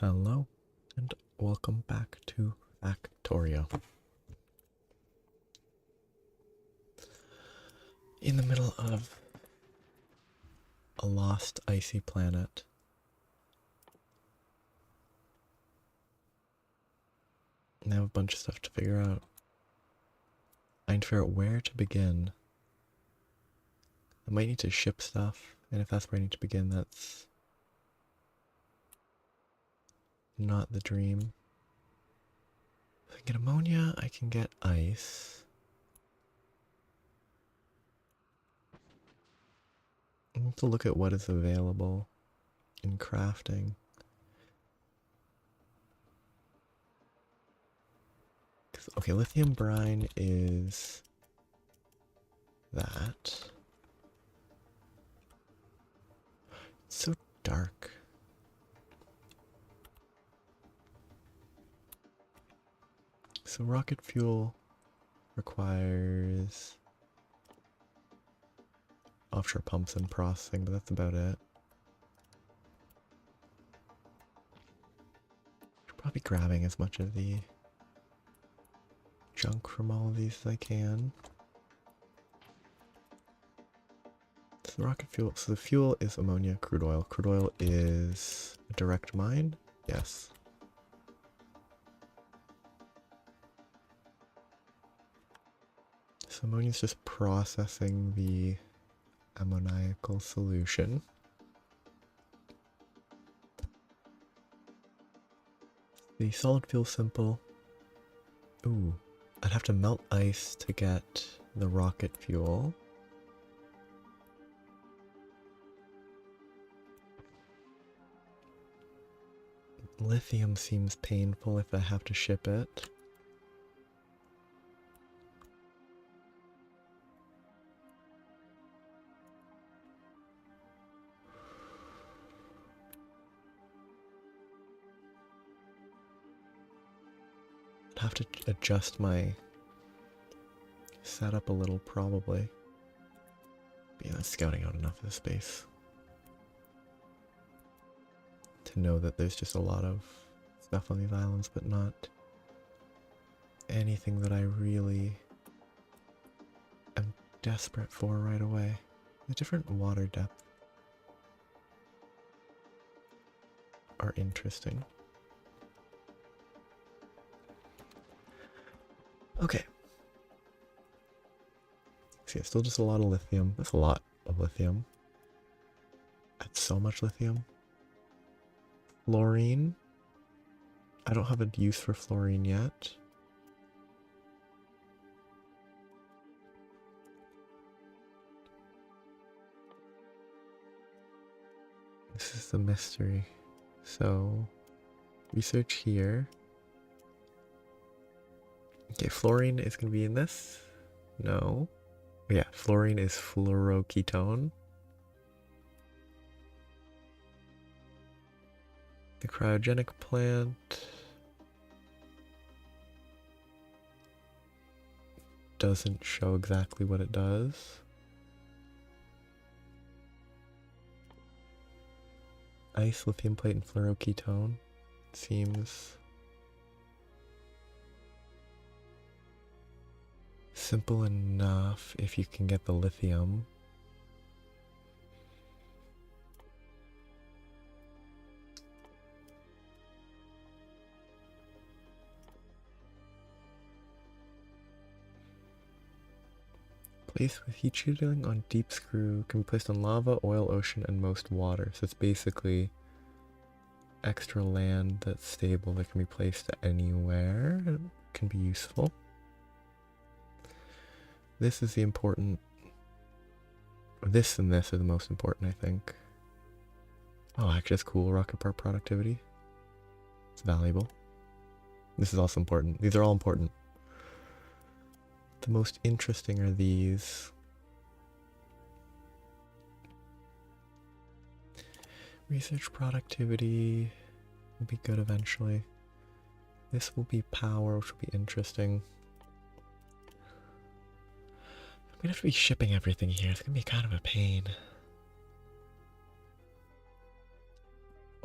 Hello, and welcome back to Factorio. In the middle of a lost icy planet. And I have a bunch of stuff to figure out. I need to figure out where to begin. I might need to ship stuff, and if that's where I need to begin, that's not the dream. If I can get ammonia, I can get ice. I need to look at what is available in crafting. Okay, lithium brine is that. It's so dark. So rocket fuel requires offshore pumps and processing, but that's about it. Probably grabbing as much of the junk from all of these as I can. So the rocket fuel, so the fuel is ammonia, crude oil. Crude oil is a direct mine? Yes. So ammonia is just processing the ammoniacal solution. The solid fuel simple. Ooh, I'd have to melt ice to get the rocket fuel. Lithium seems painful if I have to ship it. I'd have to adjust my setup a little, probably. But yeah, scouting out enough of the space to know that there's just a lot of stuff on these islands, but not anything that I really am desperate for right away. The different water depth are interesting. Okay. See, it's still just a lot of lithium. That's a lot of lithium. That's so much lithium. Fluorine. I don't have a use for fluorine yet. This is the mystery. So, research here. Okay, fluorine is going to be in this. No. Yeah, fluorine is fluoroketone. The cryogenic plant doesn't show exactly what it does. Ice, lithium plate, and fluoroketone seems simple enough if you can get the lithium. Placed with heat shielding on deep screw, can be placed on lava, oil, ocean, and most water. So it's basically extra land that's stable that can be placed anywhere. It can be useful. This is the important. This and this are the most important, I think. Oh, actually, that's cool. Rocket part productivity. It's valuable. This is also important. These are all important. The most interesting are these. Research productivity will be good eventually. This will be power, which will be interesting. I'm gonna have to be shipping everything here. It's gonna be kind of a pain.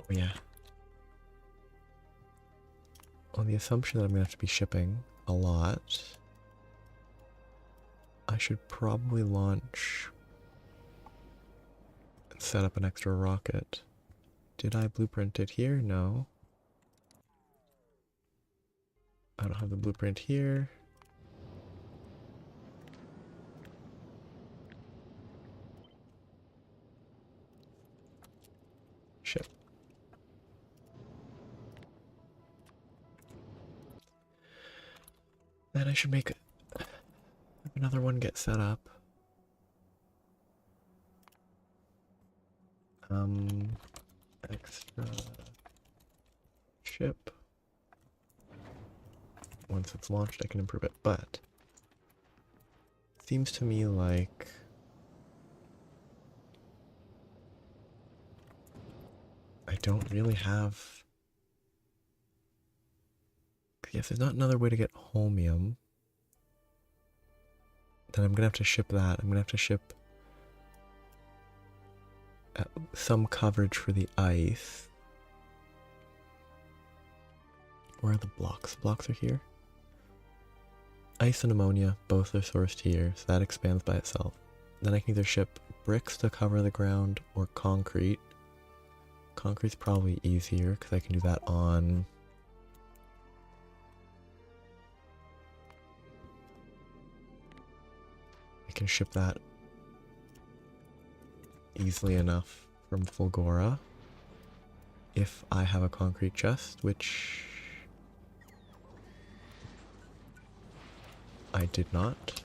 Oh yeah. On the assumption that I'm going to have to be shipping a lot, I should probably launch and set up an extra rocket. Did I blueprint it here? No. I don't have the blueprint here. Ship. Then I should make another one get set up. Extra ship. Once it's launched, I can improve it, but it seems to me like I don't really have. Yes, there's not another way to get holmium. Then I'm gonna have to ship that. I'm gonna have to ship some coverage for the ice. Where are the blocks? The blocks are here. Ice and ammonia, both are sourced here, so that expands by itself. Then I can either ship bricks to cover the ground or concrete. Concrete's probably easier because I can do that on... I can ship that easily enough from Fulgora if I have a concrete chest, which I did not.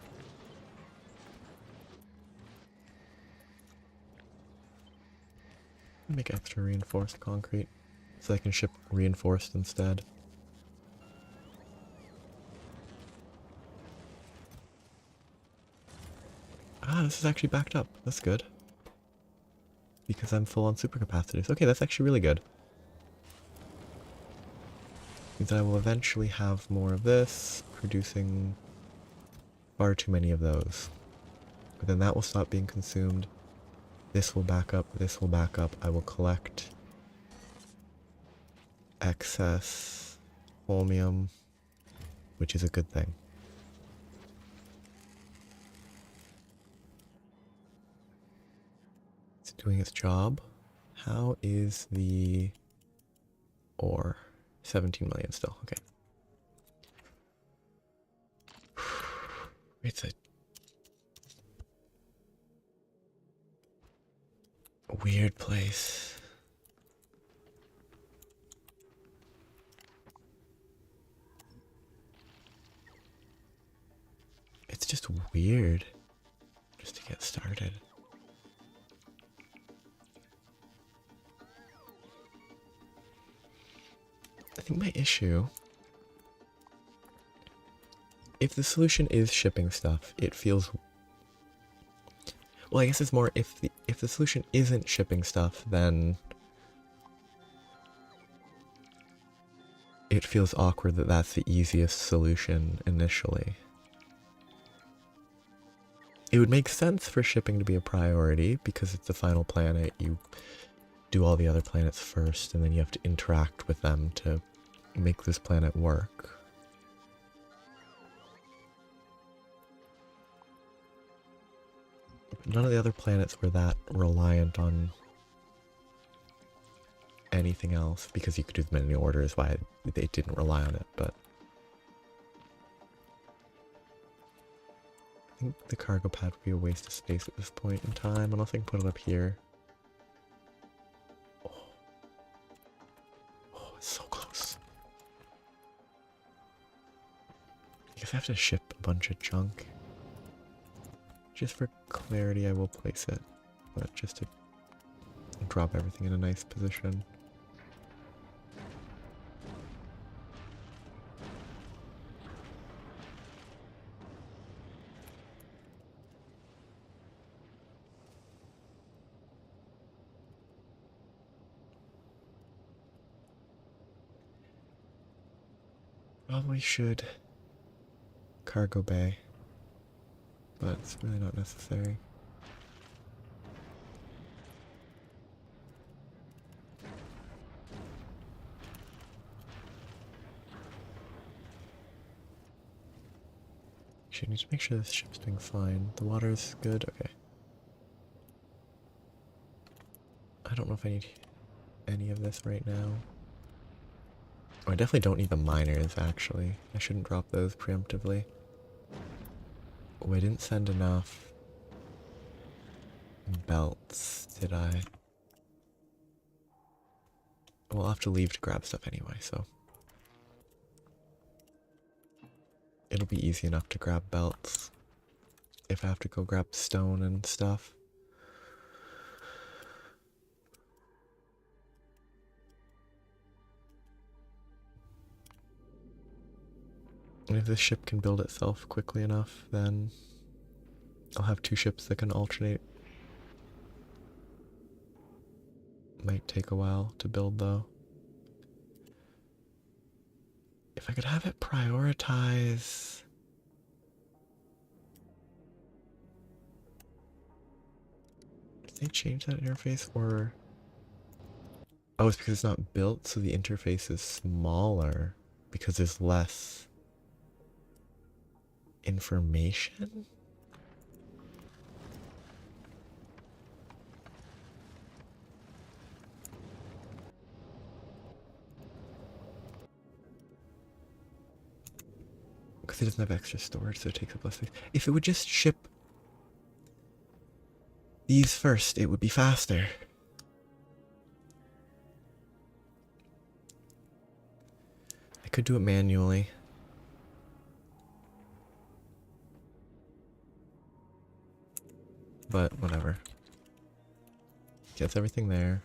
Make extra reinforced concrete so I can ship reinforced instead. Ah, this is actually backed up. That's good. Because I'm full on supercapacitors. Okay, that's actually really good. Means I will eventually have more of this, producing far too many of those. But then that will stop being consumed. This will back up, this will back up. I will collect excess holmium, which is a good thing. It's doing its job. How is the ore? 17 million still, okay. It's a weird place. It's just weird just to get started. I think my issue, if the solution is shipping stuff, it feels, well, I guess it's more if the solution isn't shipping stuff, then it feels awkward that that's the easiest solution initially. It would make sense for shipping to be a priority because it's the final planet. You do all the other planets first, and then you have to interact with them to make this planet work. None of the other planets were that reliant on anything else, because you could do them in any order is why they didn't rely on it, but I think the cargo pad would be a waste of space at this point in time, unless I can put it up here. Oh, it's so close. I guess I have to ship a bunch of junk. Just for clarity, I will place it, but just to drop everything in a nice position. Probably should cargo bay, but it's really not necessary. Actually, I need to make sure this ship's doing fine. The water's good? Okay. I don't know if I need any of this right now. Oh, I definitely don't need the miners, actually. I shouldn't drop those preemptively. Oh, I didn't send enough belts, did I? We'll have to leave to grab stuff anyway, so... It'll be easy enough to grab belts if I have to go grab stone and stuff. And if this ship can build itself quickly enough, then I'll have two ships that can alternate. Might take a while to build though. If I could have it prioritize... Did they change that interface or... Oh, it's because it's not built, so the interface is smaller because there's less information? Because it doesn't have extra storage, so it takes up less space. If it would just ship these first, it would be faster. I could do it manually. But whatever. Gets everything there.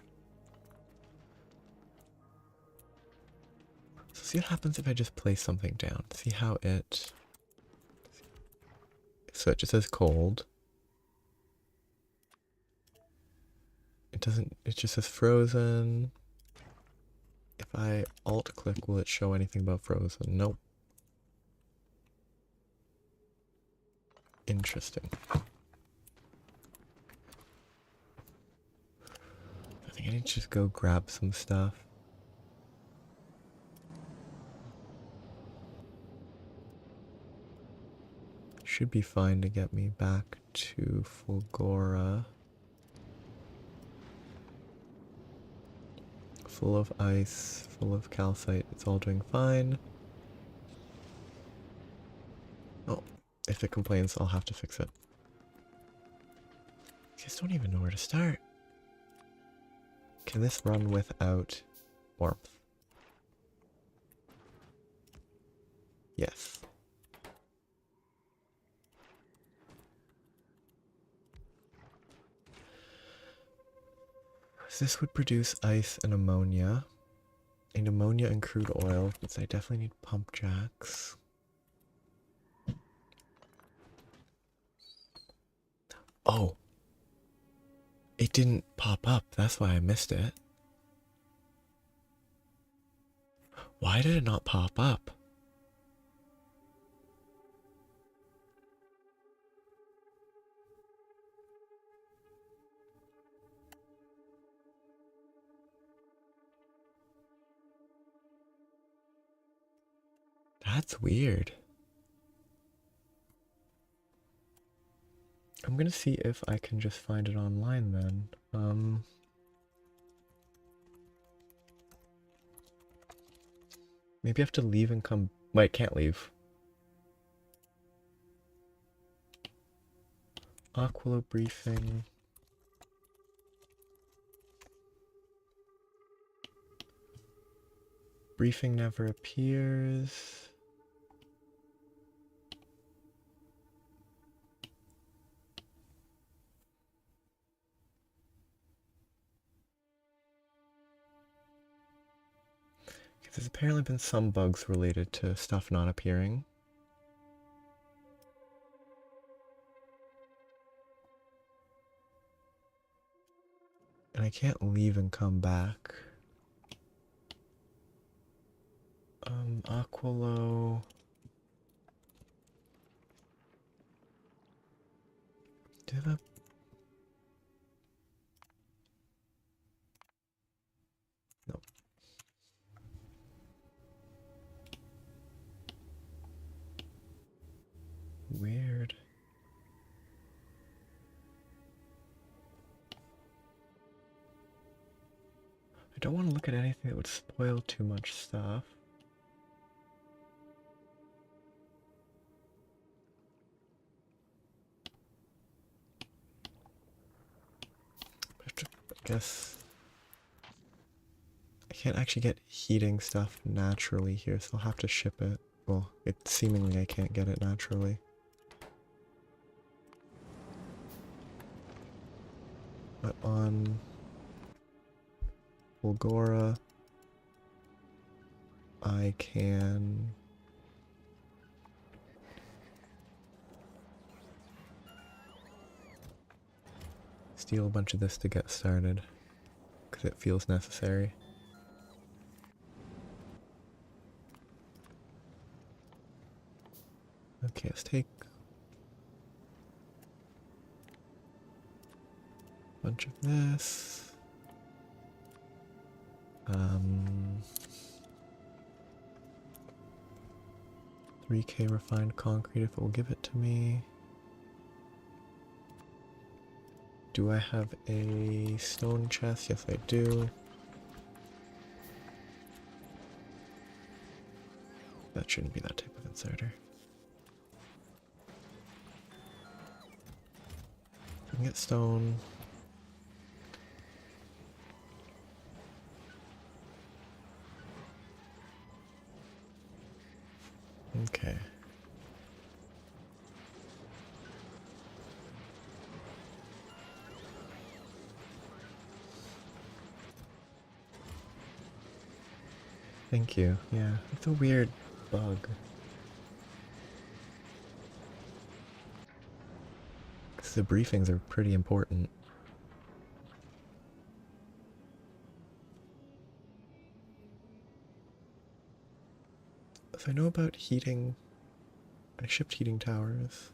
So see what happens if I just place something down. See how it... So it just says cold. It doesn't, it just says frozen. If I alt click, will it show anything about frozen? Nope. Interesting. I think I need to just go grab some stuff. Should be fine to get me back to Fulgora. Full of ice, full of calcite, it's all doing fine. Oh, if it complains, I'll have to fix it. I just don't even know where to start. Can this run without warmth? Yes. So this would produce ice and ammonia. And ammonia and crude oil, because I definitely need pump jacks. Oh! It didn't pop up, that's why I missed it. Why did it not pop up? That's weird. I'm gonna see if I can just find it online then. Maybe I have to leave and come... Wait, I can't leave. Aquilo briefing. Briefing never appears. There's apparently been some bugs related to stuff not appearing. And I can't leave and come back. Aquilo. Do they have a... No. I don't want to look at anything that would spoil too much stuff. I guess I can't actually get heating stuff naturally here, so I'll have to ship it. Well, seemingly I can't get it naturally. But on Bulgora, I can steal a bunch of this to get started, because it feels necessary. Okay, let's take a bunch of this. 3K refined concrete if it will give it to me. Do I have a stone chest? Yes, I do. That shouldn't be that type of inserter. I can get stone. Okay. Thank you. Yeah, it's a weird bug. Because the briefings are pretty important. So I know about heating. I shipped heating towers.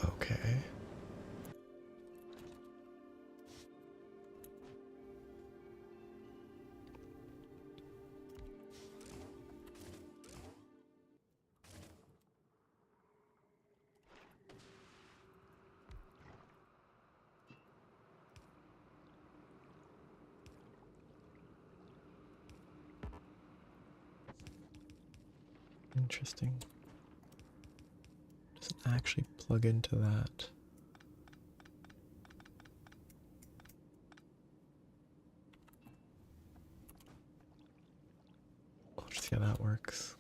Okay. Interesting. Doesn't actually plug into that. I'll just see how that works.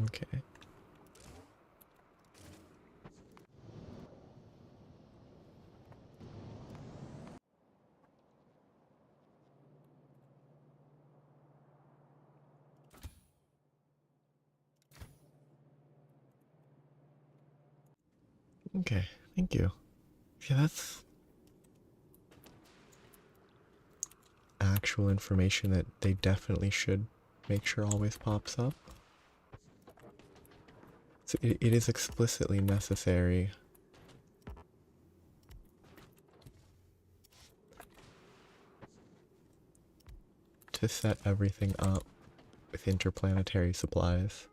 Okay. Okay, thank you. Yeah, that's actual information that they definitely should make sure always pops up. So it is explicitly necessary. To set everything up with interplanetary supplies.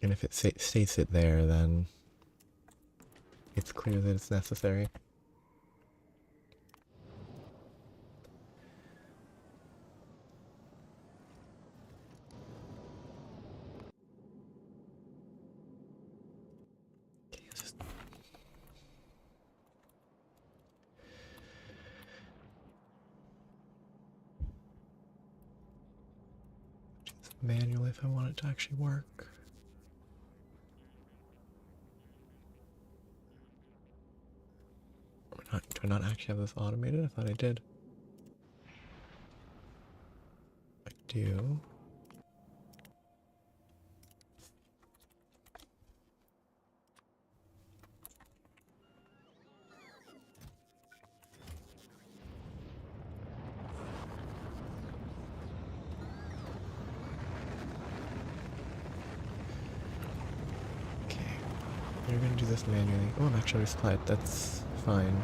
And if it states it there, then it's clear that it's necessary. Okay, just manual if I want it to actually work. Do I not actually have this automated? I thought I did. I do. do this manually. Oh, I'm actually supplied. That's fine.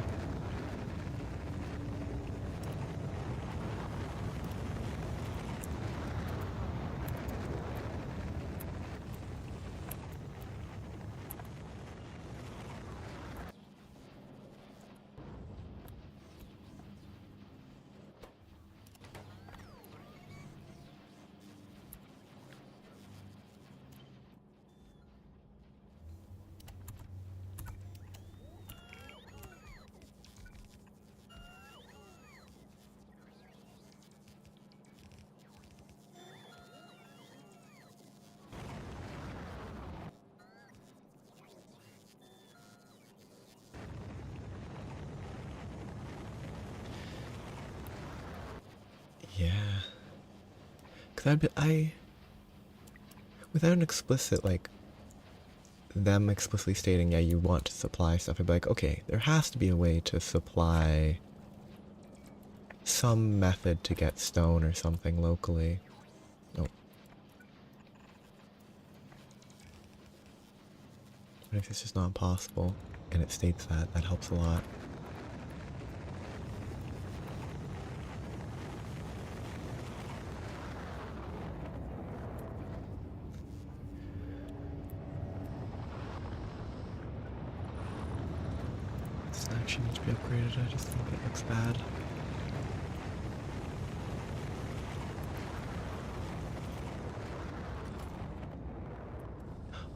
Yeah. Cause without an explicit, like, them explicitly stating, yeah, you want to supply stuff, I'd be like, okay, there has to be a way to supply some method to get stone or something locally. Nope. But if it's just not possible, and it states that, that helps a lot. This actually needs to be upgraded, I just think it looks bad.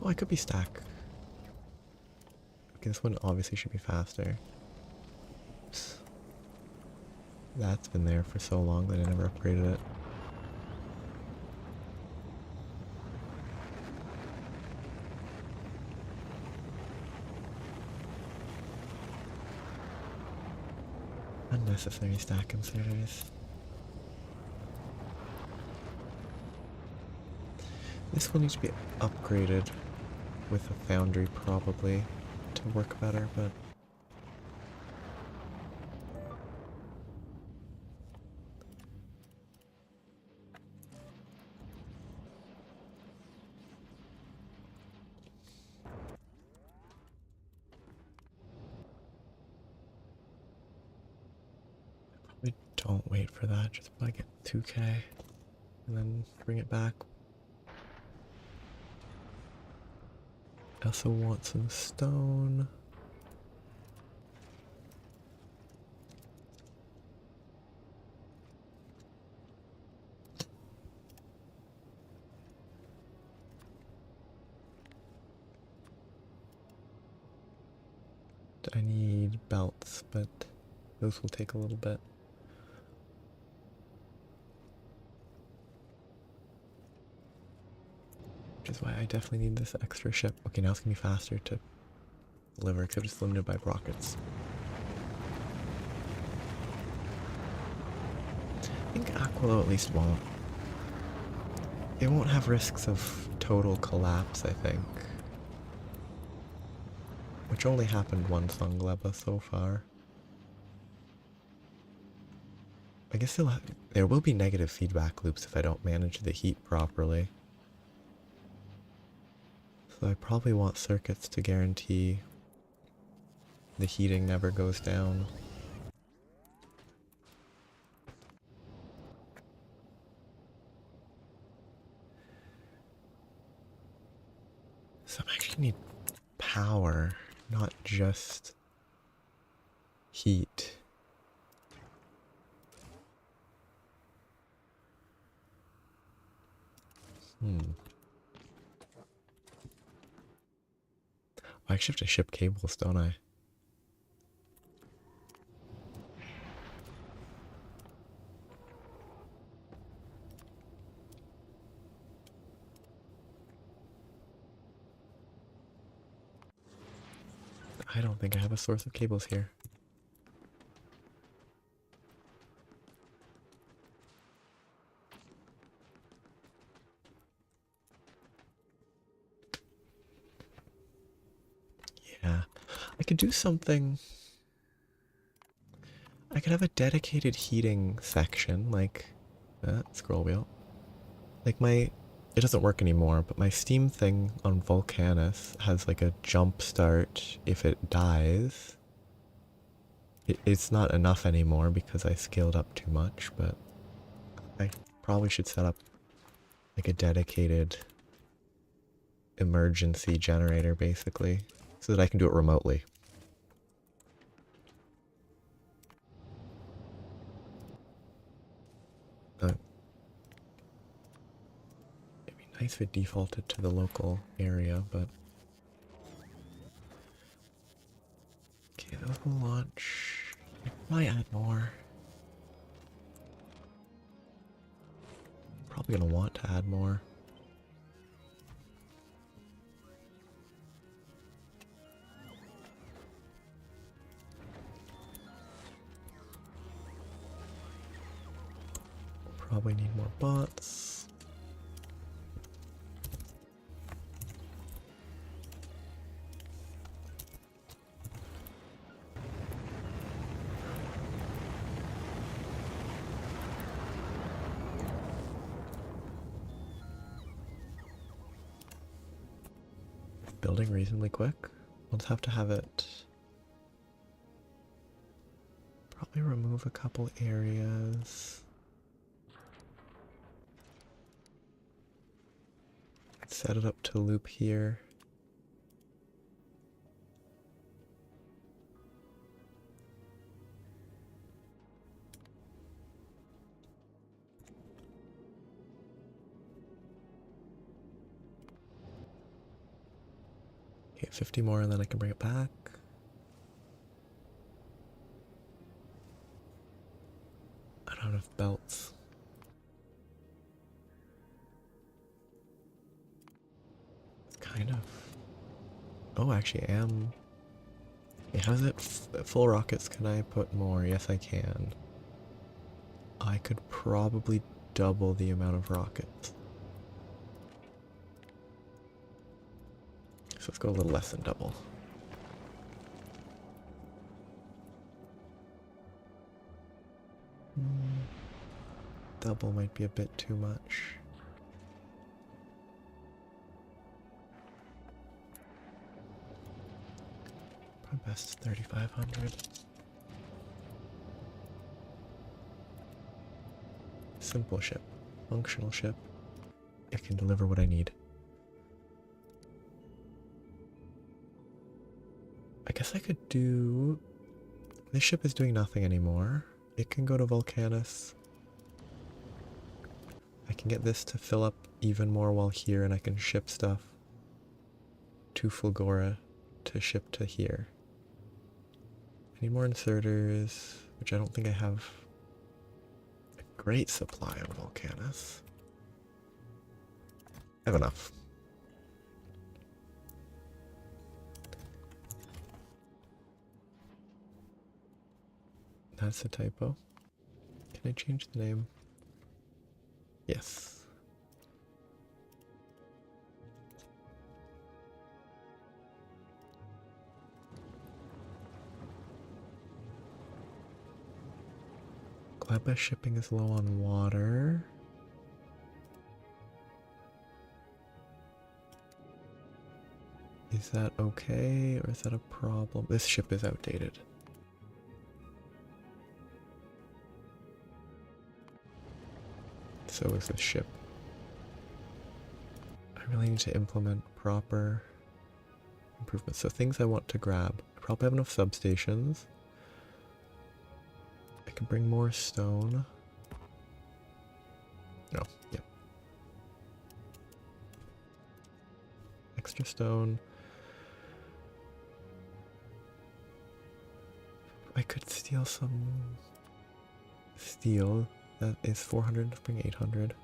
Oh, I could be stack. Okay, this one obviously should be faster. Oops. That's been there for so long that I never upgraded it. Unnecessary stack inserters. This will need to be upgraded with a foundry probably to work better, but we don't wait for that, just like get 2k and then bring it back. I also want some stone. I need belts, but those will take a little bit. Which is why I definitely need this extra ship. Okay, now it's gonna be faster to deliver, except it's limited by rockets. I think Aquilo at least won't. It won't have risks of total collapse, I think. Which only happened once on Gleba so far. I guess there will be negative feedback loops if I don't manage the heat properly. So I probably want circuits to guarantee the heating never goes down. So I actually need power, not just heat. I actually have to ship cables, don't I? I don't think I have a source of cables here. Yeah, I could do something. I could have a dedicated heating section, like scroll wheel. Like my it doesn't work anymore, but my Steam thing on Volcanus has like a jump start if it dies. It's not enough anymore because I scaled up too much, but I probably should set up like a dedicated emergency generator basically so that I can do it remotely. It'd be nice if it defaulted to the local area, but okay, those will launch. I might add more. Probably gonna want to add more. Probably need more bots. Building reasonably quick. We'll just have to have it. Probably remove a couple areas. Set it up to loop here. Okay, 50 more and then I can bring it back. I don't have enough belts. Kind of. Oh, actually, I am. Wait, how is it? Full rockets? Can I put more? Yes, I can. I could probably double the amount of rockets. So let's go a little less than double. Double might be a bit too much. Probably best 3,500. Simple ship. Functional ship. It can deliver what I need. I guess I could do... This ship is doing nothing anymore. It can go to Volcanus. I can get this to fill up even more while here, and I can ship stuff to Fulgora to ship to here. I need more inserters, which I don't think I have a great supply on Volcanus. I have enough. That's a typo. Can I change the name? Yes. Glad my shipping is low on water. Is that okay, or is that a problem? This ship is outdated. So is this ship. I really need to implement proper improvements. So things I want to grab. I probably have enough substations. I can bring more stone. No, yep. Extra stone. I could steal some steel. That is 400, bring 800.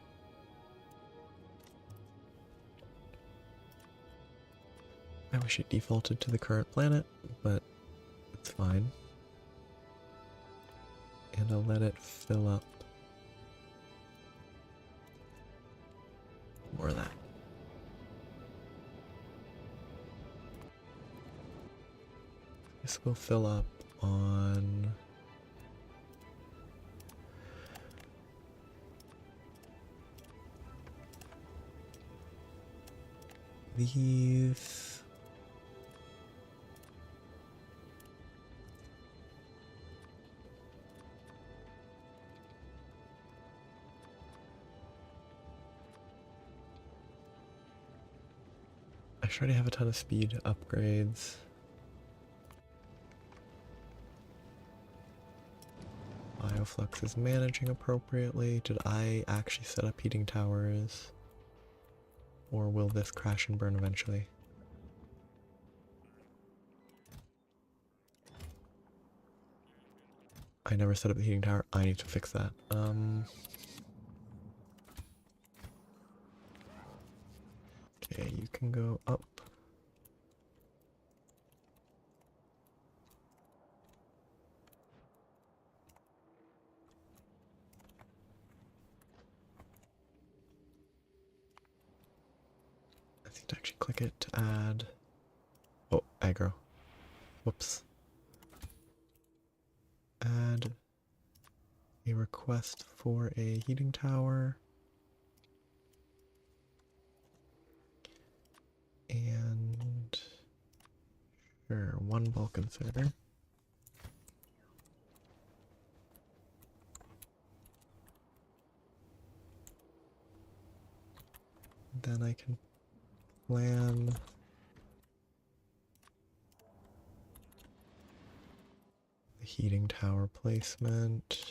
I wish it defaulted to the current planet, but it's fine. And I'll let it fill up. More of that. This will fill up on... these. I should already have a ton of speed upgrades. Bioflux is managing appropriately. Did I actually set up heating towers? Or will this crash and burn eventually? I never set up the heating tower. I need to fix that. Okay, you can go up. I need to actually click it to add. Oh, aggro. Whoops. Add a request for a heating tower. And sure, one bulk inserter. Then I can plan the heating tower placement.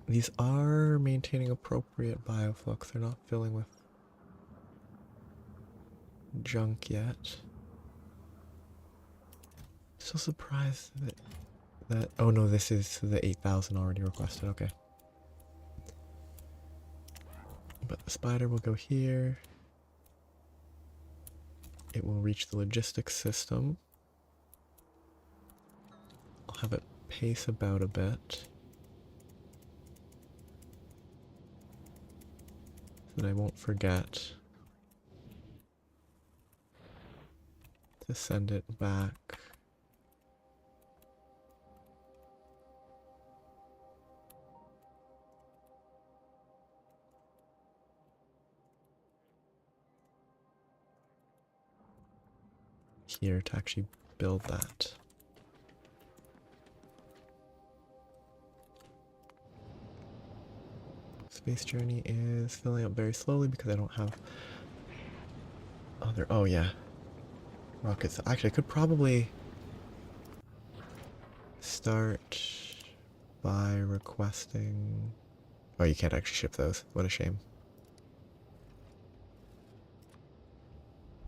These are maintaining appropriate bioflux. They're not filling with junk yet. So surprised that oh no, this is the 8,000 already requested. Okay. But the spider will go here. It will reach the logistics system. I'll have it pace about a bit. So that I won't forget to send it back. Here to actually build that. Space Journey is filling up very slowly because I don't have other. Oh yeah, rockets. Actually, I could probably start by requesting. Oh, you can't actually ship those. What a shame.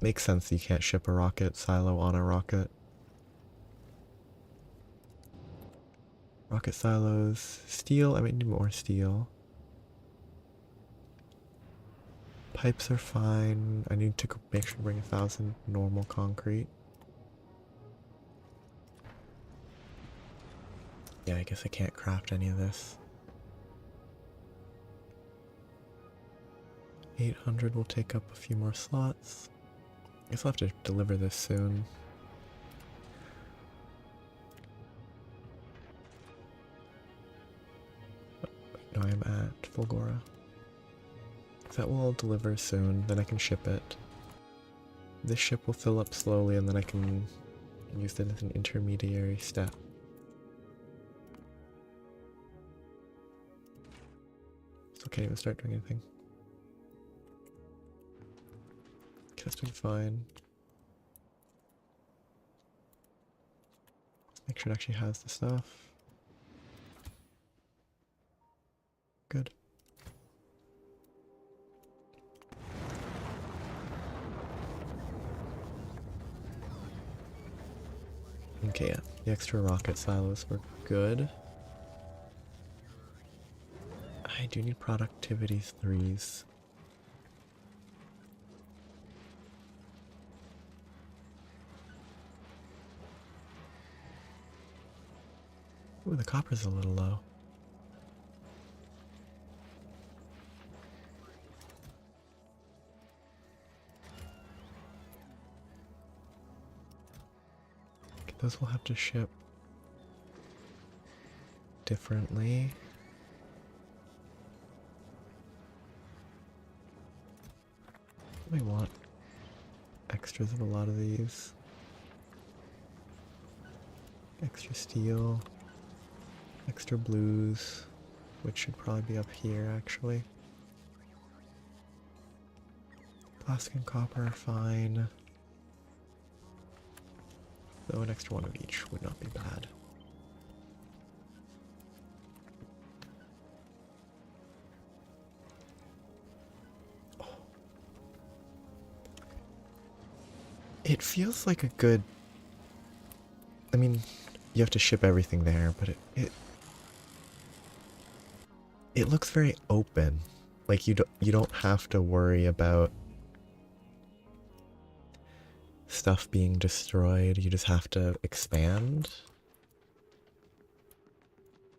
Makes sense you can't ship a rocket silo on a rocket. Rocket silos. Steel. I might need more steel. Pipes are fine. I need to make sure to bring 1,000 normal concrete. Yeah, I guess I can't craft any of this. 800 will take up a few more slots. I guess I'll have to deliver this soon. No, I'm at Fulgora. That will all deliver soon, then I can ship it. This ship will fill up slowly and then I can use it as an intermediary step. Still can't even start doing anything. Okay, that's doing fine. Make sure it actually has the stuff. Good. Okay, yeah. The extra rocket silos were good. I do need productivity 3s. Ooh, the copper's a little low. Okay, those will have to ship differently. I want extras of a lot of these. Extra steel, extra blues, which should probably be up here actually. Plastic and copper are fine. Though an extra one of each would not be bad. Oh. It feels like a good... I mean, you have to ship everything there, but it looks very open. Like you don't have to worry about stuff being destroyed. You just have to expand.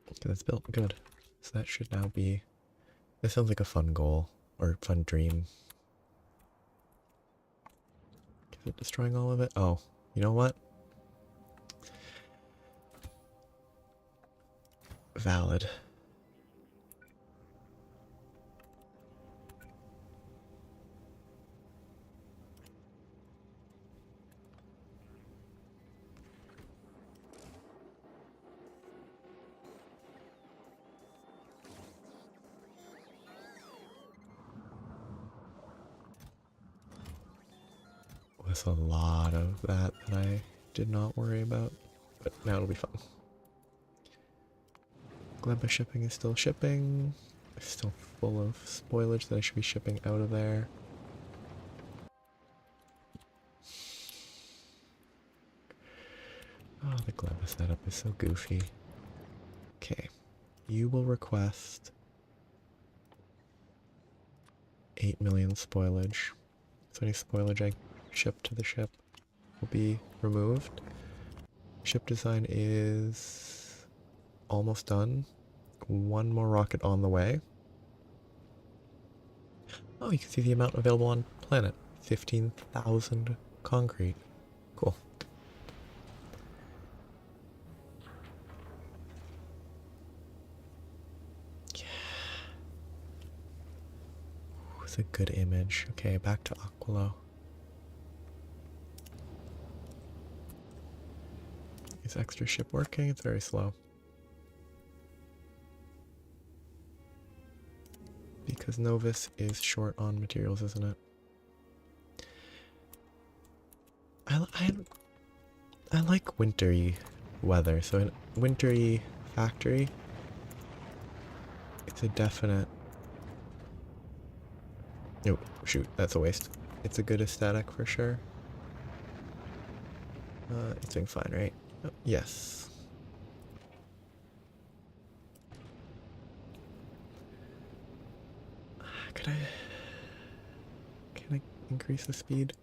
Okay, that's built good. So that should now be... This sounds like a fun goal or fun dream. Is it destroying all of it? Oh, you know what? Valid. With a lot of that I did not worry about, but now it'll be fun. Gleba shipping is still shipping. It's still full of spoilage that I should be shipping out of there. Oh, the Gleba setup is so goofy. Okay, you will request 8 million spoilage. So any spoilage I ship to the ship will be removed. Ship design is almost done. One more rocket on the way. Oh, you can see the amount available on planet. 15,000 concrete. Cool. Yeah. Ooh, it's a good image. Okay, back to Aquilo. Is extra ship working? It's very slow. Because Novus is short on materials, isn't it? I like wintry weather, so in wintry factory, it's a definite... Oh, shoot, that's a waste. It's a good aesthetic for sure. It's doing fine, right? Oh, yes. Can I increase the speed?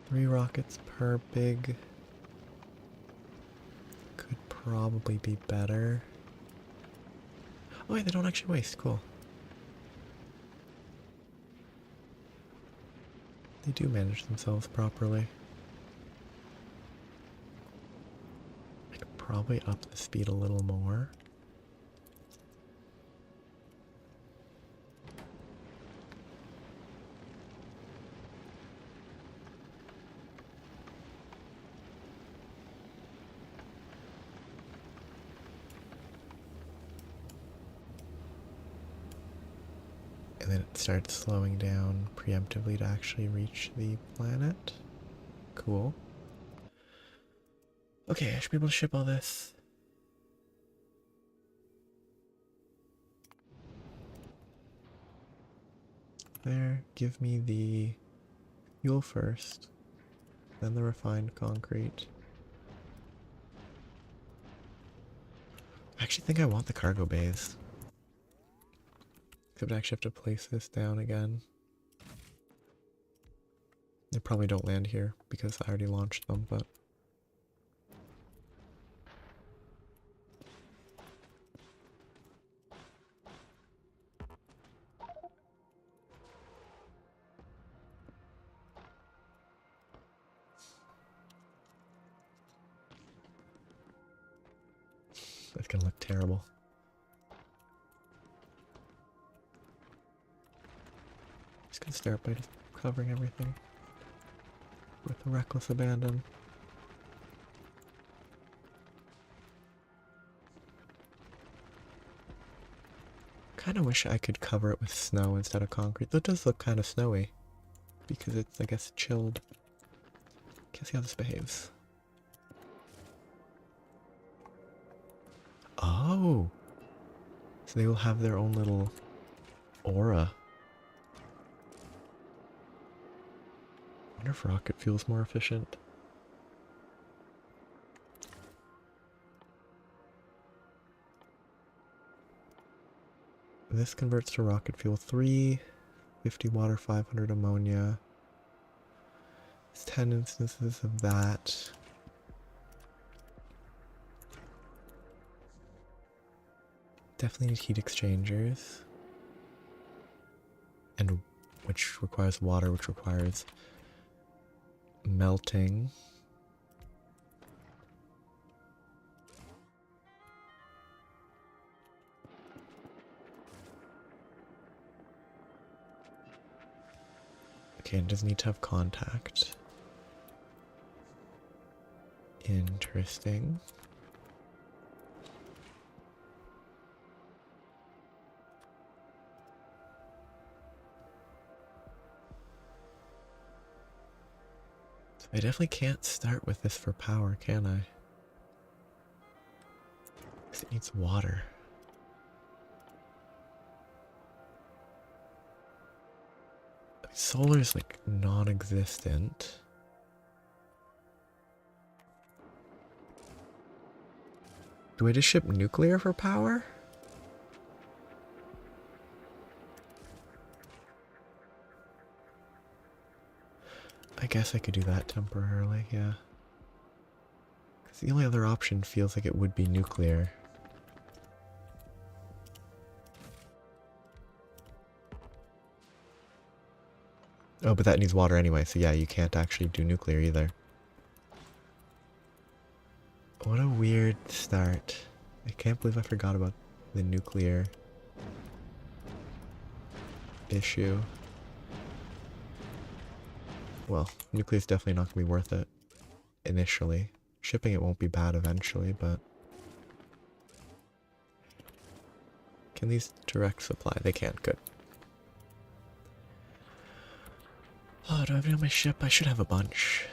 Three rockets per big could probably be better. Oh wait, they don't actually waste, cool. They do manage themselves properly. I could probably up the speed a little more. And then it starts slowing down preemptively to actually reach the planet. Cool. Okay, I should be able to ship all this. There, give me the fuel first, then the refined concrete. I actually think I want the cargo bays. Except I actually have to place this down again. They probably don't land here because I already launched them, but... It's gonna look terrible. Just gonna start by just covering everything with reckless abandon. Kinda wish I could cover it with snow instead of concrete. Though it does look kind of snowy. Because it's, I guess, chilled. Can't see how this behaves. Oh! So they will have their own little aura. I wonder if rocket fuel's more efficient. This converts to rocket fuel 3, 50 water, 500 ammonia. It's 10 instances of that. Definitely need heat exchangers. And which requires water, which requires melting. Okay, it does need to have contact. Interesting. I definitely can't start with this for power, can I? Because it needs water. Solar is like non-existent. Do I just ship nuclear for power? I guess I could do that temporarily, yeah. Because the only other option feels like it would be nuclear. Oh, but that needs water anyway, so yeah, you can't actually do nuclear either. What a weird start. I can't believe I forgot about the nuclear issue. Well, nuclear is definitely not going to be worth it initially. Shipping it won't be bad eventually, but... Can these direct supply? They can, good. Oh, do I have any on my ship? I should have a bunch.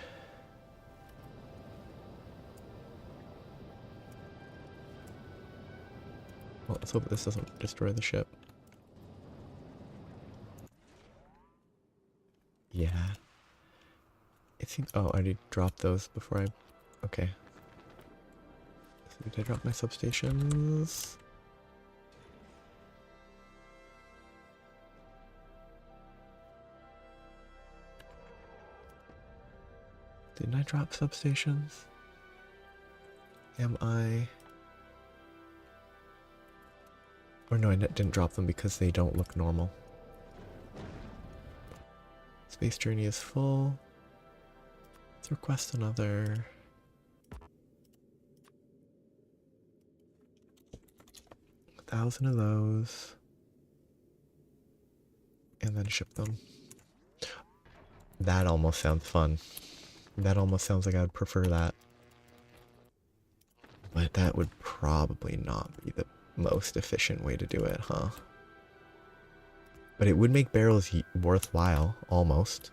Well, let's hope this doesn't destroy the ship. Yeah. It seems... Oh, I already dropped those before I... Okay. So did I drop my substations? Didn't I drop substations? Am I... Or no, I didn't drop them because they don't look normal. Space journey is full. Let's request another... 1,000 of those. And then ship them. That almost sounds fun. That almost sounds like I would prefer that. But that would probably not be the most efficient way to do it, huh? But it would make barrels worthwhile, almost.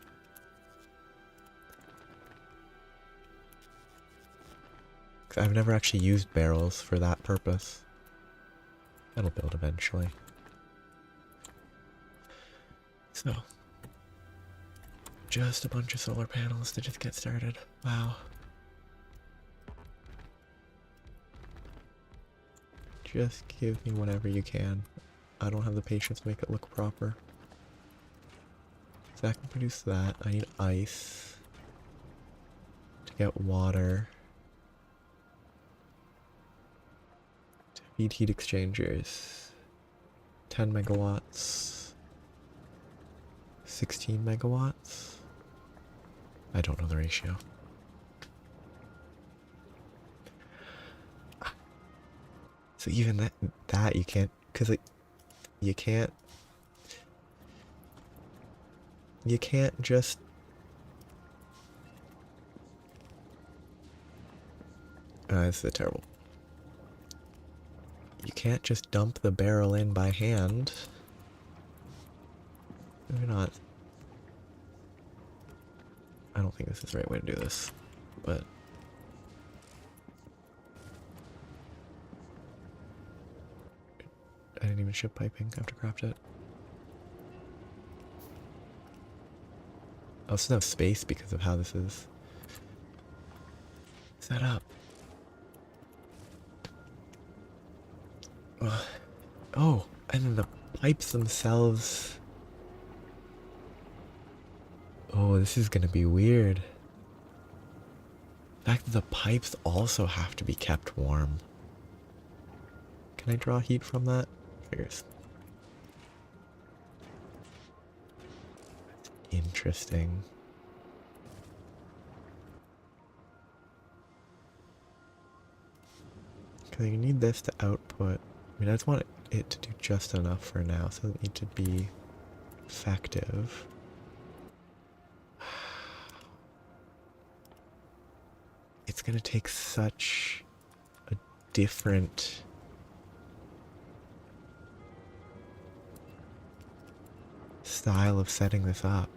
Because I've never actually used barrels for that purpose. That'll build eventually. So, just a bunch of solar panels to just get started. Wow. Just give me whatever you can. I don't have the patience to make it look proper. So I can produce that. I need ice to get water. To feed heat exchangers. 10 megawatts. 16 megawatts. I don't know the ratio. So even that you can't, because like, you can't just... this is terrible. You can't just dump the barrel in by hand. Maybe not. I don't think this is the right way to do this, but... I didn't even ship piping after craft it. Oh, there's no space because of how this is set up. Oh, and then the pipes themselves. Oh, this is gonna be weird. The fact that the pipes also have to be kept warm. Can I draw heat from that? Figures. Interesting. Because you need this to output. I mean, I just want it to do just enough for now, so it doesn't need to be effective. It's gonna take such a different style of setting this up.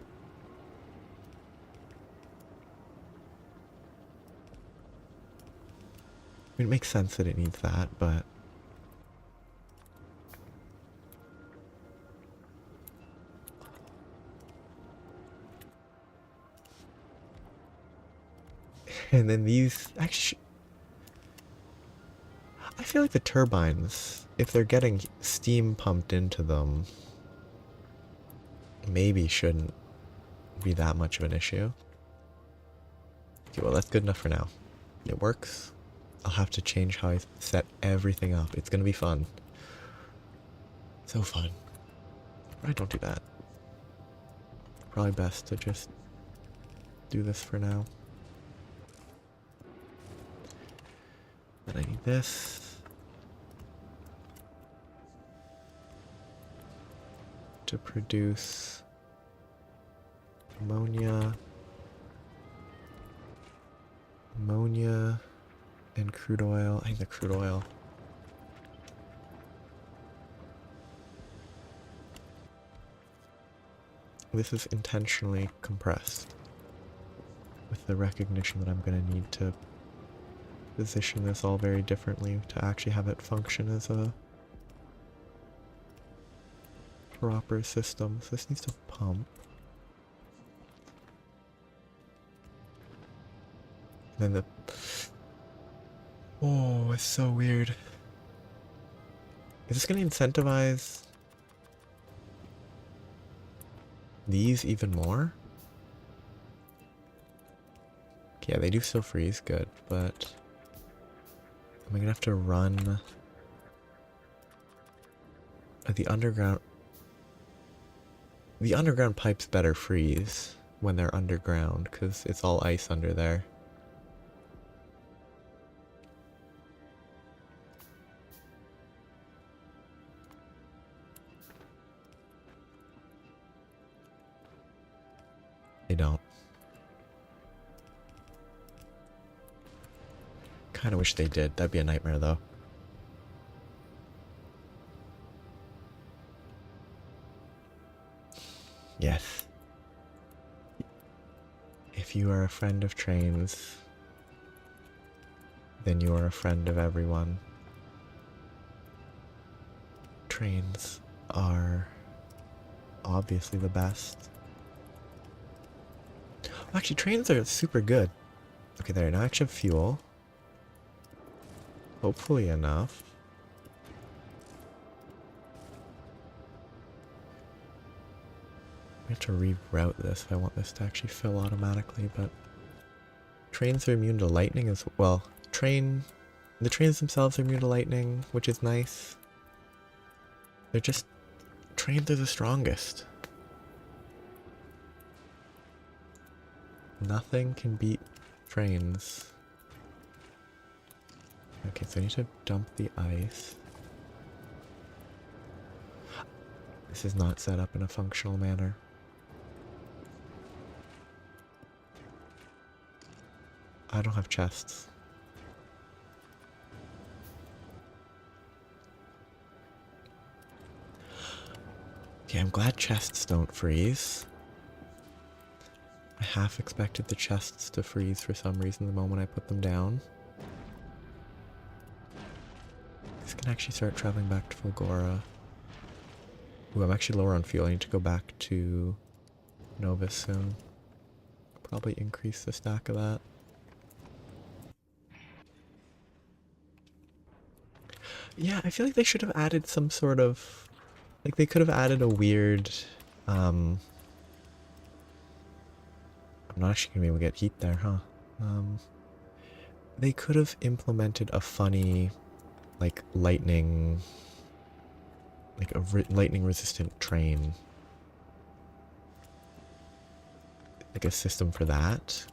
I mean, it makes sense that it needs that, but... And then these... Actually... I feel like the turbines, if they're getting steam pumped into them, maybe shouldn't be that much of an issue. Okay, well, that's good enough for now. It works. I'll have to change how I set everything up. It's gonna be fun. So fun. Probably don't do that. Probably best to just do this for now. Then I need this. To produce ammonia and crude oil. I need the crude oil. This is intentionally compressed with the recognition that I'm going to need to position this all very differently to actually have it function as a proper system. So this needs to pump. And then oh, it's so weird. Is this going to incentivize these even more? Yeah, they do still freeze, good, but am I gonna have to run the underground? The underground pipes better freeze when they're underground, because it's all ice under there. They don't. Kinda wish they did. That'd be a nightmare though. Yes. If you are a friend of trains, then you are a friend of everyone. Trains are obviously the best. Actually, trains are super good. Okay, there, now I actually have fuel. Hopefully enough. I have to reroute this if I want this to actually fill automatically, but trains are immune to lightning as well. The trains themselves are immune to lightning, which is nice. They're just... Trains are the strongest. Nothing can beat trains. Okay, so I need to dump the ice. This is not set up in a functional manner. I don't have chests. Okay, I'm glad chests don't freeze. I half expected the chests to freeze for some reason the moment I put them down. This can actually start traveling back to Fulgora. Ooh, I'm actually lower on fuel. I need to go back to Novus soon. Probably increase the stack of that. Yeah, I feel like they should have added some sort of... Like, they could have added a weird... I'm not actually going to be able to get heat there, huh? They could have implemented a funny, like, lightning... Like, a lightning-resistant train. Like, a system for that. So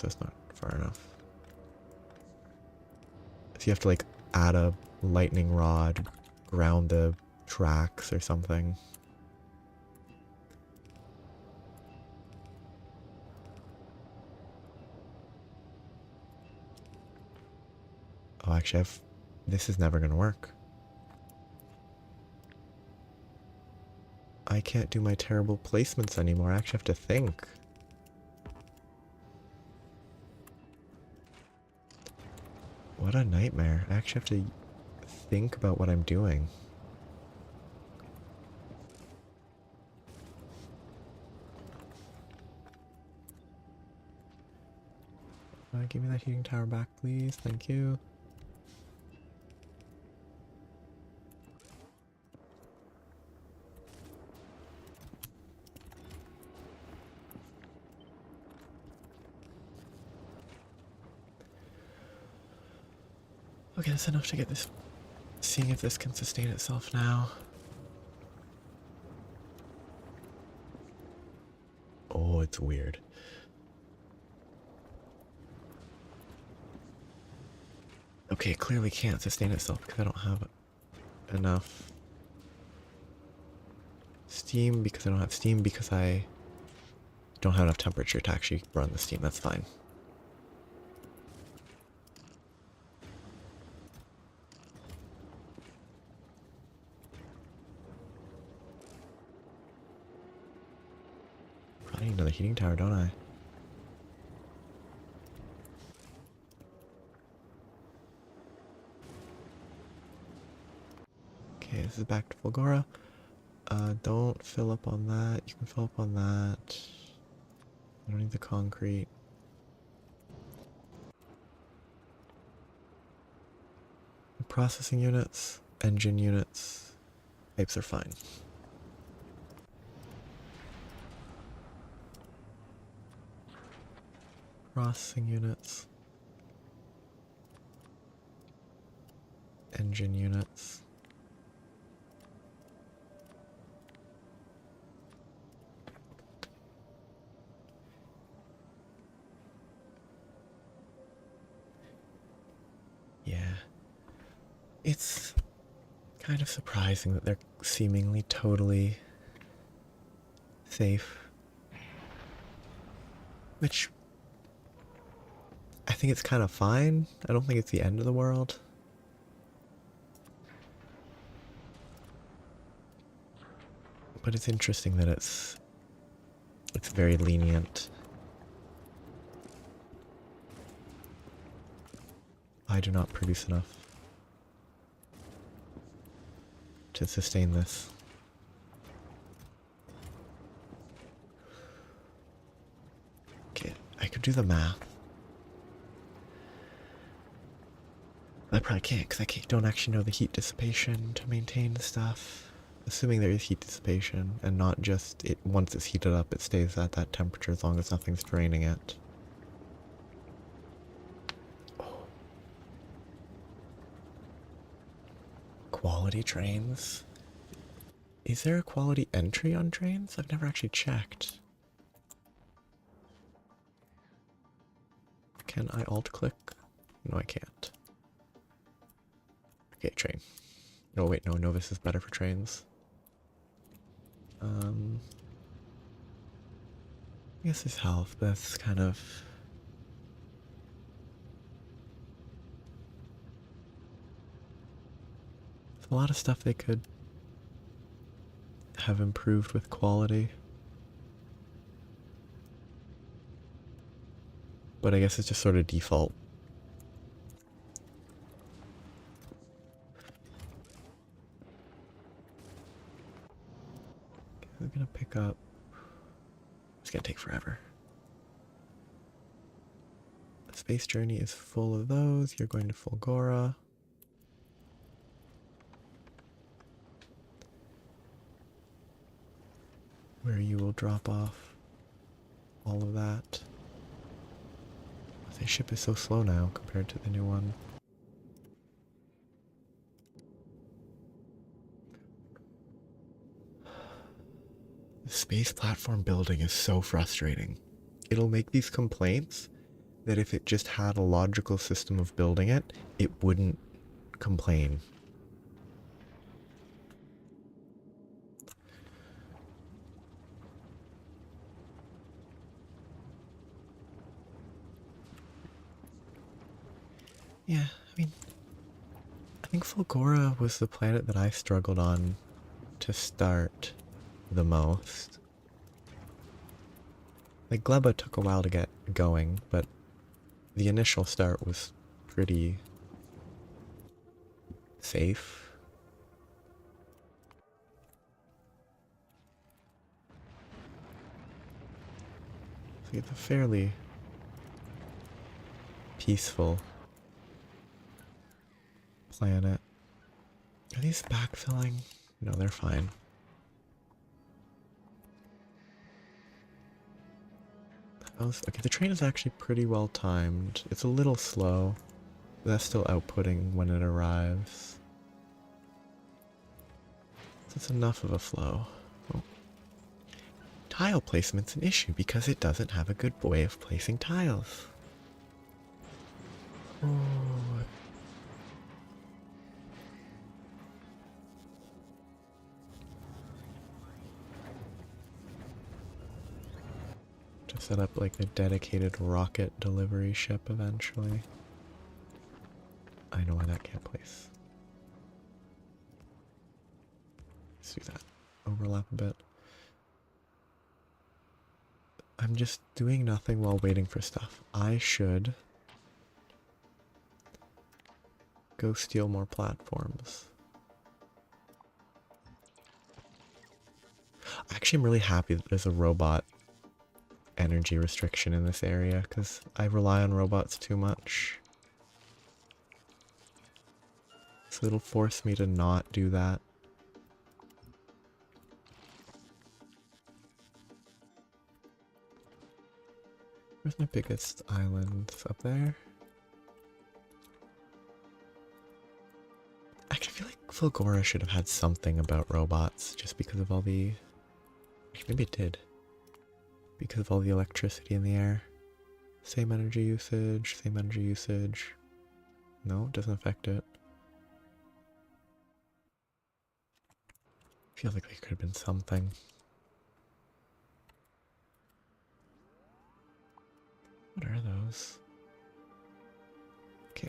that's not far enough. So you have to, like, add a lightning rod, ground the tracks or something. Oh, actually, this is never gonna work. I can't do my terrible placements anymore. I actually have to think. What a nightmare. I actually have to think about what I'm doing. Give me that heating tower back, please. Thank you. Okay, that's enough to get this. Seeing if this can sustain itself now. Oh, it's weird. Okay, it clearly can't sustain itself because I don't have enough steam, because I don't have steam, because I don't have enough temperature to actually run the steam. That's fine. Probably need another heating tower, don't I? Okay, this is back to Fulgora. Don't fill up on that. You can fill up on that. I don't need the concrete. Processing units, engine units, pipes are fine. Processing units, engine units. Yeah. It's kind of surprising that they're seemingly totally safe. Which, I think it's kind of fine. I don't think it's the end of the world. But it's interesting that it's very lenient. I do not produce enough to sustain this. Okay, I could do the math. But I probably can't, because I don't actually know the heat dissipation to maintain the stuff. Assuming there is heat dissipation, and not just once it's heated up, it stays at that temperature as long as nothing's draining it. Oh. Quality trains? Is there a quality entry on trains? I've never actually checked. Can I alt-click? No, I can't. Okay, train. Oh wait, no, Novus is better for trains. I guess there's health, but that's kind of... There's a lot of stuff they could have improved with quality. But I guess it's just sort of default. We're gonna pick up... It's gonna take forever. The space journey is full of those. You're going to Fulgora. Where you will drop off all of that. The ship is so slow now compared to the new one. The space platform building is so frustrating. It'll make these complaints that if it just had a logical system of building it, it wouldn't complain. Yeah, I think Fulgora was the planet that I struggled on to start the most. Like, Gleba took a while to get going, but the initial start was pretty safe. So it's a fairly peaceful planet. Are these backfilling? No, they're fine. Okay, the train is actually pretty well timed. It's a little slow, but that's still outputting when it arrives. So it's enough of a flow. Oh. Tile placement's an issue because it doesn't have a good way of placing tiles. Oh. To set up like a dedicated rocket delivery ship eventually. I know why that can't place. Let's do that. Overlap a bit. I'm just doing nothing while waiting for stuff. I should go steal more platforms. Actually, I'm really happy that there's a robot energy restriction in this area because I rely on robots too much. So it'll force me to not do that. Where's my biggest island? Up there? Actually, I feel like Fulgora should have had something about robots just because of all the... Maybe it did. Because of all the electricity in the air. Same energy usage, same energy usage. No, it doesn't affect it. Feels like there could have been something. What are those? Okay.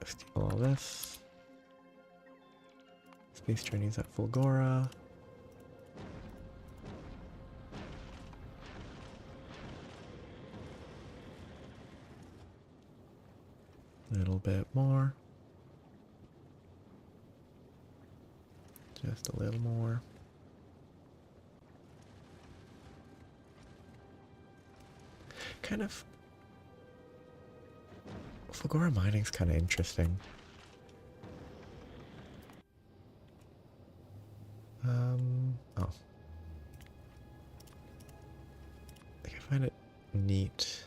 Steal all this. Space journeys at Fulgora. A little bit more. Just a little more. Kind of... Fulgora mining's kind of interesting. Oh. I think I find it neat.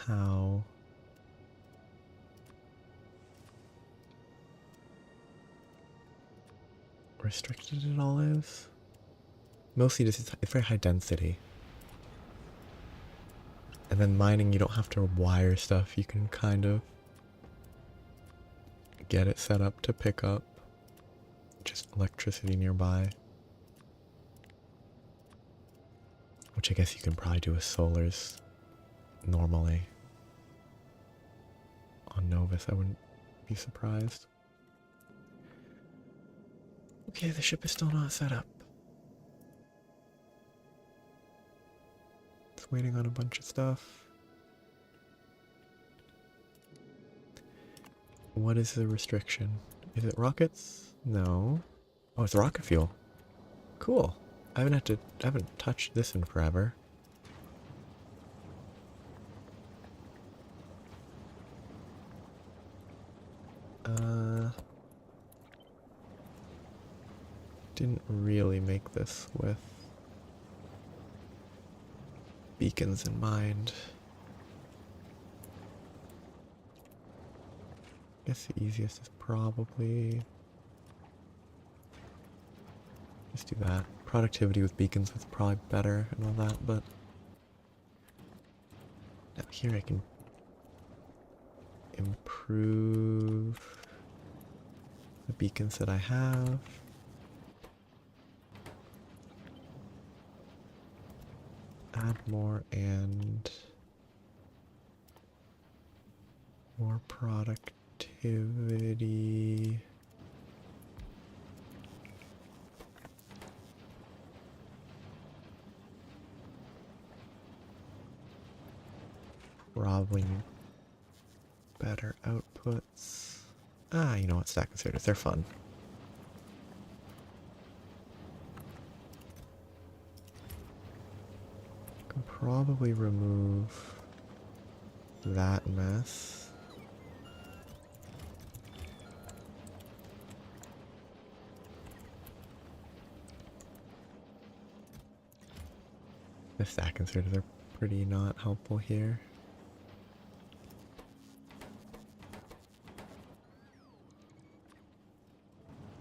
How restricted it all is. Mostly just it's very high density. And then mining, you don't have to wire stuff. You can kind of get it set up to pick up just electricity nearby. Which I guess you can probably do with solars normally. On Novus, I wouldn't be surprised. Okay, the ship is still not set up. It's waiting on a bunch of stuff. What is the restriction? Is it rockets? No. Oh, it's rocket fuel. Cool. I haven't touched this in forever. Didn't really make this with beacons in mind. Guess the easiest is probably just do that. Productivity with beacons is probably better and all that, but now here I can improve the beacons that I have. Add more and more productivity. Probably better outputs. You know what, stack inserters, they're fun. Can probably remove that mess. The stack inserters are pretty not helpful here.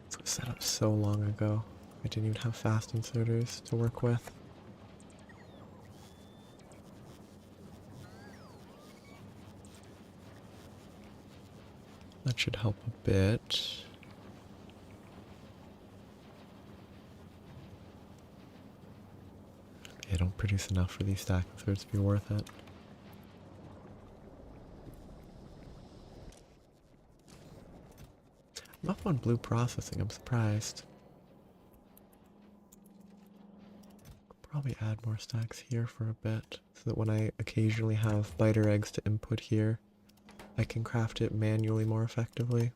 This was set up so long ago. I didn't even have fast inserters to work with. That should help a bit. I don't produce enough for these stack inserts to be worth it. I'm up on blue processing, I'm surprised. Probably add more stacks here for a bit, so that when I occasionally have biter eggs to input here, I can craft it manually more effectively.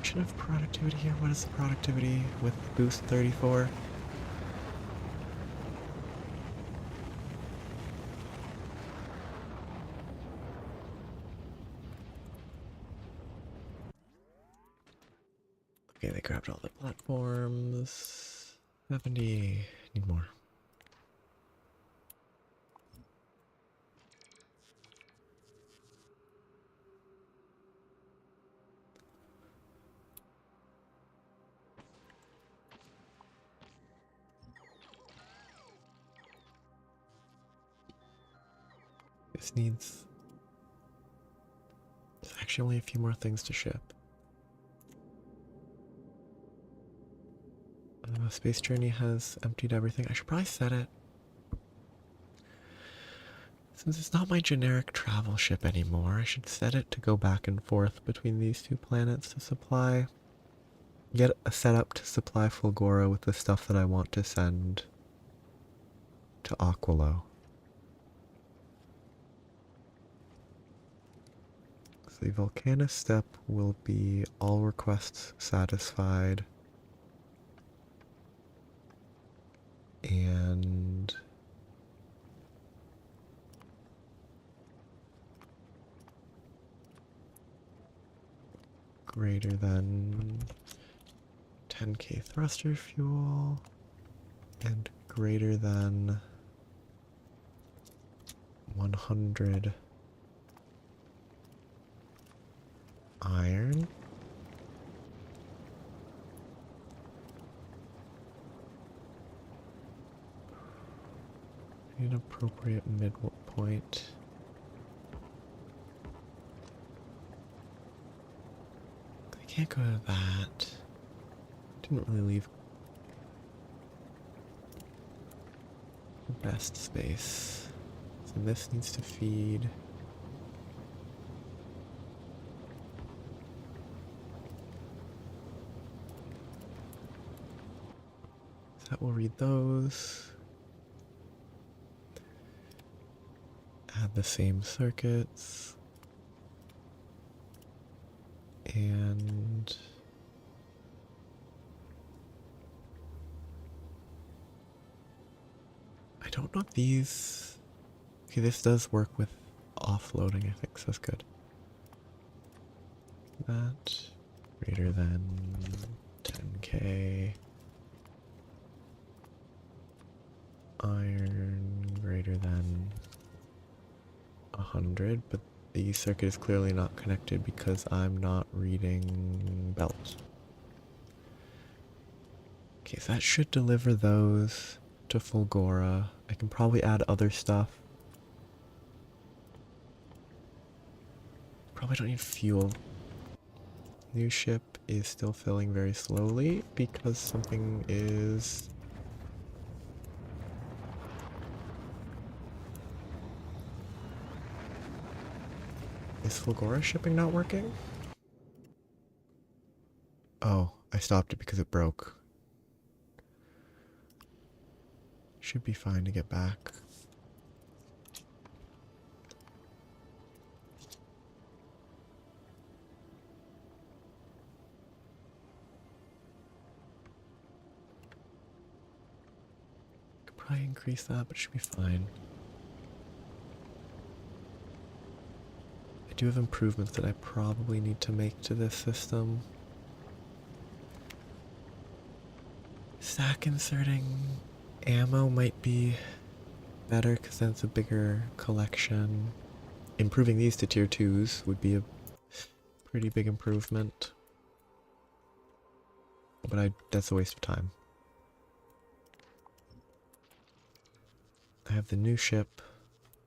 Should have productivity here. What is the productivity with boost 34? Okay, they grabbed all the platforms. 70. Need more. This needs... There's actually only a few more things to ship. Space Journey has emptied everything. I should probably set it. Since it's not my generic travel ship anymore, I should set it to go back and forth between these two planets to supply. Get a setup to supply Fulgora with the stuff that I want to send to Aquilo. So the Volcanus step will be all requests satisfied. And greater than 10k thruster fuel and greater than 100 iron. Need an appropriate midpoint. I can't go to that. Didn't really leave the best space. So this needs to feed. So that will read those. Add the same circuits. And I don't know if these... Okay, this does work with offloading, I think, so that's good. That greater than 10k. Iron greater than 100, but the circuit is clearly not connected because I'm not reading belt. Okay, so that should deliver those to Fulgora. I can probably add other stuff. Probably don't need fuel. New ship is still filling very slowly because something is... Is Fulgora shipping not working? Oh, I stopped it because it broke. Should be fine to get back. Could probably increase that, but it should be fine. I do have improvements that I probably need to make to this system. Stack inserting ammo might be better because then it's a bigger collection. Improving these to tier 2s would be a pretty big improvement. But that's a waste of time. I have the new ship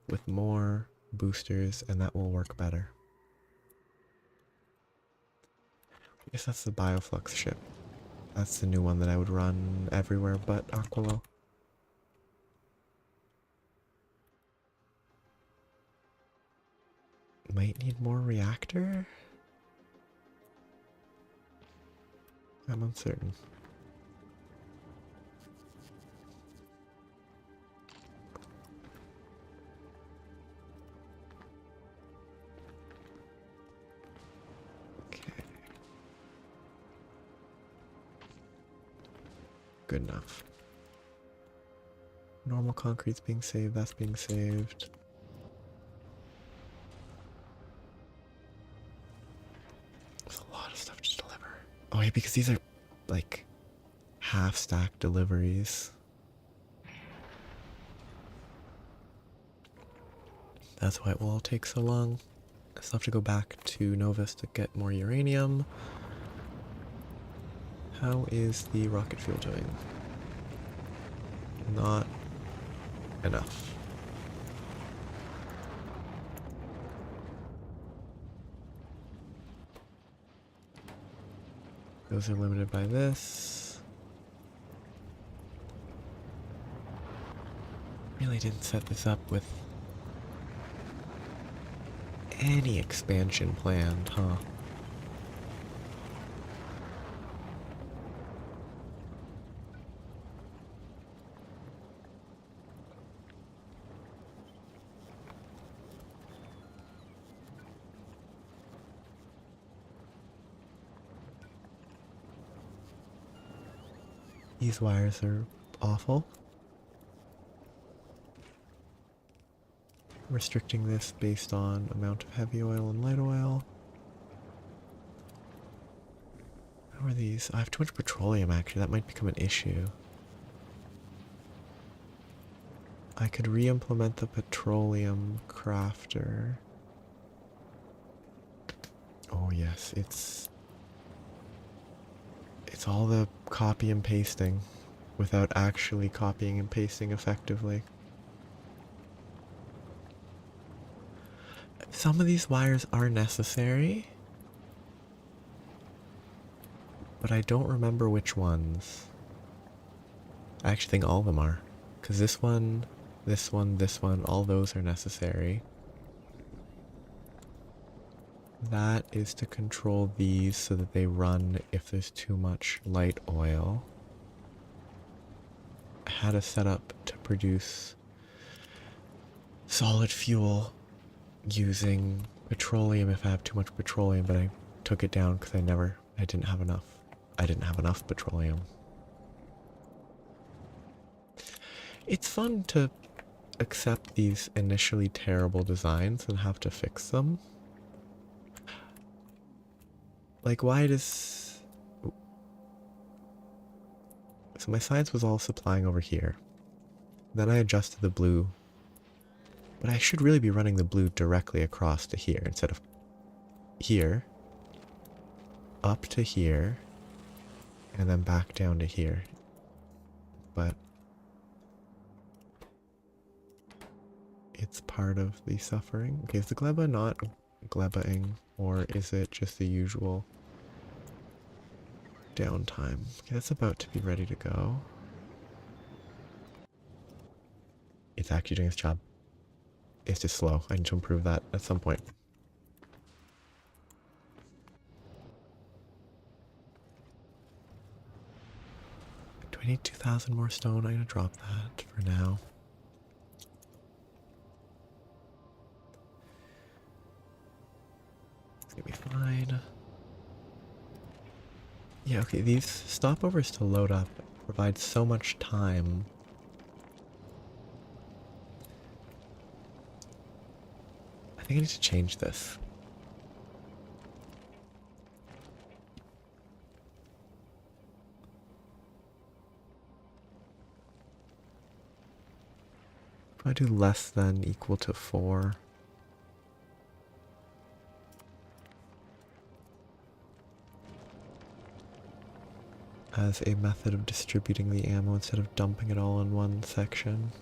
with more boosters and that will work better. I guess that's the Bioflux ship. That's the new one that I would run everywhere but Aquilo. Might need more reactor? I'm uncertain. Okay. Good enough. Normal concrete's being saved, that's being saved. There's a lot of stuff to deliver. Oh yeah, because these are like half-stack deliveries. That's why it will all take so long. I still have to go back to Novus to get more uranium. How is the rocket fuel doing? Not enough. Those are limited by this. Really didn't set this up with any expansion planned, huh? These wires are awful. Restricting this based on amount of heavy oil and light oil. How are these? I have too much petroleum actually, that might become an issue. I could re-implement the petroleum crafter. Oh, Oh yes, it's all the copy and pasting without actually copying and pasting effectively. Some of these wires are necessary, but I don't remember which ones. I actually think all of them are. Because this one, all those are necessary. That is to control these so that they run if there's too much light oil. I had a setup to produce solid fuel using petroleum if I have too much petroleum, but I took it down because I didn't have enough. I didn't have enough petroleum. It's fun to accept these initially terrible designs and have to fix them. Like, why does... So my science was all supplying over here. Then I adjusted the blue. But I should really be running the blue directly across to here instead of here, up to here, and then back down to here. But it's part of the suffering. Okay, is the gleba not glebaing, or is it just the usual downtime? Okay, that's about to be ready to go. It's actually doing its job. It's just slow. I need to improve that at some point. Do I need 2,000 more stone? I'm gonna drop that for now. It's gonna be fine. Yeah, okay, these stopovers to load up provide so much time. I think I need to change this. If I do less than equal to 4. As a method of distributing the ammo instead of dumping it all in one section.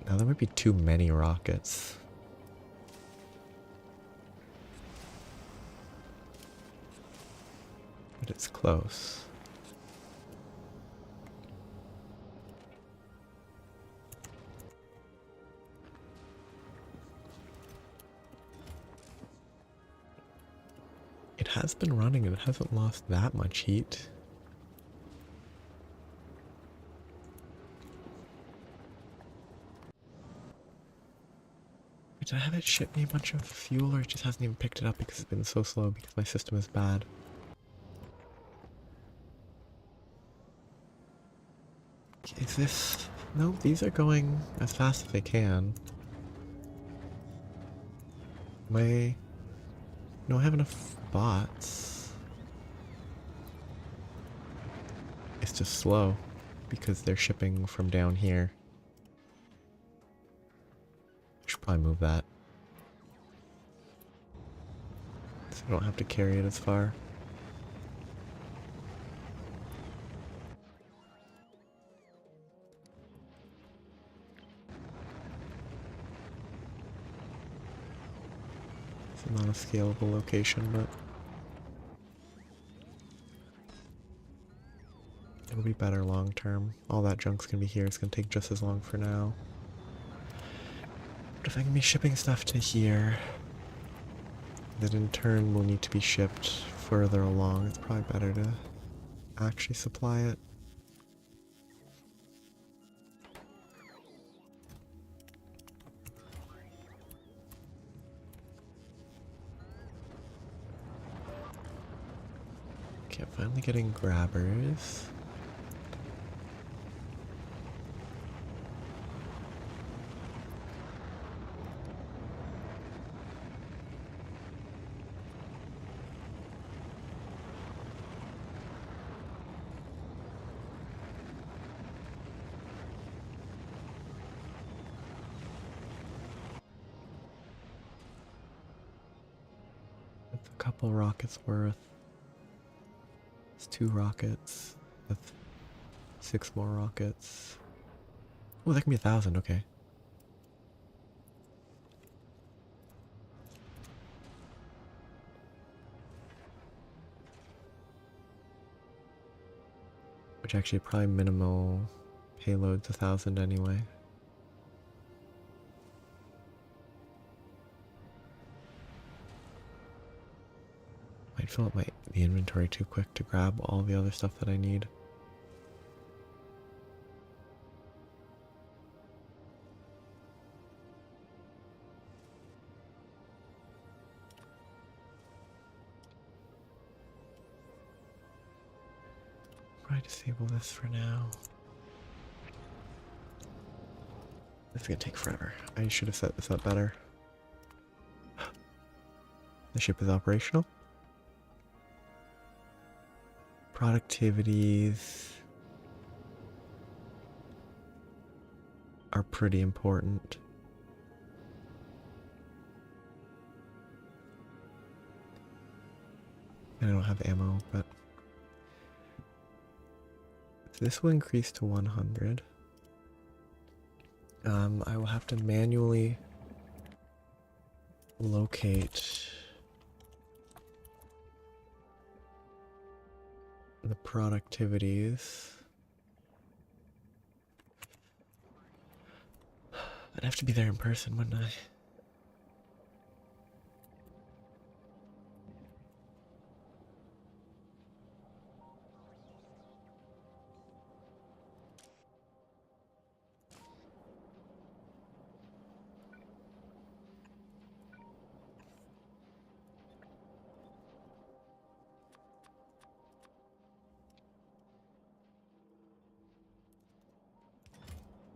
Now there might be too many rockets. But it's close. It has been running and it hasn't lost that much heat. Did I have it ship me a bunch of fuel, or it just hasn't even picked it up because it's been so slow because my system is bad? Is this... No, these are going as fast as they can. No, I have enough bots. It's just slow because they're shipping from down here. Should probably move that, so I don't have to carry it as far. It's not a scalable location, but it'll be better long term. All that junk's gonna be here. It's gonna take just as long for now. But if I can be shipping stuff to here, that in turn will need to be shipped further along, it's probably better to actually supply it. Okay, I'm finally getting grabbers. couple rockets worth. It's 2 rockets. That's 6 more rockets. Oh, that can be 1,000, okay. Which actually probably minimal payload's 1,000 anyway. Might fill up the inventory too quick to grab all the other stuff that I need. Probably disable this for now. This is gonna take forever. I should have set this up better. The ship is operational. Productivities are pretty important. I don't have ammo, but this will increase to 100. I will have to manually locate the productivities. I'd have to be there in person, wouldn't I?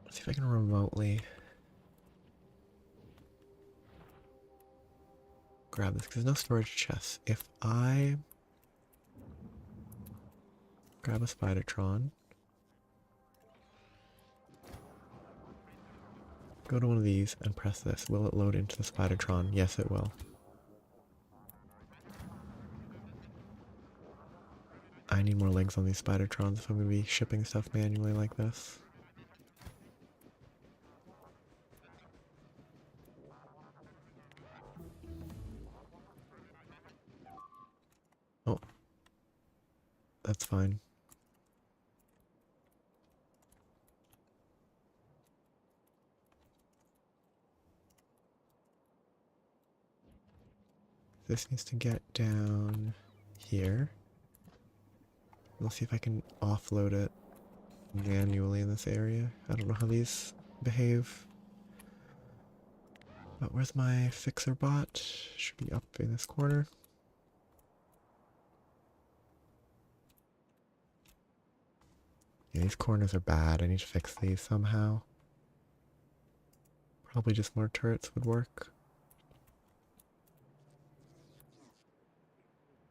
Let's see if I can remotely grab this, because there's no storage chests. If I grab a Spidertron, go to one of these and press this, will it load into the Spidertron? Yes, it will. I need more legs on these Spidertrons if I'm going to be shipping stuff manually like this. Oh. That's fine. This needs to get down here. We'll see if I can offload it manually in this area. I don't know how these behave. But where's my fixer bot? Should be up in this corner. Yeah, these corners are bad. I need to fix these somehow. Probably just more turrets would work.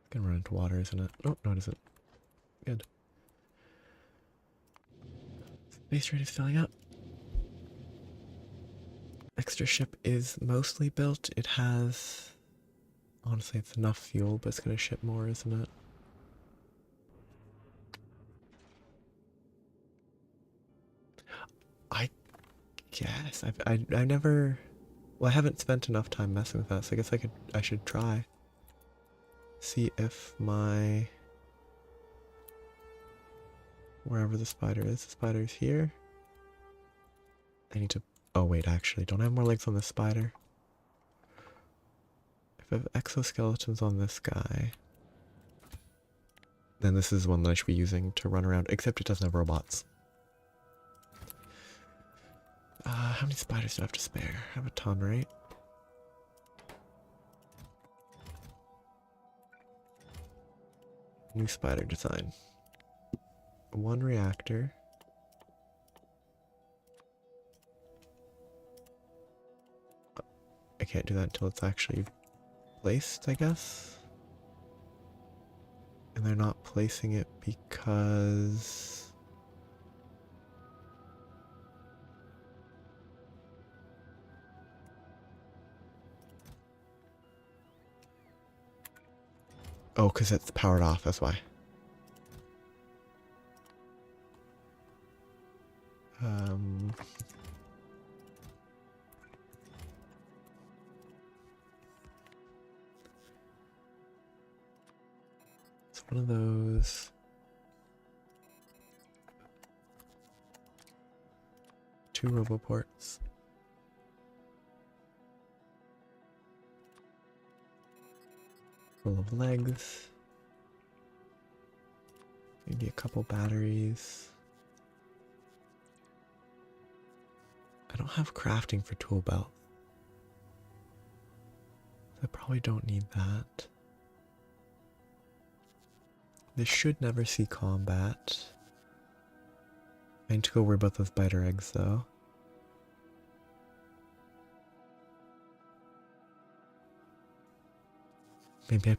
It's gonna run into water, isn't it? Oh, no, it isn't. Good. Base rate is filling up. Extra ship is mostly built. It has... Honestly, it's enough fuel, but it's gonna ship more, isn't it? I guess. I never... Well, I haven't spent enough time messing with that, so I guess I should try. See if my... Wherever the spider is. The spider's here. I need to... Oh wait, actually, don't I have more legs on this spider? If I have exoskeletons on this guy, then this is one that I should be using to run around, except it doesn't have robots. How many spiders do I have to spare? I have a ton, right? New spider design. 1 reactor. I can't do that until it's actually placed, I guess. And they're not placing it because... Oh, because it's powered off, that's why. It's one of those. Two roboports. Full of legs. Maybe a couple batteries. I don't have crafting for tool belt. I probably don't need that. This should never see combat. I need to go worry about those biter eggs though. Maybe I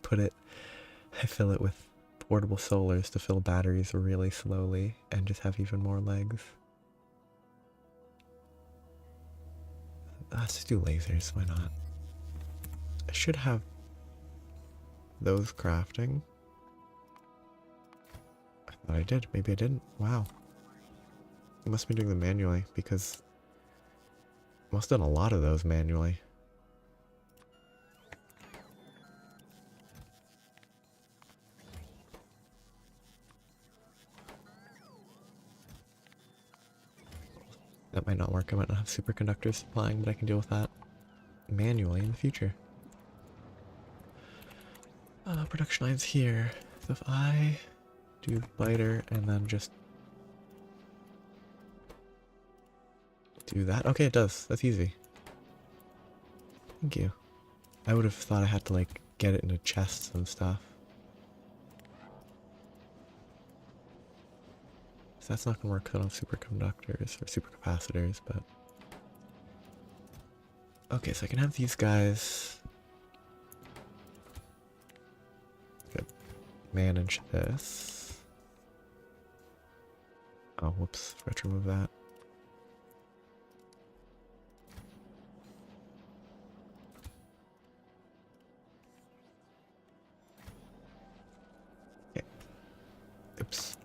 fill it with portable solars to fill batteries really slowly and just have even more legs. Let's just do lasers, why not? I should have those crafting. I thought I did, maybe I didn't. Wow. I must be doing them manually because I must have done a lot of those manually. That might not work. I might not have superconductors supplying, but I can deal with that manually in the future. Production lines here. So if I do biter and then just do that. Okay, it does. That's easy. Thank you. I would have thought I had to like get it into chests and stuff. So that's not gonna work because I don't have superconductors or supercapacitors, but okay, so I can have these guys manage this. Oh, whoops, forgot to remove that. Okay. Oops.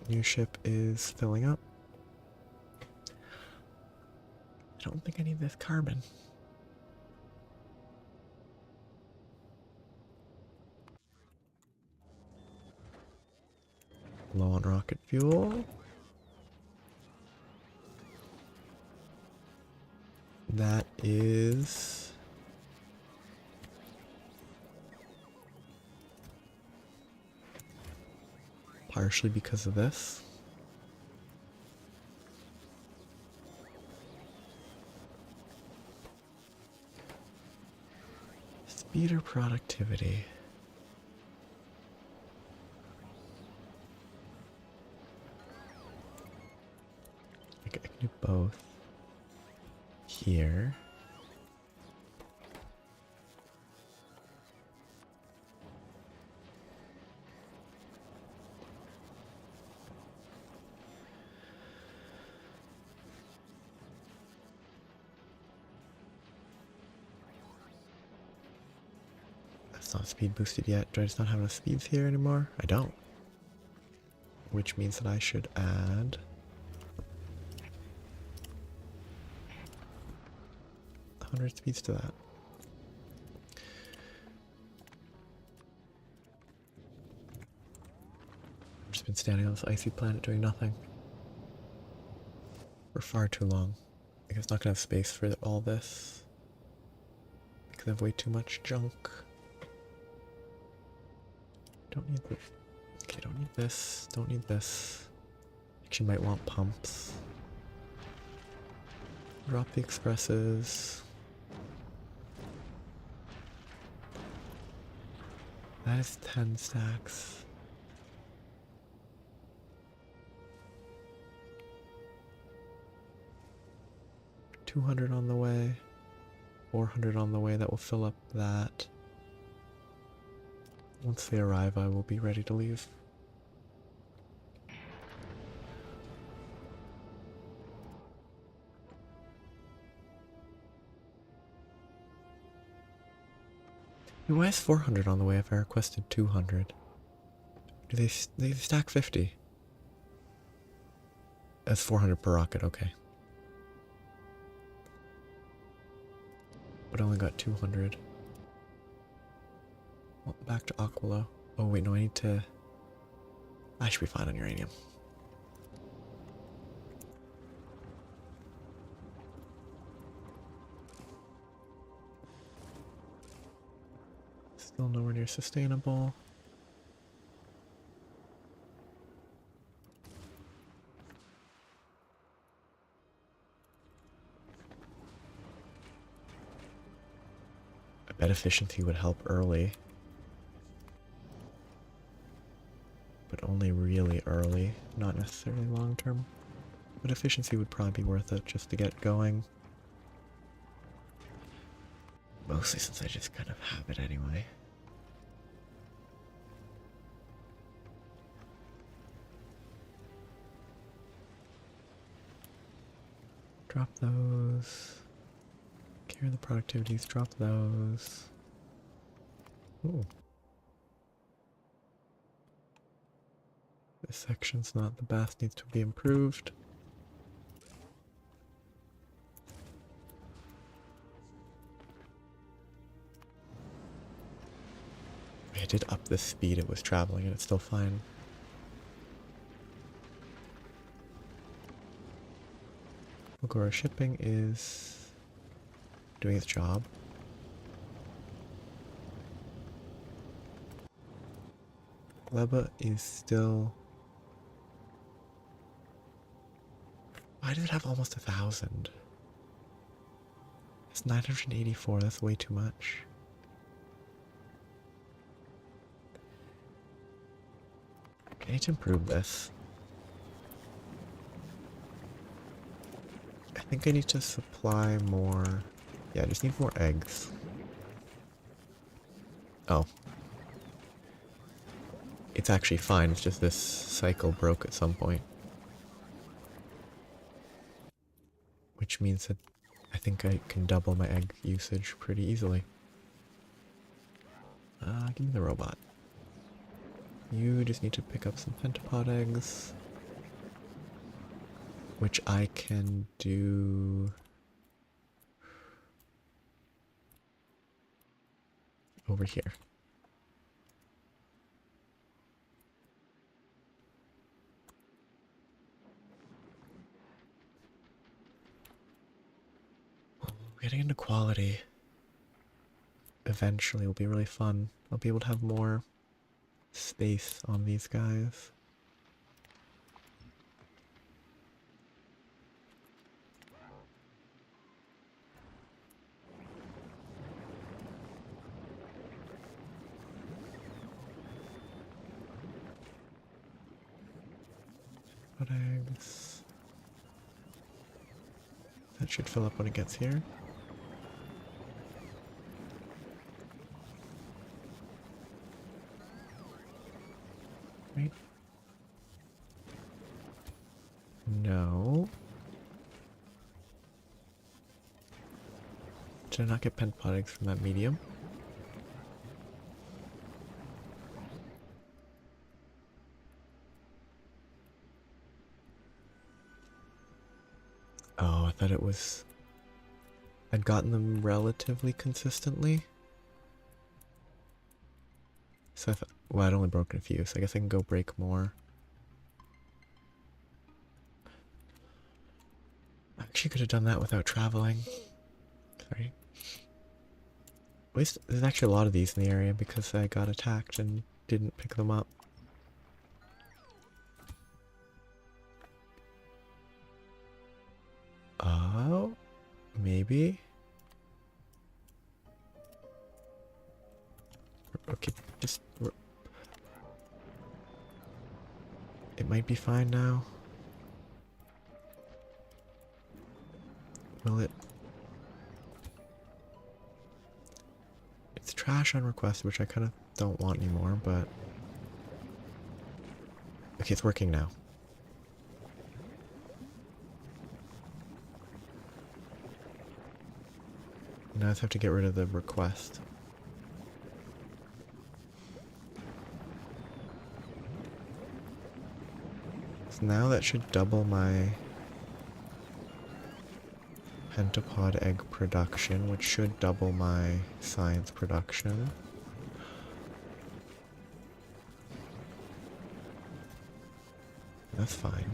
New ship is filling up. I don't think I need this carbon. Low on rocket fuel. That is partially because of this. Speed or productivity? I can do both here. That's not speed boosted yet. Do I just not have enough speeds here anymore? I don't. Which means that I should add 100 speeds to that. I've just been standing on this icy planet doing nothing for far too long. I guess not gonna have space for all this because I have way too much junk. Don't need this. Okay, don't need this. Don't need this. Actually, might want pumps. Drop the expresses. That is 10 stacks. $200 on the way. 400 on the way. That will fill up that. Once they arrive, I will be ready to leave. Why is 400 on the way if I requested 200? Do they stack 50? That's 400 per rocket, okay. But I only got 200. Well, back to Aquilo. Oh wait, no, I need to... I should be fine on uranium. Still nowhere near sustainable. I bet efficiency would help early. But only really early, not necessarily long term. But efficiency would probably be worth it just to get going. Mostly since I just kind of have it anyway. Drop those. Carry the productivities, drop those. Ooh. This section's not the best, needs to be improved. I did up the speed it was traveling and it's still fine. Ogora shipping is doing its job. Leba is still... Why does it have almost 1,000? It's 984, that's way too much. I need to improve this. I think I need to supply more... Yeah, I just need more eggs. Oh. It's actually fine, it's just this cycle broke at some point. Which means that I think I can double my egg usage pretty easily. Give me the robot. You just need to pick up some pentapod eggs. Which I can do... over here. Getting into quality eventually will be really fun. I'll be able to have more space on these guys. What eggs? That should fill up when it gets here. Right? No. Did I not get pentapod eggs from that medium? Oh, I thought it was... I'd gotten them relatively consistently. So I thought... Well, I'd only broken a few, so I guess I can go break more. I actually could have done that without traveling. Sorry. At least there's actually a lot of these in the area because I got attacked and didn't pick them up. Oh, maybe. Okay, just... It might be fine now. Will it? It's trash on request, which I kind of don't want anymore, but... Okay, it's working now. Now I just have to get rid of the request. So now that should double my pentapod egg production, which should double my science production. That's fine.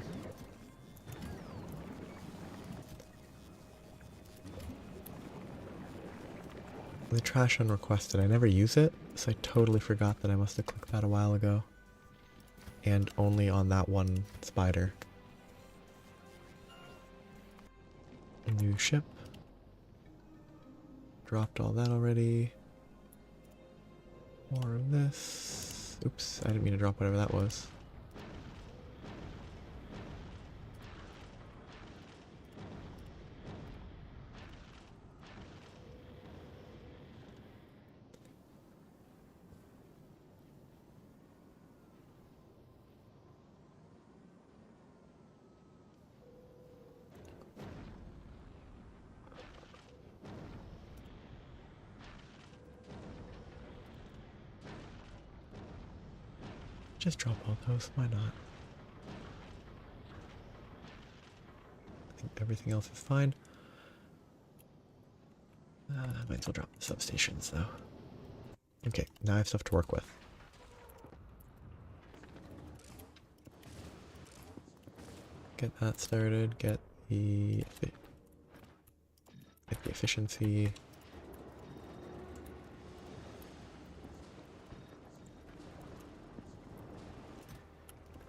The trash unrequested. I never use it, so I totally forgot that I must have clicked that a while ago. And only on that one spider. New ship. Dropped all that already. More of this. Oops, I didn't mean to drop whatever that was. Just drop all those, why not? I think everything else is fine. Might as well drop the substations though. Okay, now I have stuff to work with. Get that started, get the efficiency.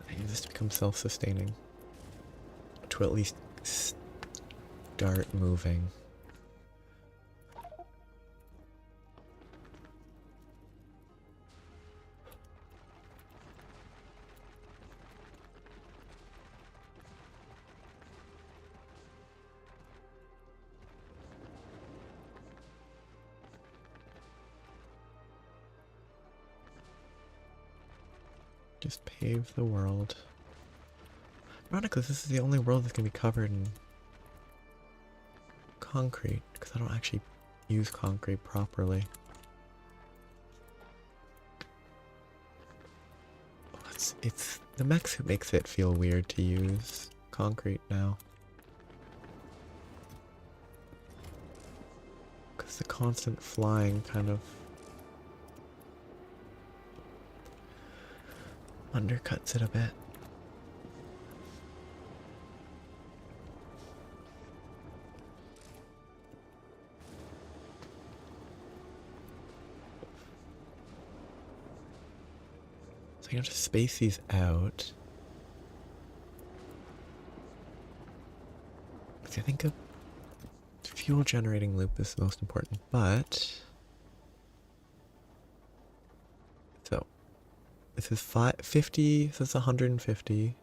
I need this to become self-sustaining. To at least start moving. Just pave the world. Ironically, this is the only world that's going to be covered in concrete, because I don't actually use concrete properly. Oh, it's the mech suit makes it feel weird to use concrete now. Because the constant flying kind of undercuts it a bit. So I have to space these out. I think a fuel generating loop is the most important, but so this is 50, so it's 150.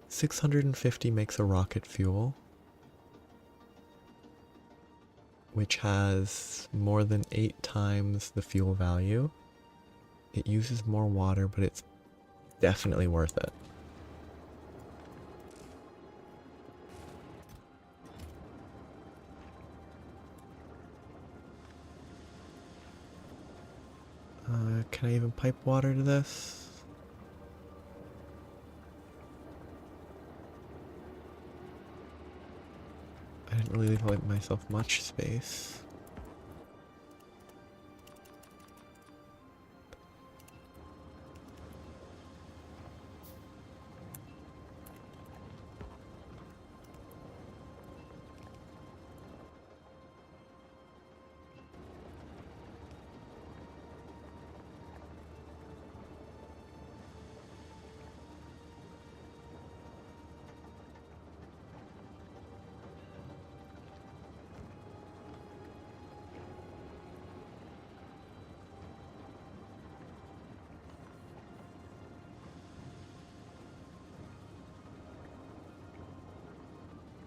650 makes a rocket fuel, which has more than 8 times the fuel value. It uses more water, but it's definitely worth it. Can I even pipe water to this? I didn't really leave myself much space.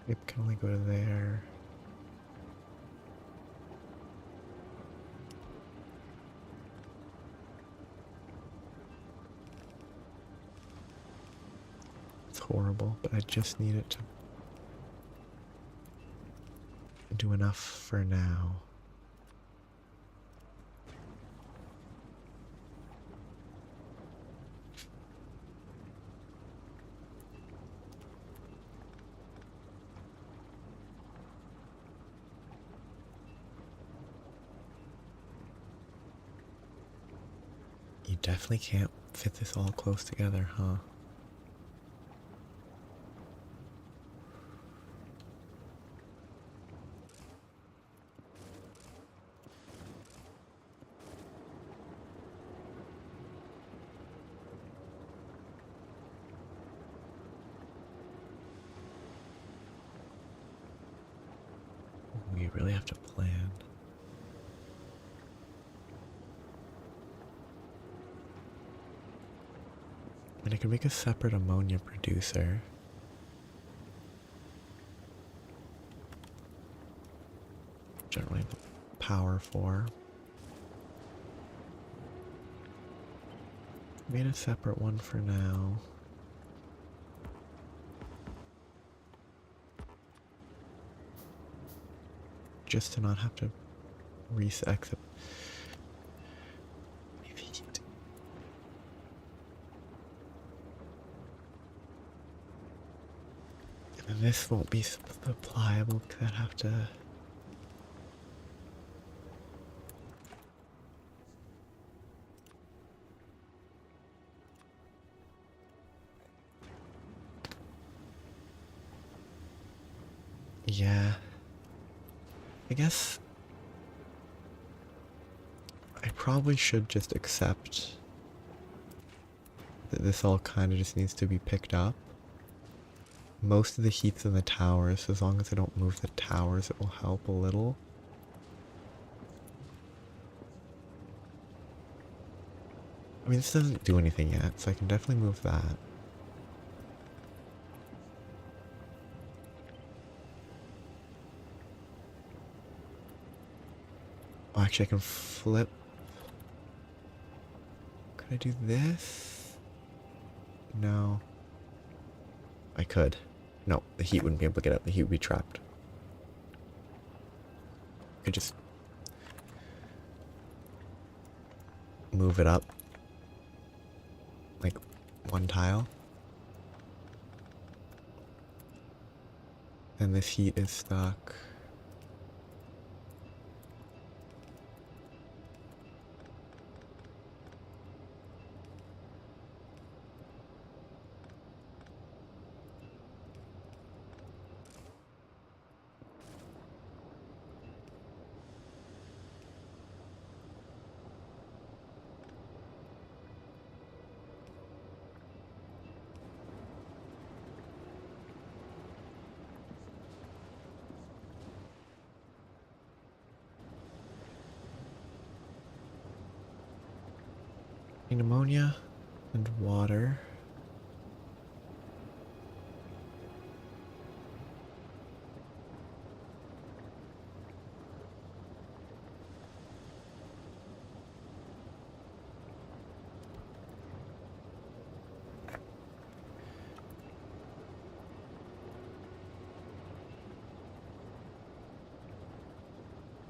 It can only go to there. It's horrible, but I just need it to do enough for now. definitely can't fit this all close together, huh? We really have to plan. And I could make a separate ammonia producer. Generally the power for. Made a separate one for now. Just to not have to reset. And this won't be so pliable because I'd have to. Yeah. I guess I probably should just accept that this all kind of just needs to be picked up. Most of the heat's in the towers, so as long as I don't move the towers, it will help a little. I mean, this doesn't do anything yet, so I can definitely move that. Oh, actually, I can flip. Could I do this? No. I could. No, the heat wouldn't be able to get up. The heat would be trapped. I could just move it up. Like one tile. And this heat is stuck. Need ammonia and water.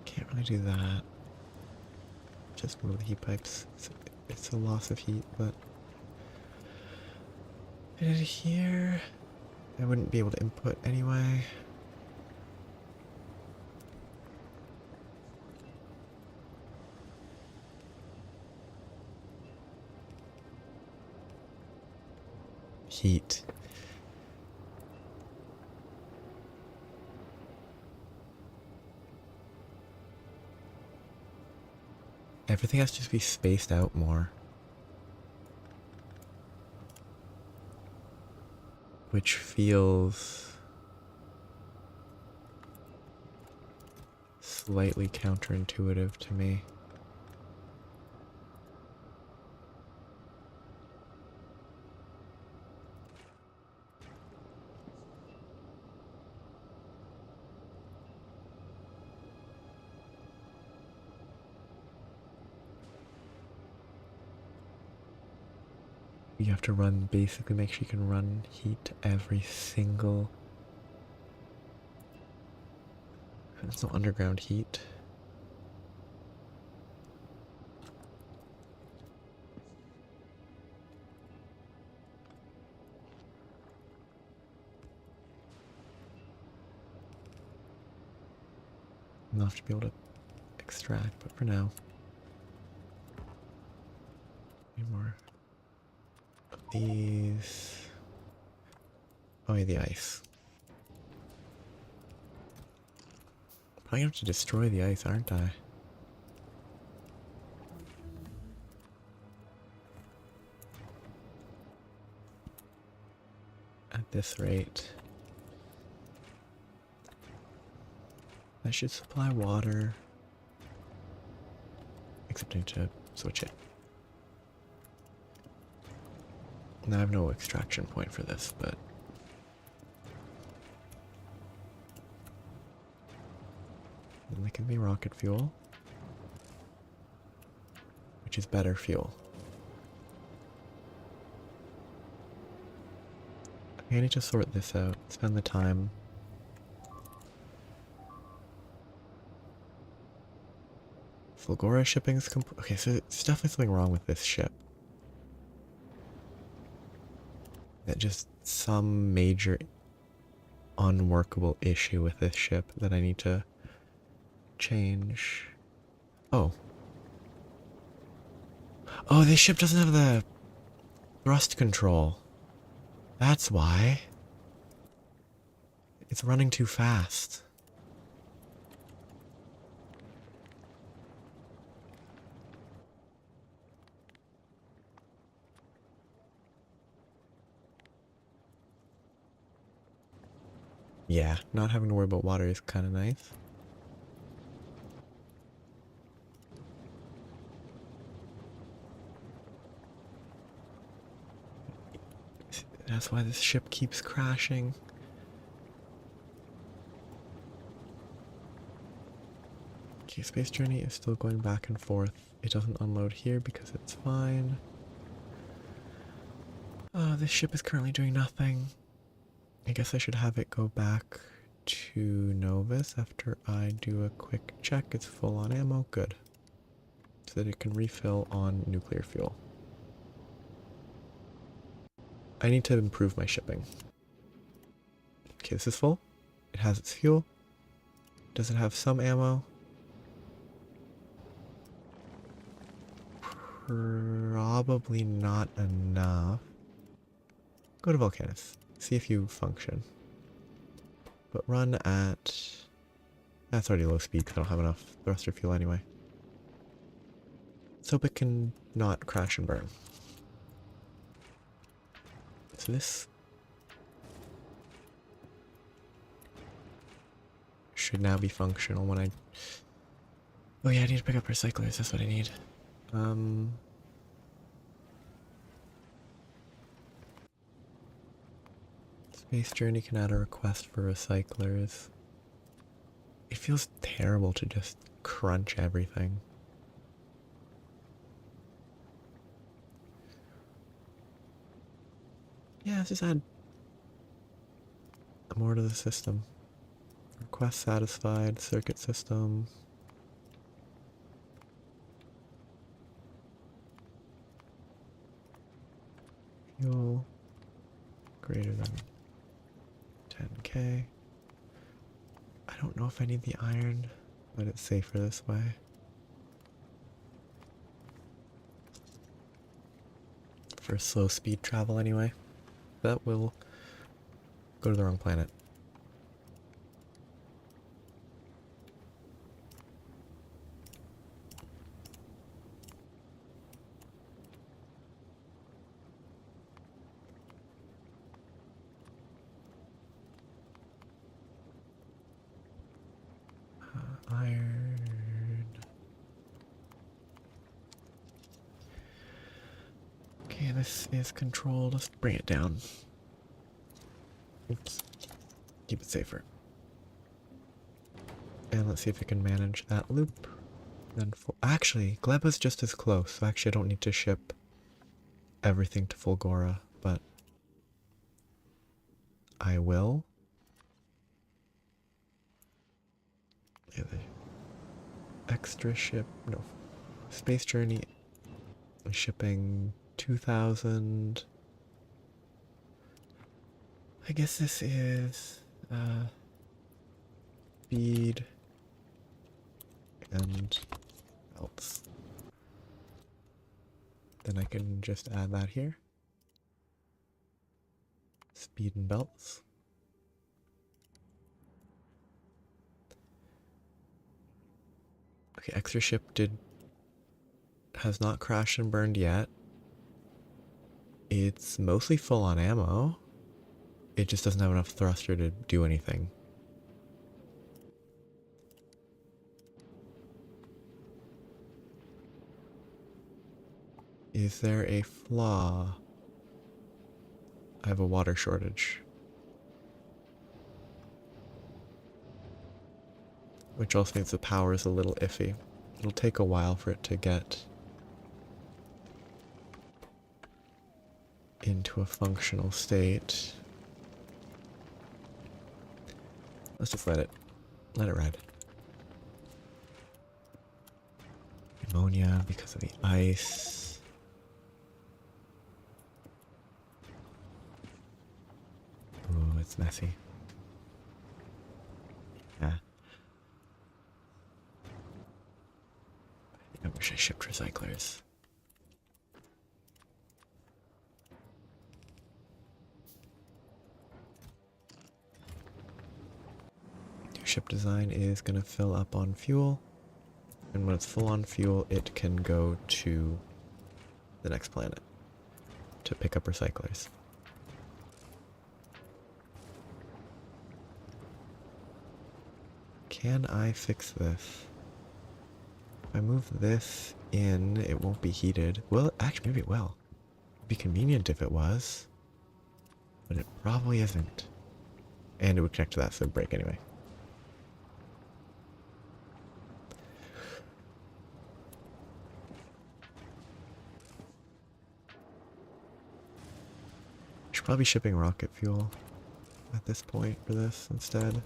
Can't really do that. Just move the heat pipes. It's a loss of heat, but in here, I wouldn't be able to input anyway. Heat. Everything has to just be spaced out more. Which feels slightly counterintuitive to me. You have to run, basically make sure you can run heat every single. There's no underground heat. Enough to be able to extract, but for now. Any more of these? Oh yeah, the ice. Probably have to destroy the ice, aren't I? At this rate. I should supply water. Except I need to switch it. Now I have no extraction point for this, but... then there can be rocket fuel. Which is better fuel. I need to sort this out. Spend the time. Fulgora shipping's complete. Okay, so there's definitely something wrong with this ship. That just some major unworkable issue with this ship that I need to change. Oh. Oh, this ship doesn't have the thrust control. That's why. It's running too fast. Yeah, not having to worry about water is kind of nice. That's why this ship keeps crashing. Okay, Space Journey is still going back and forth. It doesn't unload here because it's fine. Oh, this ship is currently doing nothing. I guess I should have it go back to Novus after I do a quick check. It's full on ammo. Good. So that it can refill on nuclear fuel. I need to improve my shipping. Okay, this is full. It has its fuel. Does it have some ammo? Probably not enough. Go to Volcanus. See if you function. But run at... that's already low speed because I don't have enough thruster fuel anyway. Let's hope it can not crash and burn. So this should now be functional when I... oh yeah, I need to pick up recyclers. That's what I need. Space Journey can add a request for recyclers. It feels terrible to just crunch everything. Yeah, let's just add more to the system. Request satisfied, circuit system. Fuel greater than 10k. I don't know if I need the iron, but it's safer this way. For slow speed travel anyway. That will go to the wrong planet. Iron. Okay, this is controlled. Let's bring it down. Oops. Keep it safer. And let's see if we can manage that loop. Then actually, Gleba's just as close, so actually I don't need to ship everything to Fulgora, but I will. Yeah, the extra ship, no, Space Journey shipping 2,000. I guess this is feed and else. then I can just add that here. Speed and belts. Okay, extra ship has not crashed and burned yet. It's mostly full on ammo. It just doesn't have enough thruster to do anything. Is there a flaw? I have a water shortage. Which also means the power is a little iffy. It'll take a while for it to get into a functional state. Let's just let it ride. Ammonia because of the ice. Ooh, it's messy. Yeah. I wish I shipped recyclers. Ship design is going to fill up on fuel, and when it's full on fuel it can go to the next planet to pick up recyclers. Can I fix this? If I move this in, it won't be heated. Well, actually maybe it will. It'd be convenient if it was, but it probably isn't. And it would connect to that, so it'd break anyway. Should probably be shipping rocket fuel at this point for this instead.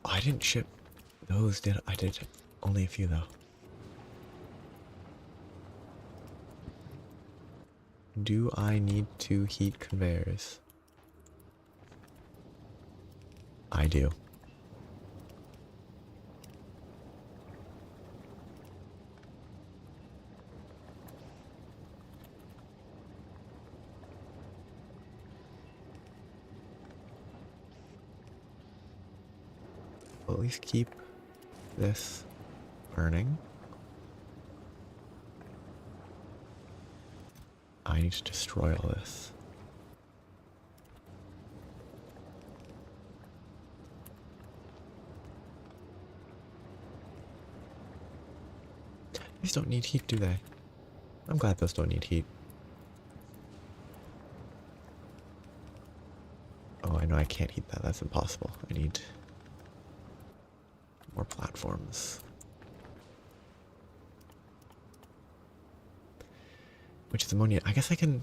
Oh, I didn't ship those, did I? I did only a few though. Do I need to heat conveyors? I do. We'll at least keep this burning. I need to destroy all this. These don't need heat, do they? I'm glad those don't need heat. Oh, I know I can't heat that. That's impossible. I need more platforms. Which is ammonia. I guess I can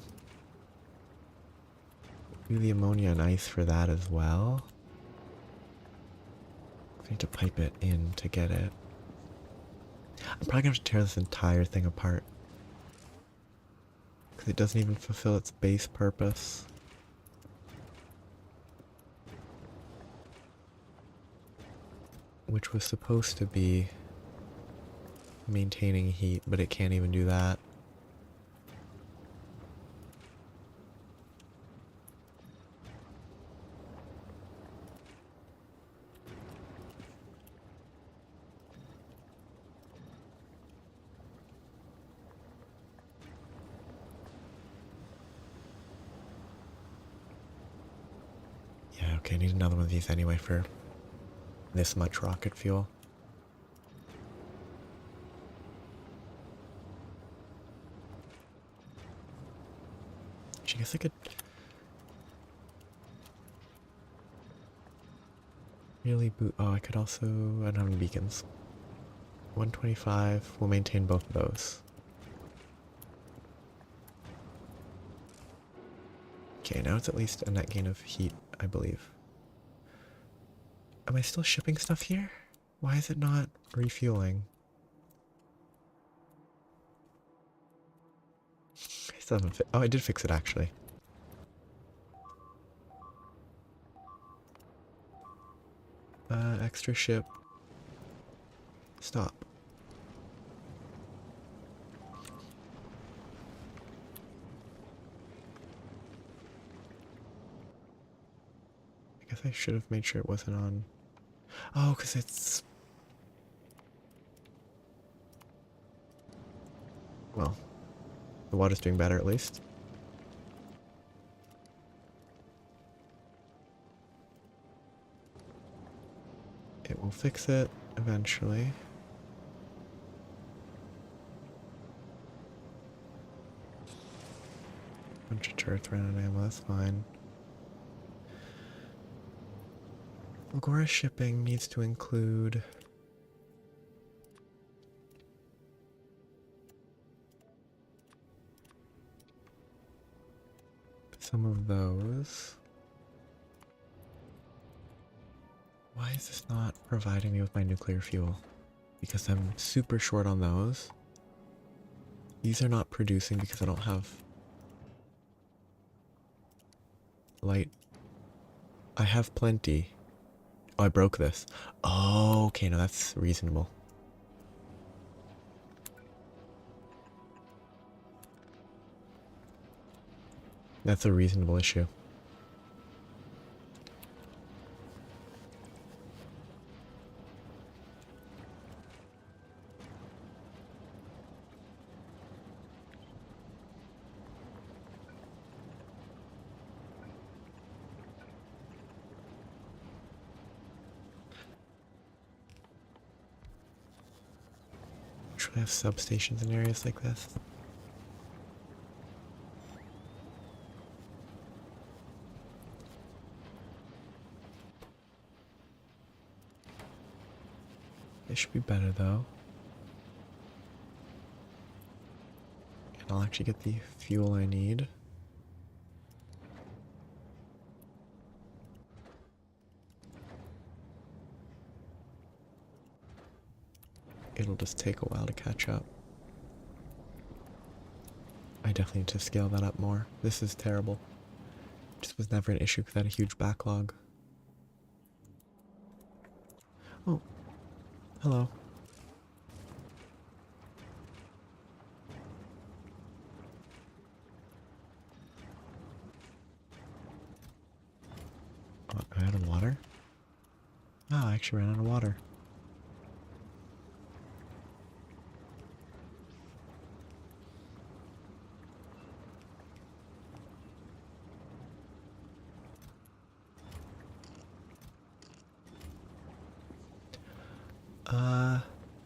do the ammonia and ice for that as well. I need to pipe it in to get it. I'm probably gonna have to tear this entire thing apart, because it doesn't even fulfill its base purpose. Which was supposed to be maintaining heat, but it can't even do that. Yeah, okay, I need another one of these anyway for this much rocket fuel. I guess I could really boot. Oh, I could also. I don't have any beacons. 125 will maintain both of those. Okay, now it's at least a net gain of heat, I believe. Am I still shipping stuff here? Why is it not refueling? I still haven't oh, I did fix it actually. Extra ship. Stop. guess I should have made sure it wasn't on. Oh, because it's... Well, the water's doing better at least. It will fix it eventually. Bunch of turrets ran out of ammo, that's fine. Agora shipping needs to include some of those. Why is this not providing me with my nuclear fuel? Because I'm super short on those. These are not producing because I don't have light. I have plenty. Oh, I broke this. Oh, okay, no, that's reasonable. That's a reasonable issue. Should we have substations in areas like this? They should be better though. And I'll actually get the fuel I need. It'll just take a while to catch up. I definitely need to scale that up more. This is terrible. Just was never an issue because I had a huge backlog. Oh, hello. Oh, am I out of water? Ah, I actually ran out of water.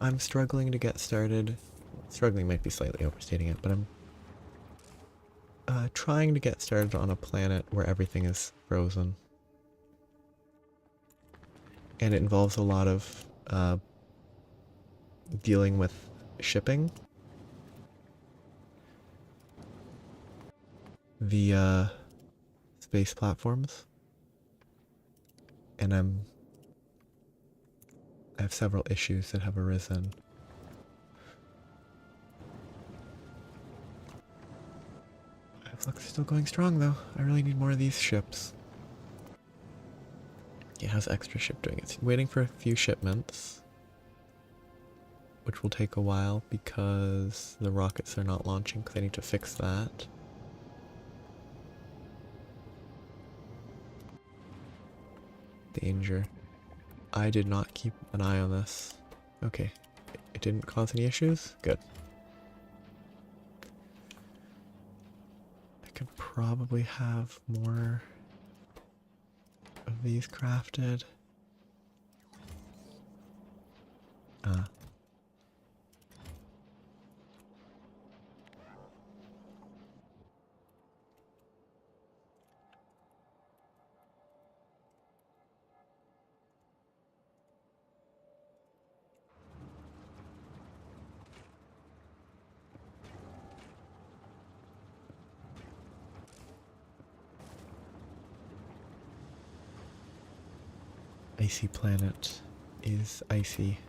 I'm struggling to get started. Struggling might be slightly overstating it, but I'm trying to get started on a planet where everything is frozen. And it involves a lot of dealing with shipping. The space platforms. And I have several issues that have arisen. Looks still going strong though. I really need more of these ships. Yeah, how's extra ship doing? It's waiting for a few shipments, which will take a while because the rockets are not launching because I need to fix that. Danger. I did not keep an eye on this. Okay. It didn't cause any issues? Good. I could probably have more of these crafted. Icy planet is icy.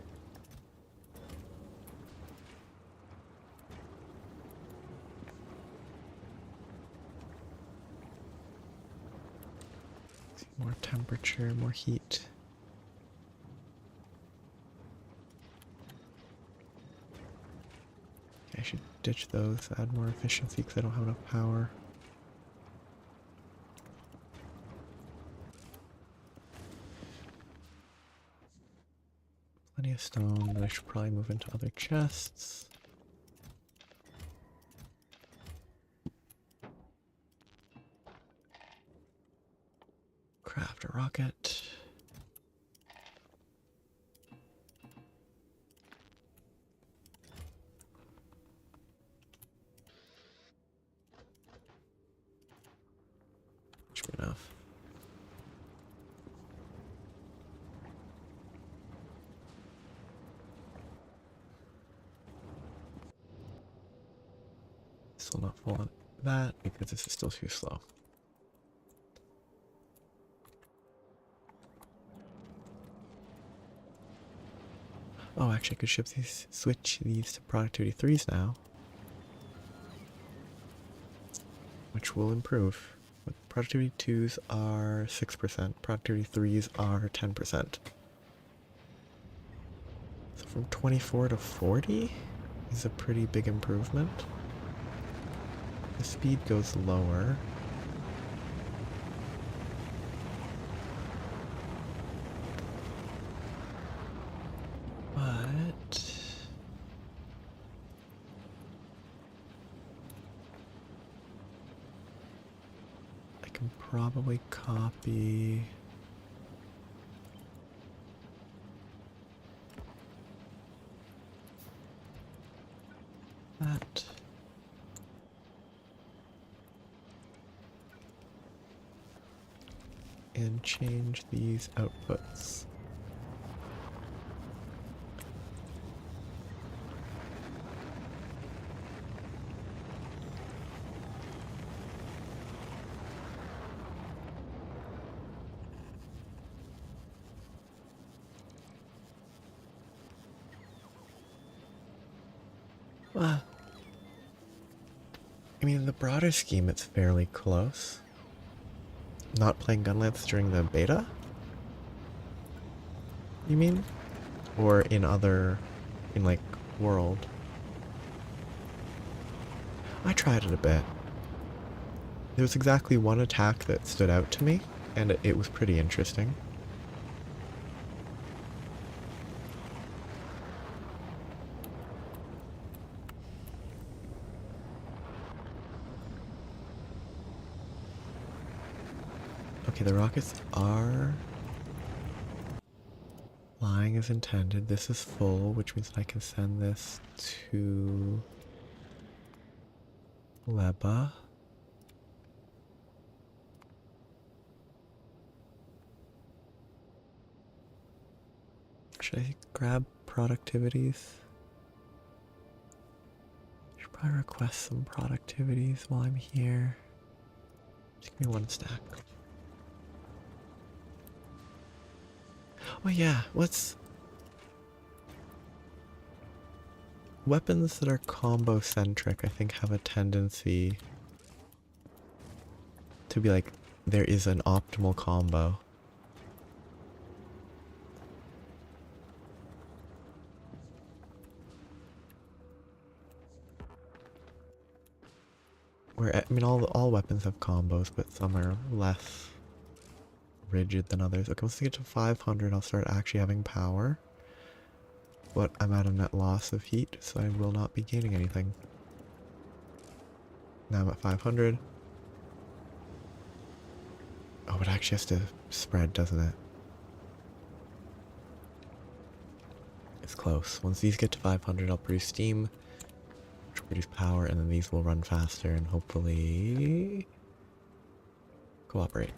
More temperature, more heat. I should ditch those, add more efficiency because I don't have enough power. Plenty of stone that I should probably move into other chests. Craft a rocket. Should be enough. Still not full on that because this is still too slow. Oh, actually I could switch these to productivity 3s now. Which will improve. But productivity 2s are 6%, productivity 3s are 10%. So from 24 to 40 is a pretty big improvement. The speed goes lower. But I can probably copy that. And change these outputs. Well, I mean, in the broader scheme, it's fairly close. Not playing Gunlance during the beta? You mean? Or in like, world? I tried it a bit. There was exactly one attack that stood out to me, and it was pretty interesting. Okay, the rockets are flying as intended. This is full, which means I can send this to Leba. Should I grab productivities? Should probably request some productivities while I'm here. Just give me one stack. Oh yeah, weapons that are combo centric I think have a tendency to be like, there is an optimal combo. Where, I mean, all weapons have combos, but some are less rigid than others. Okay, once I get to 500, I'll start actually having power. But I'm at a net loss of heat, so I will not be gaining anything. Now I'm at 500. Oh, it actually has to spread, doesn't it? It's close. Once these get to 500, I'll produce steam, which will produce power, and then these will run faster and hopefully cooperate.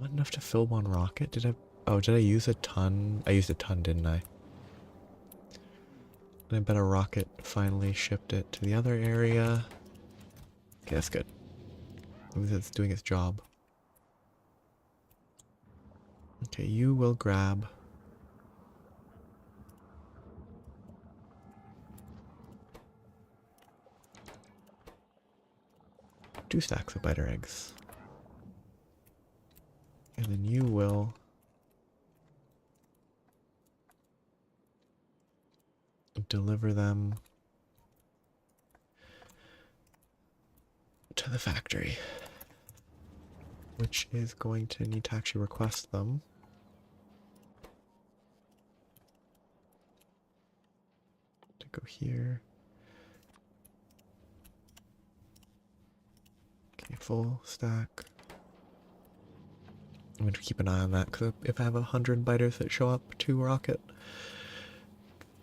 Not enough to fill one rocket? Did I use a ton? I used a ton, didn't I? And I bet a rocket finally shipped it to the other area. Okay, that's good. At least it's doing its job. Okay, you will grab. 2 stacks of biter eggs. And then you will deliver them to the factory, which is going to need to actually request them. To go here. Okay, full stack. I'm going to keep an eye on that, because if I have 100 biters that show up to rocket,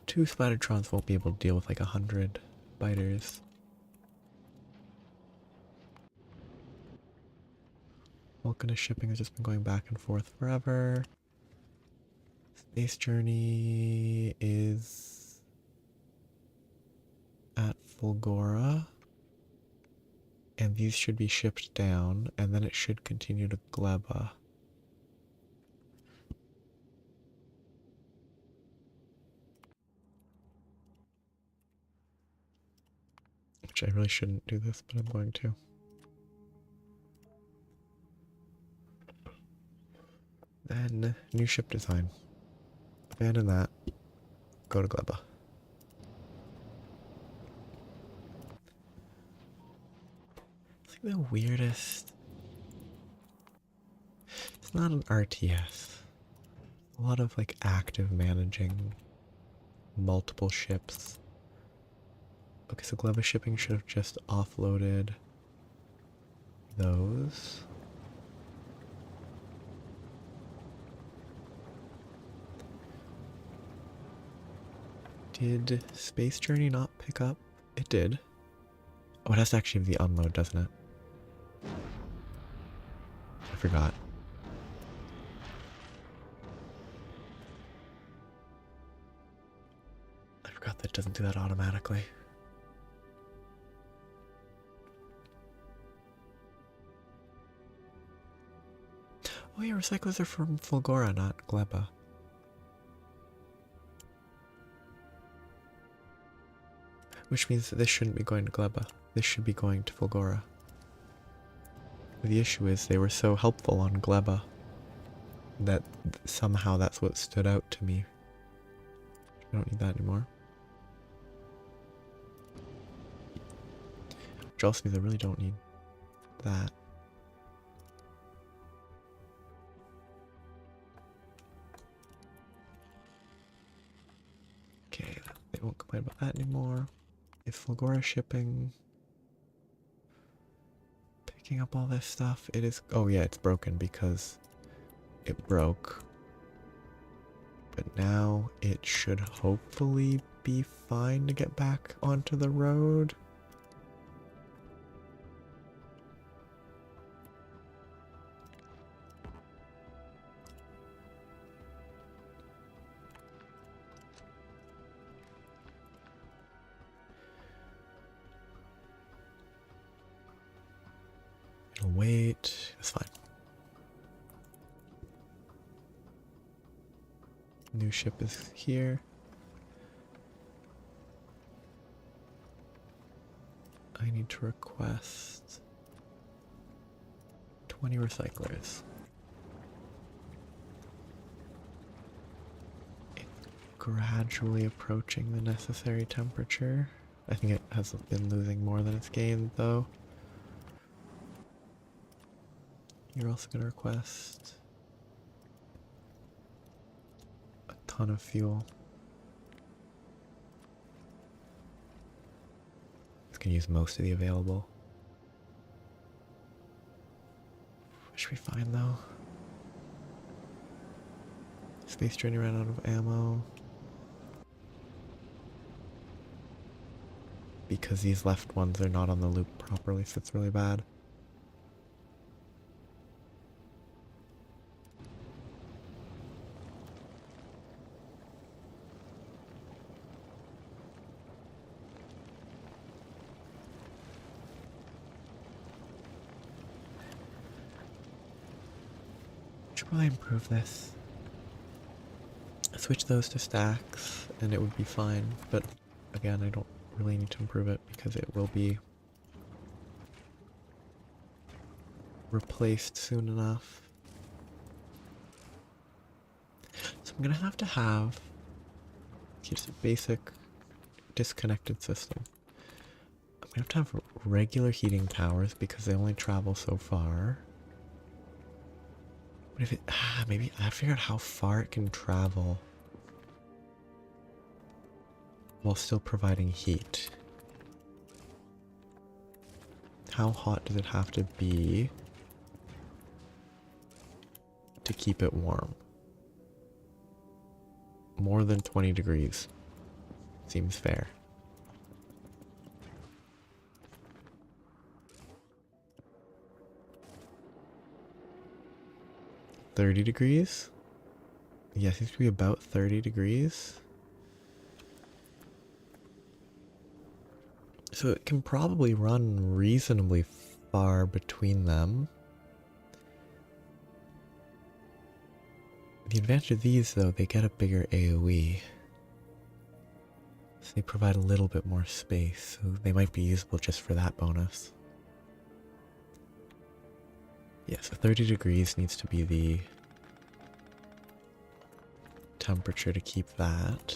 2 Spidertrons won't be able to deal with like 100 biters. Vulcanist shipping has just been going back and forth forever. Space Journey is at Fulgora. And these should be shipped down, and then it should continue to Gleba. Which I really shouldn't do this, but I'm going to. Then, new ship design. Abandon that. Go to Gleba. It's like the weirdest. It's not an RTS. A lot of like active managing multiple ships. Okay, so Gleba shipping should have just offloaded those. Did Space Journey not pick up? It did. Oh, it has to actually have the unload, doesn't it? I forgot. I forgot that it doesn't do that automatically. Oh yeah, recyclers are from Fulgora, not Gleba. Which means that this shouldn't be going to Gleba. This should be going to Fulgora. The issue is they were so helpful on Gleba that somehow that's what stood out to me. I don't need that anymore. Which also means I really don't need that. Okay, they won't complain about that anymore. If Fulgora shipping, picking up all this stuff, it is, oh yeah, it's broken because it broke. But now it should hopefully be fine to get back onto the road. It'll wait, it's fine. New ship is here. I need to request 20 recyclers. It's gradually approaching the necessary temperature. I think it has been losing more than it's gained though. You're also going to request a ton of fuel. It's going to use most of the available. Should be fine though. Space Journey ran out of ammo. Because these left ones are not on the loop properly, so it's really bad. Should probably improve this. Switch those to stacks and it would be fine, but again I don't really need to improve it because it will be replaced soon enough. So I'm gonna have to have just a basic disconnected system. I'm gonna have to have regular heating towers because they only travel so far. But if it, maybe I figured out how far it can travel while still providing heat. How hot does it have to be to keep it warm? More than 20 degrees. Seems fair. $30 degrees? Yeah, it seems to be about 30 degrees. So it can probably run reasonably far between them. The advantage of these, though, they get a bigger AoE. So they provide a little bit more space, so they might be usable just for that bonus. Yeah, so 30 degrees needs to be the temperature to keep that.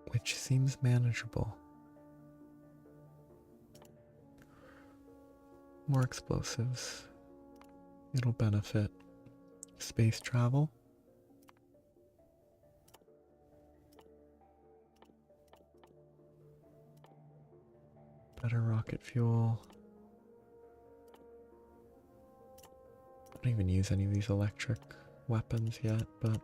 Which seems manageable. More explosives. It'll benefit space travel. Better rocket fuel. I don't even use any of these electric weapons yet, but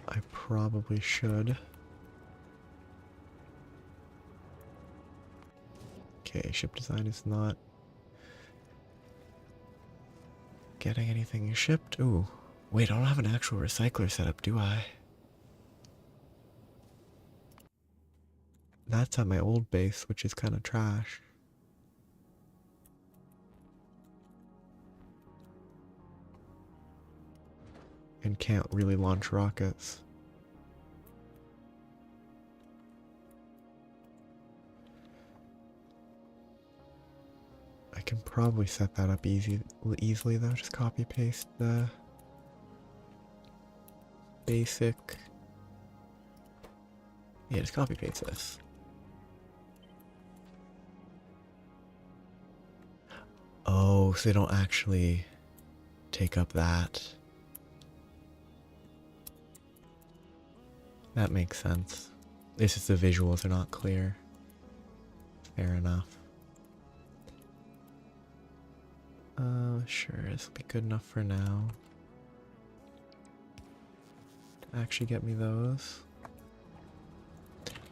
I probably should. Okay, ship design is not getting anything shipped. Ooh, wait, I don't have an actual recycler set up, do I? That's at my old base, which is kind of trash. And can't really launch rockets. I can probably set that up easily though. Just copy paste the basic. Yeah, just copy paste this. Oh, so they don't actually take up that. That makes sense. It's just the visuals are not clear. Fair enough. Sure, this will be good enough for now. To actually get me those.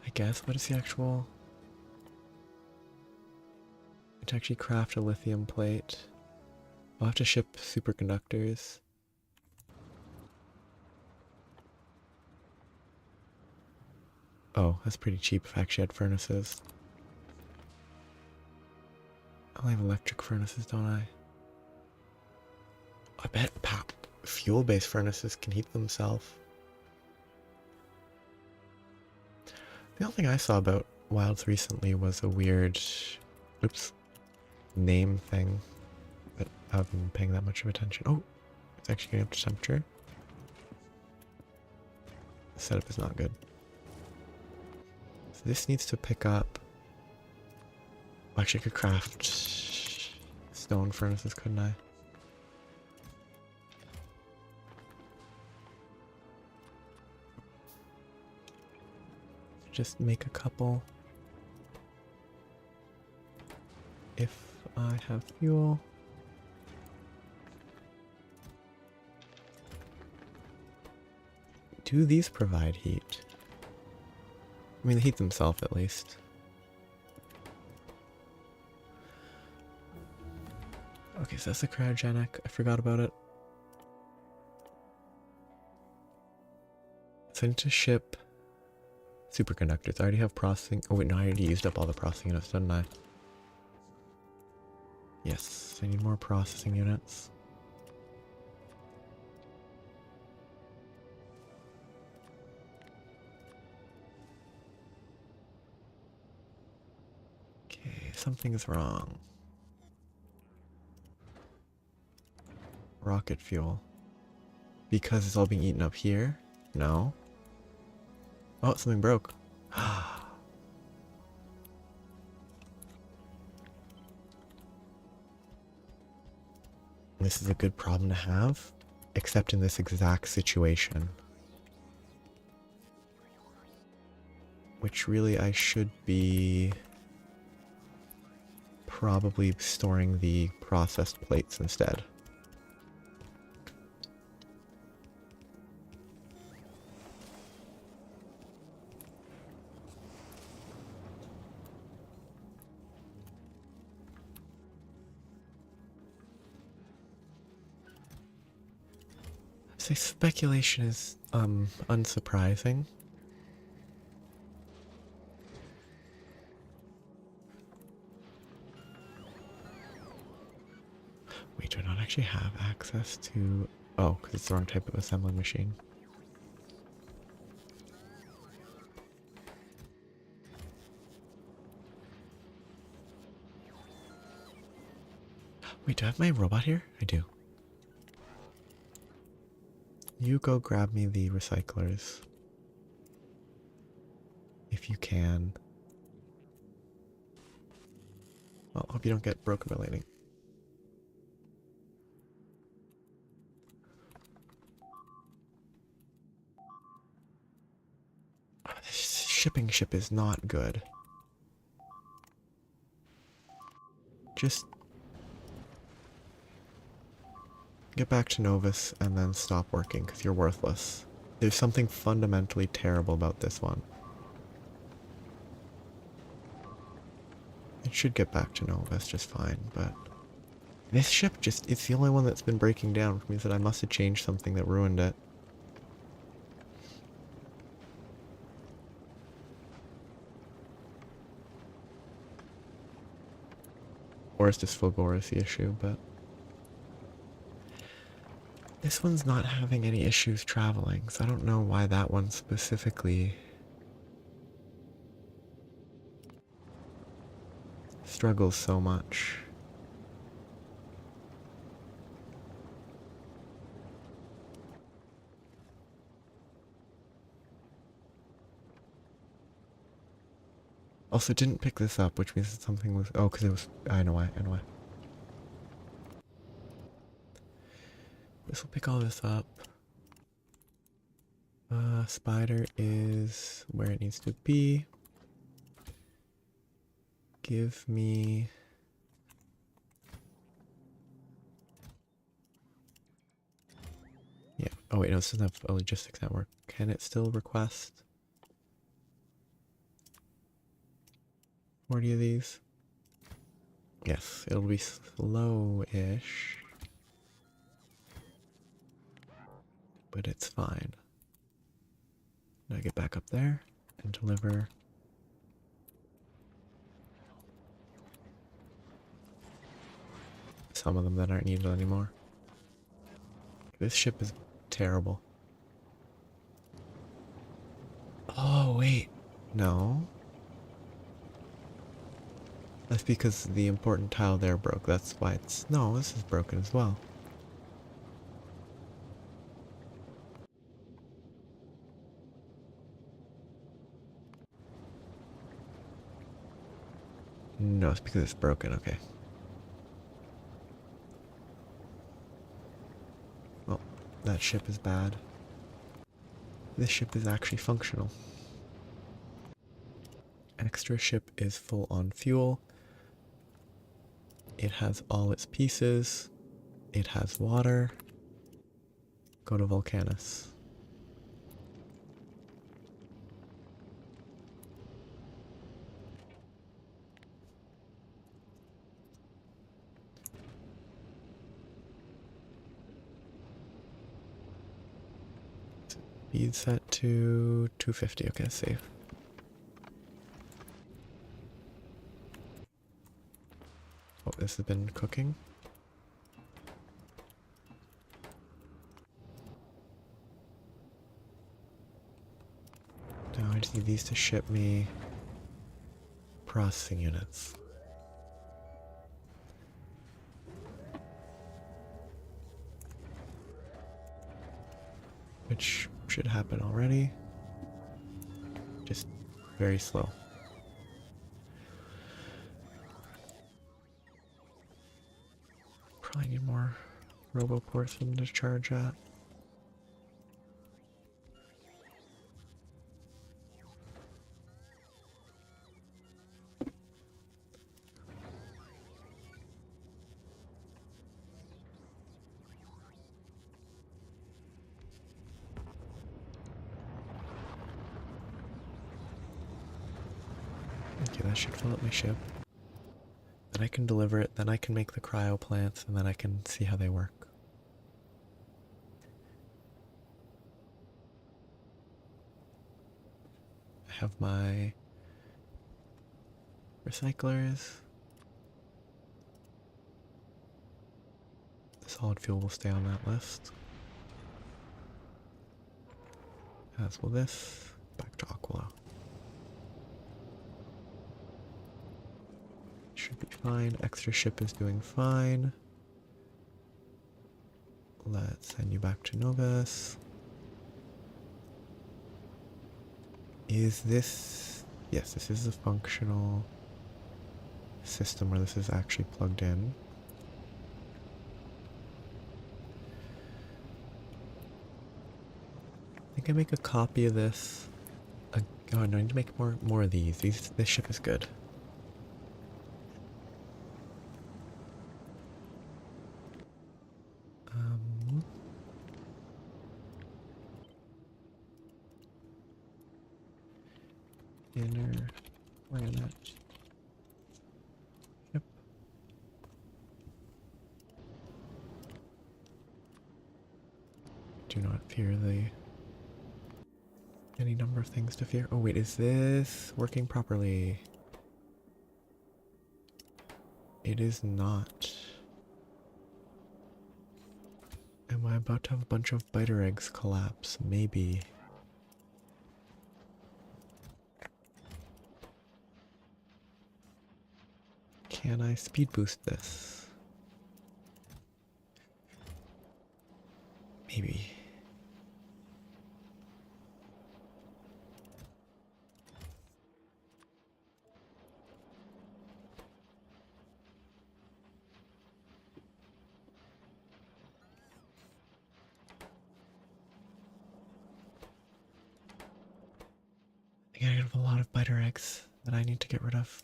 I guess, what is the actual... To actually craft a lithium plate. I'll have to ship superconductors. Oh, that's pretty cheap if I actually had furnaces. I have electric furnaces, don't I? I bet fuel-based furnaces can heat themselves. The only thing I saw about Wilds recently was a weird, name thing that I haven't been paying that much of attention. Oh, it's actually getting up to temperature. The setup is not good. So this needs to pick up. Actually, I could craft stone furnaces, couldn't I? Just make a couple. If I have fuel. Do these provide heat? I mean, they heat themselves at least. Okay, so that's the cryogenic. I forgot about it. So I need to ship superconductors. I already have processing. Oh wait, no, I already used up all the processing units, didn't I? Yes, I need more processing units. Something's wrong. Rocket fuel. Because it's all being eaten up here? No. Oh, something broke. This is a good problem to have, except in this exact situation. Which really I should be probably storing the processed plates instead. Say speculation is unsurprising. Wait, do I not actually have access to... Oh, because it's the wrong type of assembling machine. Wait, do I have my robot here? I do. You go grab me the recyclers. If you can. Well, hope you don't get broken by lightning. Oh, this shipping ship is not good. Just get back to Novus and then stop working because you're worthless. There's something fundamentally terrible about this one. It should get back to Novus just fine, but this ship just, it's the only one that's been breaking down, which means that I must have changed something that ruined it. Or it's just Fulgor the issue, but this one's not having any issues traveling, so I don't know why that one specifically struggles so much. Also, didn't pick this up, which means that something was... Oh, because it was... I know why, I know why. This will pick all this up. Spider is where it needs to be. Give me... Yeah. Oh wait, no, this doesn't have a logistics network. Can it still request 40 of these? Yes, it'll be slow-ish. But it's fine. Now get back up there and deliver. Some of them that aren't needed anymore. This ship is terrible. Oh, wait. No. That's because the important tile there broke. That's why it's... No, this is broken as well. No, it's because it's broken. Okay. Well, that ship is bad. This ship is actually functional. Extra ship is full on fuel. It has all its pieces. It has water. Go to Volcanus. Speed set to 250. Okay, save. Oh, this has been cooking. Now I just need these to ship me processing units. which should happen already. Just very slow. Probably need more roboports for them to charge at. Okay, that should fill up my ship. Then I can deliver it, then I can make the cryo plants, and then I can see how they work. I have my recyclers. The solid fuel will stay on that list. As will this. Back to Aquilo. Should be fine. Extra ship is doing fine. Let's send you back to Novus. Is this... Yes, this is a functional system where this is actually plugged in. I think I make a copy of this. Oh no, I need to make more of these. This ship is good. Inner planet. Yep. Do not fear any number of things to fear. Oh wait, is this working properly? It is not. Am I about to have a bunch of biter eggs collapse? Maybe. Can I speed boost this? Maybe. I think I have a lot of biter eggs that I need to get rid of.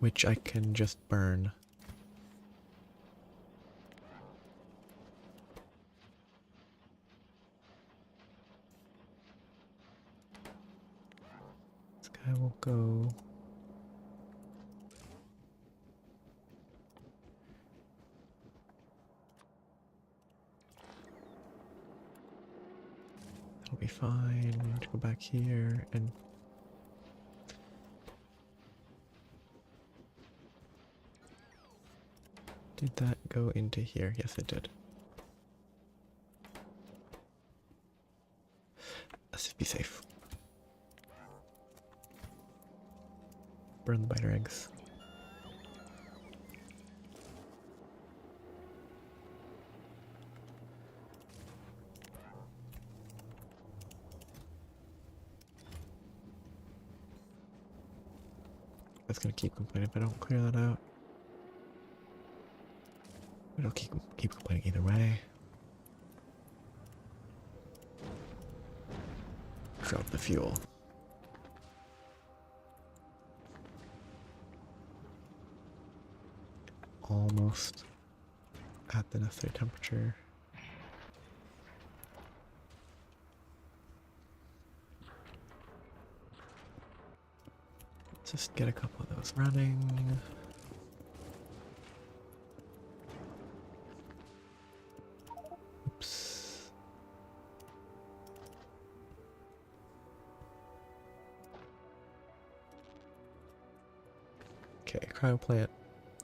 Which I can just burn. This guy will go. That'll be fine. We need to go back here and did that go into here? Yes, it did. Let's just be safe. Burn the biter eggs. That's gonna keep complaining if I don't clear that out. It'll keep complaining either way. Drop the fuel. Almost at the necessary temperature. Let's just get a couple of those running. Oops. Okay, cryo plant.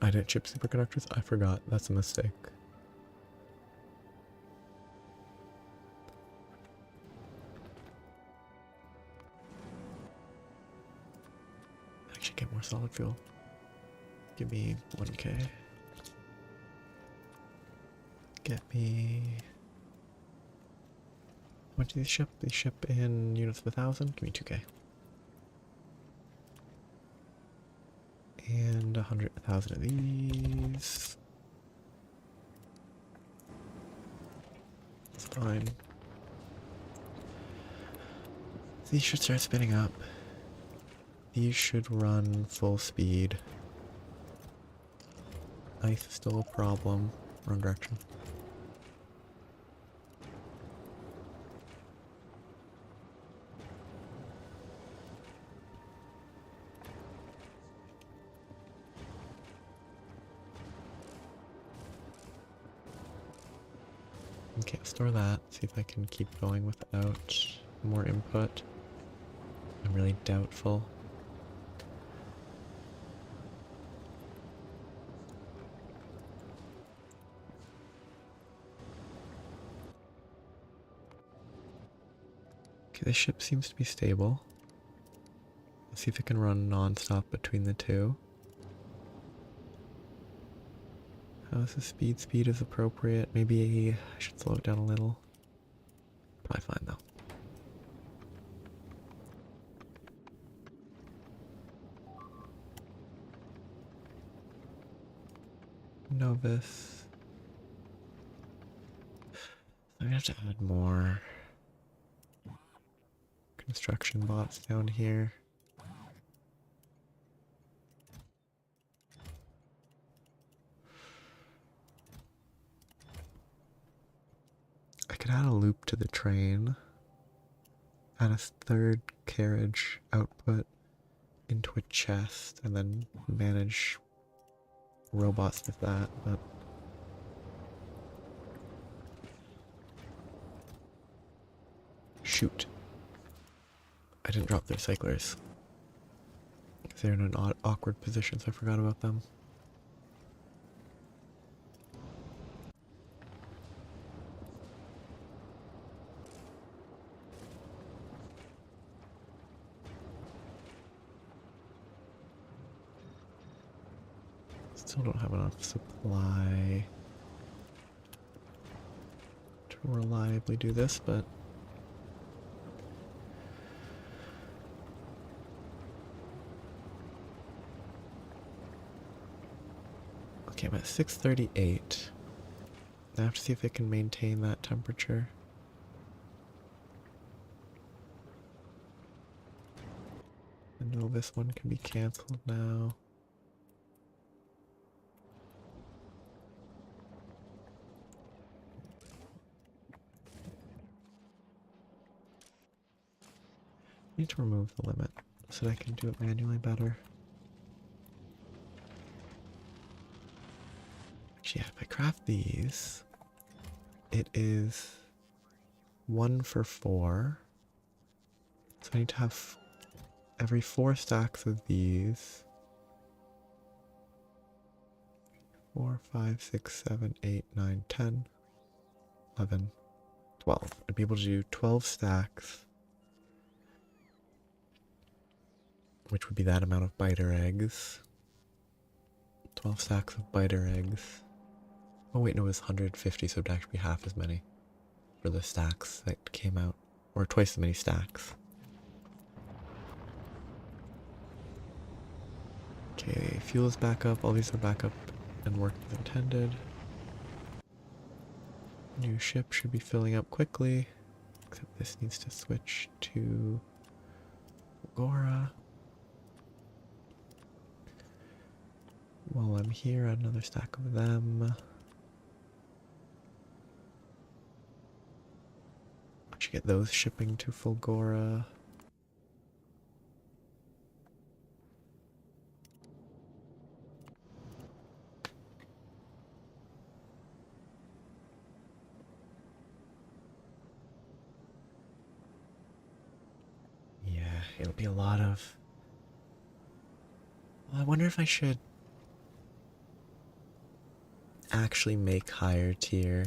I didn't chip superconductors. I forgot. That's a mistake. Actually, get more solid fuel. Give me 1K. Get me... What do they ship? They ship in units of 1,000? Give me 2k. And 100,000 of these. It's fine. These should start spinning up. These should run full speed. Ice is still a problem. Wrong direction. Okay, I'll store that. See if I can keep going without more input. I'm really doubtful. Okay, this ship seems to be stable. Let's see if it can run non-stop between the two. How's the speed? Speed is appropriate. Maybe I should slow it down a little. Probably fine though. Novice. I'm gonna have to add more construction bots down here. I could add a loop to the train, add a third carriage output into a chest, and then manage robots with that, but shoot. I didn't drop the recyclers. They're in an awkward position, so I forgot about them. Still don't have enough supply to reliably do this, but okay, I'm at 638. I have to see if it can maintain that temperature. I know this one can be cancelled now. I need to remove the limit so that I can do it manually better. Actually, yeah, if I craft these, it is 1 for 4. So I need to have every 4 stacks of these. 4, 5, 6, 7, 8, 9, 10, 11, 12. I'd be able to do 12 stacks, which would be that amount of biter eggs. 12 stacks of biter eggs. Oh wait, no, it was 150, so it'd actually be half as many for the stacks that came out, or twice as many stacks. Okay, fuel is back up, all these are back up and working as intended. New ship should be filling up quickly, except this needs to switch to Agora. While I'm here, add another stack of them. I should get those shipping to Fulgora. Yeah, it'll be a lot of... Well, I wonder if I should actually make higher tier.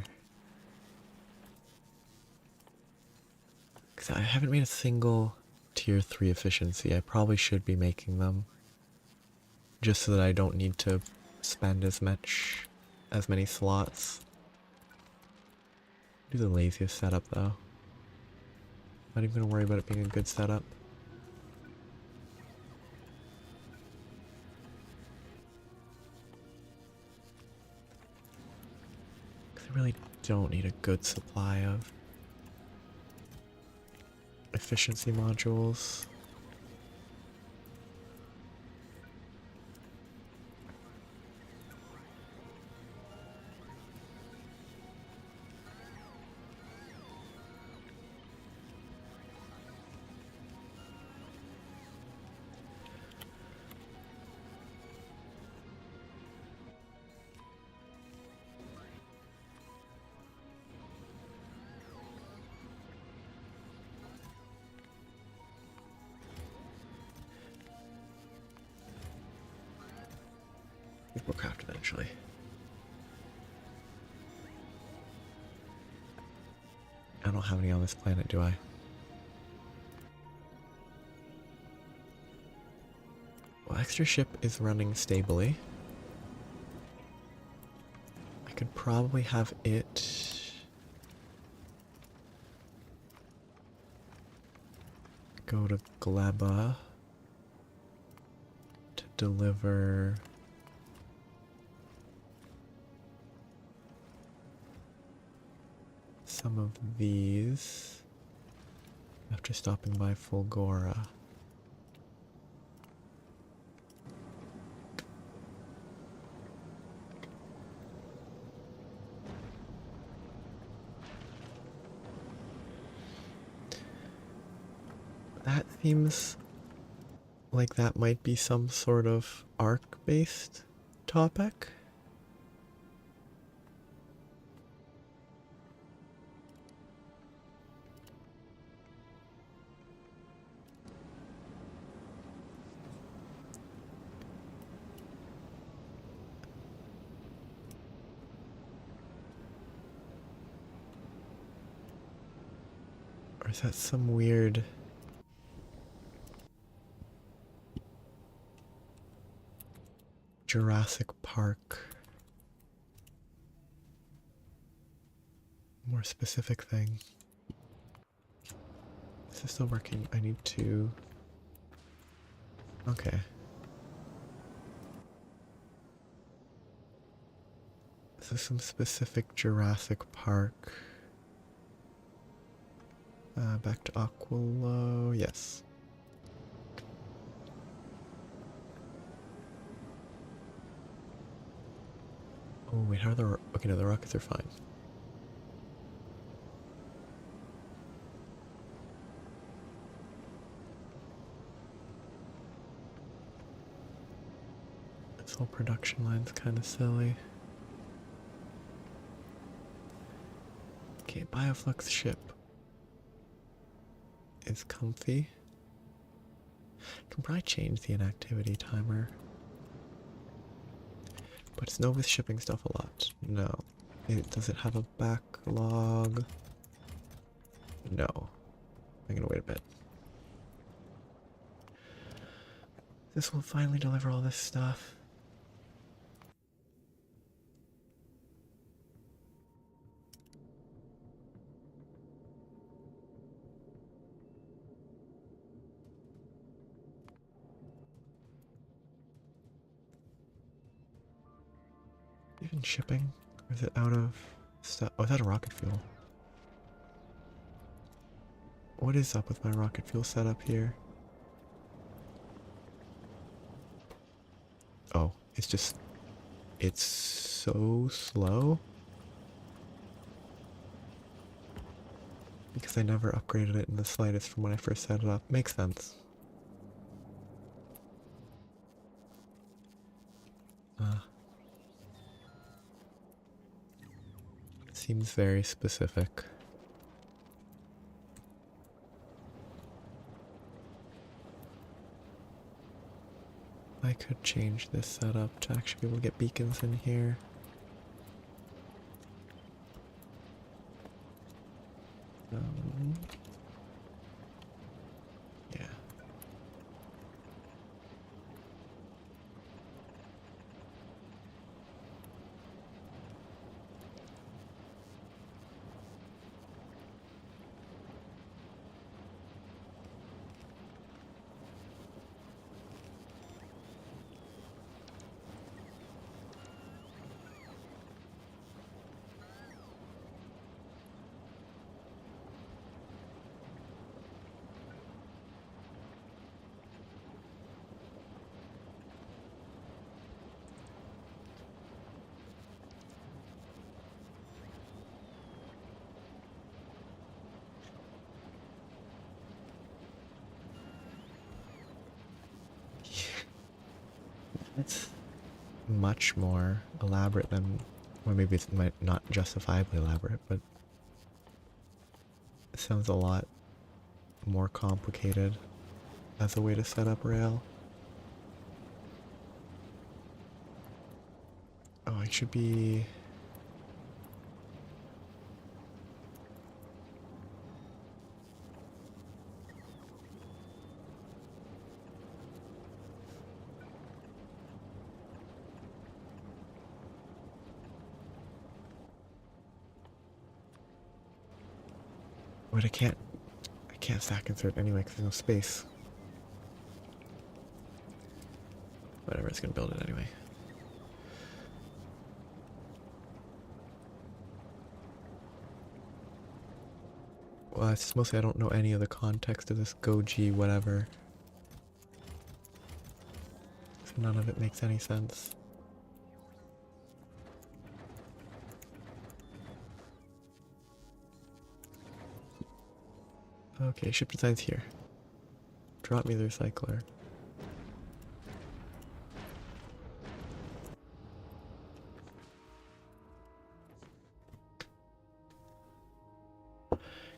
Because I haven't made a single tier 3 efficiency. I probably should be making them. Just so that I don't need to spend as many slots. Do the laziest setup though. Not even gonna worry about it being a good setup. Because I really don't need a good supply of efficiency modules. I think we'll craft eventually. I don't have any on this planet, do I? Well, extra ship is running stably. I could probably have it go to Gleba to deliver some of these after stopping by Fulgora. That seems like that might be some sort of arc-based topic. Or is that some weird Jurassic Park, more specific thing? Is this still working? I need to... Okay. This is some specific Jurassic Park. Back to Aquilo, yes. Oh wait, how are the... Okay, no, the rockets are fine. This whole production line's kind of silly. Okay, Bioflux ship is comfy. Can probably change the inactivity timer. But it's Nova's shipping stuff a lot. No. Does it have a backlog? No. I'm gonna wait a bit. This will finally deliver all this stuff. Even shipping? Or is it out of stuff? Oh, is that a rocket fuel? What is up with my rocket fuel setup here? Oh, it's just... It's so slow. Because I never upgraded it in the slightest from when I first set it up. Makes sense. Seems very specific. I could change this setup to actually be able to get beacons in here. Yeah. It's much more elaborate than, or maybe it's might not justifiably elaborate, but it sounds a lot more complicated as a way to set up rail. Oh, I should be... Wait, I can't stack insert anyway because there's no space. Whatever, it's gonna build it anyway. Well, it's just mostly I don't know any of the context of this Goji whatever. So none of it makes any sense. Okay, ship design's here. Drop me the recycler.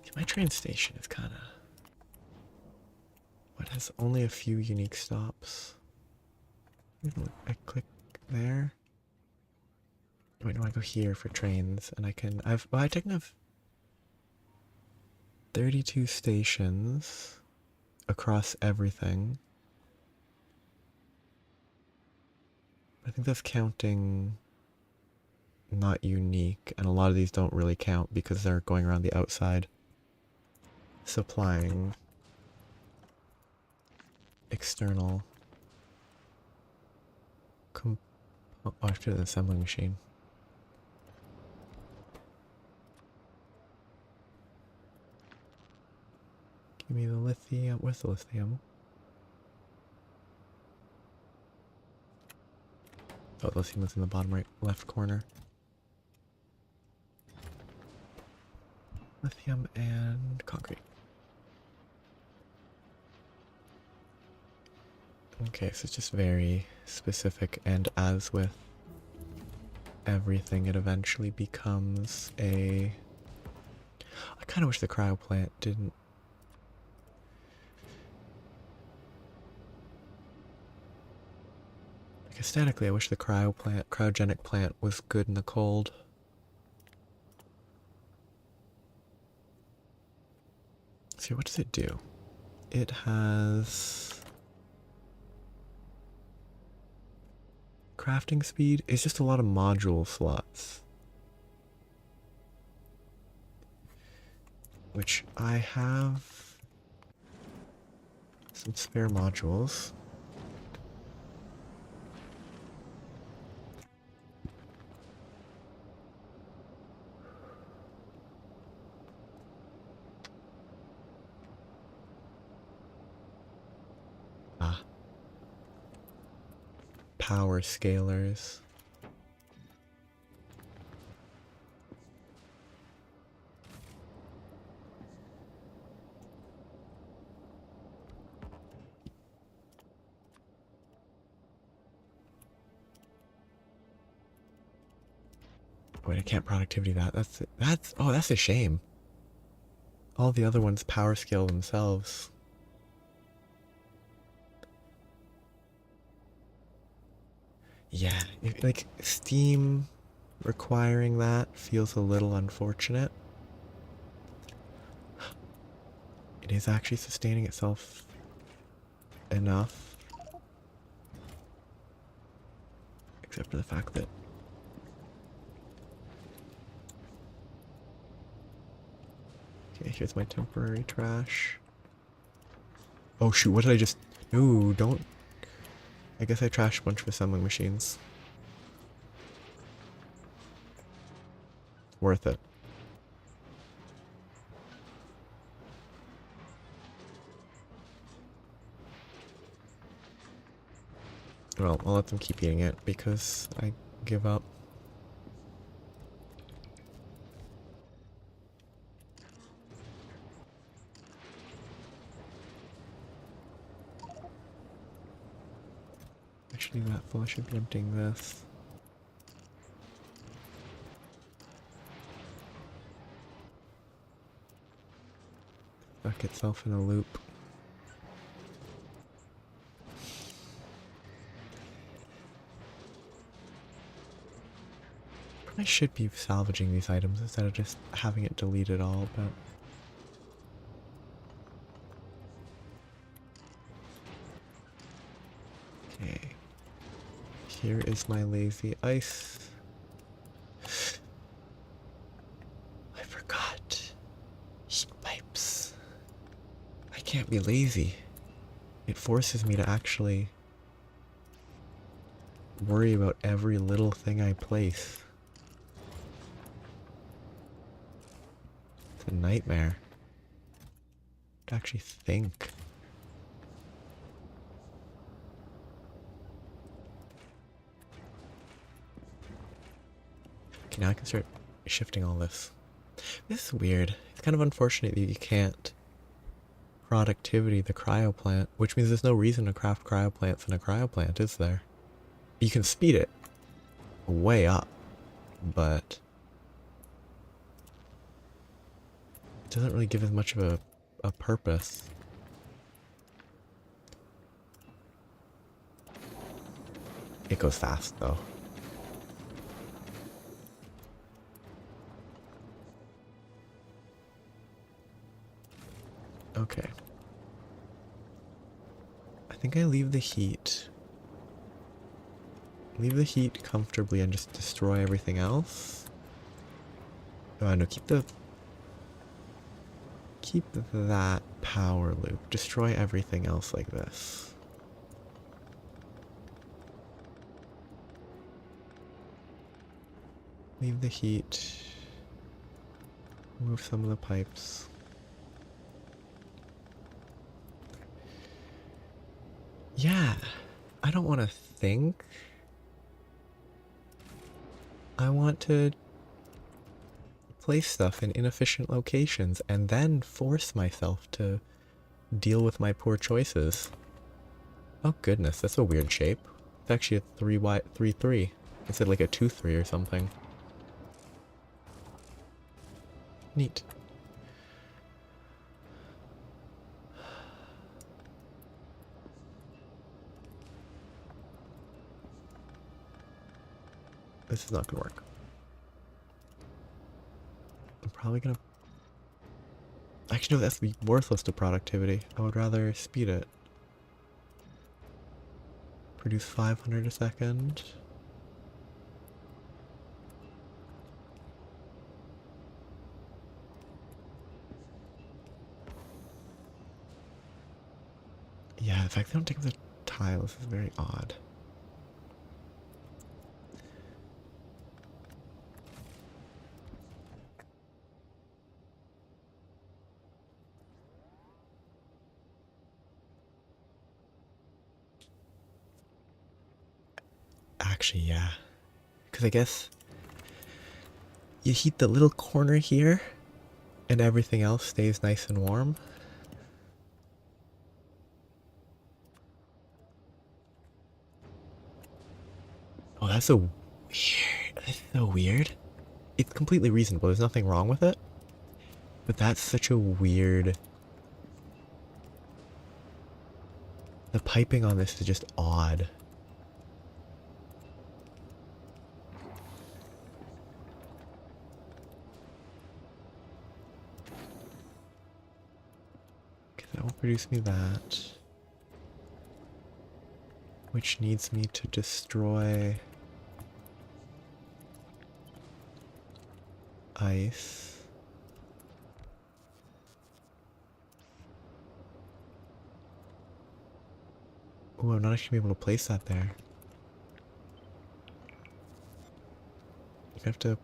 See, my train station is kind of... What, has only a few unique stops? I click there. Wait, no, I go here for trains, and I can... well, I technically have 32 stations across everything. I think that's counting not unique, and a lot of these don't really count because they're going around the outside supplying external oh, I have to do the assembling machine. Give me the lithium. Where's the lithium? Oh, the lithium is in the bottom right left corner. Lithium and concrete. Okay, so it's just very specific, and as with everything, it eventually becomes a... I kind of wish the cryo plant didn't... Like, aesthetically, I wish the cryogenic plant was good in the cold. See, what does it do? It has... Crafting speed is just a lot of module slots. Which I have some spare modules. Power scalers. Wait, I can't productivity that. That's a shame. All the other ones power scale themselves. Yeah, like Steam requiring that feels a little unfortunate. It is actually sustaining itself enough. Except for the fact that... Okay, here's my temporary trash. Oh shoot, what did I just... Ooh, don't... I guess I trashed a bunch of assembling machines. Worth it. Well, I'll let them keep eating it because I give up. actually that full. I should be emptying this. Stuck itself in a loop. I should be salvaging these items instead of just having it deleted all, but... Okay. Here is my lazy ice. I forgot. Heat pipes. I can't be lazy. It forces me to actually worry about every little thing I place. It's a nightmare to actually think. Okay, now I can start shifting all this. This is weird. It's kind of unfortunate that you can't productivity the cryo plant, which means there's no reason to craft cryo plants in a cryo plant, is there? You can speed it way up, but it doesn't really give as much of a purpose. It goes fast though. Okay. I think I leave the heat. Leave the heat comfortably and just destroy everything else. Oh no, keep that power loop. Destroy everything else like this. Leave the heat. Move some of the pipes. Yeah, I don't want to think. I want to place stuff in inefficient locations and then force myself to deal with my poor choices. Oh goodness, that's a weird shape. It's actually a 3-3. Instead of like a 2-3 or something. Neat. This is not gonna work. I'm probably gonna... Actually, no, that's be worthless to productivity. I would rather speed it. Produce 500 a second. Yeah, the fact they don't take the tiles is very odd. Actually, yeah. Because I guess you heat the little corner here and everything else stays nice and warm. Oh, that's so weird. That's so weird. It's completely reasonable. There's nothing wrong with it. But that's such a weird... The piping on this is just odd. Okay, that will produce me that. Which needs me to destroy... ice. Oh, I'm not actually able to place that there. You have to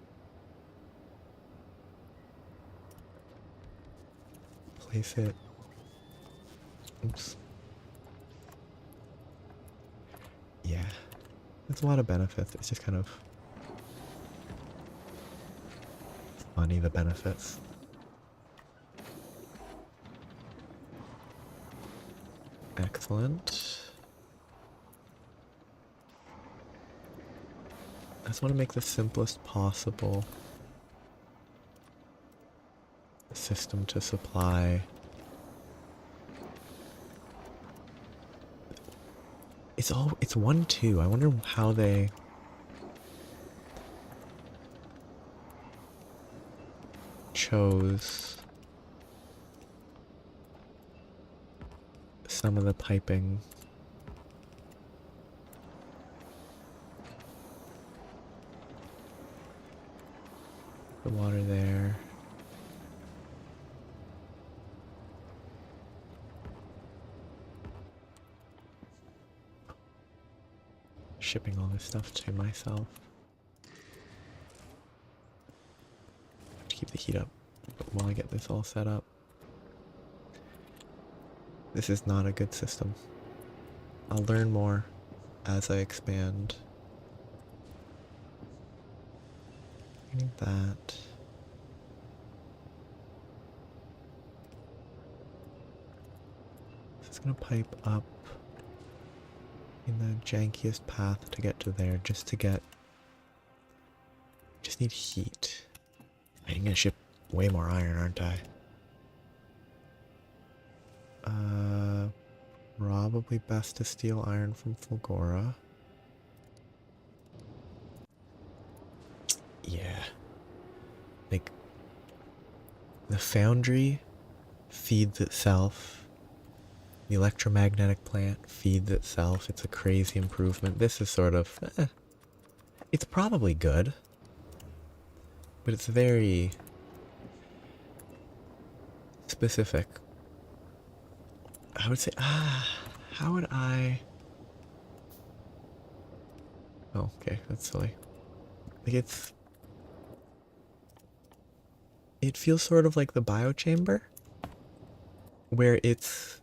place it. Oops. Yeah. There's a lot of benefits. It's just kind of funny, the benefits. Excellent. just want to make the simplest possible system to supply. It's 1-2. I wonder how they chose some of the piping. The water there. Shipping all this stuff to myself. Have to keep the heat up while I get this all set up. This is not a good system. I'll learn more as I expand. I need that. This is gonna pipe up in the jankiest path to get to there, just need heat. I'm gonna ship way more iron, aren't I? Probably best to steal iron from Fulgora. Yeah. Like, the foundry feeds itself. The electromagnetic plant feeds itself. It's a crazy improvement. This is sort of, it's probably good, but it's very specific. I would say, how would I... Oh, okay, that's silly. Like, it feels sort of like the biochamber, where it's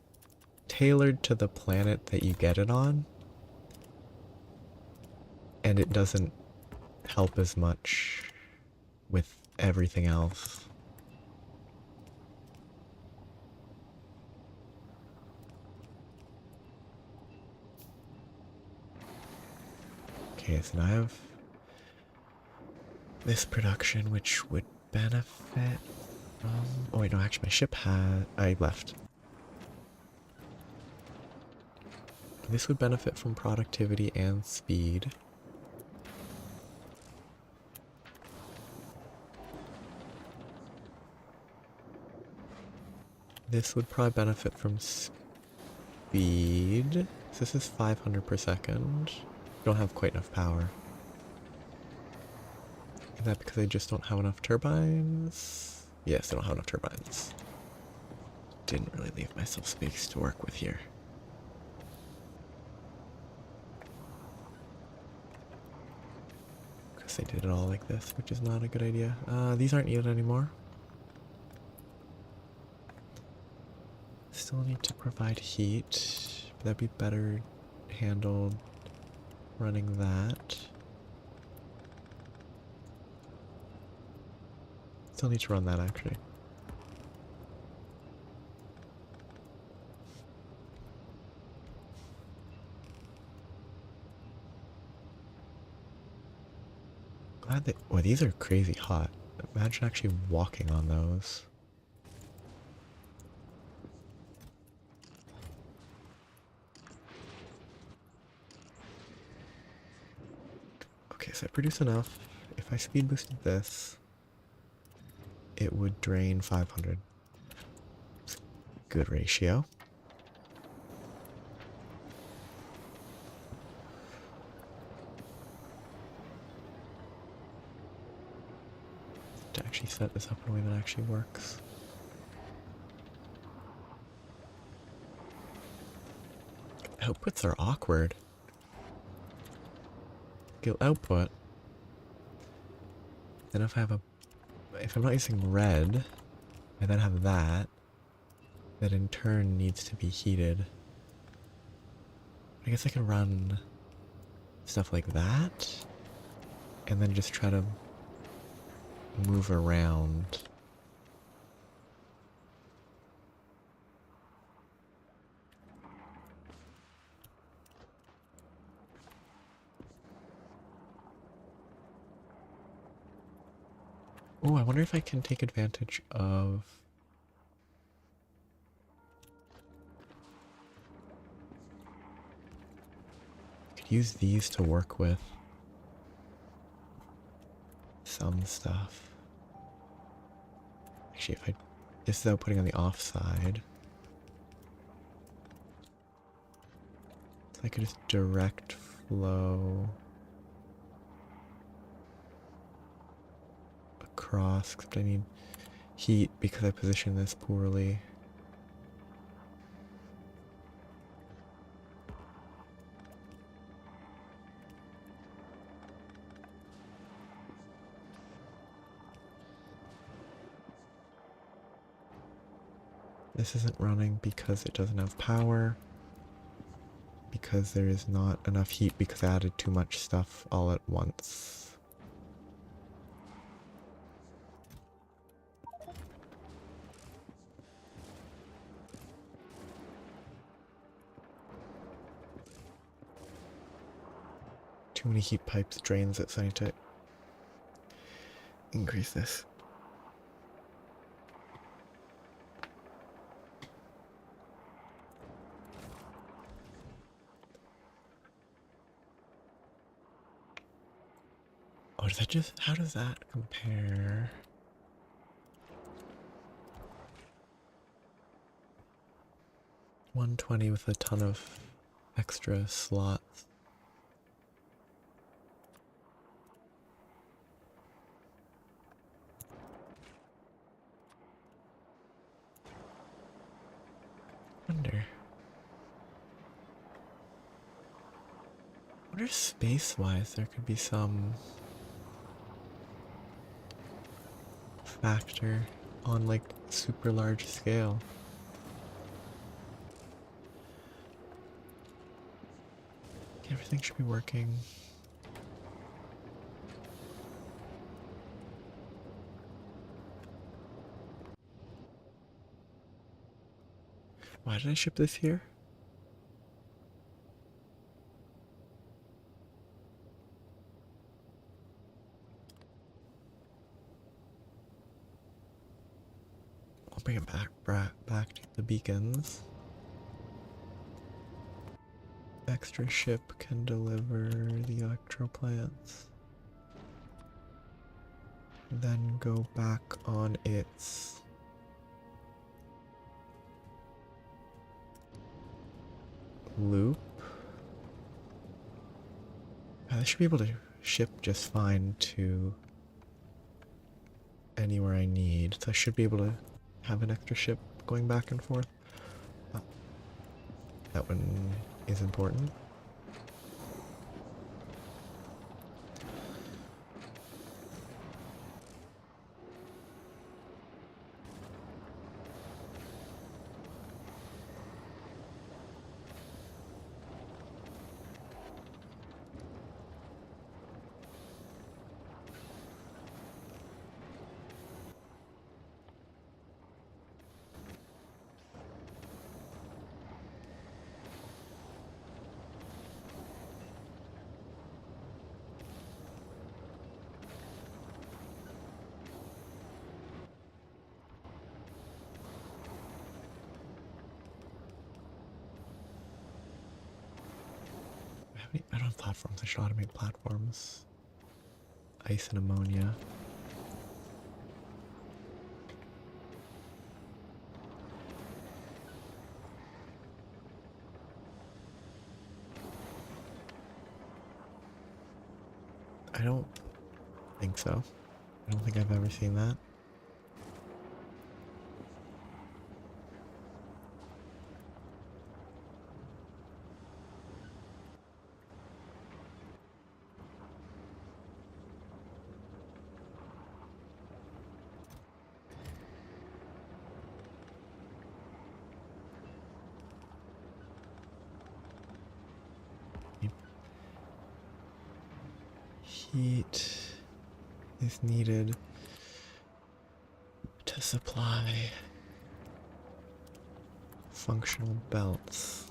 tailored to the planet that you get it on, and it doesn't help as much with everything else. Okay, so now I have this production, which would benefit from... Oh wait, no, actually my ship had... I left. This would benefit from productivity and speed. This would probably benefit from speed. So this is 500 per second. Don't have quite enough power. Is that because I just don't have enough turbines? Yes, I don't have enough turbines. Didn't really leave myself space to work with here. Because I did it all like this, which is not a good idea. These aren't needed anymore. Still need to provide heat. But that'd be better handled running that. Still need to run that actually. Glad they... Oh, these are crazy hot. Imagine actually walking on those. Okay, so I produce enough. If I speed boosted this, it would drain 500. Good ratio. To actually set this up in a way that actually works. Outputs are awkward. Skill output. Then if I'm not using red, I then have that in turn needs to be heated. I guess I can run stuff like that, and then just try to move around. Oh, I wonder if I can take advantage of... I could use these to work with some stuff. Actually, if I... This is without putting on the offside. So I could just direct flow across, except I need heat because I positioned this poorly. This isn't running because it doesn't have power. Because there is not enough heat because I added too much stuff all at once. Too many heat pipes drains it, so I need to increase this. Oh, does that just... How does that compare? $120 with a ton of extra slots. Wonder space-wise there could be some factor on like super large scale. Everything should be working. Why did I ship this here? I'll bring it back to the beacons. Extra ship can deliver the electro plants. Then go back on its loop. I should be able to ship just fine to anywhere I need. So I should be able to have an extra ship going back and forth. Oh, that one is important. I don't have platforms. I should automate platforms. Ice and ammonia. I don't think so. I don't think I've ever seen that. Heat is needed to supply functional belts.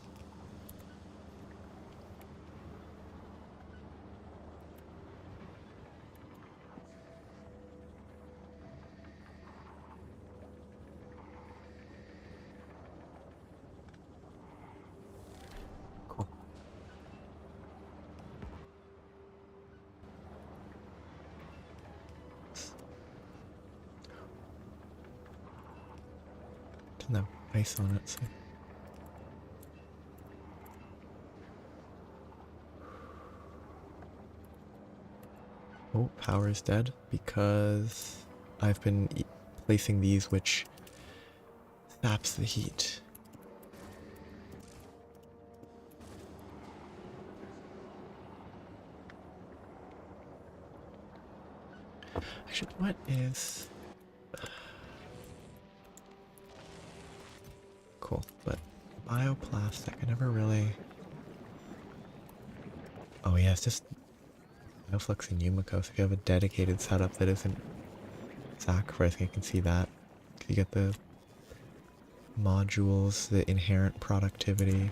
Doesn't have ice on it, so. Oh, power is dead because I've been placing these which saps the heat. Actually, what is... Cool, but bioplastic, I never really... Oh yeah, it's just Bioflux and Yumiko. If you have a dedicated setup that isn't sacrificing, I can see that. You get the modules, the inherent productivity.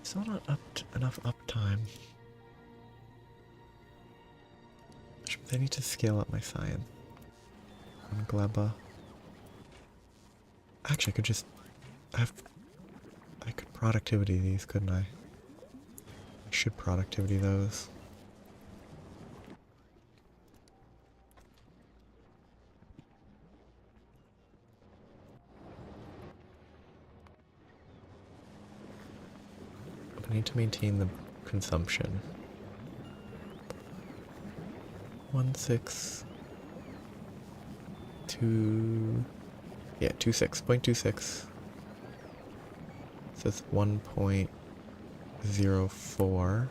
Still not enough uptime. I need to scale up my science. On Gleba. Actually, I could just... I could productivity these, couldn't I? I should productivity those. But I need to maintain the consumption. 1.6... 2... Yeah, 0.26. So it's 1.04.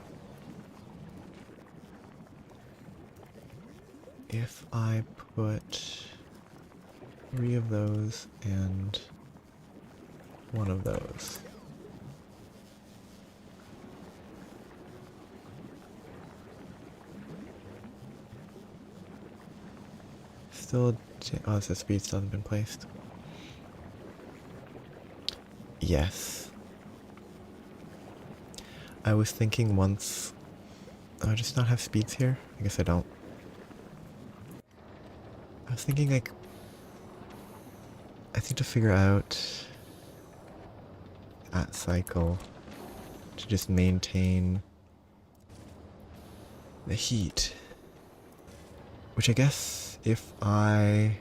If I put 3 of those and 1 of those. Still, oh, the speed still hasn't been placed. Yes. I was thinking once... Oh, I just not have speeds here? I guess I don't. I was thinking like... I think to figure out that cycle to just maintain the heat. Which I guess if I...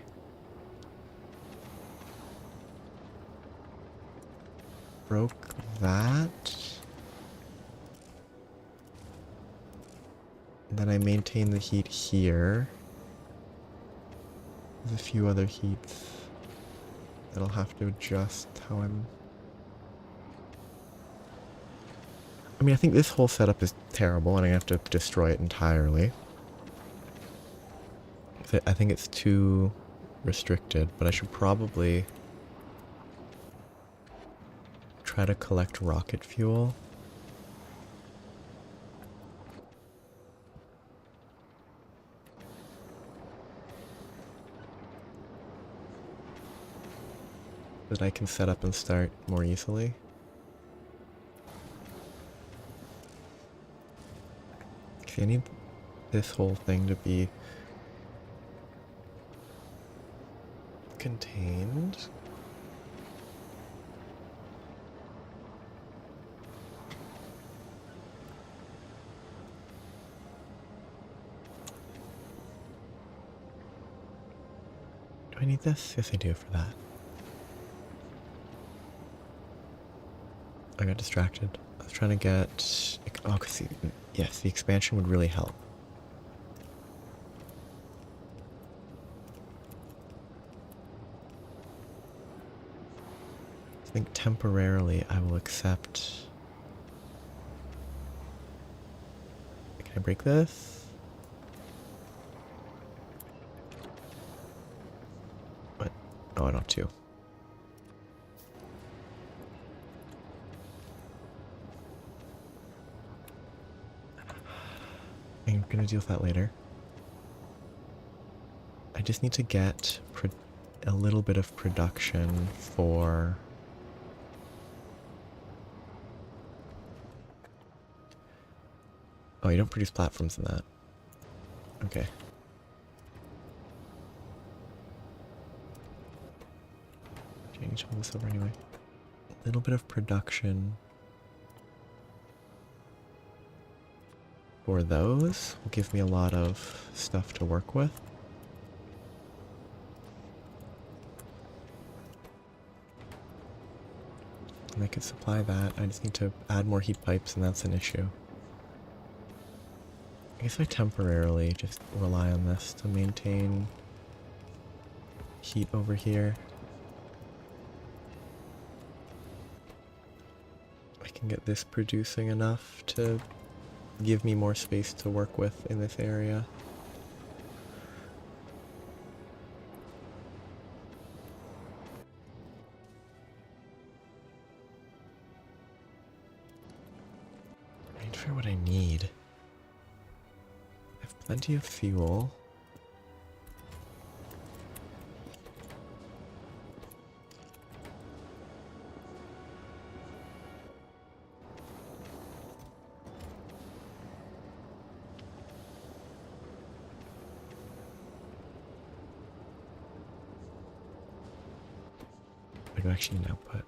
broke that... then I maintain the heat here. There's a few other heats that'll have to adjust how I'm... I mean, I think this whole setup is terrible and I have to destroy it entirely. I think it's too restricted, but I should probably try to collect rocket fuel. That I can set up and start more easily. Okay, I need this whole thing to be contained. Do I need this? Yes, I do for that. I got distracted. I was trying to get... Oh, cause yes, the expansion would really help. I think temporarily I will accept... Can I break this? What? Oh, I don't have to. I'm gonna deal with that later. I just need to get a little bit of production for... Oh, you don't produce platforms in that. Okay. Okay, I need to hold this over anyway. A little bit of production for those will give me a lot of stuff to work with. And I could supply that. I just need to add more heat pipes, and that's an issue. I guess I temporarily just rely on this to maintain heat over here. I can get this producing enough to give me more space to work with in this area. I need to figure out what I need. I have plenty of fuel. I do actually need output.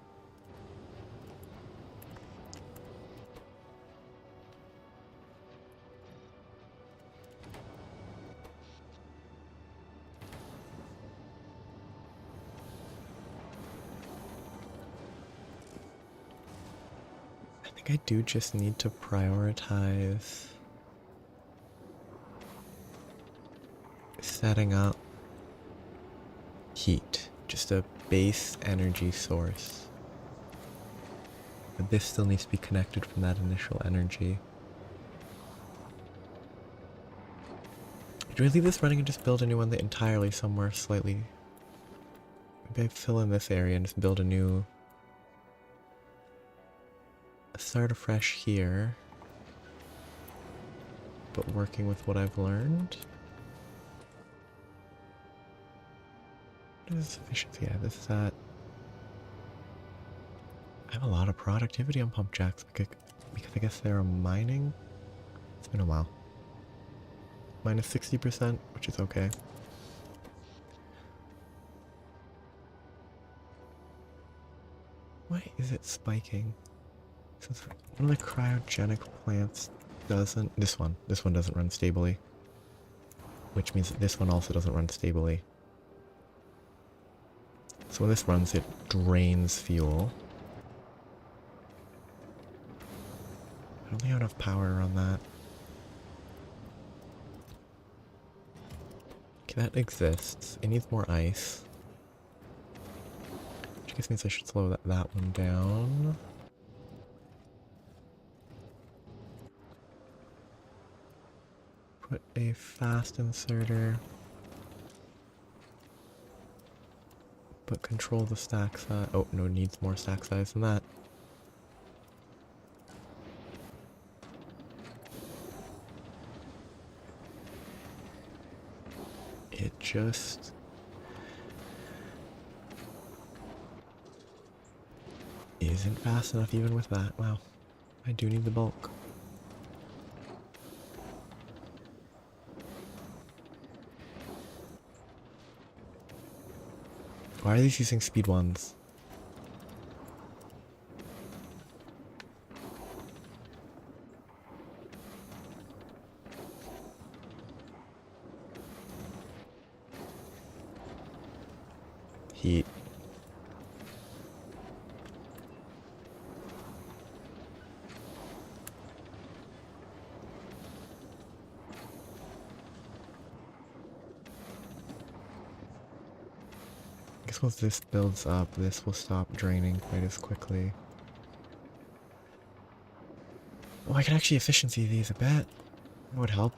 I think I do just need to prioritize setting up heat, just a base energy source. But this still needs to be connected from that initial energy. Do I leave this running and just build a new one entirely somewhere slightly? Maybe I fill in this area and just build a new... start afresh here. But working with what I've learned. What is efficiency? Yeah, this is at... I have a lot of productivity on pump jacks because I guess they're mining. It's been a while. Minus 60%, which is okay. Why is it spiking? Since one of the cryogenic plants doesn't... This one doesn't run stably. Which means that this one also doesn't run stably. So when this runs, it drains fuel. I don't have enough power on that. Okay, that exists. It needs more ice. Which I guess means I should slow that one down. Put a fast inserter. But control the stack size. Oh, no, it needs more stack size than that. It just... isn't fast enough even with that. Wow. I do need the bulk. Why are these using speed ones? Heat. I guess once this builds up, this will stop draining quite as quickly. Oh, I can actually efficiency these a bit. That would help.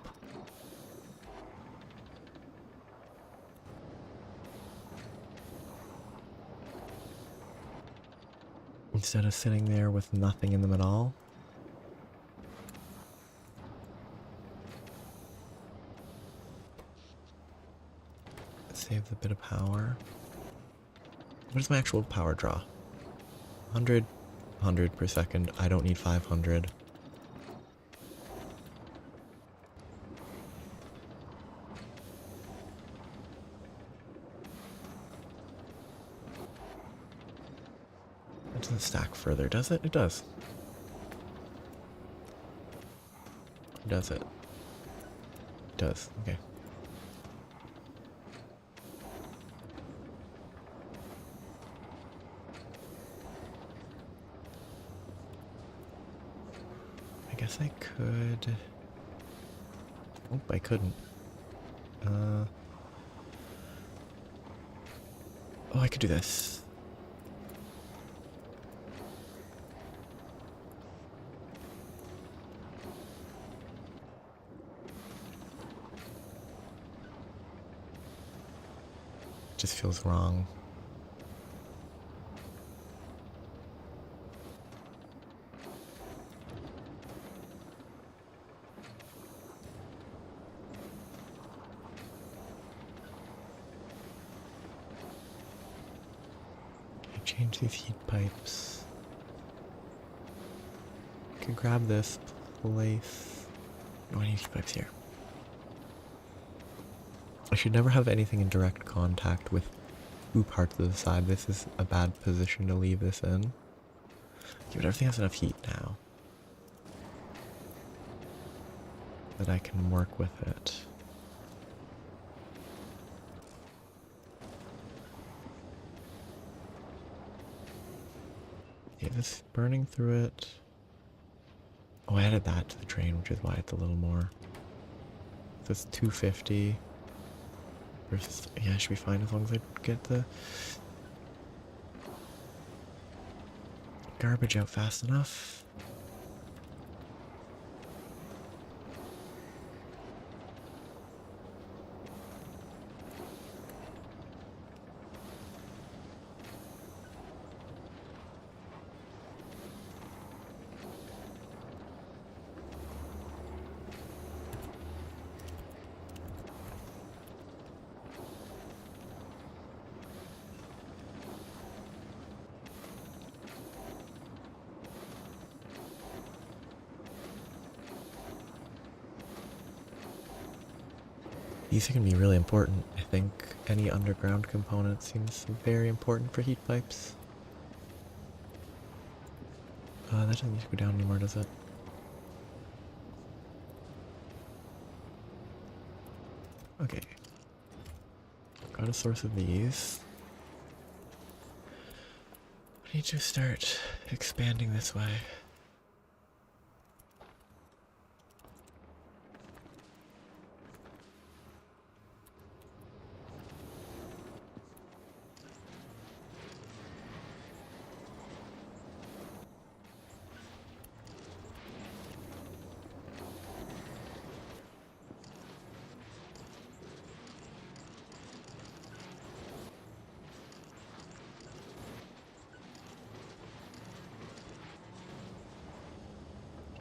Instead of sitting there with nothing in them at all. Save the bit of power. What is my actual power draw? 100 per second. I don't need 500. It doesn't stack further, does it? It does. Does it? Does. Okay. I guess I could... Oh, I couldn't. Oh, I could do this. Just feels wrong. I change these heat pipes. I can grab this place. No, I need heat pipes here. I should never have anything in direct contact with two parts of the side. This is a bad position to leave this in. Okay, but everything has enough heat now that I can work with it. Yeah, this is burning through it. Oh, I added that to the drain, which is why it's a little more. So it's 250. Versus, yeah, I should be fine as long as I get the garbage out fast enough. These are going to be really important. I think any underground component seems very important for heat pipes. That doesn't need to go down anymore, does it? Okay. Got a source of these. I need to start expanding this way.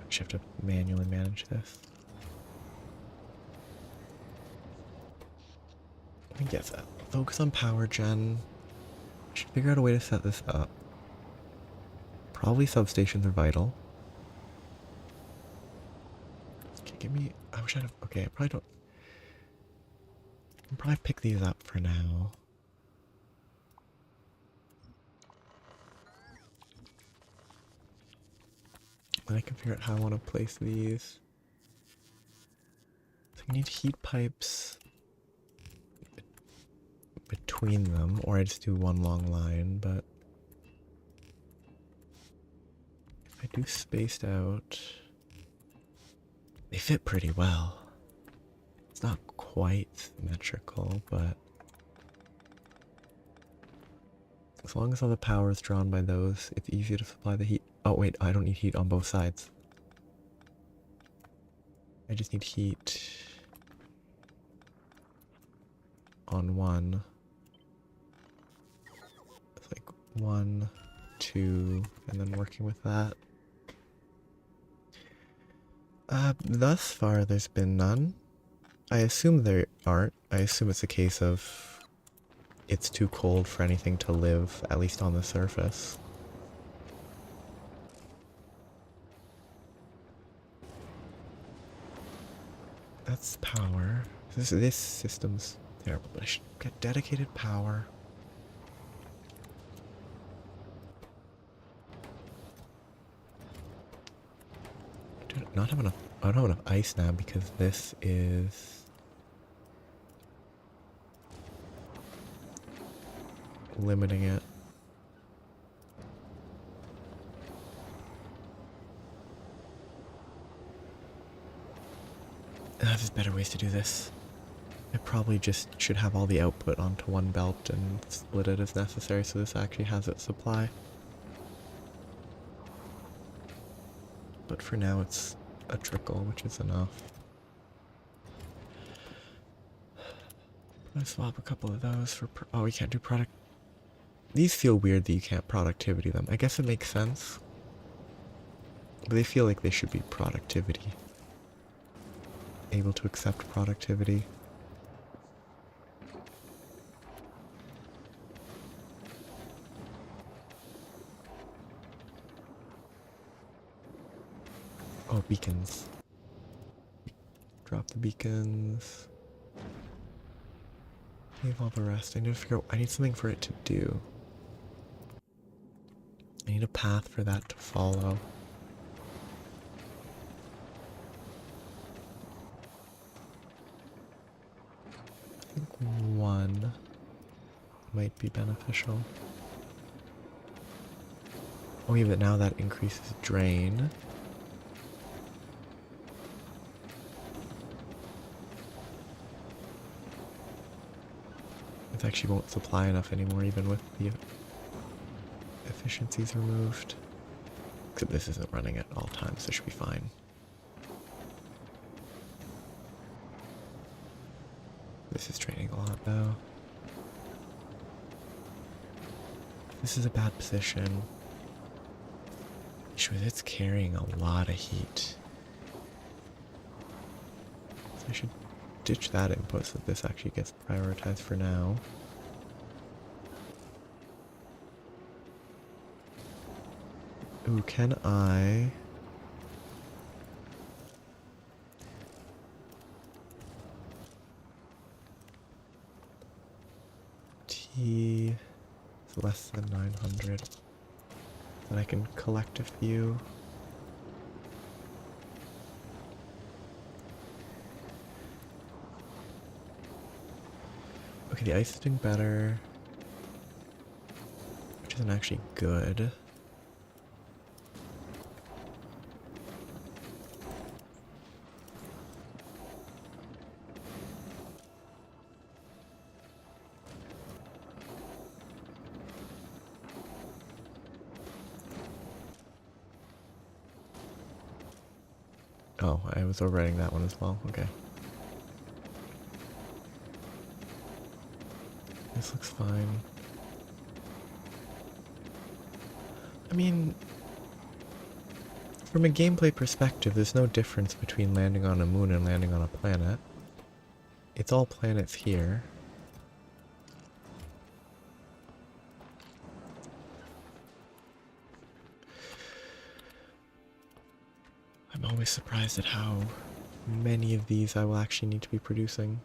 I have to manually manage this. Let me get that. Focus on power gen. Should figure out a way to set this up. Probably substations are vital. Okay, give me... I wish I'd have... Okay, I probably don't... I'll probably pick these up for now. Then I can figure out how I want to place these. So I need heat pipes between them, or I just do one long line, but if I do spaced out, they fit pretty well. It's not quite symmetrical, but as long as all the power is drawn by those, it's easy to supply the heat. Oh wait, I don't need heat on both sides. I just need heat on one. It's like 1, 2, and then working with that. Thus far there's been none. I assume there aren't. I assume it's a case of it's too cold for anything to live, at least on the surface. That's power. This system's terrible, but I should get dedicated power. Do not have enough I don't have enough ice now because this is limiting it. There's better ways to do this. I probably just should have all the output onto one belt and split it as necessary so this actually has its supply. But for now it's a trickle, which is enough. I'm gonna swap a couple of those for... oh, we can't do product... These feel weird that you can't productivity them. I guess it makes sense. But they feel like they should be productivity. Able to accept productivity. Oh, beacons. Drop the beacons. Leave all the rest. I need to figure out... I need something for it to do. I need a path for that to follow. I think one might be beneficial. Oh yeah, but now that increases drain. It actually won't supply enough anymore even with the efficiencies removed. Except this isn't running at all times, so it should be fine. This is draining a lot though. This is a bad position. Issue is it's carrying a lot of heat. So I should ditch that input so that this actually gets prioritized for now. Ooh, can I... T is less than 900. Then I can collect a few. Okay, the ice is doing better, which isn't actually good. Oh, I was overwriting that one as well. Okay. This looks fine. I mean, from a gameplay perspective, there's no difference between landing on a moon and landing on a planet. It's all planets here. I'm always surprised at how many of these I will actually need to be producing.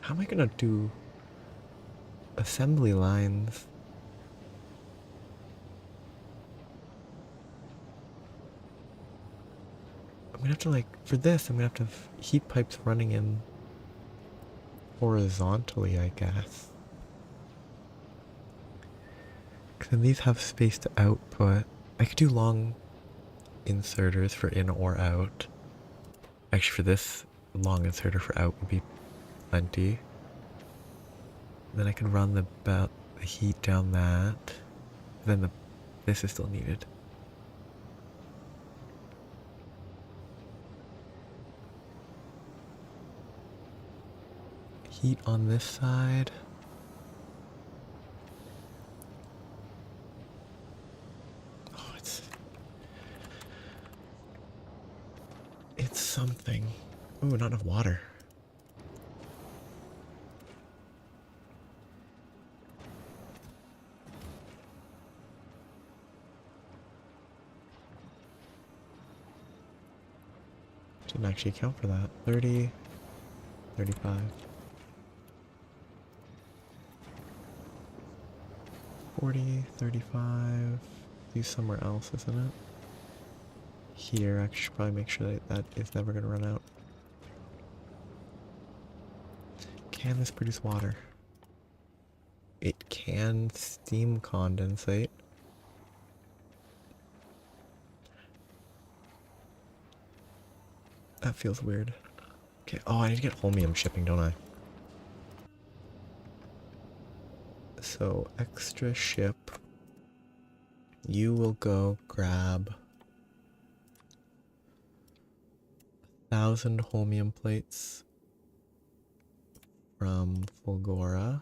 How am I gonna do assembly lines? I'm gonna have to, like, for this, I'm gonna have to have heat pipes running in horizontally, I guess. Because then these have space to output. I could do long inserters for in or out. Actually, for this, long inserter for out would be plenty. Then I can run the heat down that. Then this is still needed. Heat on this side. Oh, it's something. Ooh, not enough water. Didn't actually account for that. 30, 35. 40, 35. Use somewhere else, isn't it? Here, I should probably make sure that is never going to run out. Can this produce water? It can steam condensate. That feels weird. Okay, oh, I need to get holmium shipping, don't I? So, extra ship. You will go grab 1,000 holmium plates from Fulgora.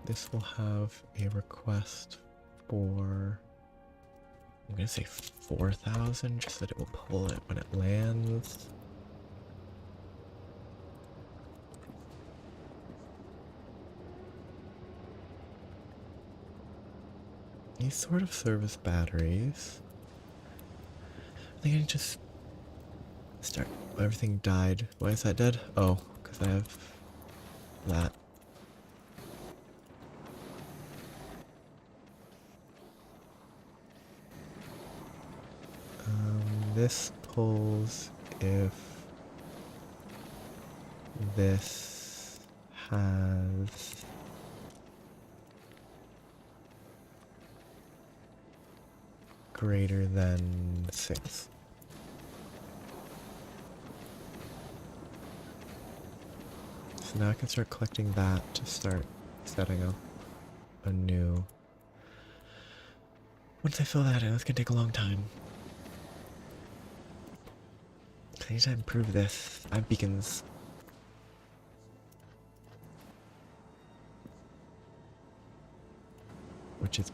This will have a request for, I'm gonna say 4,000, just so that it will pull it when it lands. These sort of serve as batteries. I think I need to just start. Everything died. Why is that dead? Oh, because I have that. This pulls if this has greater than 6. So now I can start collecting that to start setting up a new. Once I fill that in, it's gonna take a long time. I need to improve this. I have beacons. Which is...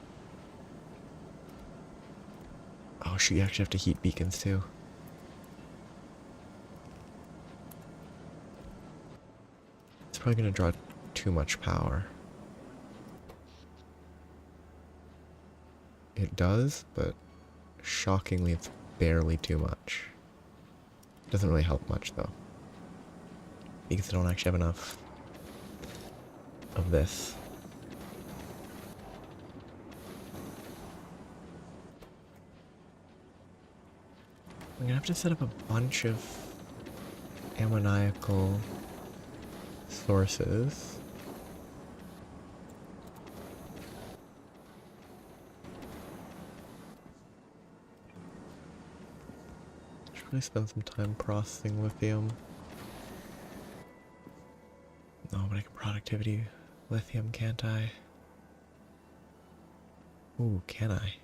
Oh shoot, you actually have to heat beacons too. It's probably gonna draw too much power. It does, but shockingly it's barely too much. Doesn't really help much though, because I don't actually have enough of this. I'm gonna have to set up a bunch of ammoniacal sources. Should really spend some time processing lithium. No, but I can productivity lithium, can't I? Ooh, can I?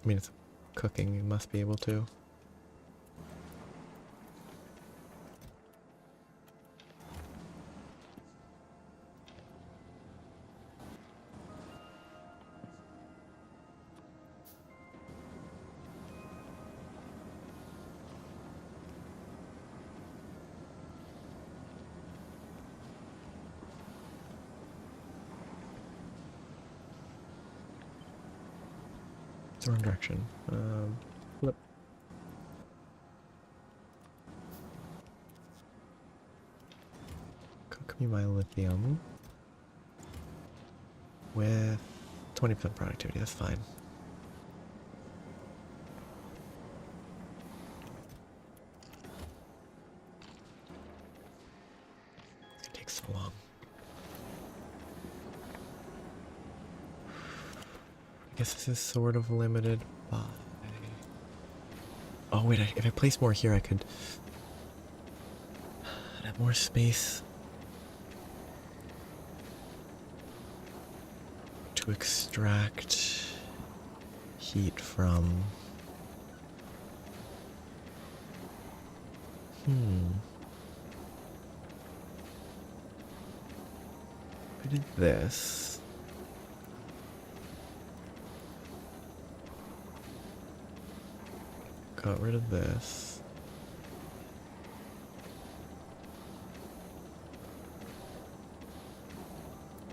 I mean, it's cooking, you must be able to. Wrong direction. Flip. Cook me my lithium with 20% productivity. That's fine. It takes so long. I guess this is sort of limited by... Oh wait, if I place more here I could have more space to extract heat from. I did this. Got rid of this.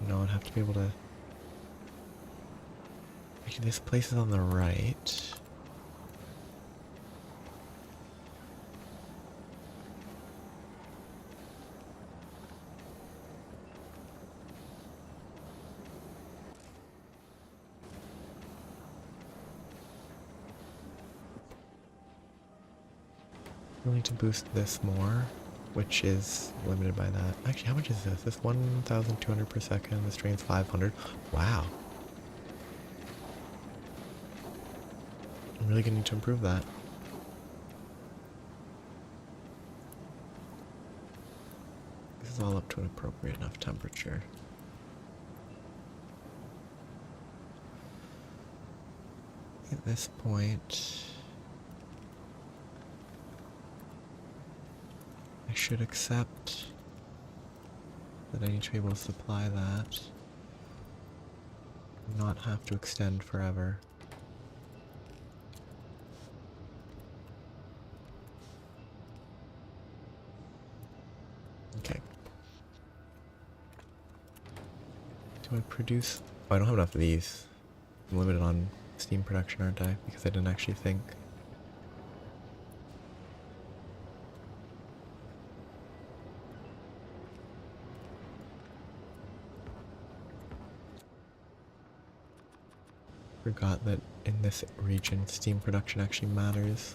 No, I'd have to be able to... Actually, this place is on the right. We'll need to boost this more, which is limited by that. Actually, how much is this? This 1,200 per second. This drains 500. Wow. I'm really gonna need to improve that. This is all up to an appropriate enough temperature. At this point, I should accept that I need to be able to supply that and not have to extend forever. Okay. Do I produce... Oh, I don't have enough of these. I'm limited on steam production, aren't I? Because I didn't actually think. Forgot that in this region, steam production actually matters.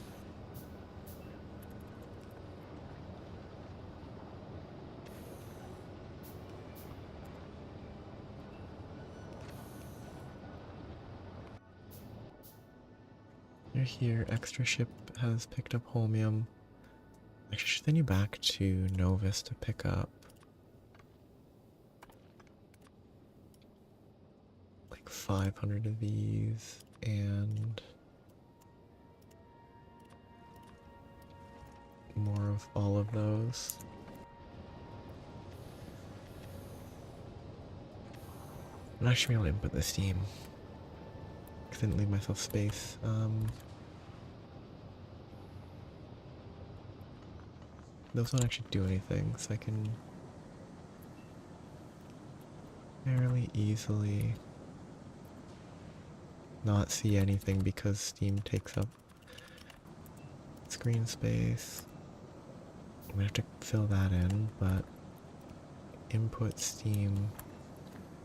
You're here. Extra ship has picked up holmium. Actually, I should send you back to Novus to pick up like 500 of these and more of all of those. I'm not actually able to input the steam. I didn't leave myself space. Those don't actually do anything, so I can fairly easily not see anything because steam takes up screen space. I'm gonna have to fill that in, but input steam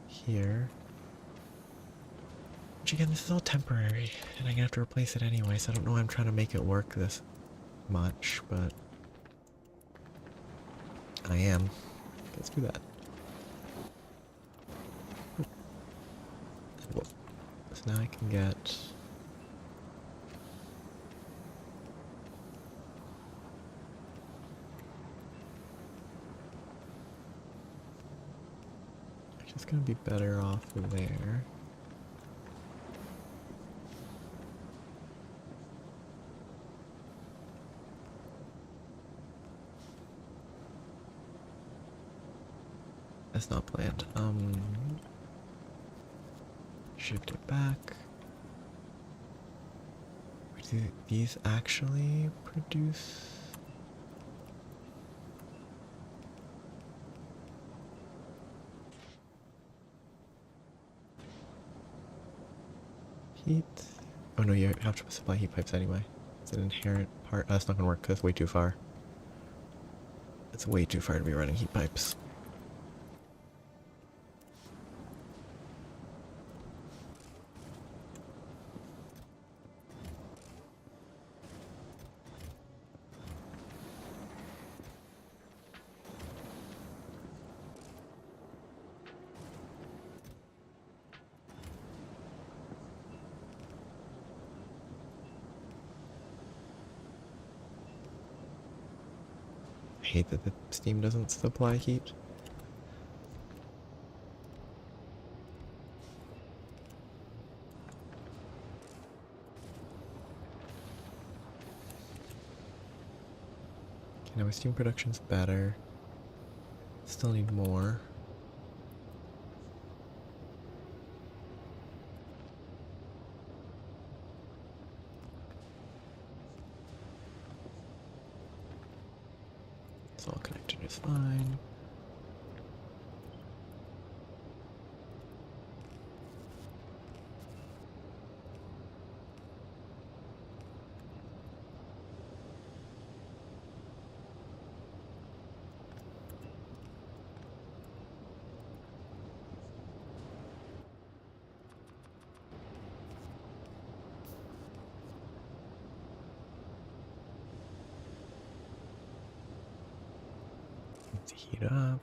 here. Which again, this is all temporary, and I'm gonna have to replace it anyway, so I don't know why I'm trying to make it work this much, but I am. Let's do that. So now I can get... I'm just gonna be better off there. That's not planned. Shift it back. Do these actually produce? Heat? Oh no, you have to supply heat pipes anyway. It's an inherent part. That's not gonna work because it's way too far. It's way too far to be running heat pipes. I hate that the steam doesn't supply heat. Okay, now my steam production's better. Still need more. It's all connected just fine. to heat up.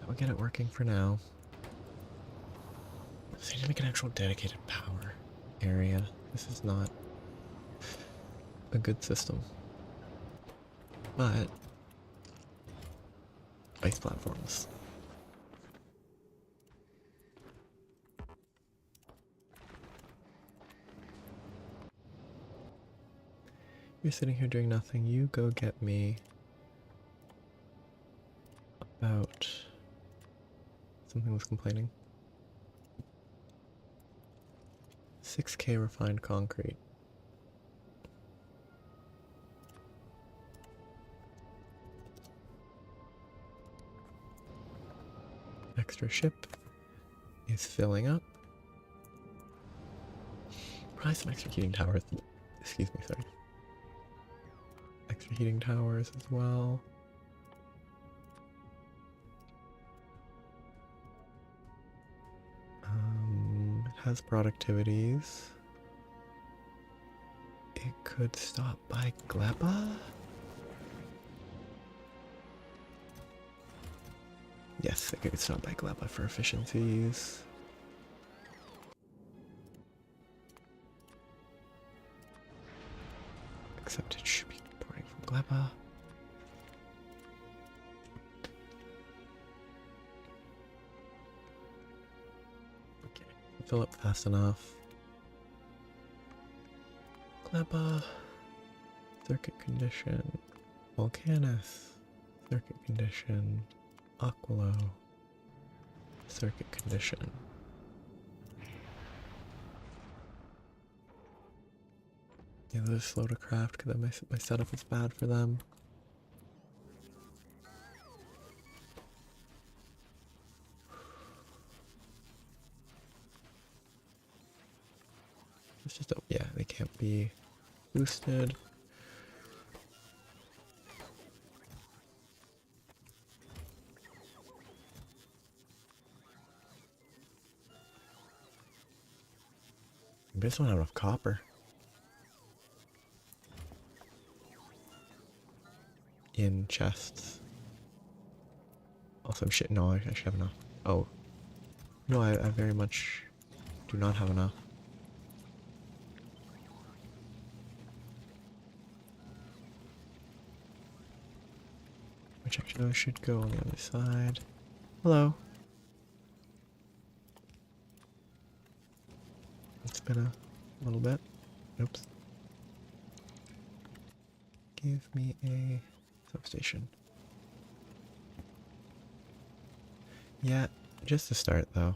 We'll get it working for now. So I need to make an actual dedicated power area. This is not a good system. But ice platforms. You're sitting here doing nothing. You go get me about... Something was complaining. 6K refined concrete. Extra ship is filling up. Probably some extra heating towers. Excuse me, sorry. Extra heating towers as well. It has productivities. It could stop by Gleba? Yes, it could stop by Gleba for efficiencies. Except it should be importing from Gleba. Okay, fill up fast enough. Gleba. Circuit condition. Volcanus. Circuit condition. Aquilo. Circuit condition. Yeah, they're slow to craft because my setup is bad for them. It's just, yeah, they can't be boosted. I just don't have enough copper. In chests. Also, shit, no, I should have enough. Oh. No, I very much do not have enough. Which actually should go on the other side. Hello. It's been a little bit. Oops. Give me a substation. Yeah, just to start though.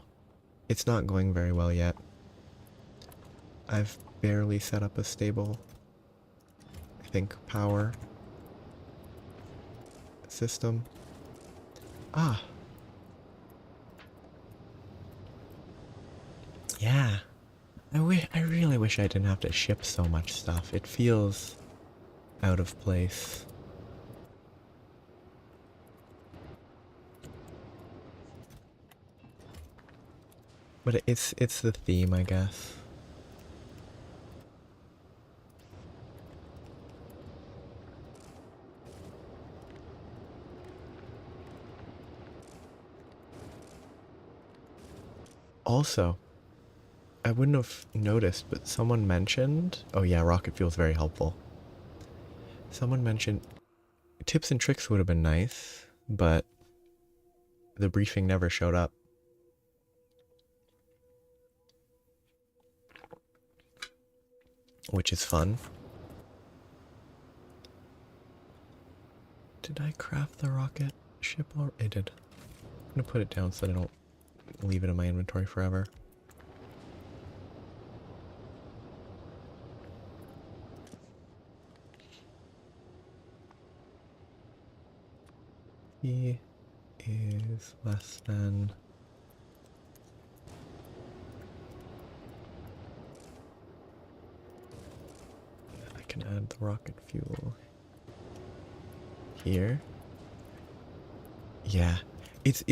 It's not going very well yet. I've barely set up a stable, I think, power system. Ah. Yeah. I really wish I didn't have to ship so much stuff. It feels out of place. But it's the theme, I guess. Also, I wouldn't have noticed, but someone mentioned... Oh yeah, rocket fuel's very helpful. Someone mentioned tips and tricks would have been nice, but the briefing never showed up. Which is fun. Did I craft the rocket ship? Or I did. I'm gonna put it down so that I don't leave it in my inventory forever. He is less than... I can add the rocket fuel here. Yeah, it's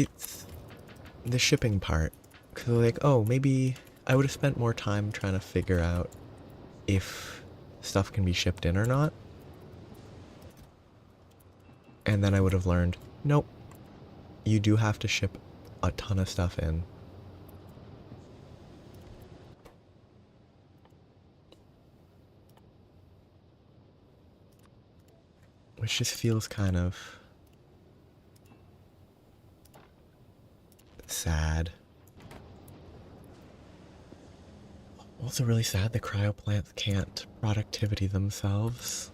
the shipping part. Because like, oh, maybe I would have spent more time trying to figure out if stuff can be shipped in or not. And then I would have learned, nope, you do have to ship a ton of stuff in. Which just feels kind of sad. Also really sad the cryo plants can't productivity themselves.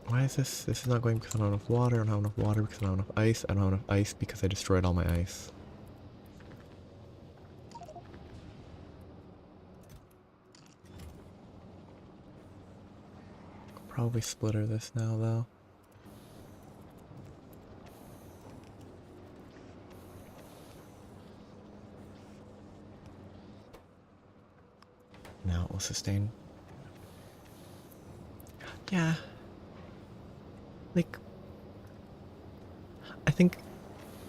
Why is this? This is not going because I don't have enough water. I don't have enough water because I don't have enough ice. I don't have enough ice because I destroyed all my ice. I'll probably splitter this now though. Now it will sustain. Yeah. Like, I think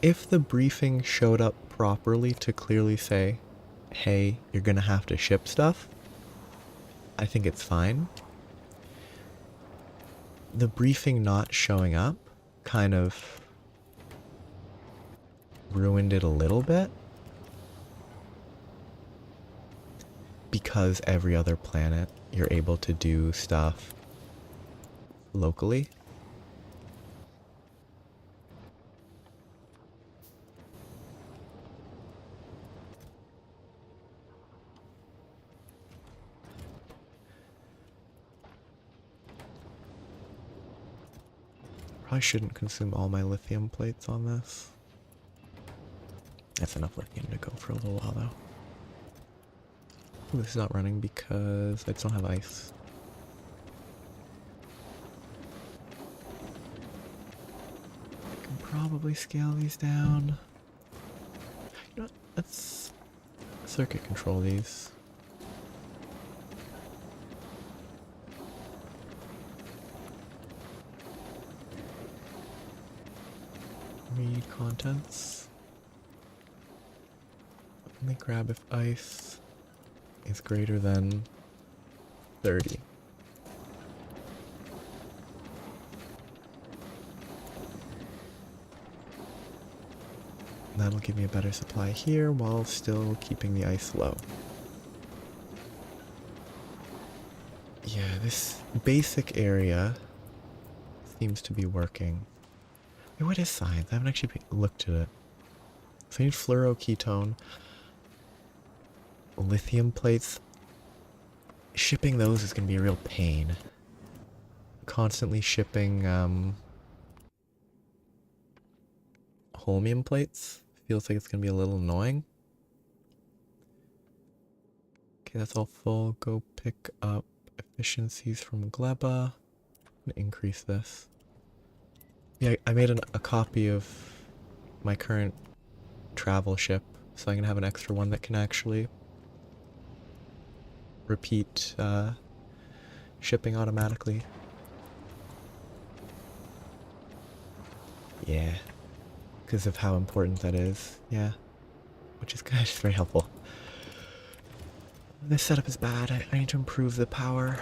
if the briefing showed up properly to clearly say, hey, you're gonna have to ship stuff, I think it's fine. The briefing not showing up kind of ruined it a little bit. Because every other planet, you're able to do stuff locally. Probably shouldn't consume all my lithium plates on this. That's enough lithium to go for a little while though. Ooh, this is not running because I just don't have ice. I can probably scale these down. You know what? Let's circuit control these. Read contents. Let me grab if ice is greater than 30. That'll give me a better supply here while still keeping the ice low. Yeah, this basic area seems to be working. Wait, what is science? I haven't actually looked at it. So I need fluoroketone. Lithium plates. Shipping those is going to be a real pain. Constantly shipping holmium plates feels like it's going to be a little annoying. Okay, that's all full. Go pick up efficiencies from Gleba and increase this. Yeah, I made a copy of my current travel ship, so I'm going to have an extra one that can actually repeat shipping automatically. Yeah, because of how important that is. Yeah, which is good. It's very helpful. This setup is bad. I need to improve the power.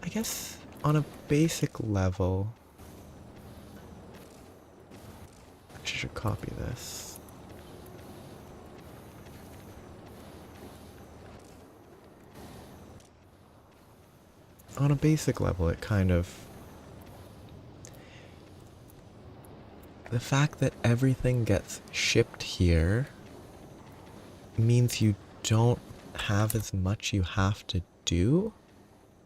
I guess on a basic level, I should copy this. On a basic level, it kind of... The fact that everything gets shipped here means you don't have as much you have to do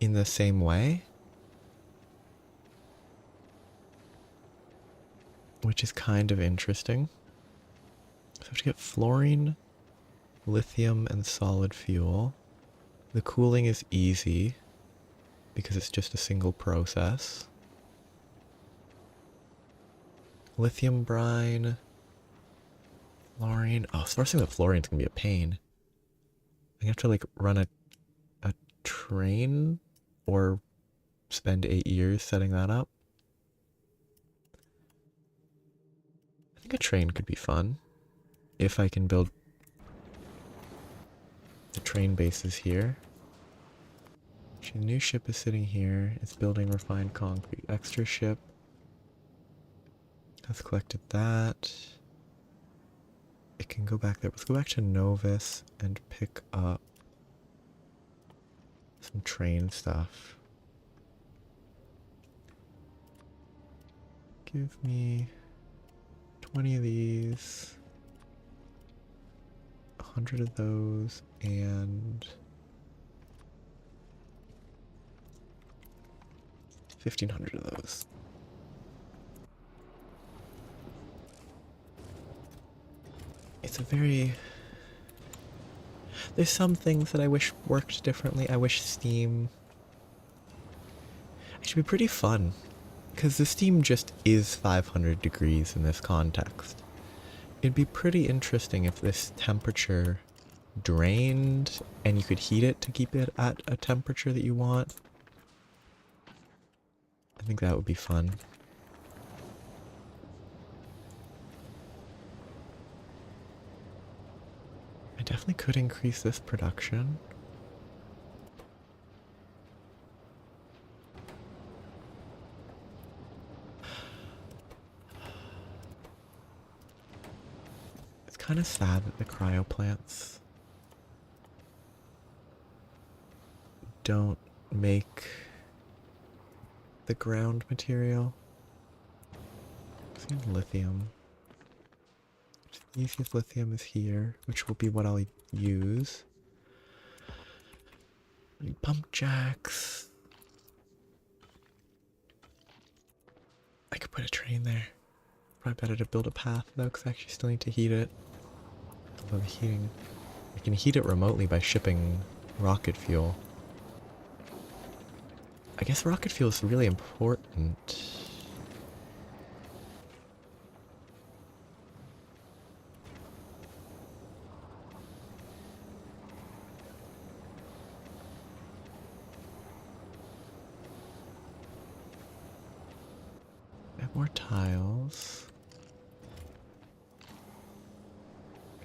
in the same way. Which is kind of interesting. So I have to get fluorine, lithium, and solid fuel. The cooling is easy because it's just a single process. Lithium brine, fluorine. Oh, sourcing the fluorine is gonna be a pain. I have to like run a train or spend 8 years setting that up. think a train could be fun. If I can build the train bases here. Actually, the new ship is sitting here. It's building refined concrete. Extra ship has collected that. It can go back there. Let's go back to Novus and pick up some train stuff. Give me 20 of these, 100 of those, and 1,500 of those. It's a very... There's some things that I wish worked differently. I wish Steam... It should be pretty fun. Because the Steam just is 500 degrees in this context. It'd be pretty interesting if this temperature drained and you could heat it to keep it at a temperature that you want. I think that would be fun. I definitely could increase this production. It's kind of sad that the cryo plants don't make the ground material. See lithium. The easiest lithium is here, which will be what I'll use. I need pump jacks. I could put a train there. Probably better to build a path though, because I actually still need to heat it. Although the heating, I can heat it remotely by shipping rocket fuel. I guess rocket fuel is really important. I have more tiles.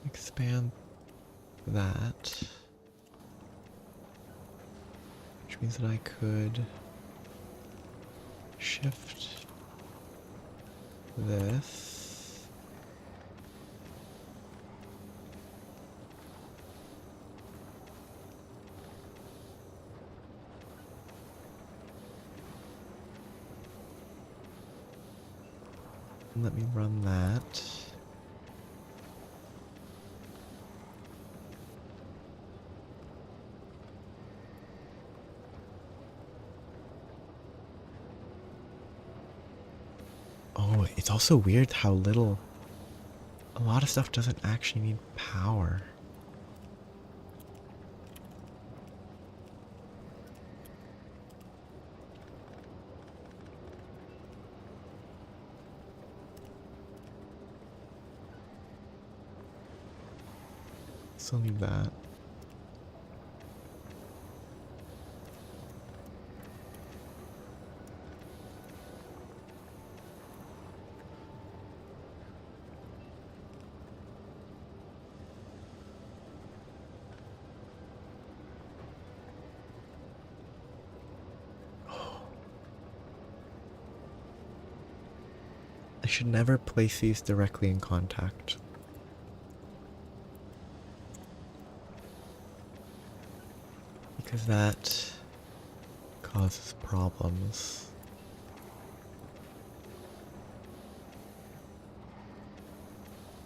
Expand that. Which means that I could shift this. And let me run that. Oh, it's also weird how little... A lot of stuff doesn't actually need power. Still need that. I should never place these directly in contact. Because that causes problems.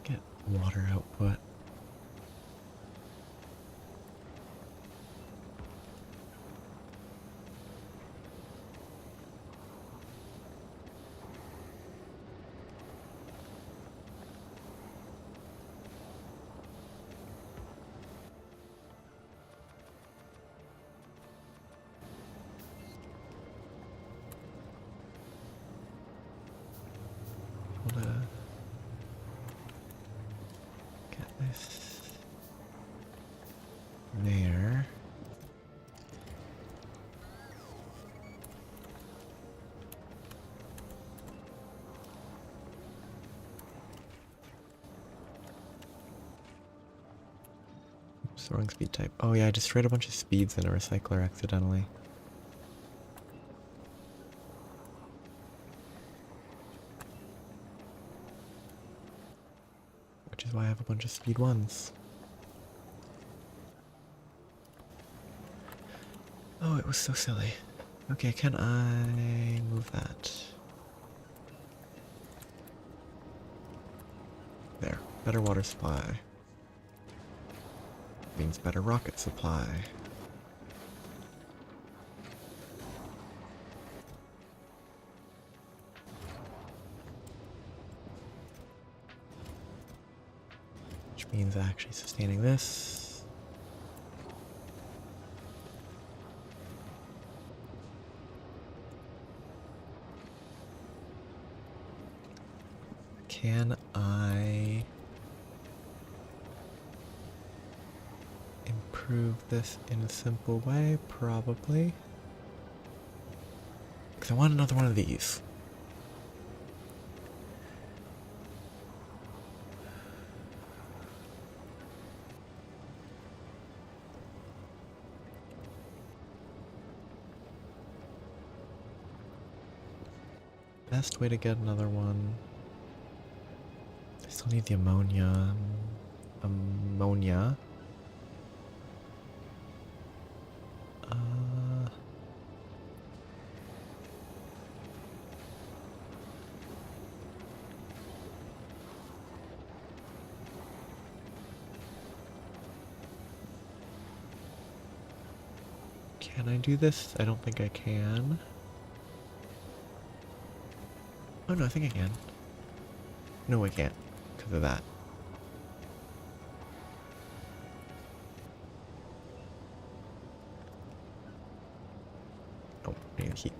Get water output. Get the wrong speed type. Oh yeah, I destroyed a bunch of speeds in a recycler accidentally. Which is why I have a bunch of speed ones. Oh, it was so silly. Okay, can I move that? There. Better water supply. Means better rocket supply. Which means actually sustaining this. Can I improve this in a simple way? Probably. Because I want another one of these. Best way to get another one. I still need the ammonia. Ammonia. Can I do this? I don't think I can. Oh no, I think I can. No, I can't. Because of that. Oh, I need heat.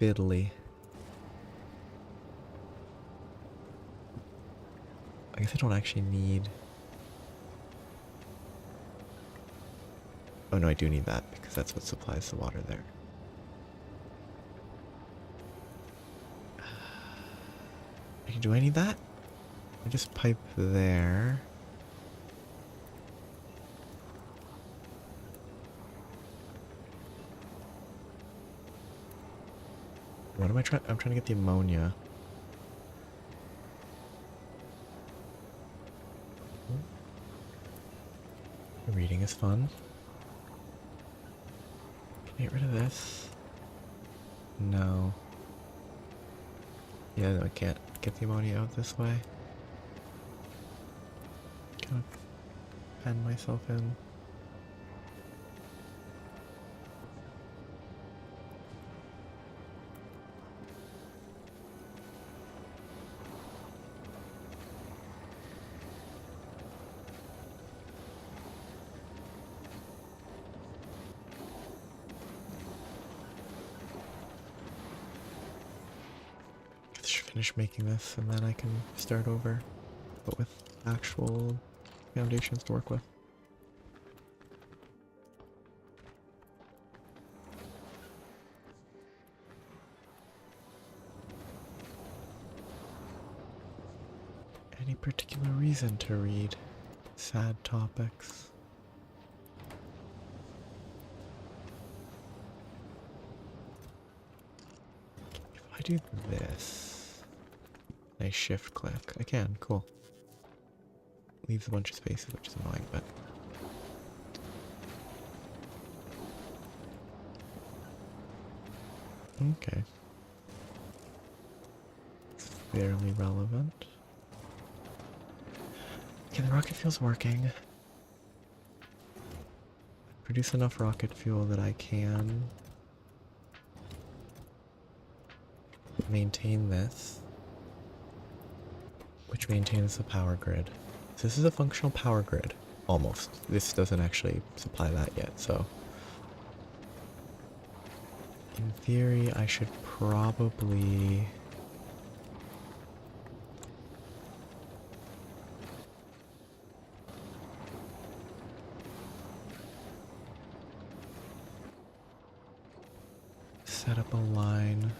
Fiddly. I guess I don't actually need... Oh no, I do need that because that's what supplies the water there. Do I need that? I just pipe there. What am I trying? I'm trying to get the ammonia. Reading is fun. Can I get rid of this? No. Yeah, no, I can't get the ammonia out this way. Kind of pen myself in. Finish making this and then I can start over, but with actual foundations to work with. Any particular reason to read sad topics? If I do this, nice shift click. I can, cool. Leaves a bunch of spaces, which is annoying, but... Okay. It's fairly relevant. Okay, the rocket fuel's working. Produce enough rocket fuel that I can maintain this, which maintains the power grid. So this is a functional power grid, almost. This doesn't actually supply that yet, so... In theory, I should probably... set up a line.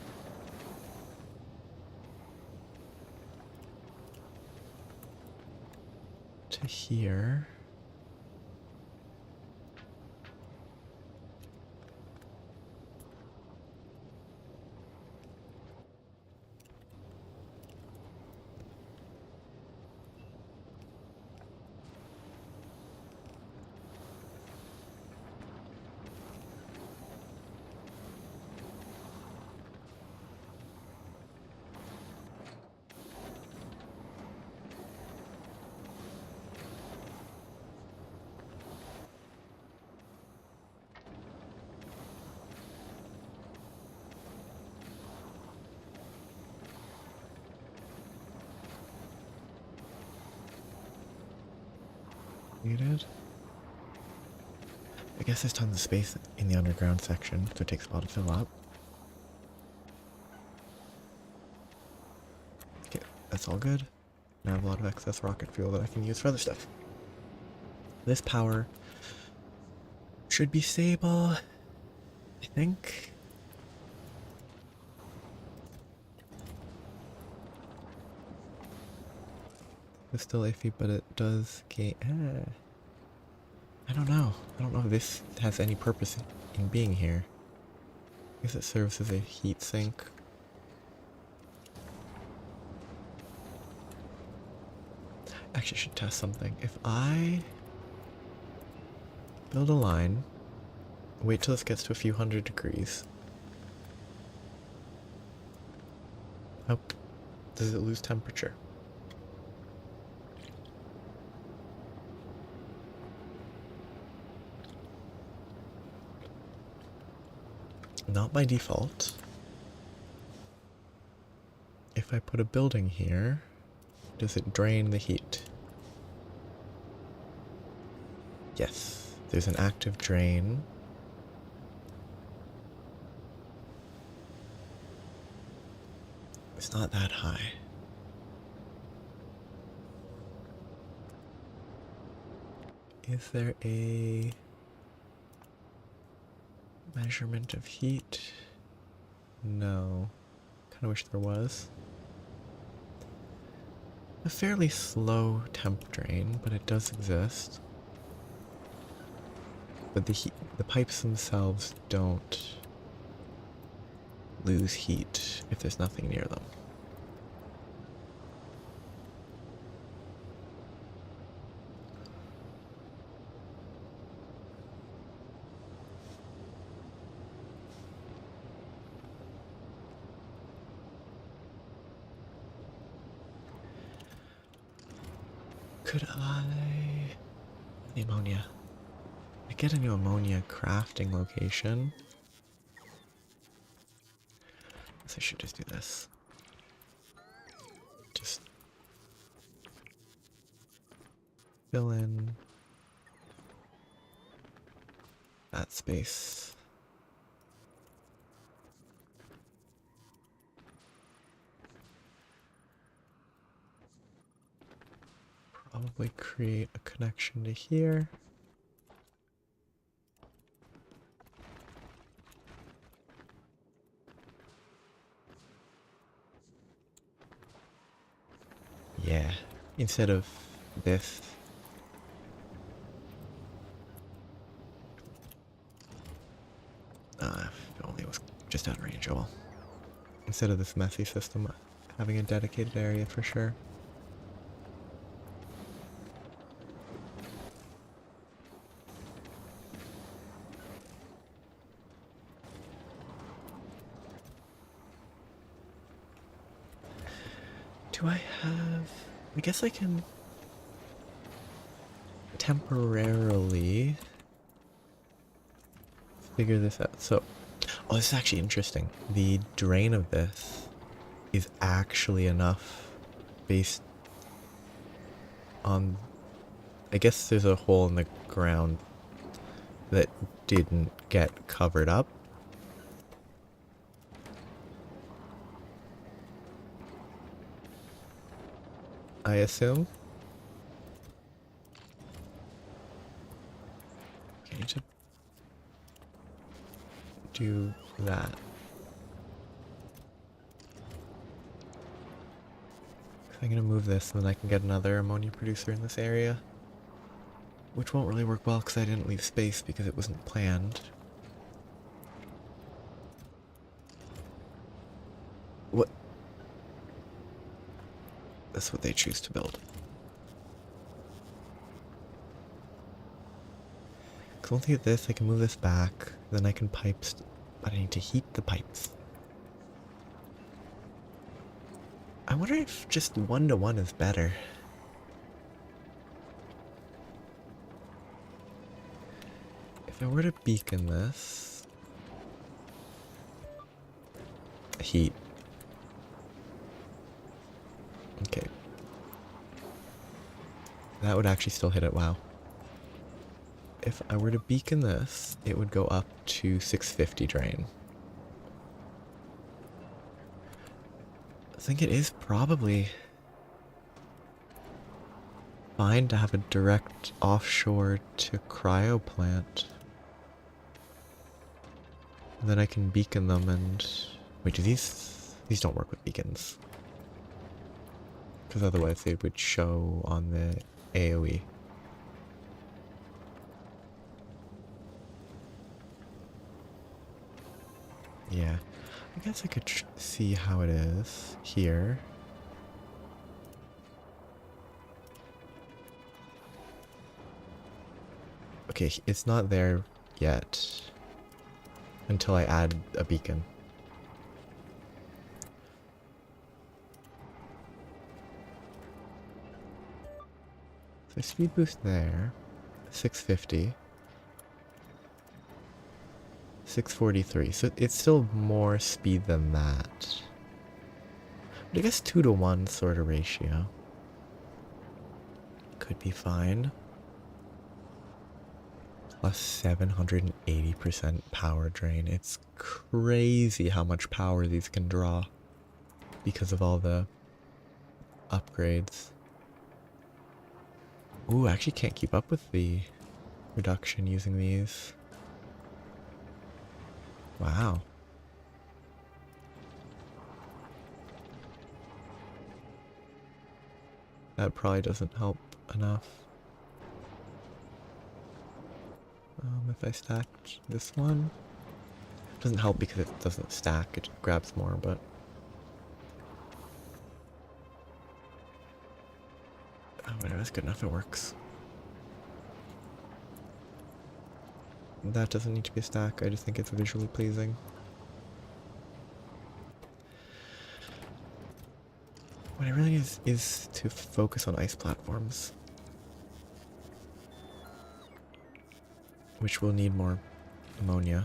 here. Needed. I guess there's tons of space in the underground section, so it takes a while to fill up. Okay, that's all good. Now I have a lot of excess rocket fuel that I can use for other stuff. This power should be stable, I think. It's still iffy, but it does gain. I don't know. I don't know if this has any purpose in being here. I guess it serves as a heat sink. Actually, I should test something. If I build a line, wait till this gets to a few hundred degrees. Oh, does it lose temperature? Not by default. If I put a building here, does it drain the heat? Yes, there's an active drain. It's not that high. Is there a measurement of heat? No. Kind of wish there was. A fairly slow temp drain, but it does exist. But the pipes themselves don't lose heat if there's nothing near them. Could I... The ammonia. I get a new ammonia crafting location. Guess I should just do this. Just fill in that space. Probably create a connection to here. Yeah, instead of this. If only it was just out of range, oh well. Instead of this messy system, having a dedicated area for sure. Do I have... I guess I can temporarily figure this out. So, oh, this is actually interesting. The drain of this is actually enough based on... I guess there's a hole in the ground that didn't get covered up. I assume. Okay, to do that. I'm gonna move this and then I can get another ammonia producer in this area. Which won't really work well because I didn't leave space because it wasn't planned. What? That's what they choose to build. Because once I get this, I can move this back. Then I can pipes. But I need to heat the pipes. I wonder if just 1-to-1 is better. If I were to beacon this... Heat. Okay. That would actually still hit it, wow. If I were to beacon this, it would go up to 650 drain. I think it is probably fine to have a direct offshore to cryo plant. And then I can beacon them and... Wait, do these don't work with beacons? Because otherwise they would show on the AoE. Yeah, I guess I could see how it is here. Okay, it's not there yet until I add a beacon. So speed boost there, 650. 643, so it's still more speed than that. But I guess 2-to-1 sort of ratio could be fine. Plus 780% power drain. It's crazy how much power these can draw because of all the upgrades. Ooh, I actually can't keep up with the reduction using these. Wow. That probably doesn't help enough. If I stacked this one, it doesn't help because it doesn't stack, it grabs more, but... Oh, whatever, that's good enough, it works. That doesn't need to be a stack, I just think it's visually pleasing. What I really need is to focus on ice platforms. Which will need more ammonia.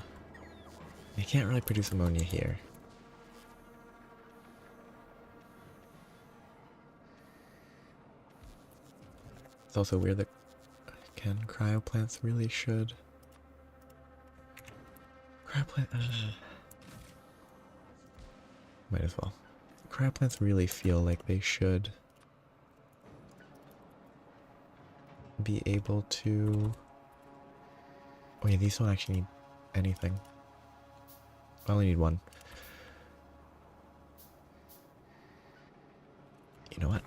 I can't really produce ammonia here. It's also weird that can cryoplants really should. Cryoplant, might as well. Cryoplants really feel like they should be able to... Oh yeah, these don't actually need anything. I only need one. You know what?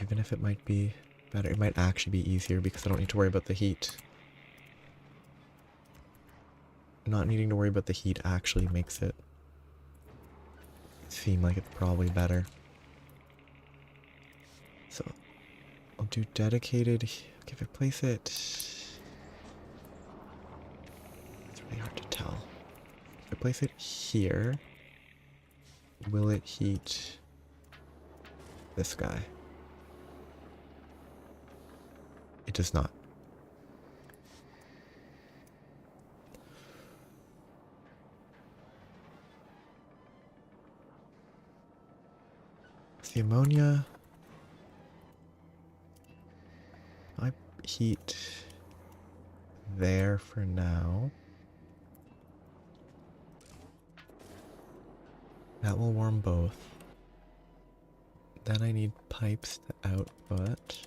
Even if it might be better, it might actually be easier because I don't need to worry about the heat. Not needing to worry about the heat actually makes it seem like it's probably better. So, I'll do dedicated. Okay, if I place it... It's really hard to tell. If I place it here, will it heat this guy? It does not. The ammonia, I heat there for now. That will warm both. Then I need pipes to output.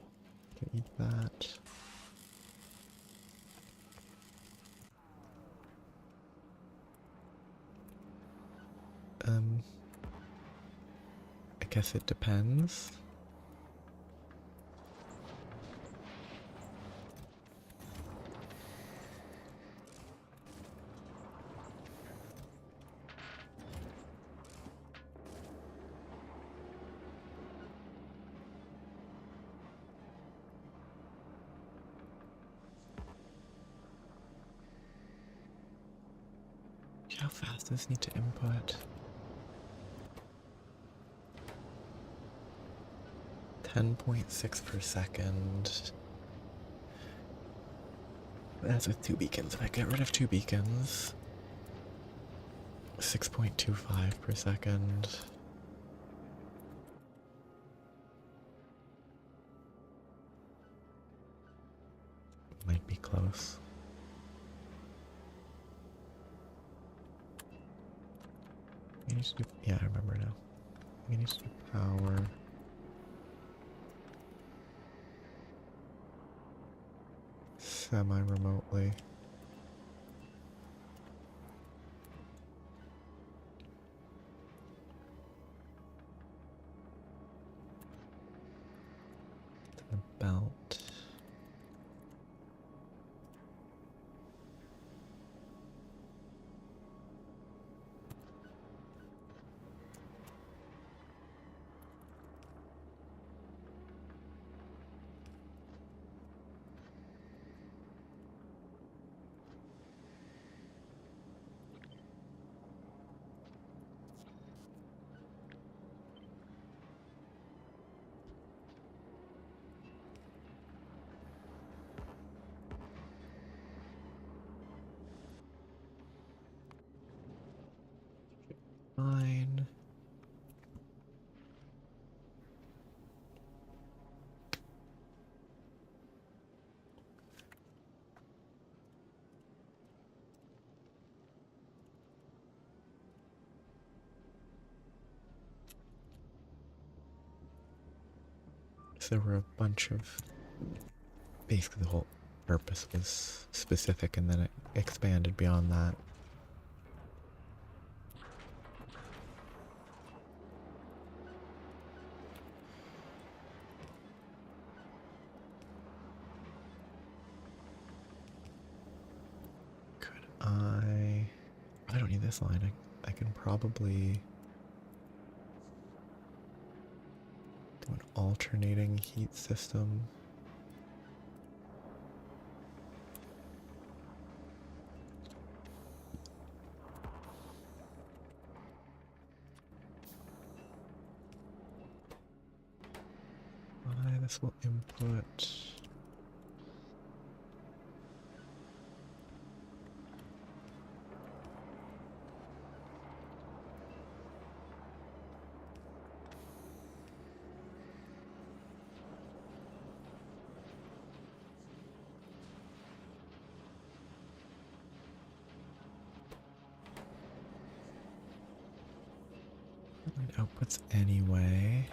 can eat that. I guess it depends. How fast does this need to input? 10.6 per second. That's with 2 beacons. If I get rid of 2 beacons, 6.25 per second. Might be close. I need to do, yeah, I remember now. I need to do power. Semi-remotely. About fine. So there were a bunch of, basically the whole purpose was specific and then it expanded beyond that. Could I don't need this line. I can probably do an alternating heat system. This will input. Outputs anyway.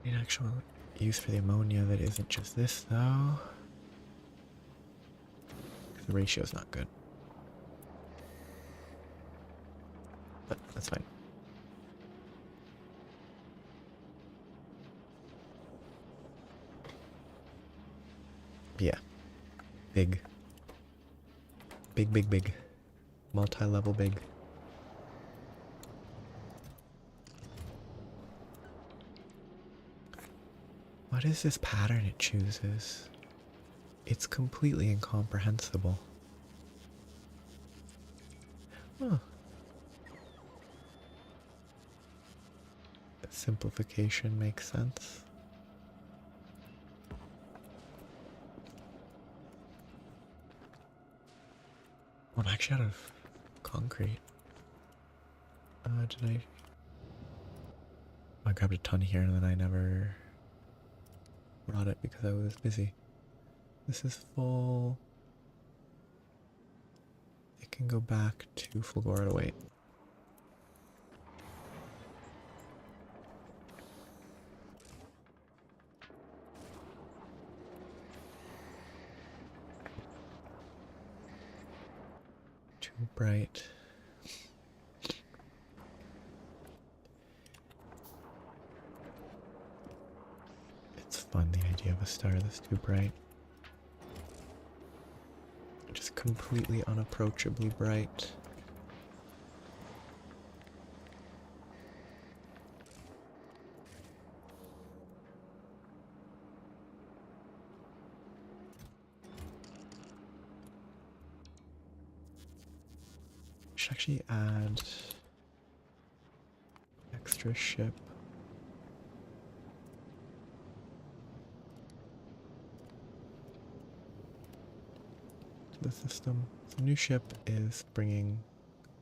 Need actual use for the ammonia that isn't just this though. The ratio's not good. But that's fine. Yeah. Big. Big, big, big. Multi-level big. What is this pattern it chooses? It's completely incomprehensible. Huh. Simplification makes sense. Oh, I'm actually out of concrete. Did I? I grabbed a ton here and then I never brought it because I was busy. This is full. It can go back to Fulgora to wait. Too bright. It's fun, the idea of a star that's too bright. Just completely unapproachably bright. Should actually add extra ship. To the system. The new ship is bringing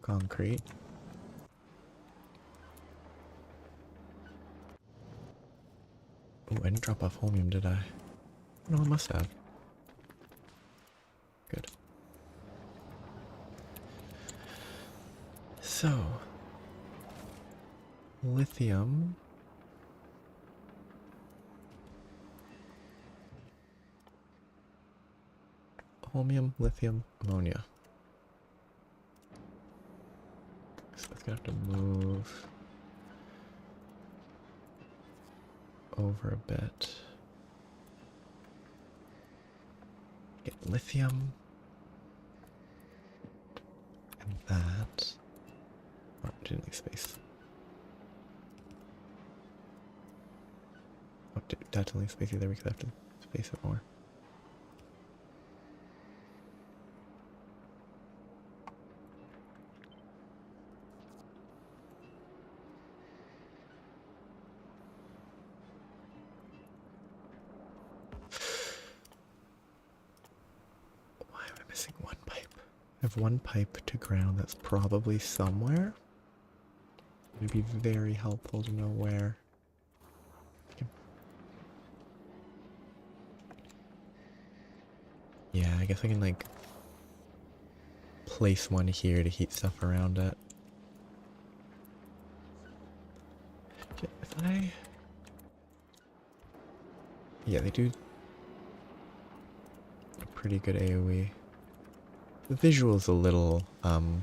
concrete. Oh, I didn't drop off holmium, did I? No, I must have. Good. So, lithium. Holmium, lithium, ammonia. So it's gonna have to move over a bit. Get lithium. And that. Oh, didn't leave space. Oh, that didn't leave space either. We could have to space it more. Why am I missing one pipe? I have one pipe to ground that's probably somewhere. It would be very helpful to know where. Yeah, I guess I can like place one here to heat stuff around it. If I... Yeah, they do a pretty good AoE. The visual's a little, the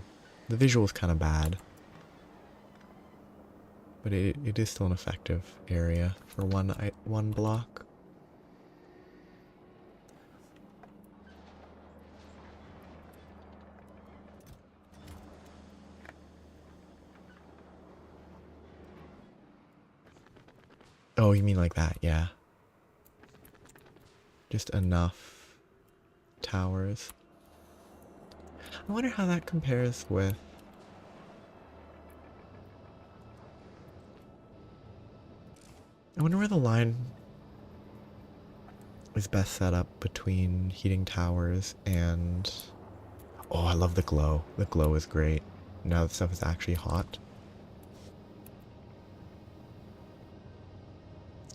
visual's kind of bad. But it is still an effective area for one block. Oh, you mean like that, yeah. Just enough towers. I wonder how that compares with... I wonder where the line is best set up between heating towers and... Oh, I love the glow. The glow is great. Now that stuff is actually hot.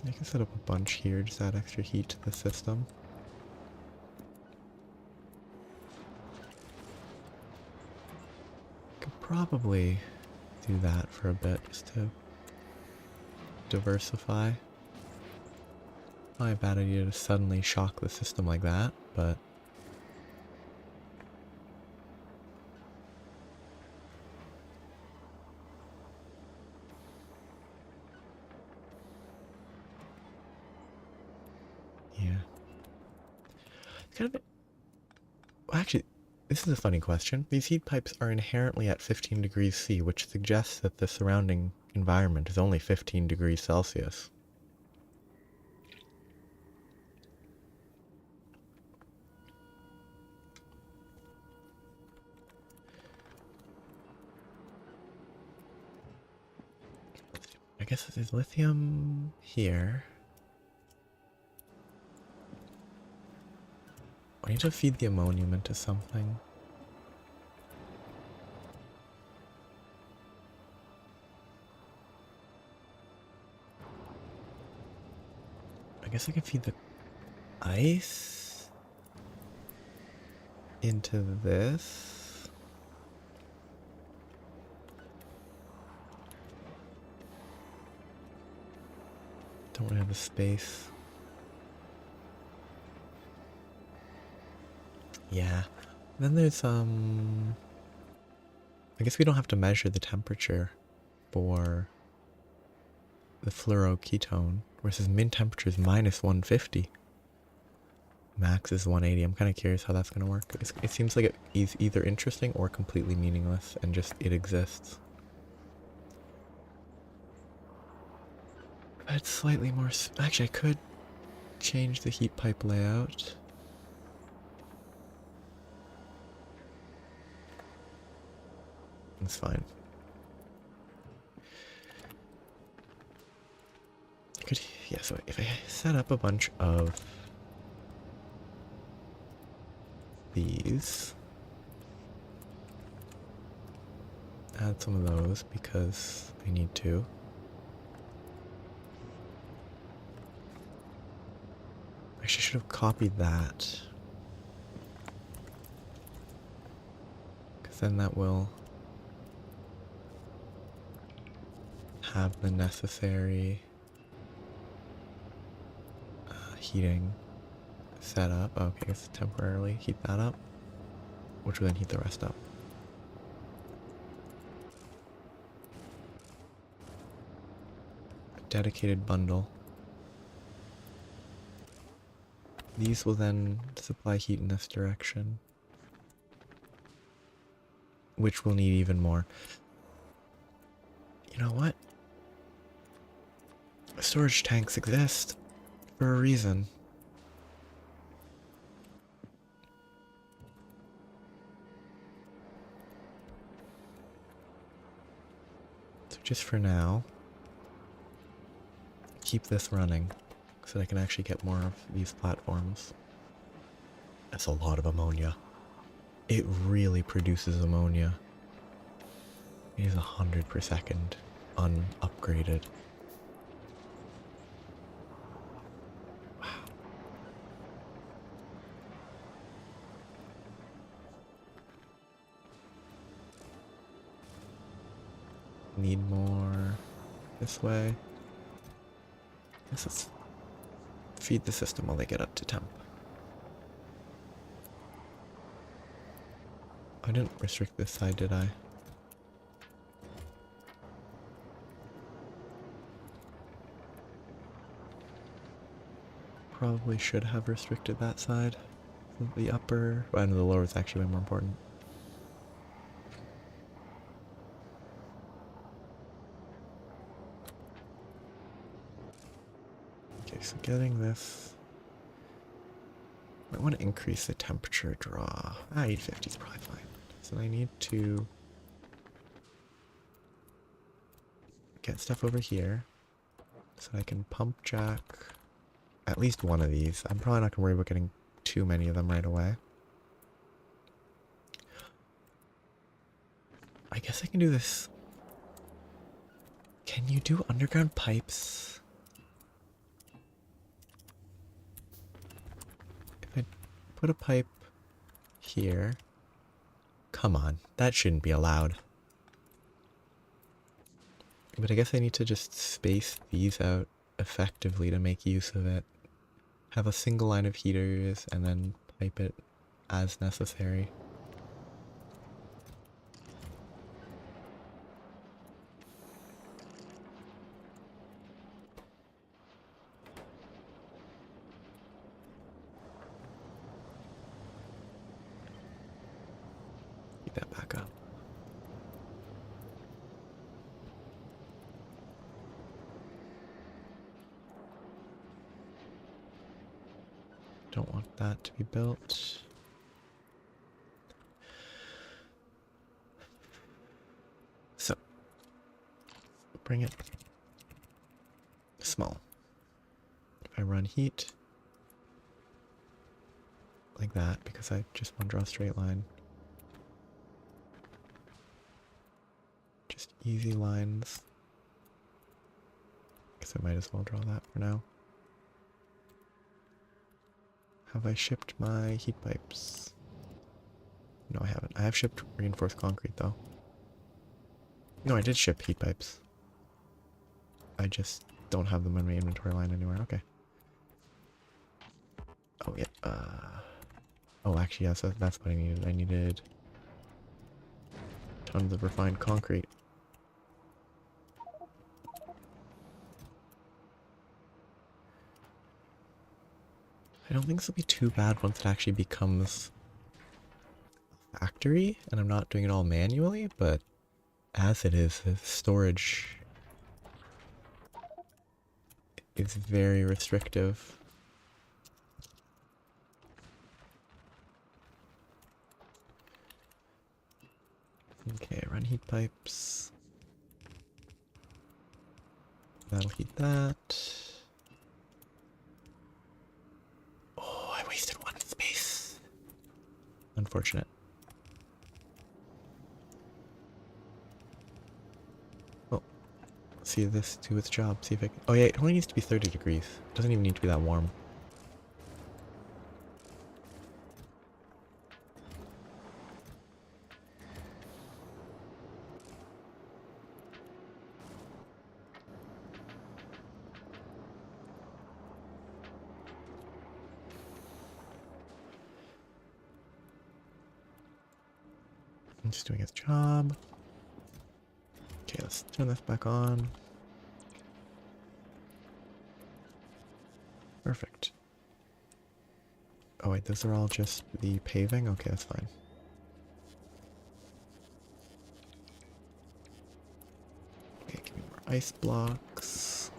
I can set up a bunch here, just add extra heat to the system. Could probably do that for a bit, just to diversify. Not a bad idea to suddenly shock the system like that, but... yeah. It's kind of... Well, actually, this is a funny question. These heat pipes are inherently at 15 degrees C, which suggests that the surrounding environment is only 15 degrees Celsius. I guess there's lithium here. I need to feed the ammonium into something. I guess I can feed the ice into this. Don't really have the space. Yeah. Then there's I guess we don't have to measure the temperature for the fluoroketone, versus min temperature is minus 150. Max is 180. I'm kind of curious how that's going to work. It seems like it is either interesting or completely meaningless and just it exists. If I had slightly more... Actually, I could change the heat pipe layout. It's fine. Yeah, so if I set up a bunch of these, add some of those because I need to. Actually, I should have copied that, because then that will have the necessary heating set up. Okay, let's temporarily heat that up, which will then heat the rest up. A dedicated bundle. These will then supply heat in this direction, which will need even more. You know what? Storage tanks exist for a reason. So just for now, keep this running so that I can actually get more of these platforms. That's a lot of ammonia. It really produces ammonia. It is 100 per second, unupgraded. Wow. Need more this way. Let's feed the system while they get up to temp. I didn't restrict this side, did I? Probably should have restricted that side. The upper... Well, no, the lower is actually way more important. Okay, so getting this... I want to increase the temperature draw. 850 is probably fine. So I need to get stuff over here so I can pump jack at least one of these. I'm probably not going to worry about getting too many of them right away. I guess I can do this. Can you do underground pipes? If I put a pipe here... Come on, that shouldn't be allowed. But I guess I need to just space these out effectively to make use of it. Have a single line of heaters and then pipe it as necessary. Keep that back up. Don't want that to be built. So, bring it small. If I run heat, like that, because I just want to draw a straight line. Just easy lines. Guess I might as well draw that for now. Have I shipped my heat pipes? No, I haven't. I have shipped reinforced concrete, though. No, I did ship heat pipes. I just don't have them in my inventory line anywhere. Okay. Oh, yeah. Oh, actually, yes, that's what I needed. I needed tons of refined concrete. I don't think this will be too bad once it actually becomes a factory and I'm not doing it all manually, but as it is, the storage is very restrictive. Okay, run heat pipes. That'll heat that. Oh, I wasted one space. Unfortunate. Oh, see this do its job. See if I can. Oh yeah, it only needs to be 30 degrees. It doesn't even need to be that warm. I'm just doing its job. Okay, let's turn this back on. Perfect. Oh wait, those are all just the paving? Okay, that's fine. Okay, give me more ice blocks.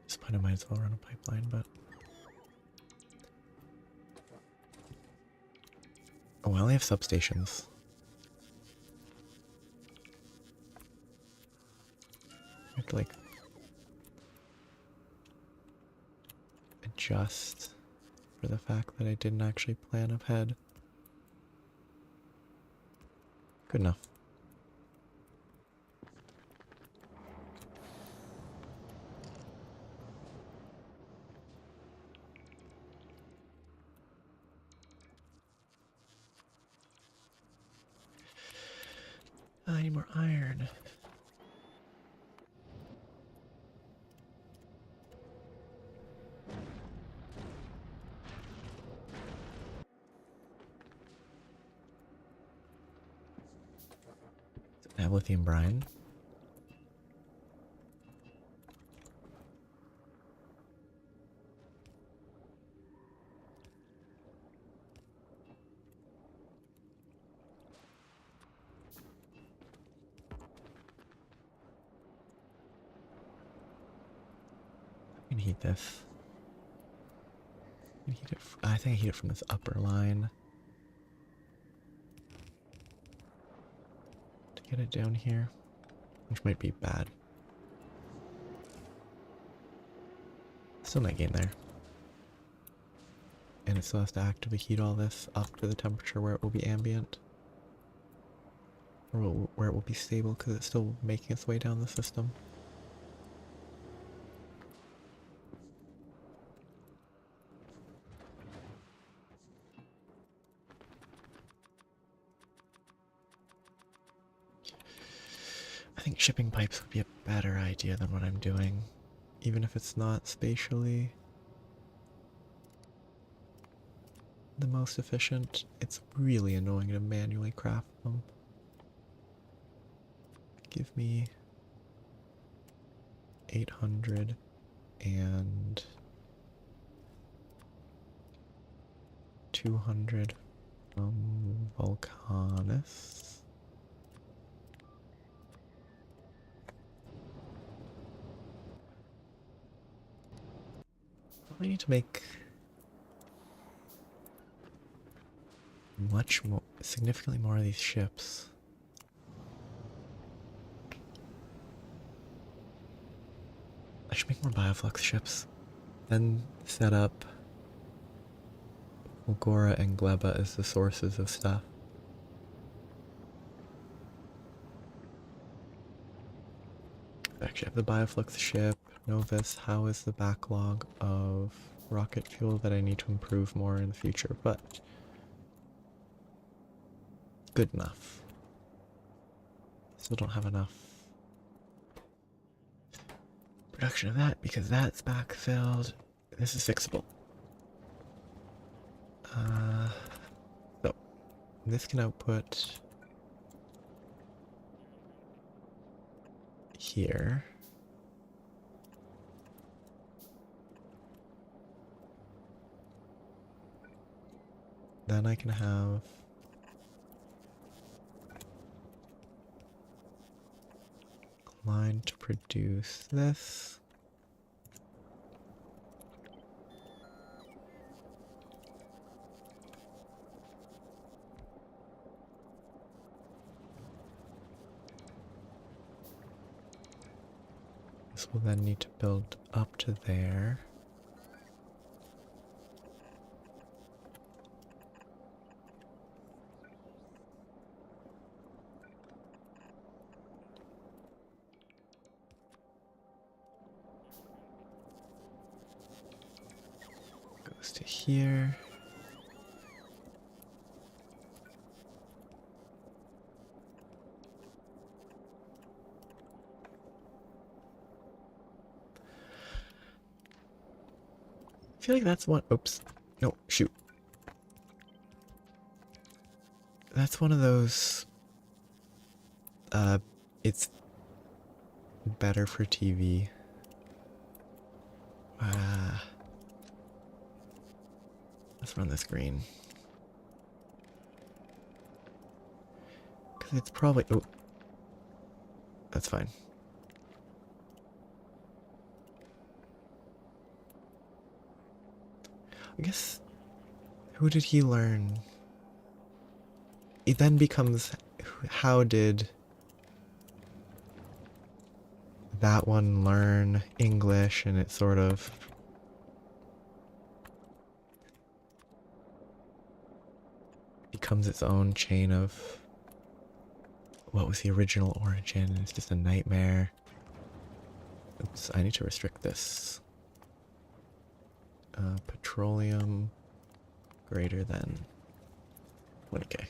This point I might as well run a pipeline, but... Oh, I only have substations. I have to, like... adjust for the fact that I didn't actually plan ahead. Good enough. I need more iron. I have lithium brine. I can heat this. I can heat it I think I heat it from this upper line. To get it down here. Which might be bad. Still might gain there. And it still has to actively heat all this up to the temperature where it will be ambient. Or where it will be stable because it's still making its way down the system. I think shipping pipes would be a better idea than what I'm doing. Even if it's not spatially the most efficient, it's really annoying to manually craft them. Give me 800 and 200 from Volcanus. I need to make much more, significantly more of these ships. should make more bioflux ships. Then set up Ulgora and Gleba as the sources of stuff. Actually, I have the bioflux ship. Novus, how is the backlog of rocket fuel that I need to improve more in the future? But good enough. Still don't have enough production of that because that's backfilled. This is fixable. So this can output here. Then I can have a line to produce this. This will then need to build up to there. Goes to here. I feel like that's one. Oops. No, shoot. That's one of those. It's better for TV. Let's run this green. Because it's probably. Oh. That's fine. I guess. Who did he learn? It then becomes. How did that one learn English? And it sort of. Becomes its own chain of. What was the original origin? It's just a nightmare. Oops, I need to restrict this. Petroleum greater than 20k.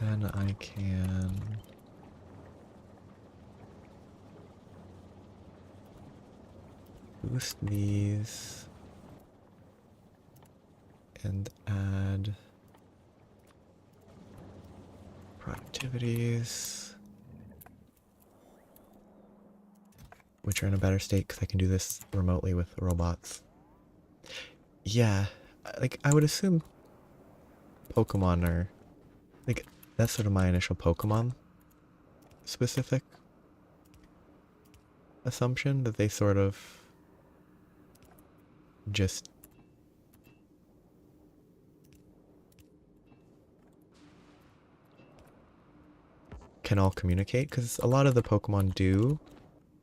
Then I can boost these and add productivities, which are in a better state because I can do this remotely with the robots. Yeah, like I would assume Pokemon are, like, that's sort of my initial Pokemon specific assumption, that they sort of just can all communicate, because a lot of the Pokemon do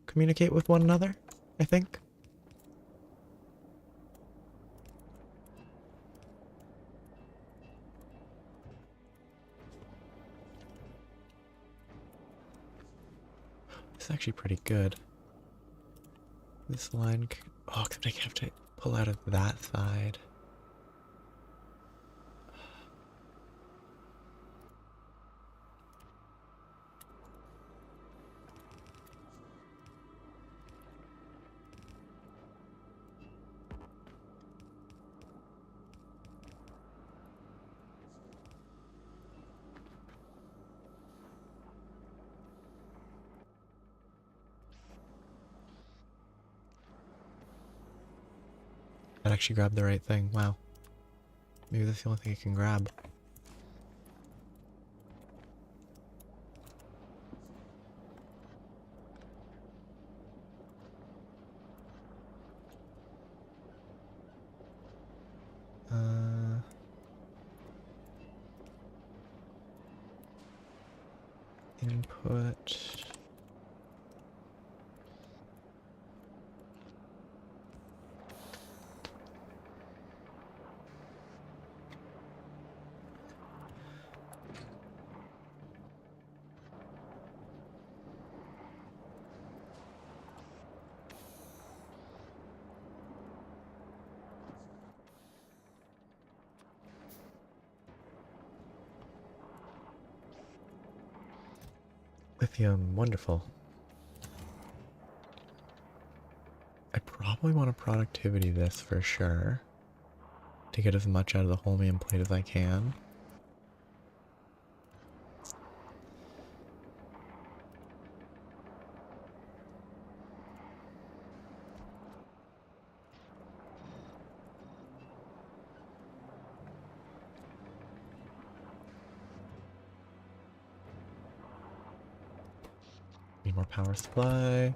communicate with one another, I think. It's actually pretty good. This line, oh, except I have to pull out of that side. That actually grabbed the right thing. Wow. Maybe that's the only thing I can grab. Input. Lithium, wonderful. I probably want to productivity this for sure. To get as much out of the holmium plate as I can. Need more power supply.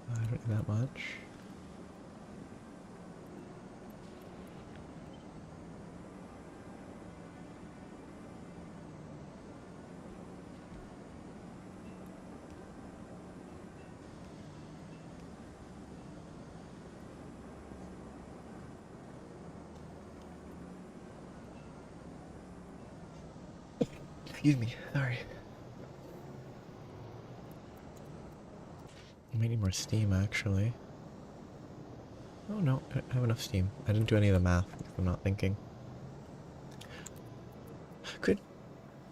I don't need that much. Excuse me, sorry. I might need more steam, actually. Oh no, I have enough steam. I didn't do any of the math because I'm not thinking.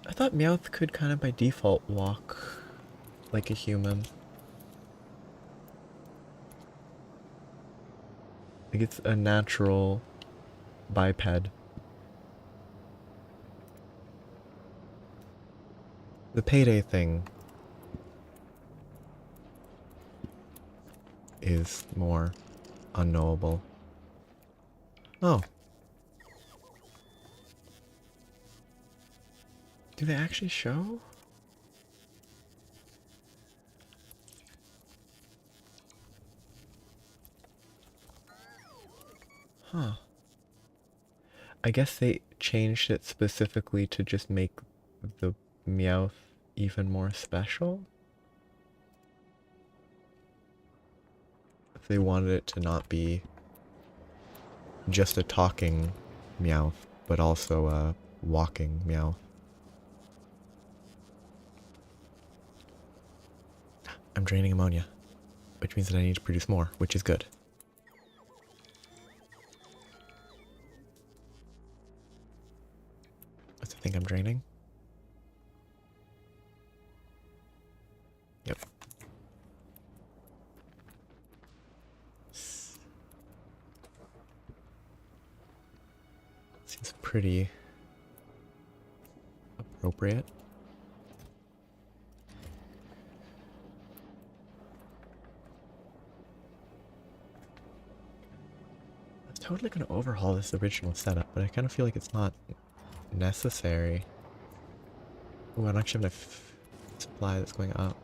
I thought Meowth could kind of by default walk like a human. Like it's a natural biped. The payday thing is more unknowable. Oh. Do they actually show? Huh. I guess they changed it specifically to just make the Meowth even more special? If they wanted it to not be just a talking Meowth, but also a walking Meowth. I'm draining ammonia, which means that I need to produce more, which is good. What's the thing I'm draining? Yep. Seems pretty appropriate. I was totally going to overhaul this original setup, but I kind of feel like it's not necessary. Ooh, I don't actually have enough supply that's going up.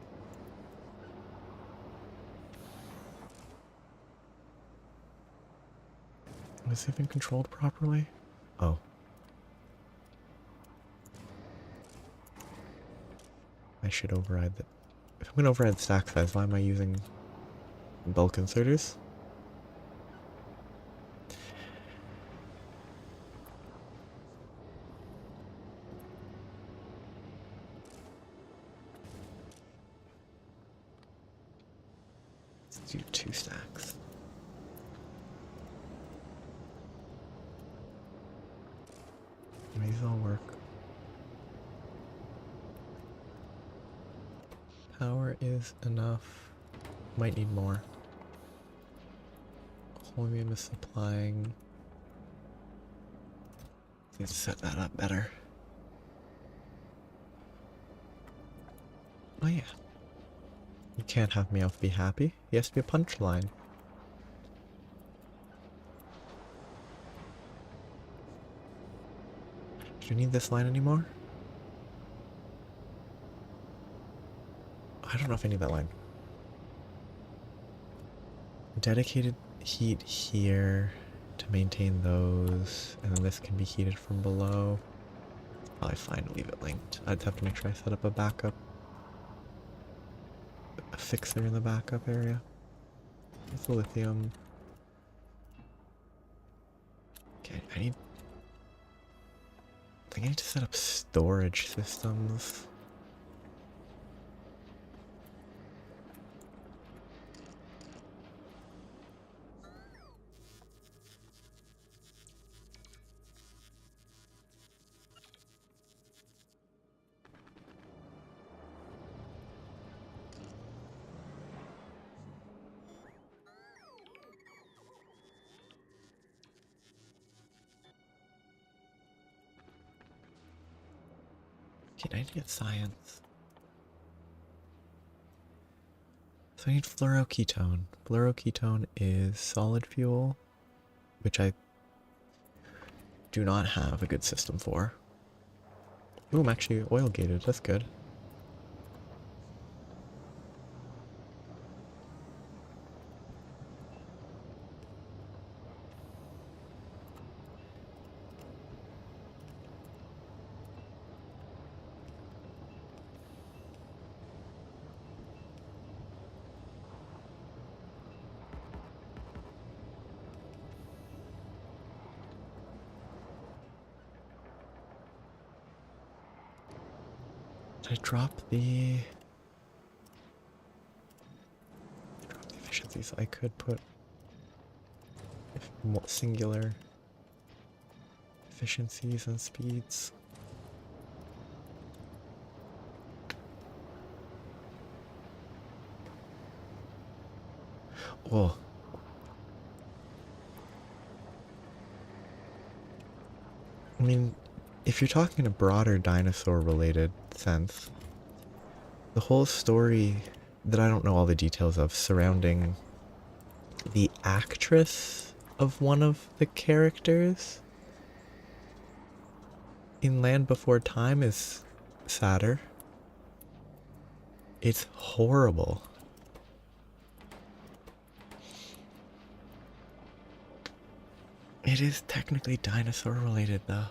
Was it even controlled properly? Oh. I should override that. If I'm going to override stack size, why am I using bulk inserters? Let's do 2 stacks. These all work. Power is enough. Might need more. Holmium is supplying. Let's set that up better. Oh yeah. You can't have Meowth be happy. He has to be a punchline. Do you need this line anymore? I don't know if I need that line. Dedicated heat here. to maintain those, and then this can be heated from below. Probably fine to leave it linked. I'd have to make sure I set up a backup, a fixer in the backup area. It's the lithium. Okay, I think I need to set up storage systems. Okay, I need to get science. So I need fluoroketone. Fluoroketone is solid fuel, which I do not have a good system for. Ooh, I'm actually oil gated. That's good. Did I drop the efficiencies? I could put singular efficiencies and speeds. Oh. I mean, if you're talking in a broader dinosaur-related sense, the whole story that I don't know all the details of surrounding the actress of one of the characters in Land Before Time is sadder. It's horrible. It is technically dinosaur related though.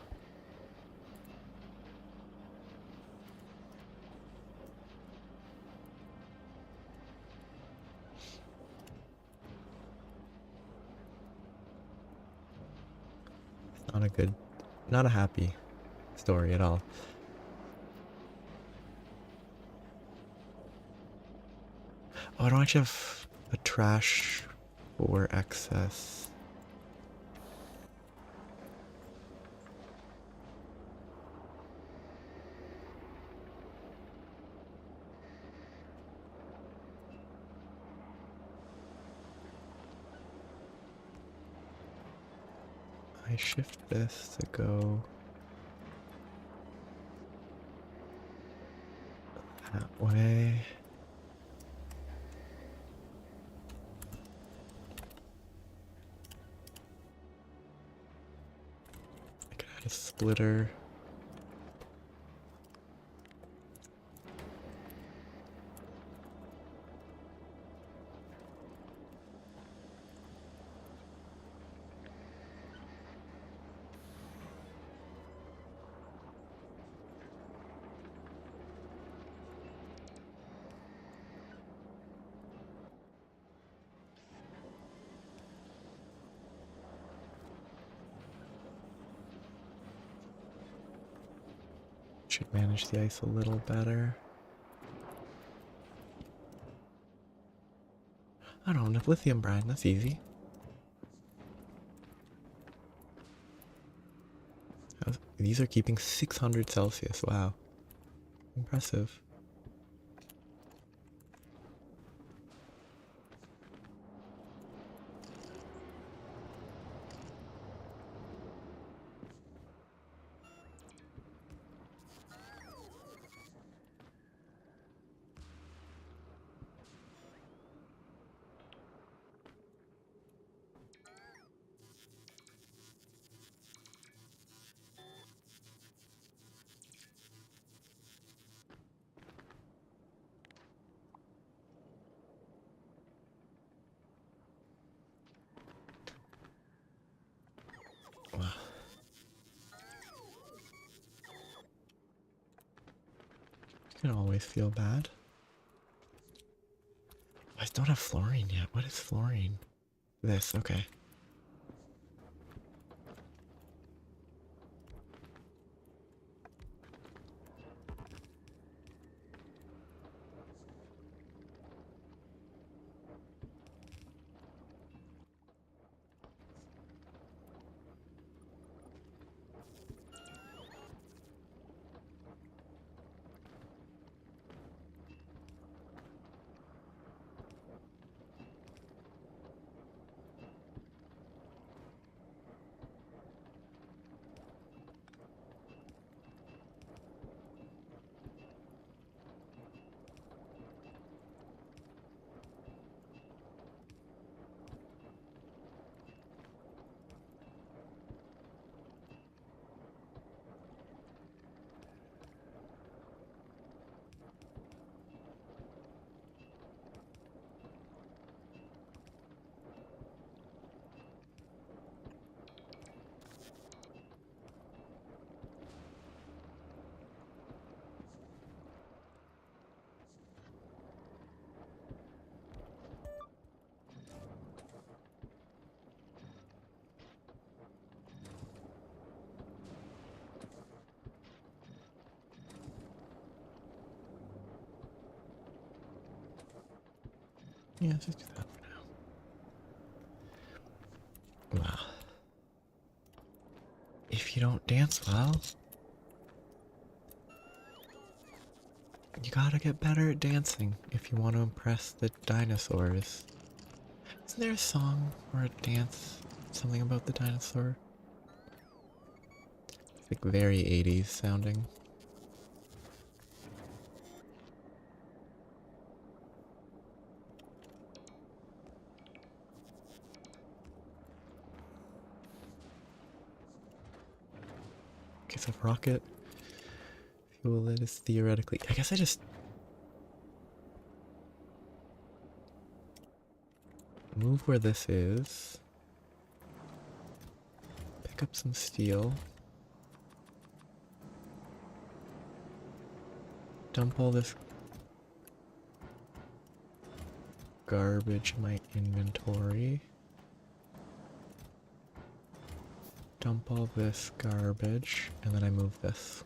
It's not a good, not a happy story at all. Oh, I don't actually have a trash for excess. I shift this to go that way. I could add a splitter. Should manage the ice a little better. I don't know, lithium brine, that's easy. These are keeping 600 Celsius, wow. Impressive. can always feel bad. I don't have fluorine yet. What is fluorine? This, okay. Yeah, let's just do that for now. Wow. If you don't dance well, you gotta get better at dancing if you want to impress the dinosaurs. Isn't there a song or a dance? Something about the dinosaur? It's like very 80s sounding. Okay, so rocket fuel that is theoretically. I guess I just move where this is. Pick up some steel. Dump all this garbage in my inventory. Dump all this garbage, and then I move this.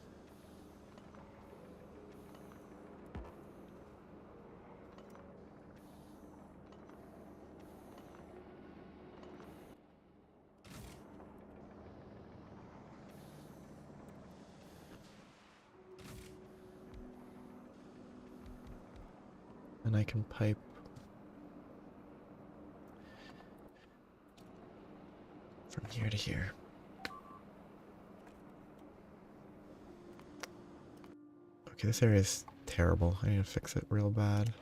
And I can pipe from here to here. Okay, this area is terrible. I need to fix it real bad.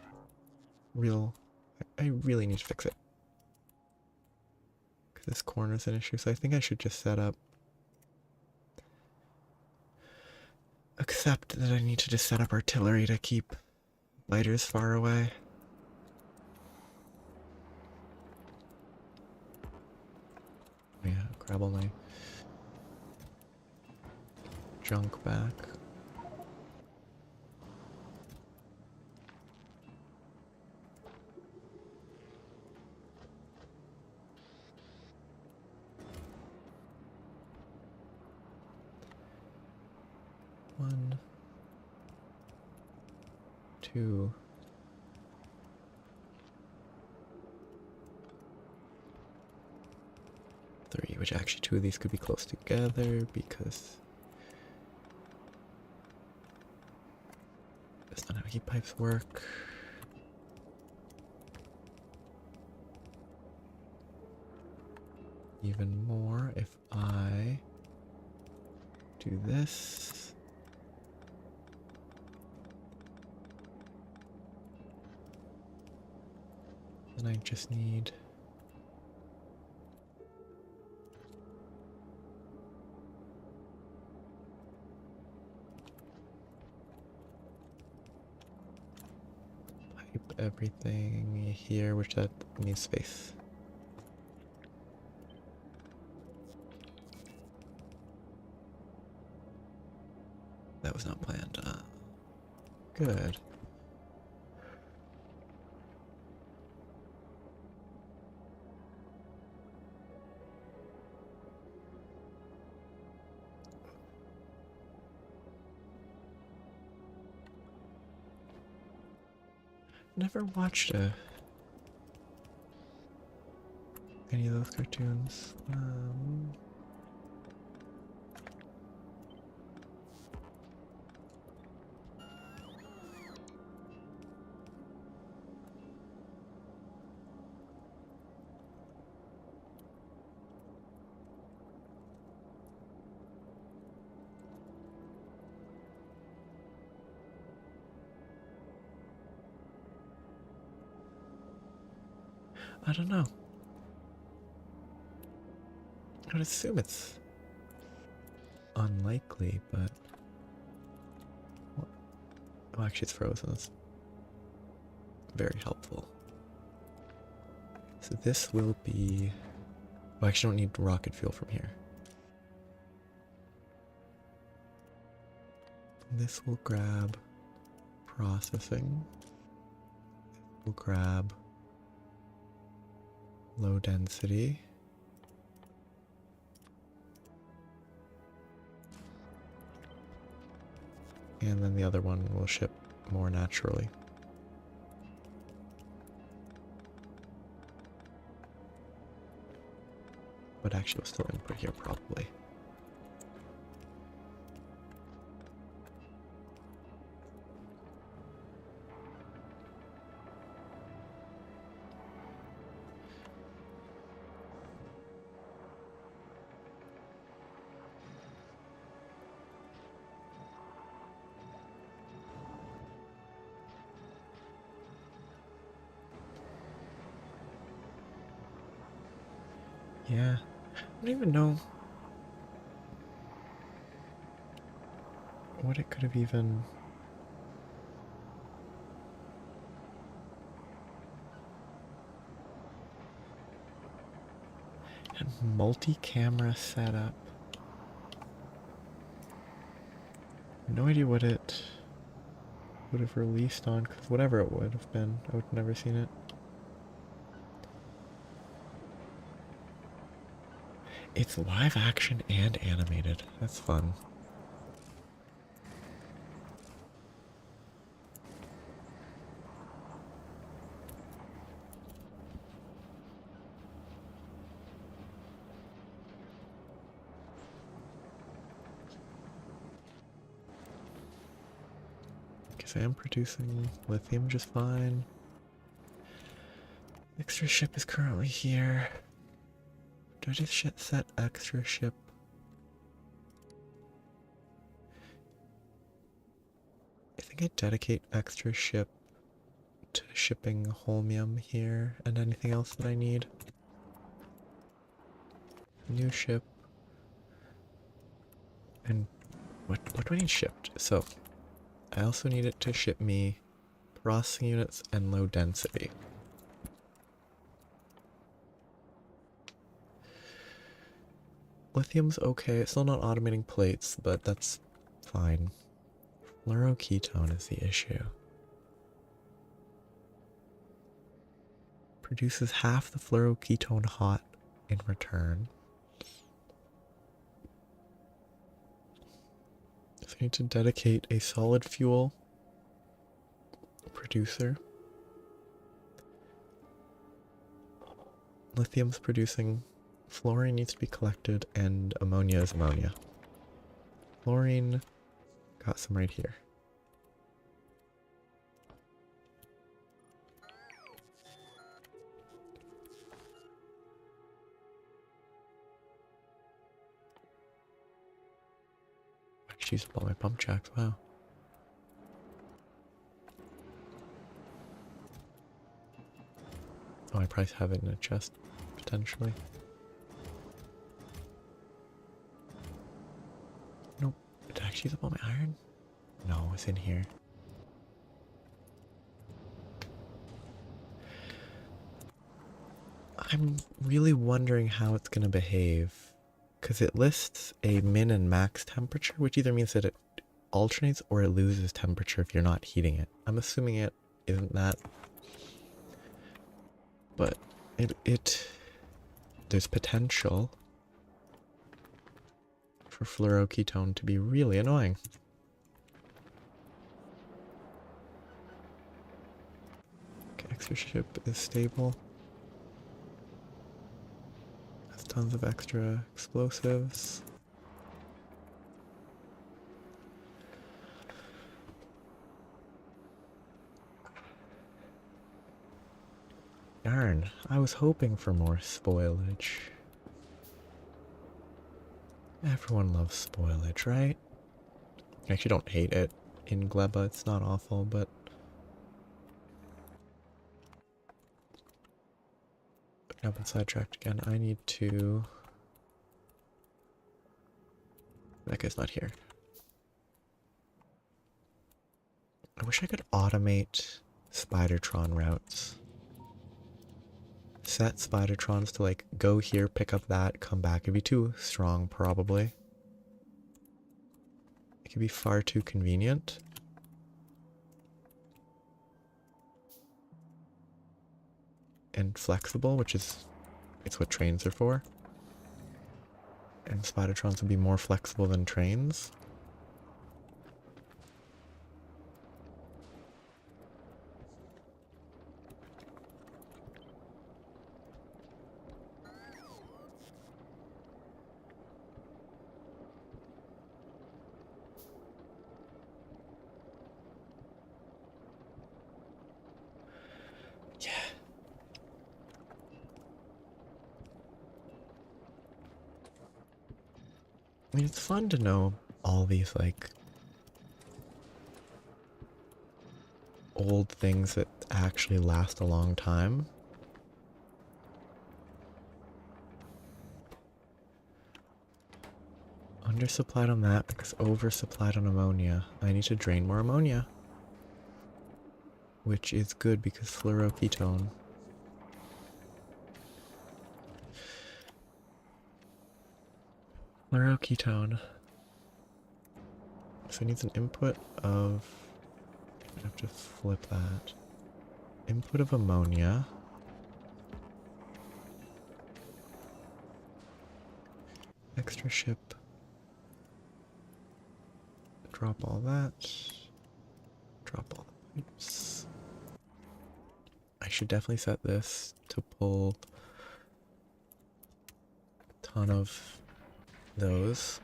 I really need to fix it. Because this corner is an issue, so I think I should just set up. Accept that I need to just set up artillery to keep lighters far away. Yeah, grab all my junk back. One, two, three, which actually two of these could be close together because that's not how heat pipes work. Even more if I do this. Then I just need pipe everything here, which that needs space. That was not planned. Good. Never watched any of those cartoons. I don't know. I would assume it's unlikely, but... Oh, actually it's frozen. That's very helpful. So this will be... Oh, I actually don't need rocket fuel from here. This will grab processing. We'll grab low density. And then the other one will ship more naturally. But actually we'll still input here probably. Yeah, I don't even know what it could have even... And multi-camera setup. No idea what it would have released on, because whatever it would have been, I would have never seen it. It's live action and animated. That's fun. Because I am producing lithium just fine. Extra ship is currently here. Do I just set extra ship? I think I dedicate extra ship to shipping holmium here and anything else that I need. New ship. And what do I need shipped? So I also need it to ship me processing units and low density. Lithium's okay. It's still not automating plates, but that's fine. Fluoroketone is the issue. Produces half the fluoroketone hot in return. So I need to dedicate a solid fuel producer. Lithium's producing. Fluorine needs to be collected, and ammonia is ammonia. Fluorine, got some right here. I just used up all my pump jacks, wow. Oh, I probably have it in a chest, potentially. Nope. Did I actually use up all my iron? No, it's in here. I'm really wondering how it's going to behave. Because it lists a min and max temperature, which either means that it alternates or it loses temperature if you're not heating it. I'm assuming it isn't that. But there's potential for fluoroketone to be really annoying. Okay, extra ship is stable. Has tons of extra explosives. Darn, I was hoping for more spoilage. Everyone loves spoilage, right? I actually don't hate it in Gleba, it's not awful, but... I've been sidetracked again. I need to... That guy's not here. I wish I could automate Spidertron routes. Set Spidertrons to like go here, pick up that, come back. It'd be too strong probably. It could be far too convenient. And flexible, which is it's what trains are for. And Spidertrons would be more flexible than trains. I mean, it's fun to know all these, like, old things that actually last a long time. Undersupplied on that because oversupplied on ammonia. I need to drain more ammonia. Which is good because fluoroketone. Fluoroketone. So it needs an input of... I have to flip that. Input of ammonia. Extra ship. Drop all that. Drop all the pipes. I should definitely set this to pull a ton of those.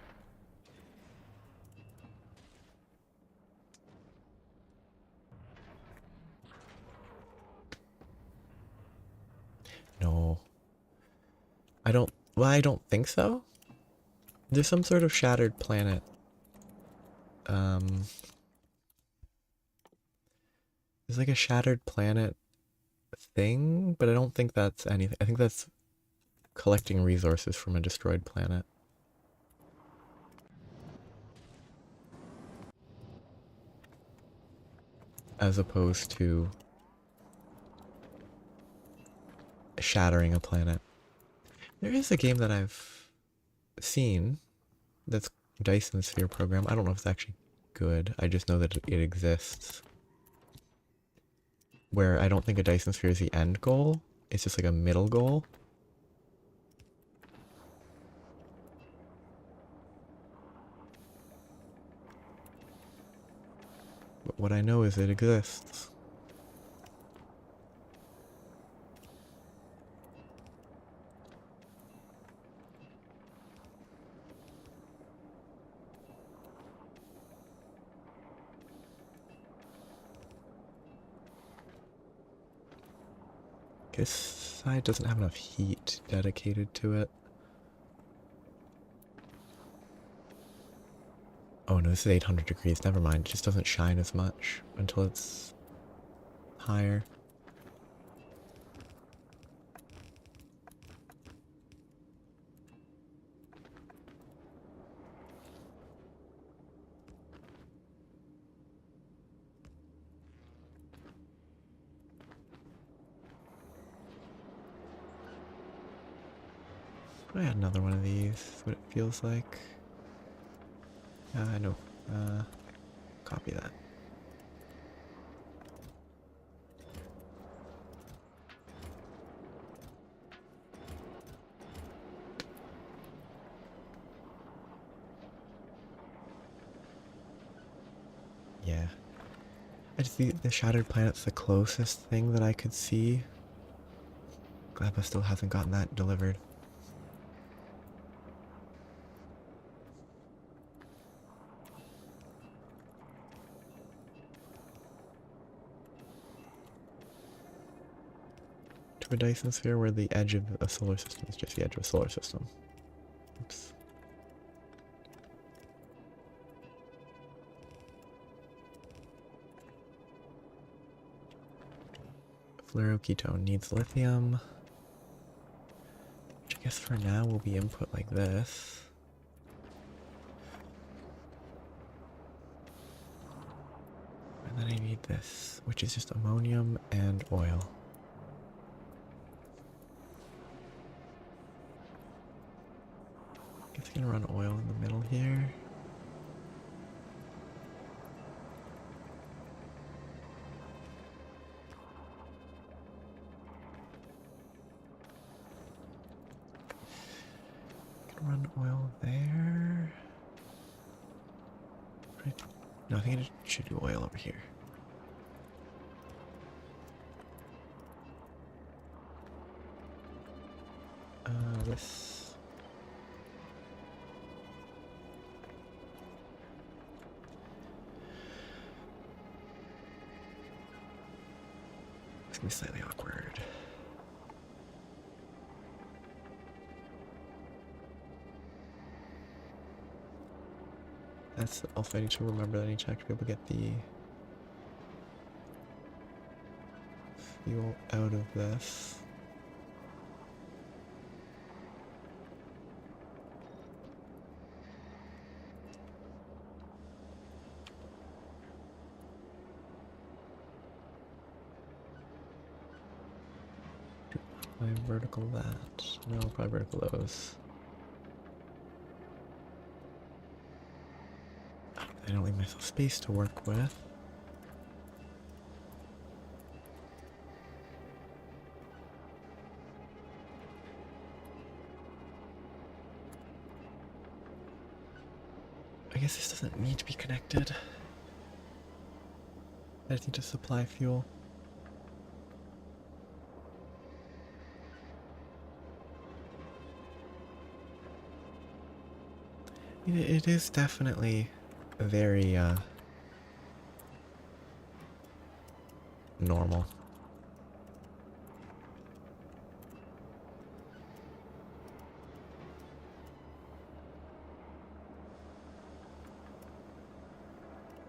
No. Well, I don't think so. There's some sort of shattered planet. There's like a shattered planet thing, but I don't think that's anything. I think that's collecting resources from a destroyed planet. As opposed to shattering a planet. There is a game that I've seen that's Dyson Sphere program. I don't know if it's actually good. I just know that it exists. Where I don't think a Dyson Sphere is the end goal. It's just like a middle goal. But what I know is it exists. This side doesn't have enough heat dedicated to it. Oh no, this is 800 degrees. Never mind. It just doesn't shine as much until it's higher. I had another one of these. What it feels like. I know. Copy that. Yeah. I just think the Shattered Planet's the closest thing that I could see. Glad I still hasn't gotten that delivered. To a Dyson sphere where the edge of a solar system is just the edge of a solar system. Oops. Fluoroketone needs lithium. Which I guess for now will be input like this. And then I need this, which is just ammonium and oil. I guess I'm gonna run oil in the middle here. Run oil there. Right. No, I think I should do oil over here. This. It's gonna be slightly awkward. That's also I need to remember that I need to actually be able to get the fuel out of this. My vertical that. No, probably vertical those. I don't leave myself space to work with. I guess this doesn't need to be connected. I just need to supply fuel. It is definitely very normal.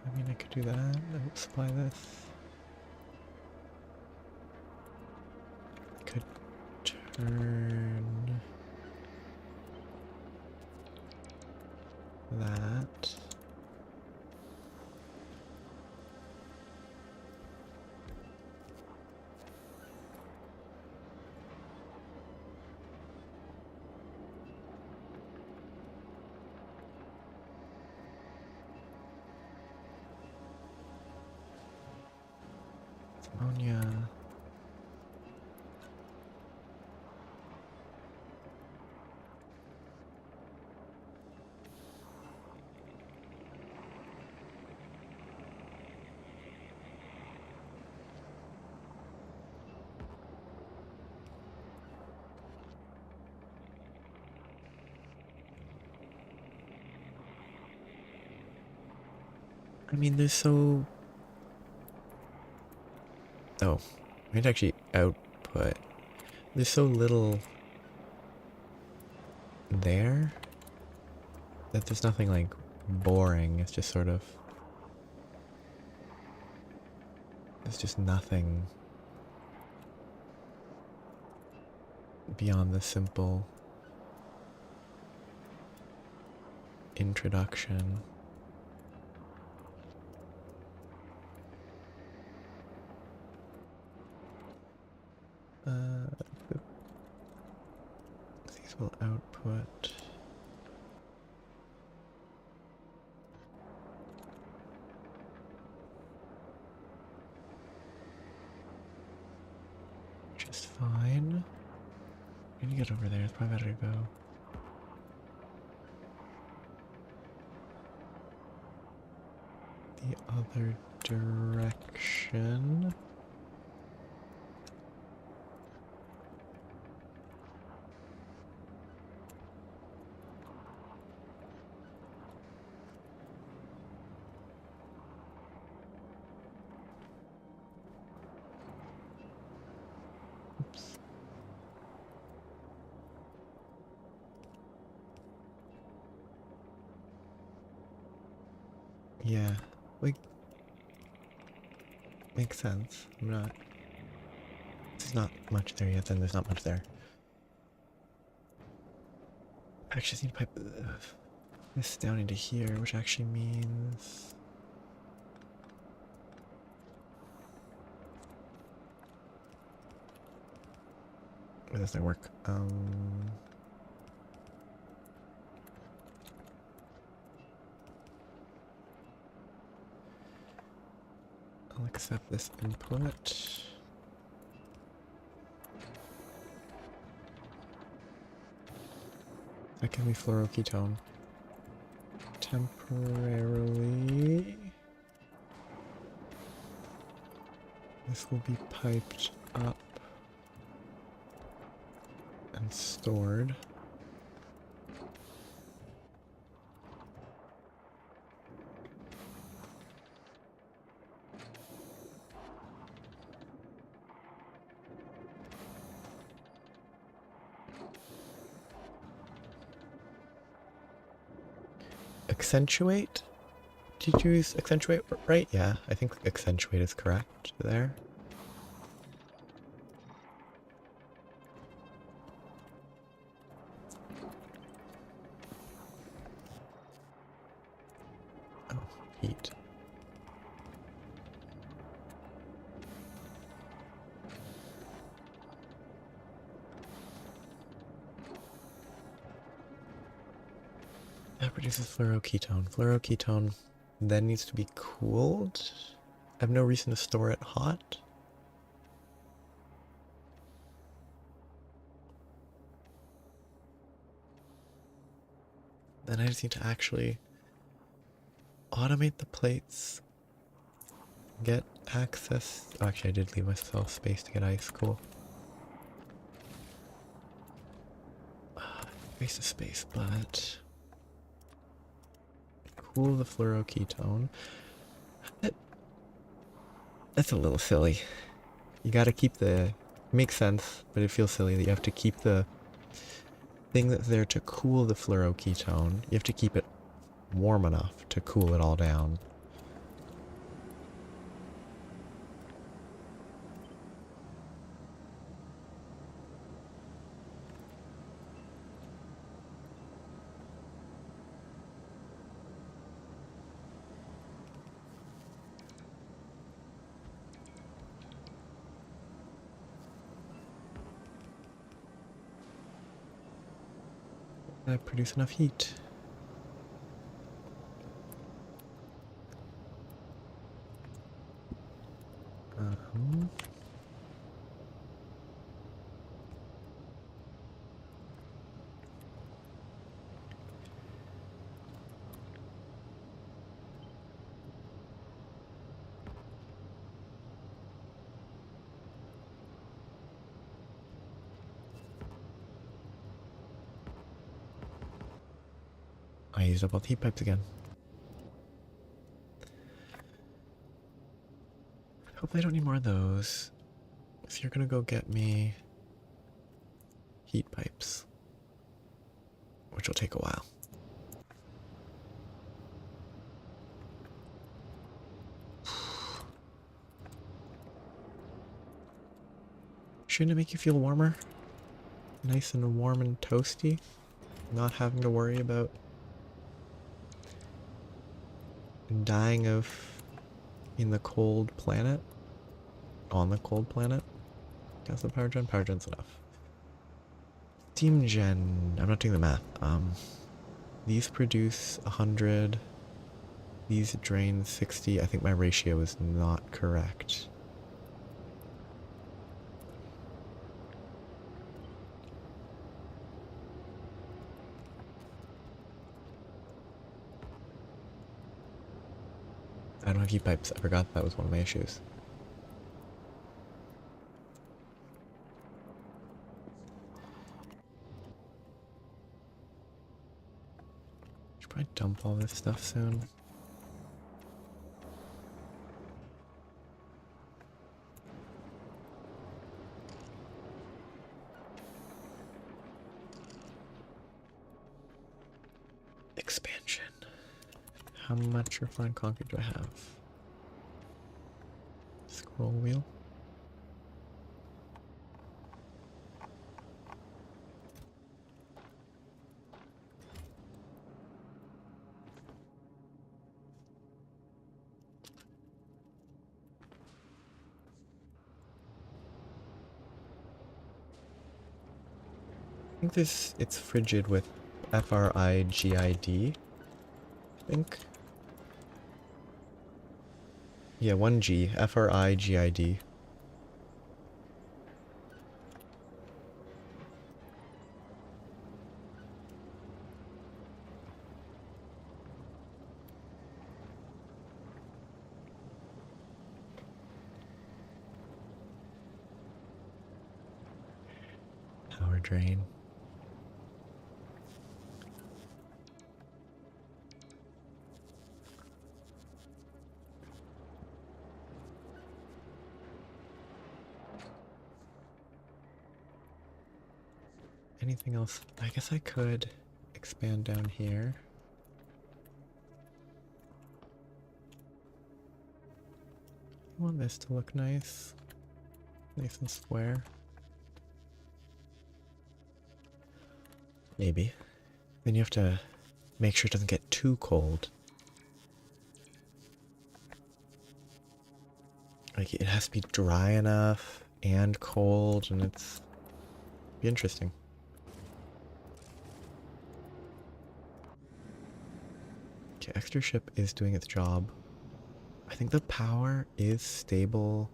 I mean, I could do that. I would supply this. Could turn that. Ammonia. I mean, there's so... Oh, we need to actually output. There's so little there that there's nothing like boring. It's just sort of... There's just nothing beyond the simple introduction. These will output. is fine. I need to get over there. It's probably better to go. The other direction. Oops. Yeah, like, makes sense. I'm not. There's not much there yet, then there's not much there. I actually need to pipe this down into here, which actually means. Where does that work? I'll accept this input. That can be fluoroketone. Temporarily. This will be piped up and stored. Accentuate? Did you use accentuate right? Yeah, I think accentuate is correct there. Oh, heat. That produces fluoroketone. Fluoroketone then needs to be cooled. I have no reason to store it hot. Then I just need to actually automate the plates. Get access. Oh, actually, I did leave myself space to get ice. Cool. Waste of space, but cool the fluoroketone. That's a little silly. You gotta keep the. Makes sense, but it feels silly that you have to keep the thing that's there to cool the fluoroketone. You have to keep it warm enough to cool it all down. That produce enough heat. I used up all the heat pipes again. Hopefully I don't need more of those. So you're gonna go get me heat pipes, which will take a while. Shouldn't it make you feel warmer? Nice and warm and toasty? Not having to worry about dying of in the cold planet? On the cold planet? Gas the power gen? Power gen's enough. Steam gen. I'm not doing the math. These produce 100. These drain 60. I think my ratio is not correct. I don't have heat pipes. I forgot that was one of my issues. Should probably dump all this stuff soon. Expansion. How much refined concrete do I have? Scroll wheel. I think it's frigid with FRIGID, I think. Yeah, 1G, FRIGID. Power drain. Anything else? I guess I could expand down here. I want this to look nice. Nice and square. Maybe. Then you have to make sure it doesn't get too cold. Like, it has to be dry enough and cold, and it's be interesting. Okay, extra ship is doing its job. I think the power is stable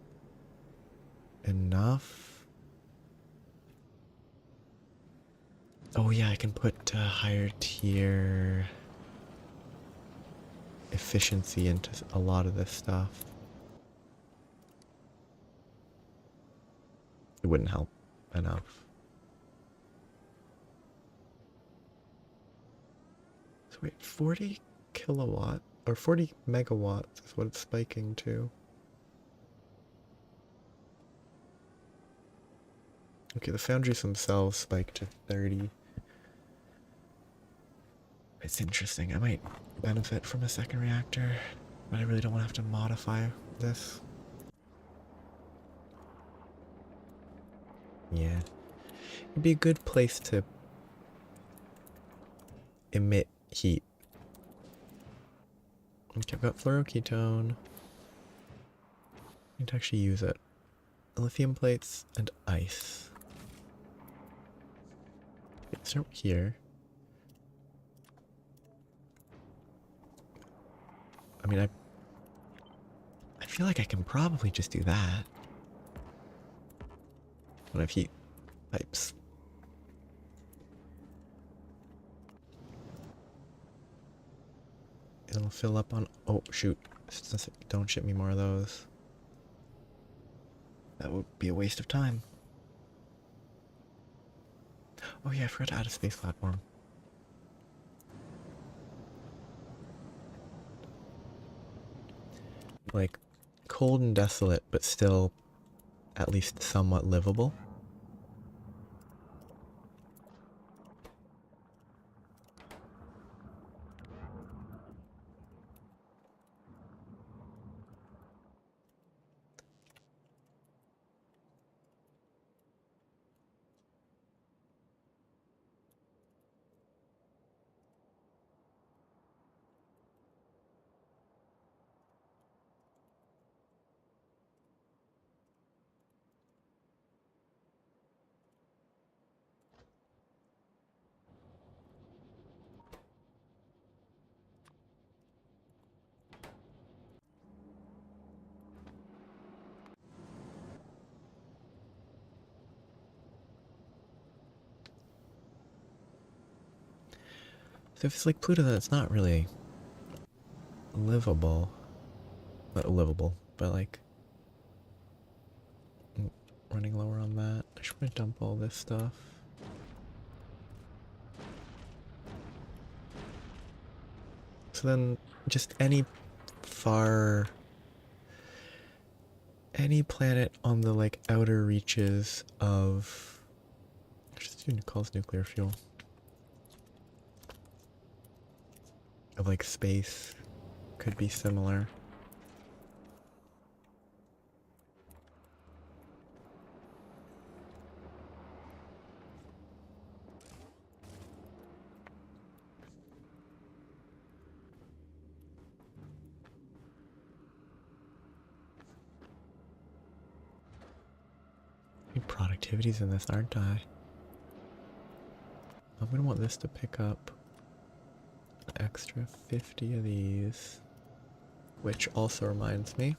enough. Oh yeah, I can put higher tier efficiency into a lot of this stuff. It wouldn't help enough. So wait, 40 kilowatt or 40 megawatts is what it's spiking to. Okay, the foundries themselves spike to 30. It's interesting. I might benefit from a second reactor, but I really don't want to have to modify this. Yeah. It'd be a good place to emit heat. Okay, I've got fluoroketone. I need to actually use it. Lithium plates and ice. Okay, start here. I mean, I feel like I can probably just do that. When I have heat pipes. It'll fill up on... Oh, shoot. Don't ship me more of those. That would be a waste of time. Oh yeah, I forgot to add a space platform. Like, cold and desolate, but still at least somewhat livable. So if it's like Pluto, then it's not really livable. Not livable, but like running lower on that. I should probably dump all this stuff. So then just any planet on the like outer reaches of, just calls nuclear fuel, of like space could be similar. Productivities in this, aren't I? I'm gonna want this to pick up an extra 50 of these, which also reminds me,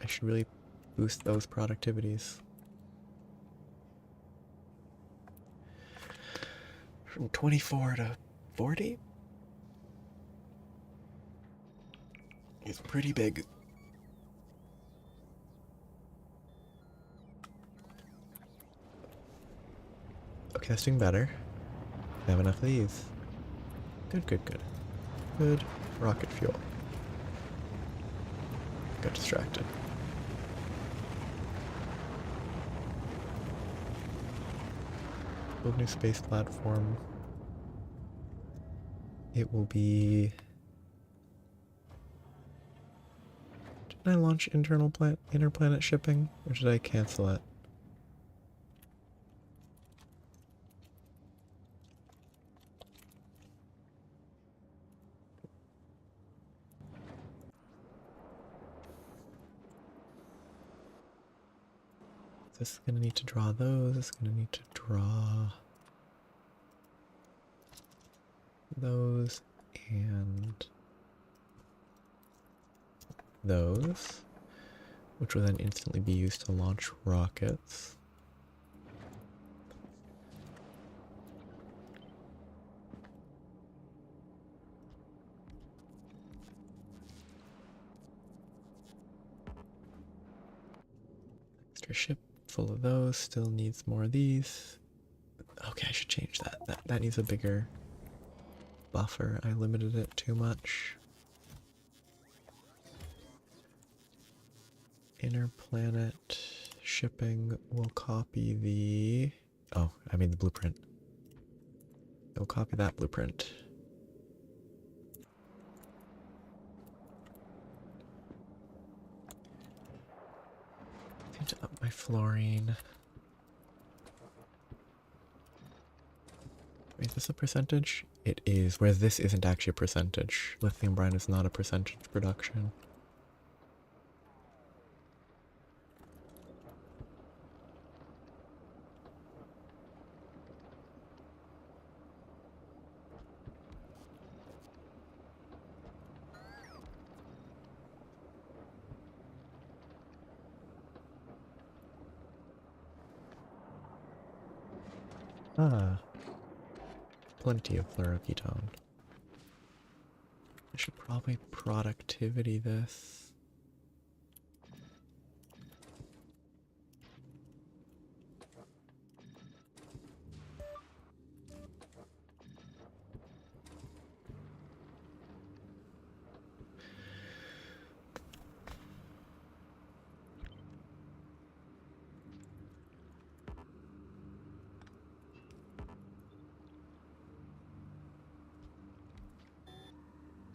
I should really boost those productivities. From 24 to 40? It's pretty big. Okay, that's doing better. I have enough of these. Good, good, good. Good rocket fuel. Got distracted. Build new space platform. It will be... Did I launch interplanet shipping, or did I cancel it? This is gonna need to draw those. This is gonna need to draw those and those, which will then instantly be used to launch rockets. Extra ship full of those, still needs more of these. Okay, I should change that. That needs a bigger buffer. I limited it too much. Interplanet shipping will copy the... Oh, I made the blueprint. It will copy that blueprint. I need to up my fluorine. Wait, is this a percentage? It is, whereas this isn't actually a percentage. Lithium brine is not a percentage production. Ah, plenty of fluoroketone. I should probably productivity this.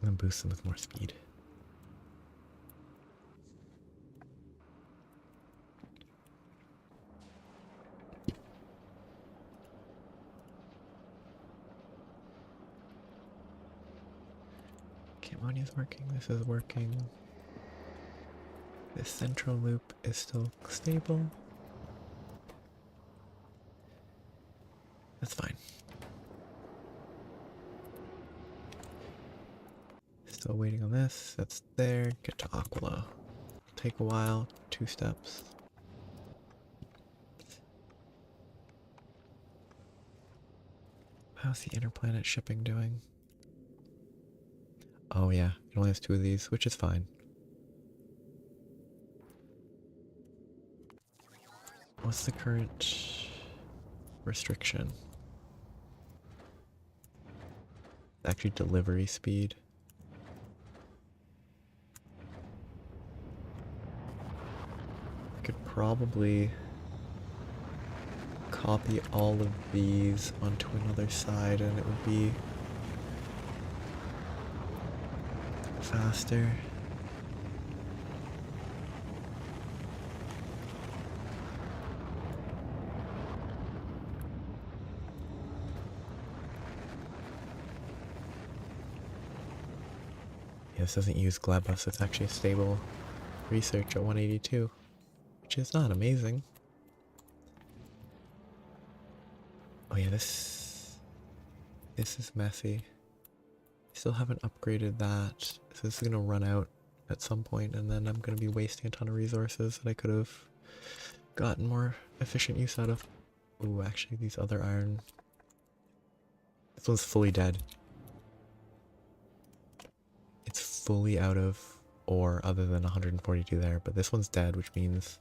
And boost them with more speed. Okay, ammonia's working, this is working. This central loop is still stable. That's fine. Still waiting on this. That's there. Get to Aquilo. Take a while. 2 steps. How's the interplanet shipping doing? Oh yeah, it only has 2 of these, which is fine. What's the current restriction? Actually, delivery speed. I could probably copy all of these onto another side and it would be faster. Yeah, this doesn't use Glebus, it's actually a stable research at 182, which is not amazing. Oh yeah, this is messy. Still haven't upgraded that, so this is gonna run out at some point, and then I'm gonna be wasting a ton of resources that I could have gotten more efficient use out of. Ooh, actually, these other iron. This one's fully dead. It's fully out of ore other than 142 there, but this one's dead, which means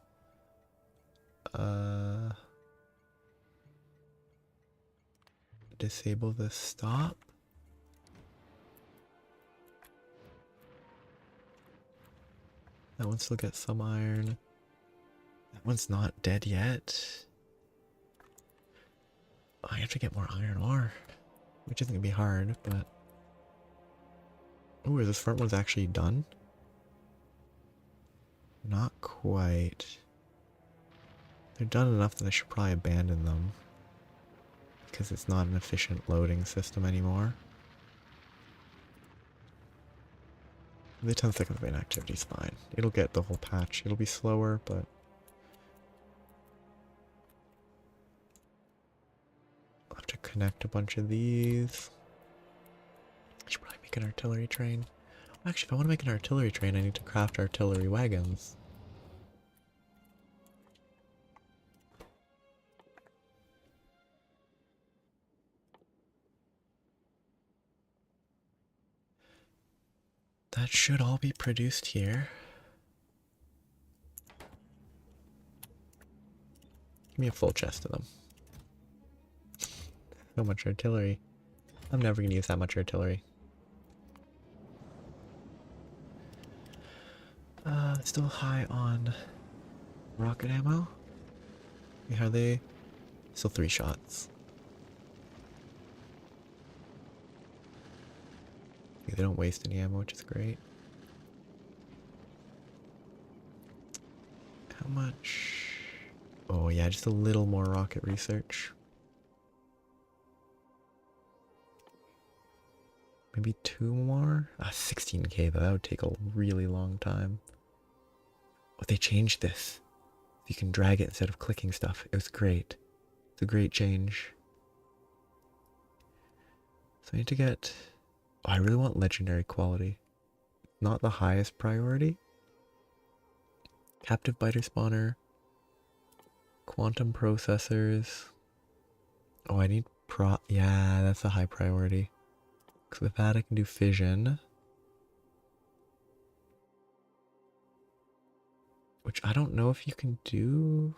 disable the stop. That one still gets some iron. That one's not dead yet. Oh, I have to get more iron ore, which isn't gonna be hard, but oh, this front one's actually done? Not quite. They're done enough that I should probably abandon them, because it's not an efficient loading system anymore. The 10-second vein activity is fine. It'll get the whole patch. It'll be slower, but I'll have to connect a bunch of these. I should probably make an artillery train. Actually, if I want to make an artillery train, I need to craft artillery wagons. That should all be produced here. Give me a full chest of them. So much artillery. I'm never going to use that much artillery. Still high on rocket ammo. Yeah, are they? Still 3 shots. Yeah, they don't waste any ammo, which is great. How much? Oh yeah, just a little more rocket research. Maybe 2 more? 16k though, that would take a really long time. Oh, they changed this. You can drag it instead of clicking stuff. It was great. It's a great change. So I need to get... Oh, I really want legendary quality. Not the highest priority. Captive biter spawner. Quantum processors. Oh, I need yeah, that's a high priority. Because with that I can do fission. Which I don't know if you can do.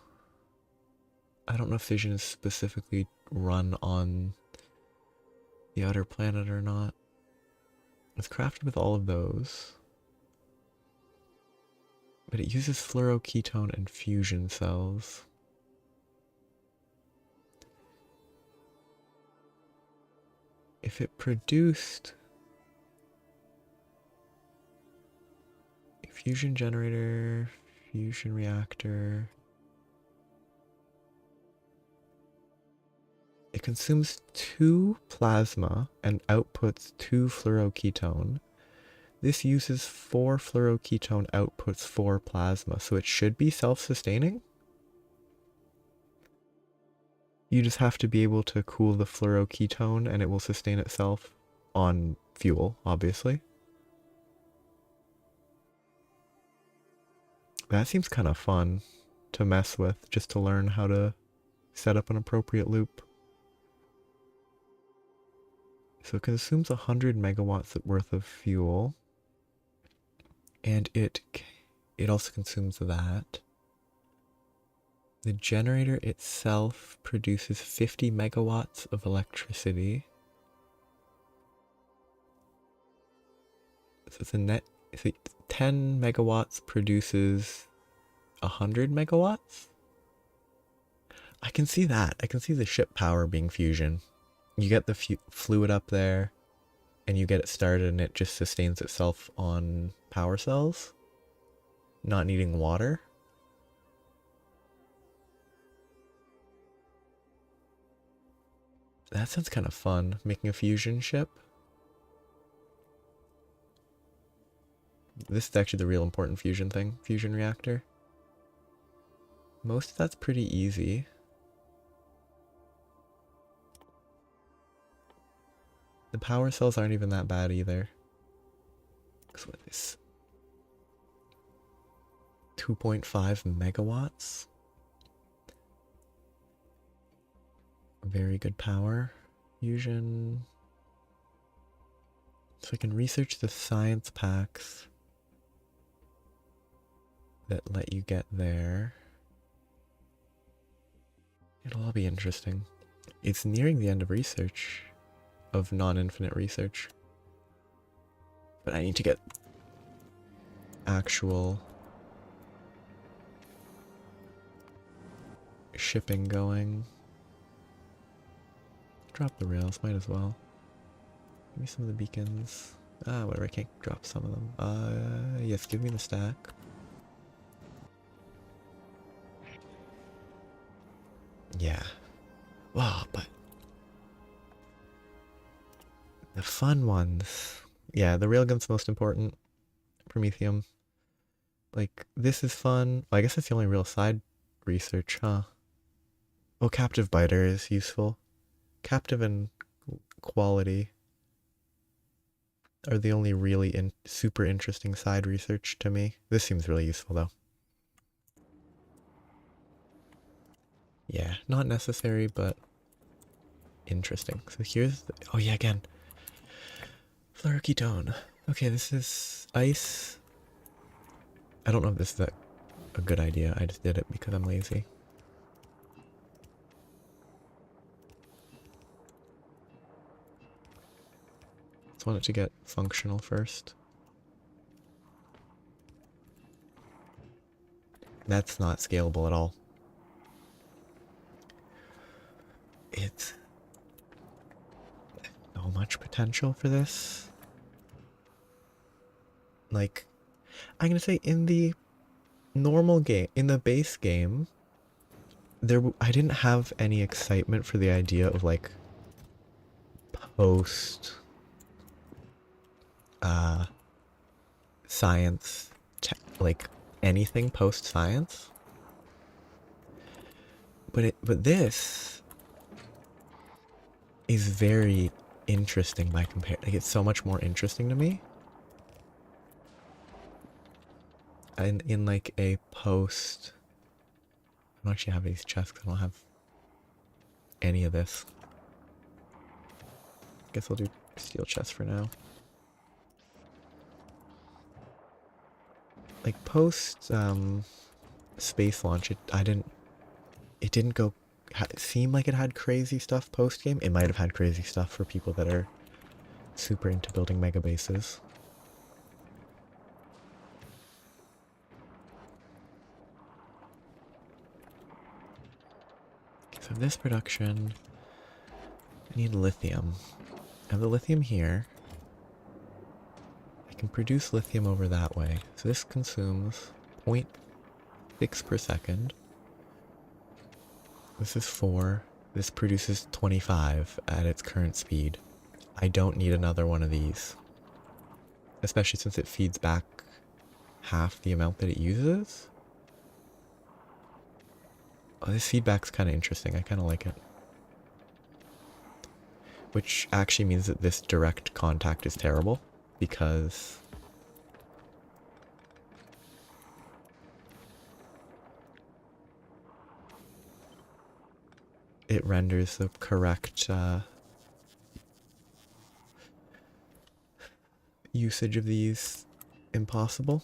I don't know if fission is specifically run on the outer planet or not. It's crafted with all of those. But it uses fluoroketone and fusion cells. If it produced a fusion generator, fusion reactor, it consumes 2 plasma and outputs 2 fluoroketone. This uses 4 fluoroketone, outputs 4 plasma, so it should be self-sustaining. You just have to be able to cool the fluoroketone and it will sustain itself on fuel, obviously. That seems kind of fun to mess with, just to learn how to set up an appropriate loop. So it consumes 100 megawatts worth of fuel. And it also consumes that. The generator itself produces 50 megawatts of electricity. So it's a net, so 10 megawatts produces 100 megawatts? I can see that. I can see the ship power being fusion. You get the fluid up there, and you get it started, and it just sustains itself on power cells, not needing water. That sounds kind of fun, making a fusion ship. This is actually the real important fusion thing, fusion reactor. Most of that's pretty easy. The power cells aren't even that bad either. Because what is 2.5 megawatts? Very good power. Fusion. So I can research the science packs that let you get there. It'll all be interesting. It's nearing the end of research. Of non-infinite research. But I need to get actual shipping going. Drop the rails, might as well. Give me some of the beacons. Whatever, I can't drop some of them. Yes, give me the stack. Yeah. Wow, but the fun ones. Yeah, the railgun's most important. Promethium. Like, this is fun. Well, I guess that's the only real side research, huh? Oh, captive biter is useful. Captive and quality are the only really super interesting side research to me. This seems really useful, though. Yeah, not necessary, but interesting. So here's the, oh yeah, again. Fluoroketone. Okay, this is ice. I don't know if this is a good idea. I just did it because I'm lazy. Just want it to get functional first. That's not scalable at all. It's so much potential for this. Like, I'm gonna say in the normal game, in the base game, I didn't have any excitement for the idea of like post science, like anything post science. But this is very interesting by comparison. Like, it's so much more interesting to me. And in like a post, I don't actually have these chests because I don't have any of this. Guess I'll do steel chests for now. Like post space launch, it didn't go seem like it had crazy stuff post game. It might have had crazy stuff for people that are super into building mega bases. So this production, I need lithium. I have the lithium here. I can produce lithium over that way. So this consumes 0.6 per second. This is 4. This produces 25 at its current speed. I don't need another one of these. Especially since it feeds back half the amount that it uses. Oh, this feedback's kind of interesting. I kind of like it. Which actually means that this direct contact is terrible, because it renders the correct usage of these impossible.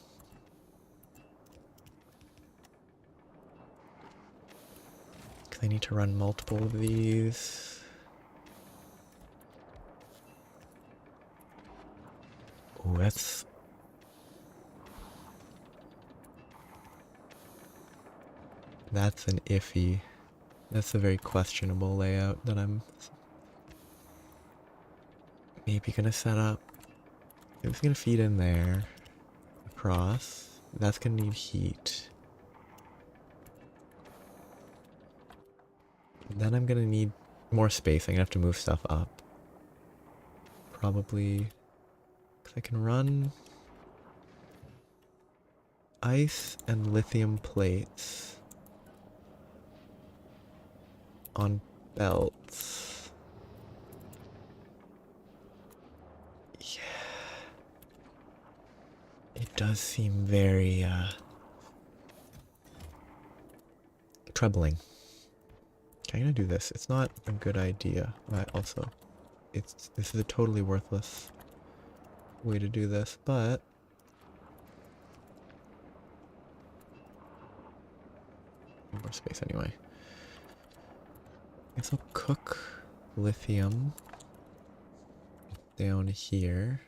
Because I need to run multiple of these. Oh, that's an iffy. That's a very questionable layout that I'm maybe gonna set up. I'm just gonna feed in there. Across. That's gonna need heat. Then I'm gonna need more space. I'm gonna have to move stuff up. Probably. Because I can run ice and lithium plates on belts. Yeah. It does seem very, troubling. Okay, I'm gonna do this. It's not a good idea. Also, this is a totally worthless way to do this, but more space anyway. I guess I'll cook lithium down here.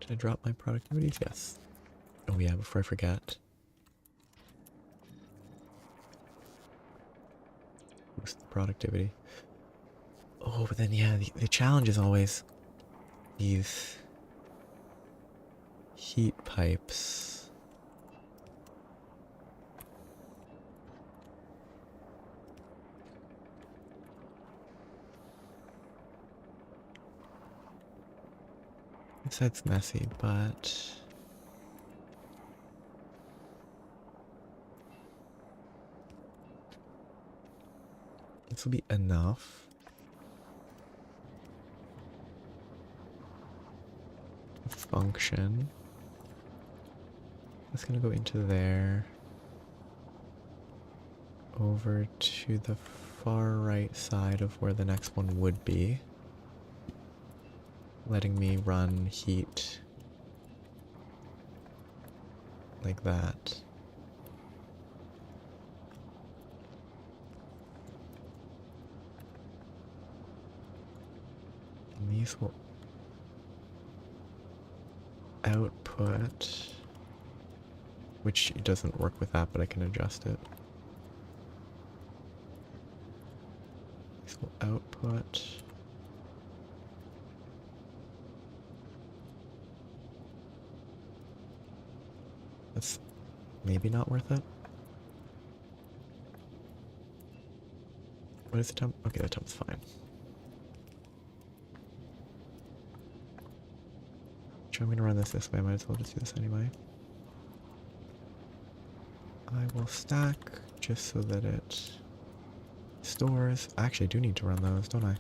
Did I drop my productivity? Yes. Oh yeah, before I forget. Boost the productivity. Oh, but then yeah, the challenge is always these heat pipes. This side's messy, but this will be enough. Function. That's gonna go into there. Over to the far right side of where the next one would be. Letting me run heat like that. And these will output, which it doesn't work with that, but I can adjust it. These will output. That's maybe not worth it. What is the temp? Okay, the temp's fine. Sure, I'm gonna run this way. I might as well just do this anyway. I will stack just so that it stores. I actually do need to run those, don't I?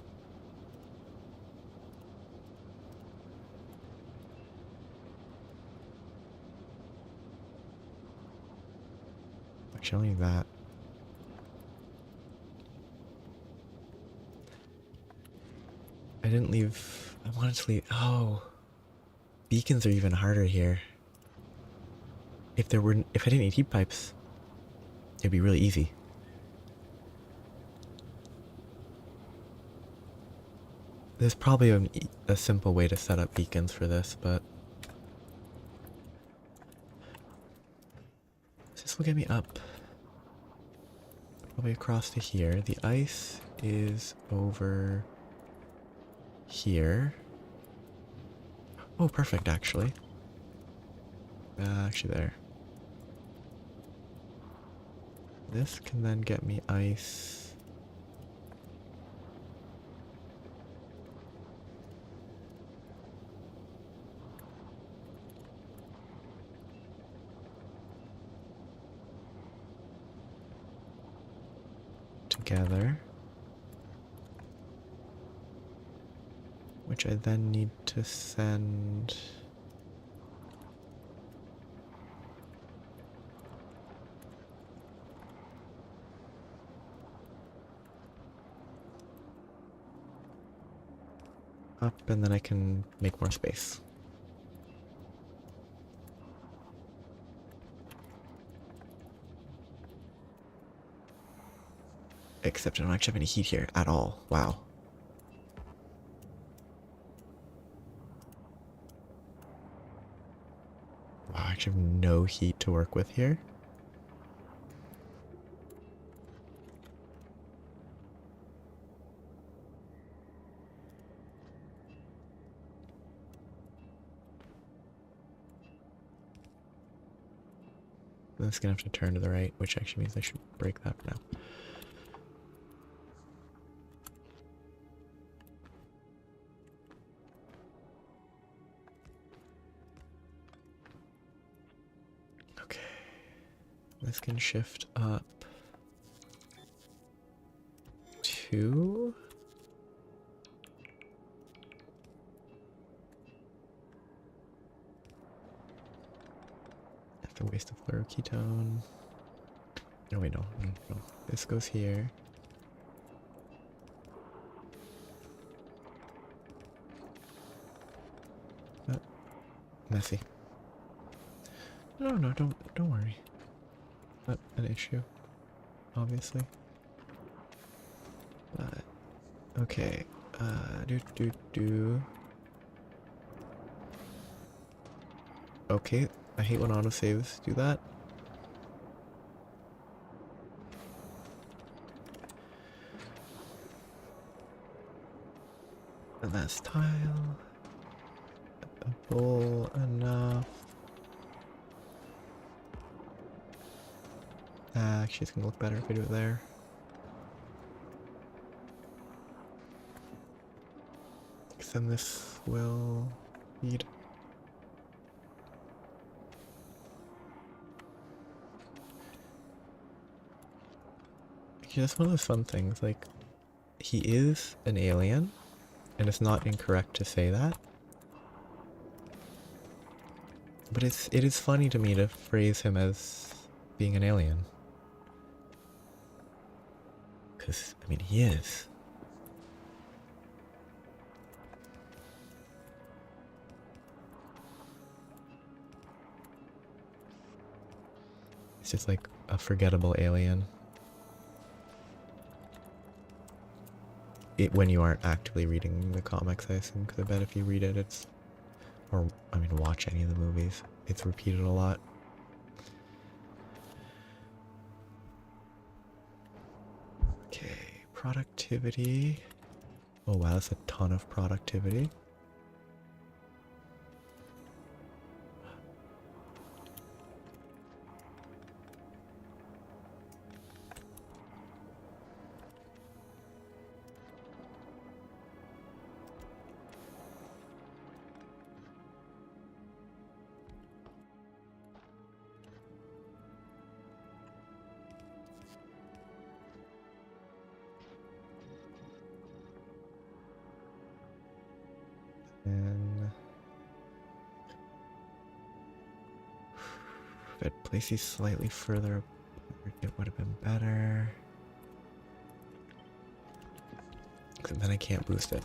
Actually, I only need that. I didn't leave. I wanted to leave. Oh. Beacons are even harder here. If I didn't need heat pipes, it'd be really easy. There's probably a simple way to set up beacons for this, but this will get me up. Probably across to here. The ice is over here. Oh, perfect, actually. Actually there. This can then get me ice. Together. Which I then need to send... up, and then I can make more space. Except I don't actually have any heat here at all. Wow. Wow, I actually have no heat to work with here. This is gonna have to turn to the right, which actually means I should break that for now. Okay. This can shift up to... have to waste a fluoroketone. No, wait, no. This goes here. Messy. No, don't worry. Not an issue, obviously. But okay. Okay, I hate when autosaves do that. And that's tile. A bowl enough. Actually, it's gonna look better if we do it there. Because then this will feed. Actually, that's one of those fun things. Like, he is an alien, and it's not incorrect to say that. But it is funny to me to phrase him as being an alien. Because, I mean, he is. It's just like a forgettable alien. When you aren't actively reading the comics, I assume, because I bet if you read it, it's... or, I mean, watch any of the movies, it's repeated a lot. Okay, productivity. Oh wow, that's a ton of productivity. And if I'd place these slightly further apart, it would have been better. Except then I can't boost it.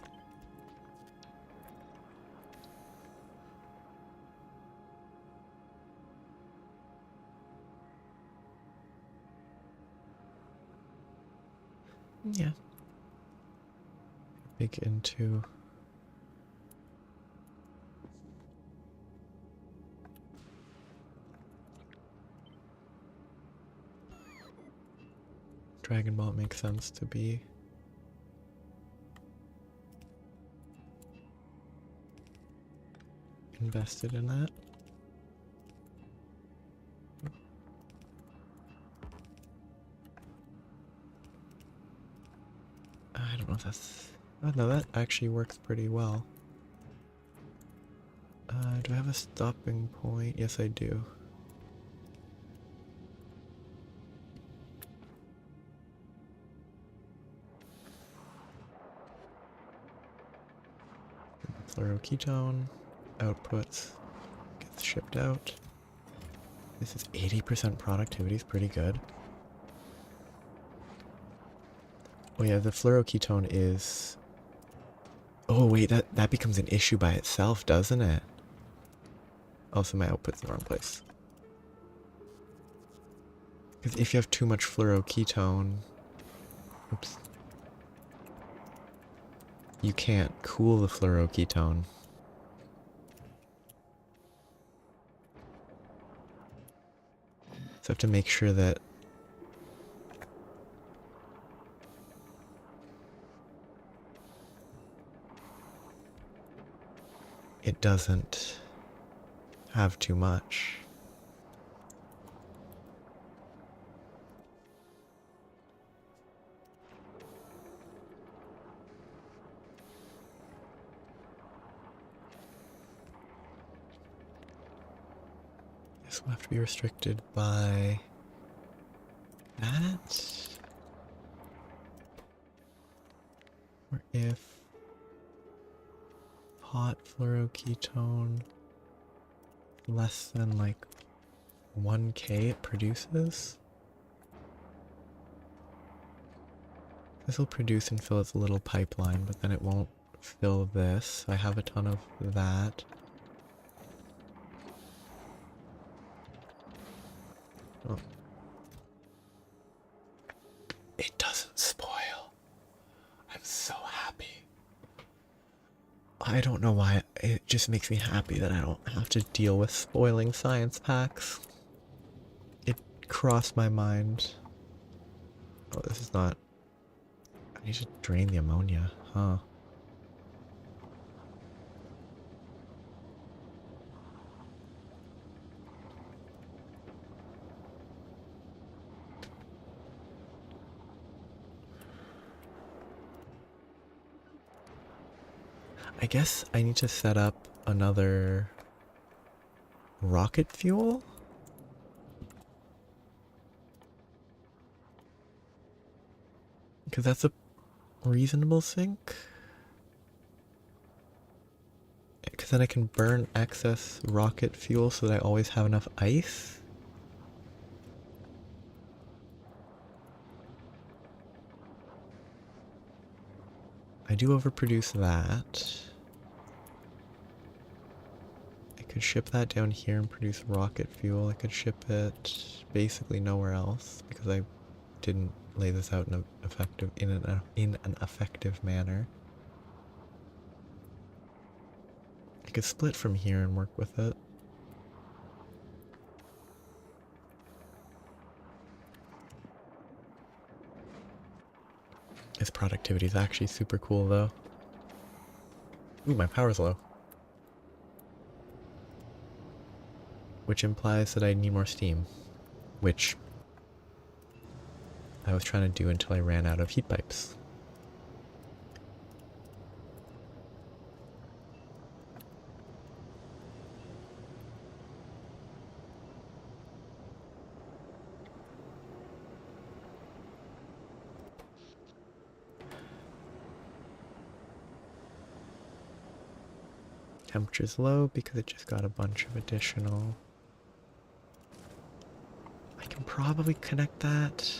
Yeah. Big into... Dragon Ball, it makes sense to be invested in that. I don't know if that's... oh no, that actually works pretty well. Do I have a stopping point? Yes, I do. Fluoroketone outputs gets shipped out. This is 80% productivity, is pretty good. Oh yeah, the fluoroketone is... Oh wait, that becomes an issue by itself, doesn't it? Also, my output's in the wrong place. Because if you have too much fluoroketone... Oops. You can't cool the fluoroketone. So I have to make sure that it doesn't have too much. This will have to be restricted by that. Or if hot fluoroketone less than like 1K it produces. This will produce and fill its little pipeline, but then it won't fill this. I have a ton of that. Oh. It doesn't spoil. I'm so happy. I don't know why, it just makes me happy that I don't have to deal with spoiling science packs. It crossed my mind. Oh, this is not... I need to drain the ammonia, huh? I guess I need to set up another rocket fuel? Because that's a reasonable sink. Because then I can burn excess rocket fuel so that I always have enough ice. I do overproduce that. I could ship that down here and produce rocket fuel. I could ship it basically nowhere else because I didn't lay this out in an effective manner. I could split from here and work with it. Its productivity is actually super cool though. Ooh, my power's low. Which implies that I need more steam. Which I was trying to do until I ran out of heat pipes. Temperature's low because it just got a bunch of additional... I can probably connect that.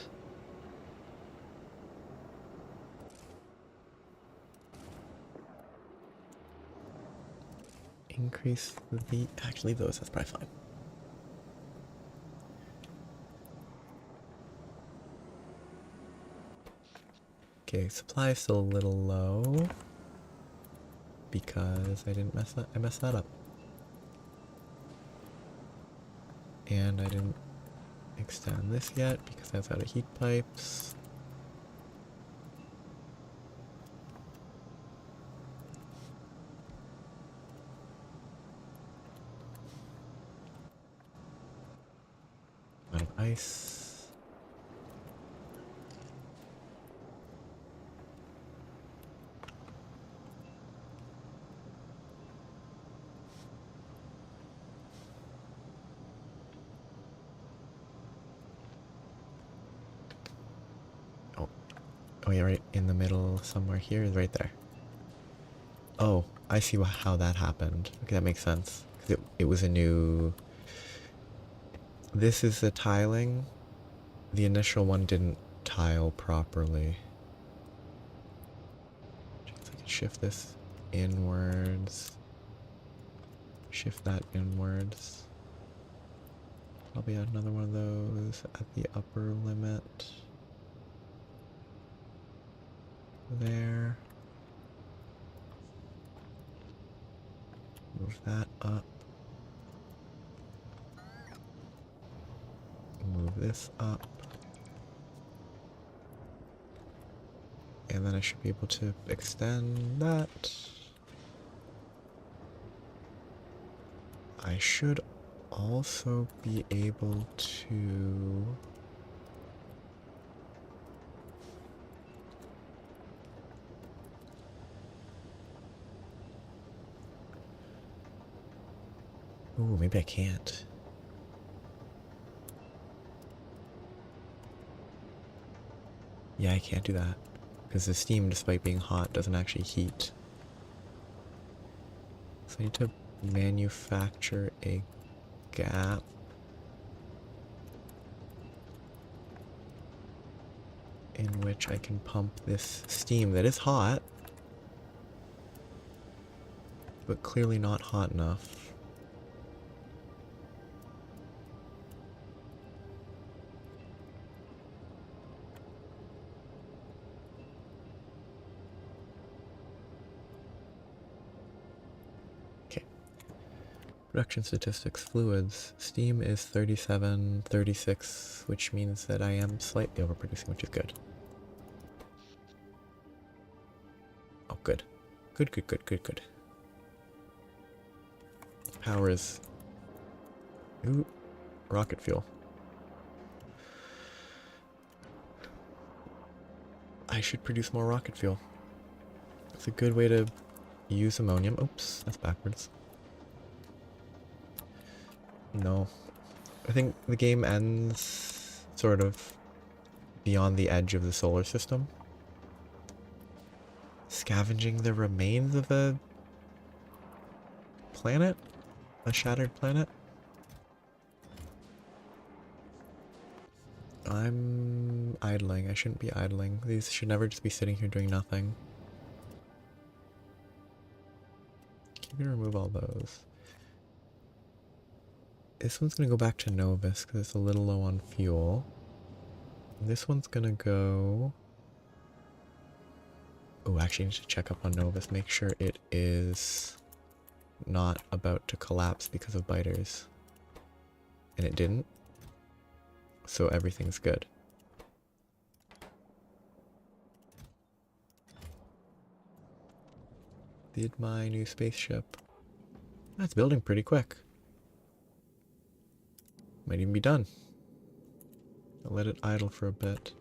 Increase the... Actually, those, that's probably fine. Okay, supply is still a little low. Because I messed that up. And I didn't extend this yet because that's out of heat pipes. Out of ice. Oh yeah, right in the middle somewhere here is right there. Oh, I see how that happened. Okay, that makes sense. 'Cause it was a new... This is the tiling. The initial one didn't tile properly. So I can shift this inwards. Shift that inwards. Probably add another one of those at the upper limit. There. Move that up. Move this up. And then I should be able to extend that. I should also be able to... Ooh, maybe I can't. Yeah, I can't do that. Because the steam, despite being hot, doesn't actually heat. So I need to manufacture a gap. In which I can pump this steam that is hot. But clearly not hot enough. Production statistics, fluids. Steam is 37, 36, which means that I am slightly overproducing, which is good. Oh, good. Good, good, good, good, good. Power is... Ooh, rocket fuel. I should produce more rocket fuel. It's a good way to use ammonium. Oops, that's backwards. No. I think the game ends sort of beyond the edge of the solar system. Scavenging the remains of a planet? A shattered planet? I'm idling. I shouldn't be idling. These should never just be sitting here doing nothing. I'm gonna remove all those. This one's gonna go back to Novus because it's a little low on fuel. And this one's gonna go... Oh, actually I need to check up on Novus, make sure it is not about to collapse because of biters. And it didn't. So everything's good. Did my new spaceship. That's building pretty quick. Might even be done. I'll let it idle for a bit.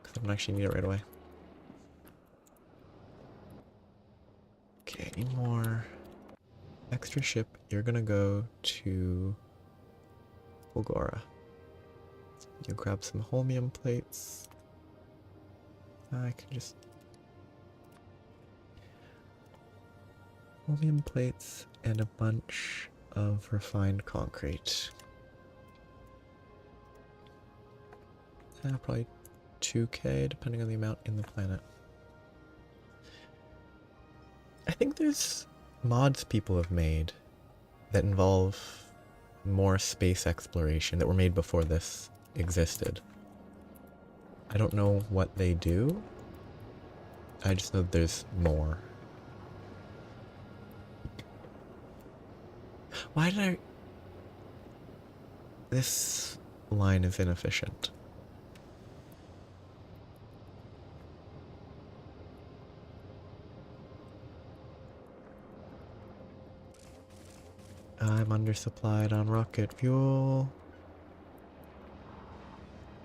Because I don't actually need it right away. Okay, any more extra ship? You're gonna go to Bulgara. You grab some holmium plates. I can just... Holmium plates and a bunch of refined concrete. Probably 2k depending on the amount in the planet. I think there's mods people have made that involve more space exploration that were made before this existed. I don't know what they do. I just know that there's more. Why did I... This line is inefficient. I'm undersupplied on rocket fuel.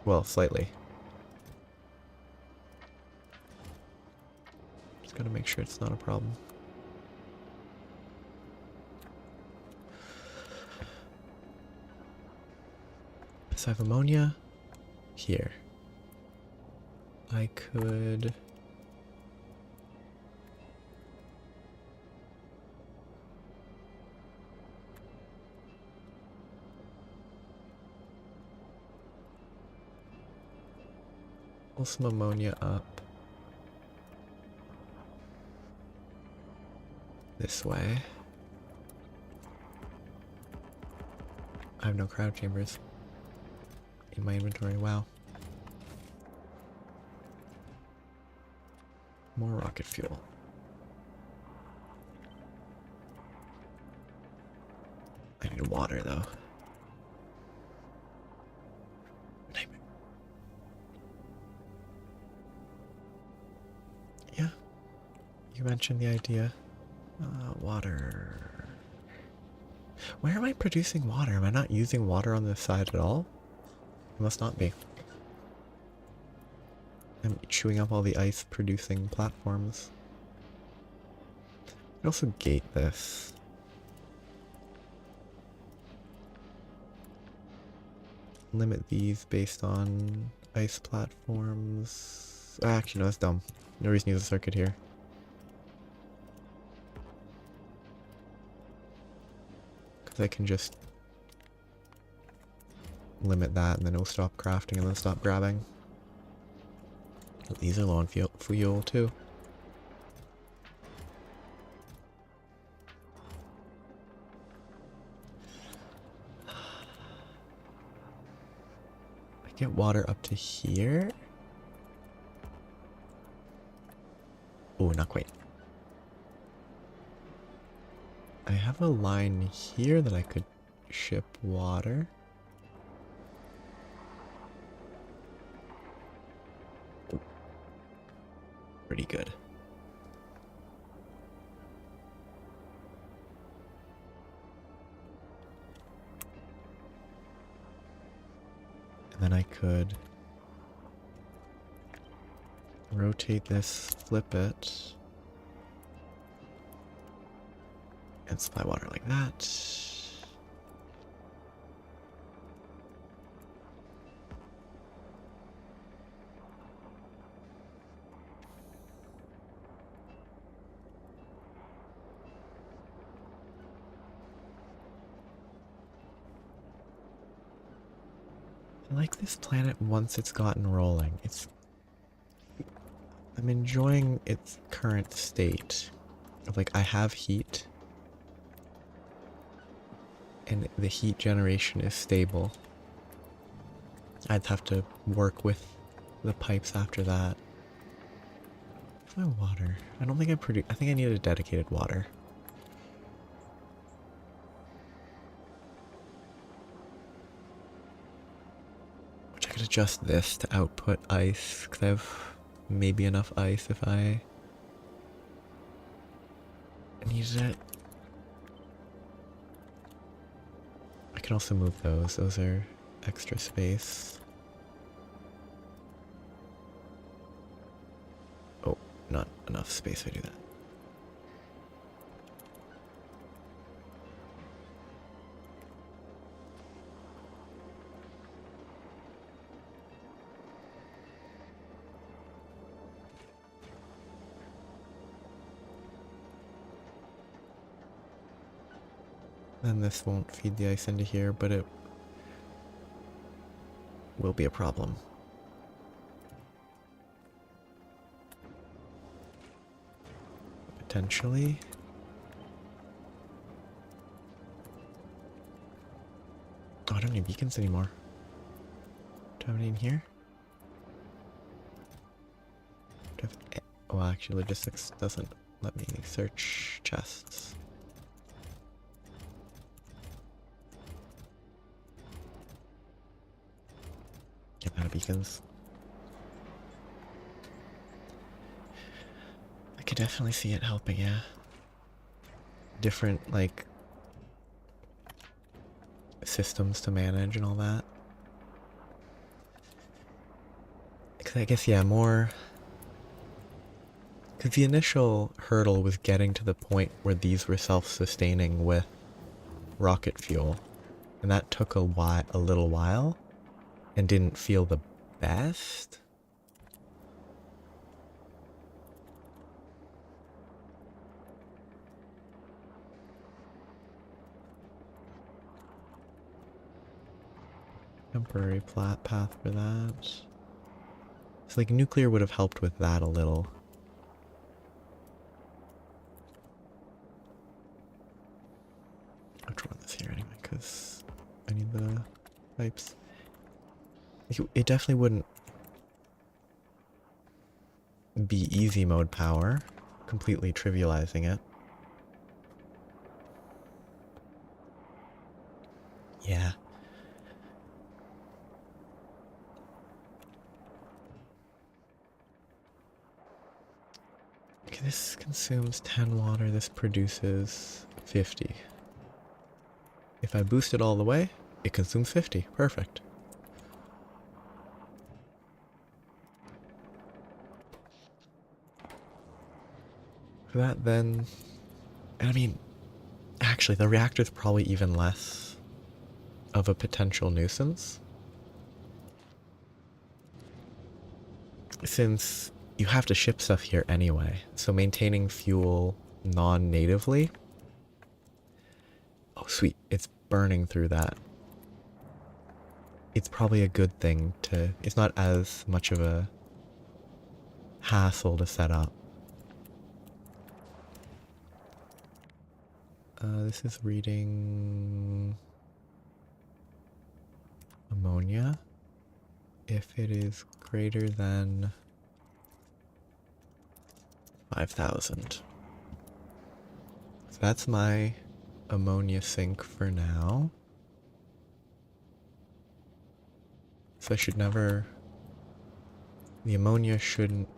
Well, slightly. Just gotta make sure it's not a problem. So I have ammonia here. I could Pull some ammonia up. This way. I have no crowd chambers in my inventory. Wow. More rocket fuel. I need water though. Nightmare. Yeah. You mentioned the idea. Water. Where am I producing water? Am I not using water on this side at all? It must not be. I'm chewing up all the ice producing platforms. I also gate this. Limit these based on ice platforms. Actually, no, that's dumb. No reason to use a circuit here. Because I can just limit that and then it'll stop crafting and then stop grabbing. These are low on fuel too. I get water up to here. Oh, not quite. I have a line here that I could ship water. Ooh. Pretty good. And then I could rotate this, flip it, and supply water like that. I like this planet once it's gotten rolling. I'm enjoying its current state. Like, I have heat. And the heat generation is stable. I'd have to work with the pipes after that. Where's my water? I don't think I think I need a dedicated water. Which I could adjust this to output ice, because I have maybe enough ice if I needed it. I can also move those. Those are extra space. Oh, not enough space to do that. Then this won't feed the ice into here, but it will be a problem. Potentially. Oh, I don't need beacons anymore. Do I have any in here? Do I have oh, actually, logistics doesn't let me search chests. Get out of beacons. I could definitely see it helping, yeah. Different, like, systems to manage and all that. Because I guess, yeah, more... Because the initial hurdle was getting to the point where these were self-sustaining with rocket fuel. And that took a little while. And didn't feel the best. Temporary path for that. So like nuclear would have helped with that a little. I'll draw this here anyway, because I need the pipes. It definitely wouldn't be easy mode power, completely trivializing it. Yeah. Okay, this consumes 10 water, this produces 50. If I boost it all the way, it consumes 50. Perfect. For that then, I mean, actually the reactor's probably even less of a potential nuisance, since you have to ship stuff here anyway, so maintaining fuel non-natively. Oh sweet, it's burning through that. It's probably a good thing to, it's not as much of a hassle to set up. This is reading ammonia. If it is greater than 5,000. So that's my ammonia sink for now. So I should never... The ammonia shouldn't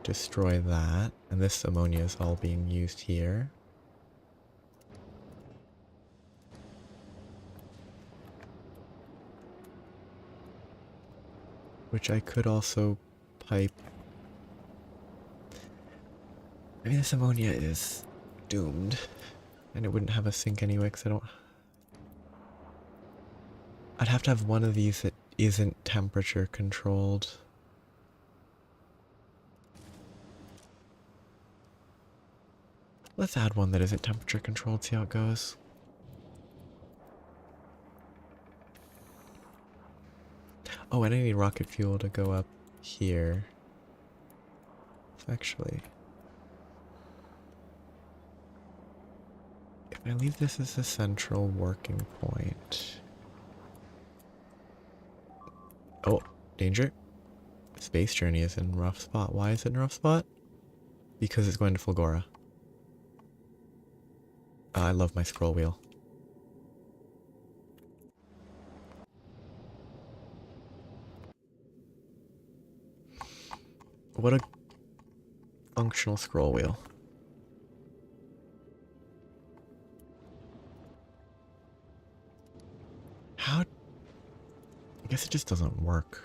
destroy that. And this ammonia is all being used here. Which I could also pipe. I mean, this ammonia is doomed. And it wouldn't have a sink anyway, because I don't... I'd have to have one of these that isn't temperature controlled. Let's add one that isn't temperature controlled, see how it goes. Oh, and I need rocket fuel to go up here. Actually, if I leave this as a central working point... Oh, danger. Space Journey is in a rough spot. Why is it in a rough spot? Because it's going to Fulgora. I love my scroll wheel. What a functional scroll wheel. How? I guess it just doesn't work.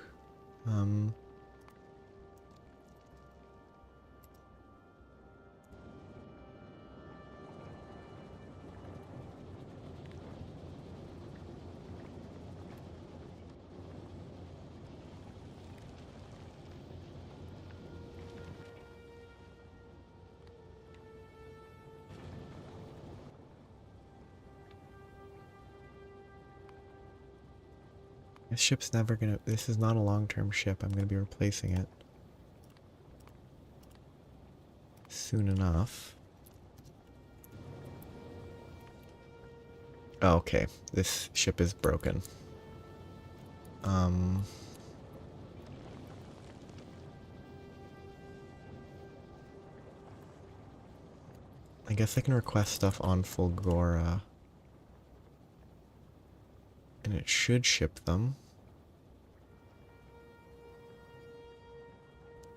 This ship's never gonna... This is not a long-term ship. I'm gonna be replacing it soon enough. Oh, okay, this ship is broken. I guess I can request stuff on Fulgora. And it should ship them.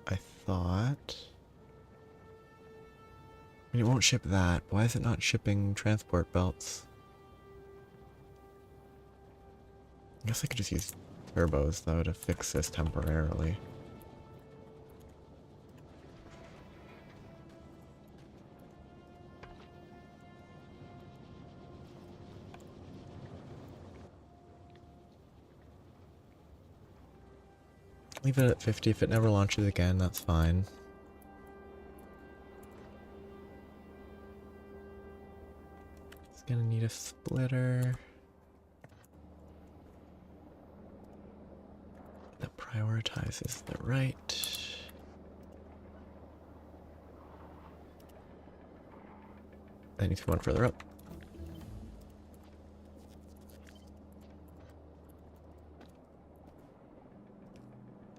I thought. I mean, it won't ship that. Why is it not shipping transport belts? I guess I could just use turbos, though, to fix this temporarily. Leave it at 50. If it never launches again, that's fine. It's gonna need a splitter. The prioritizes the right. That needs to be one further up.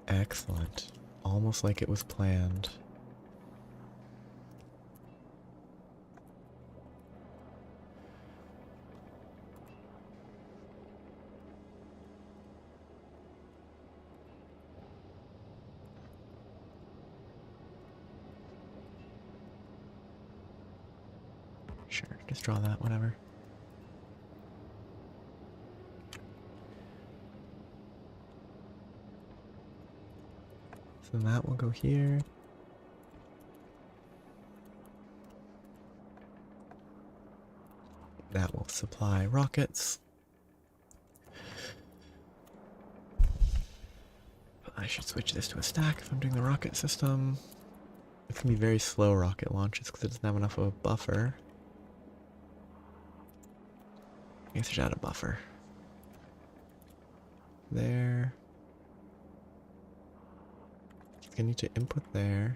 Excellent. Almost like it was planned. Sure, just draw that, whatever. So that will go here. That will supply rockets. I should switch this to a stack if I'm doing the rocket system. It's gonna be very slow rocket launches because it doesn't have enough of a buffer. I guess I should add a buffer. There. It's gonna need to input there.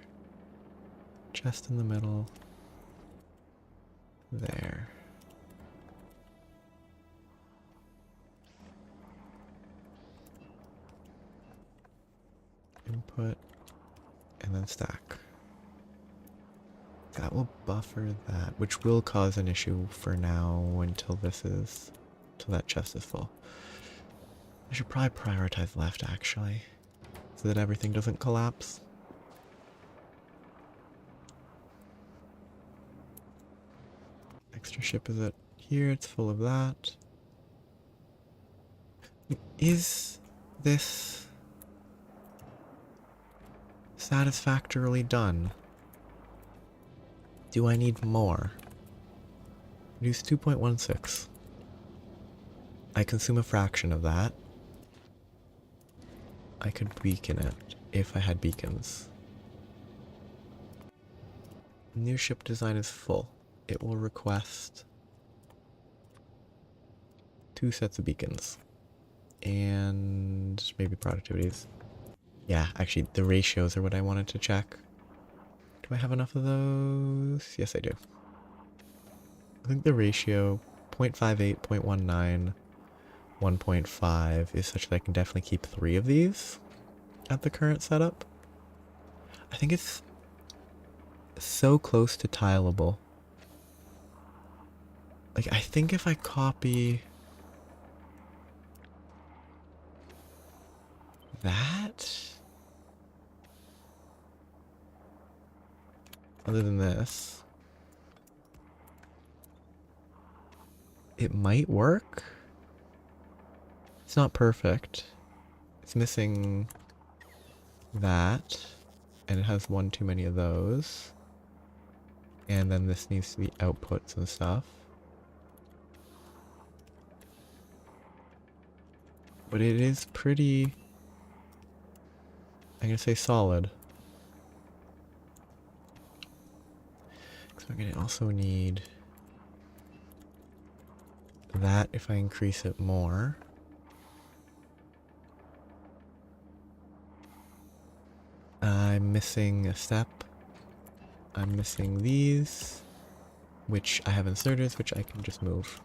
Chest in the middle. There. Input. And then stack. That will buffer that, which will cause an issue for now until that chest is full. I should probably prioritize left actually, so that everything doesn't collapse. Extra ship is it here? It's full of that. Is this satisfactorily done? Do I need more? Use 2.16. I consume a fraction of that. I could beacon it if I had beacons. New ship design is full. It will request 2 sets of beacons. And maybe productivities. Yeah, actually the ratios are what I wanted to check. Do I have enough of those? Yes, I do. I think the ratio 0.58, 0.19, 1.5 is such that I can definitely keep 3 of these at the current setup. I think it's so close to tileable. Like, I think if I copy that, other than this, it might work. It's not perfect. It's missing that, and it has one too many of those. And then this needs to be outputs and stuff. But it is pretty, I'm gonna say solid. Because I'm gonna also need that if I increase it more. I'm missing a step. I'm missing these, which I have inserters, which I can just move.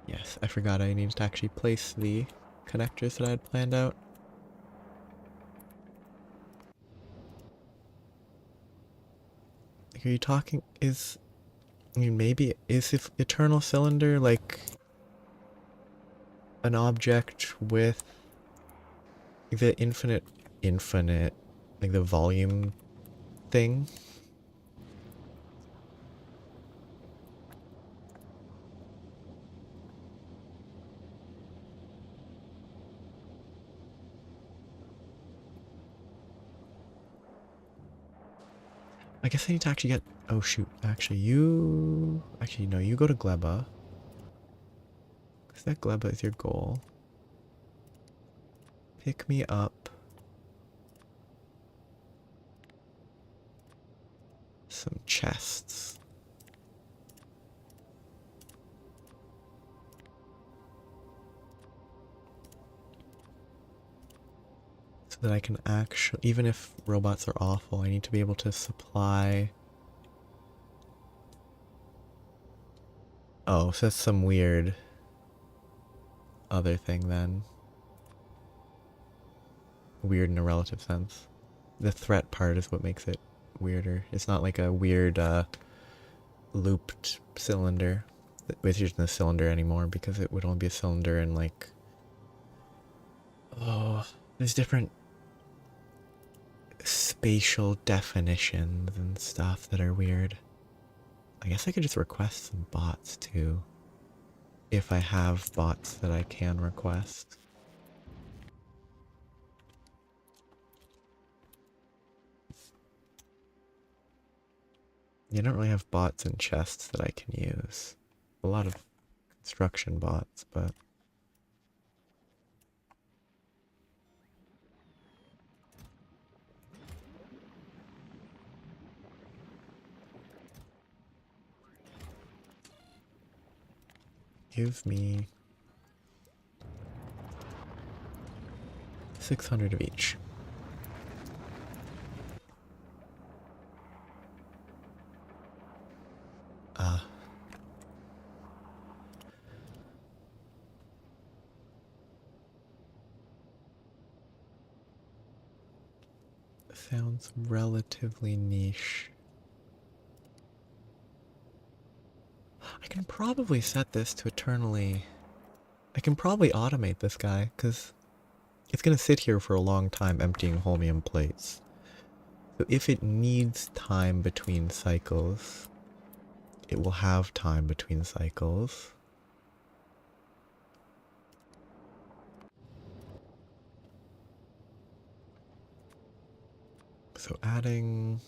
Yes, I forgot I needed to actually place the connectors that I had planned out. Are you talking, I mean, maybe, is if Eternal Cylinder like an object with the infinite, like the volume thing? I guess I need to actually get, oh shoot, actually no, you go to Gleba. Because that Gleba is your goal. Pick me up some chests. So that I can actually, even if robots are awful, I need to be able to supply. Oh, so that's some weird other thing then. Weird in a relative sense. The threat part is what makes it weirder. It's not like a weird looped cylinder, which isn't a cylinder anymore because it would only be a cylinder in like, oh, there's different spatial definitions and stuff that are weird. I guess I could just request some bots too, if I have bots that I can request. You don't really have bots and chests that I can use. A lot of construction bots, but give me 600 of each. Sounds relatively niche. I can probably set this to eternally. I can probably automate this guy, because it's going to sit here for a long time emptying holmium plates. So if it needs time between cycles, it will have time between cycles. So adding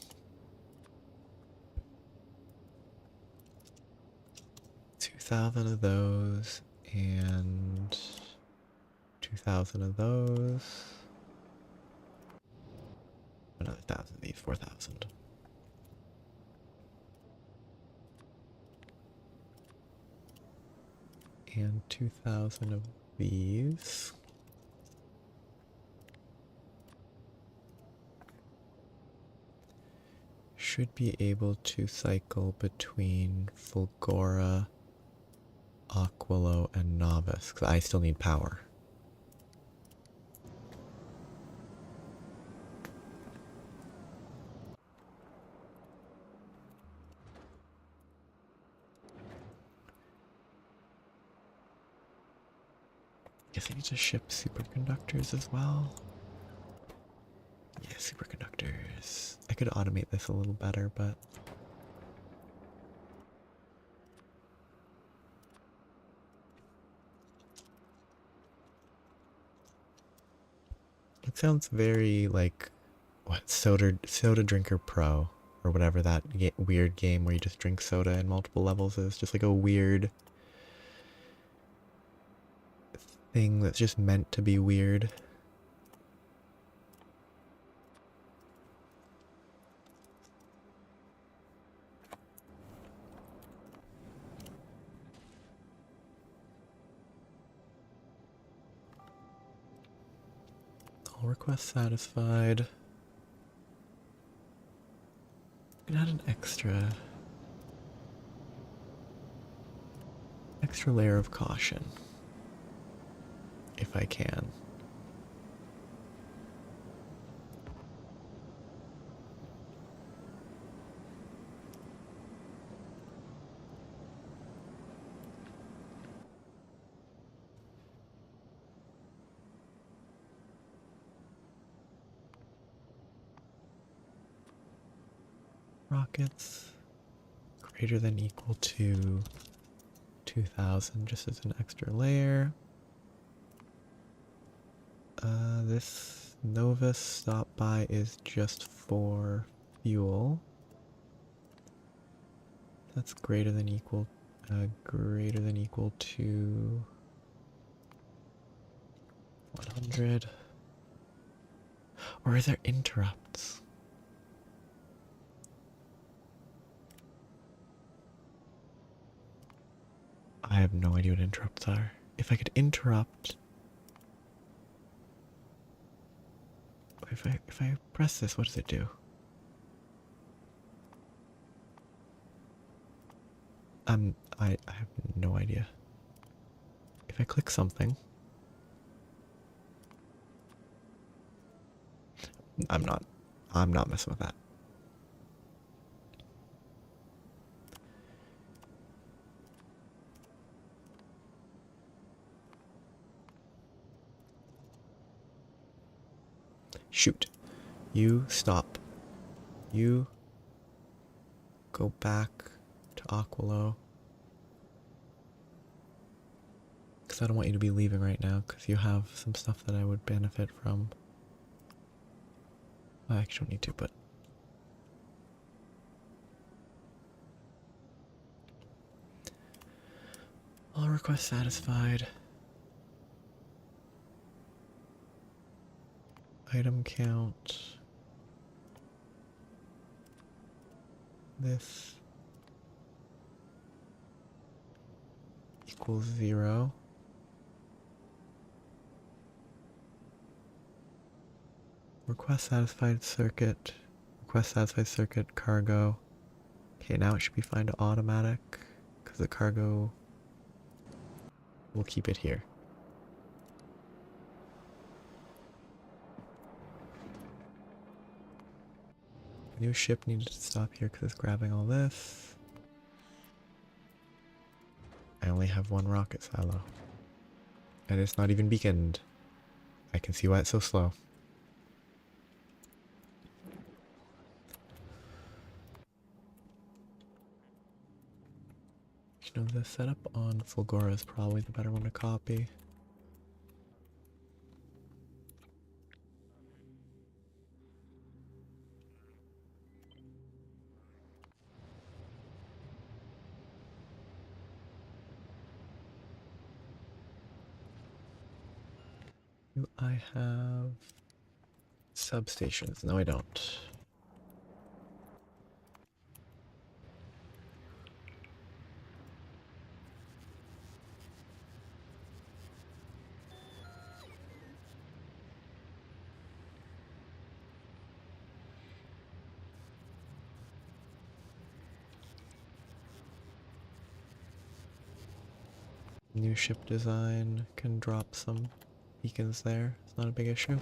2,000 of those and 2,000 of those. Another 1,000 of these, 4,000. And 2,000 of these. Should be able to cycle between Fulgora, Aquilo, and Novice, because I still need power. Guess I need to ship superconductors as well. Yeah, superconductors. I could automate this a little better, but it sounds very like what Soda Drinker Pro or whatever that weird game where you just drink soda in multiple levels is. Just like a weird thing that's just meant to be weird. All requests satisfied. I'm gonna add an extra layer of caution if I can. Rockets greater than equal to 2,000 just as an extra layer. This Novus stop by is just for fuel. That's greater than equal to 100. Or are there interrupts? I have no idea what interrupts are. If I could interrupt... If I press this, what does it do? I have no idea. If I click something... I'm not messing with that. Shoot. You stop. You go back to Aquilo. Because I don't want you to be leaving right now, because you have some stuff that I would benefit from. I actually don't need to, but... All requests satisfied. Item count. This equals 0. Request satisfied circuit. Request satisfied circuit cargo. Okay, now it should be fine to automatic because the cargo will keep it here. New ship needed to stop here because it's grabbing all this. I only have one rocket silo. And it's not even beaconed. I can see why it's so slow. You know, the setup on Fulgora is probably the better one to copy. Do I have substations? No, I don't. New ship design can drop some beacons there. It's not a big issue.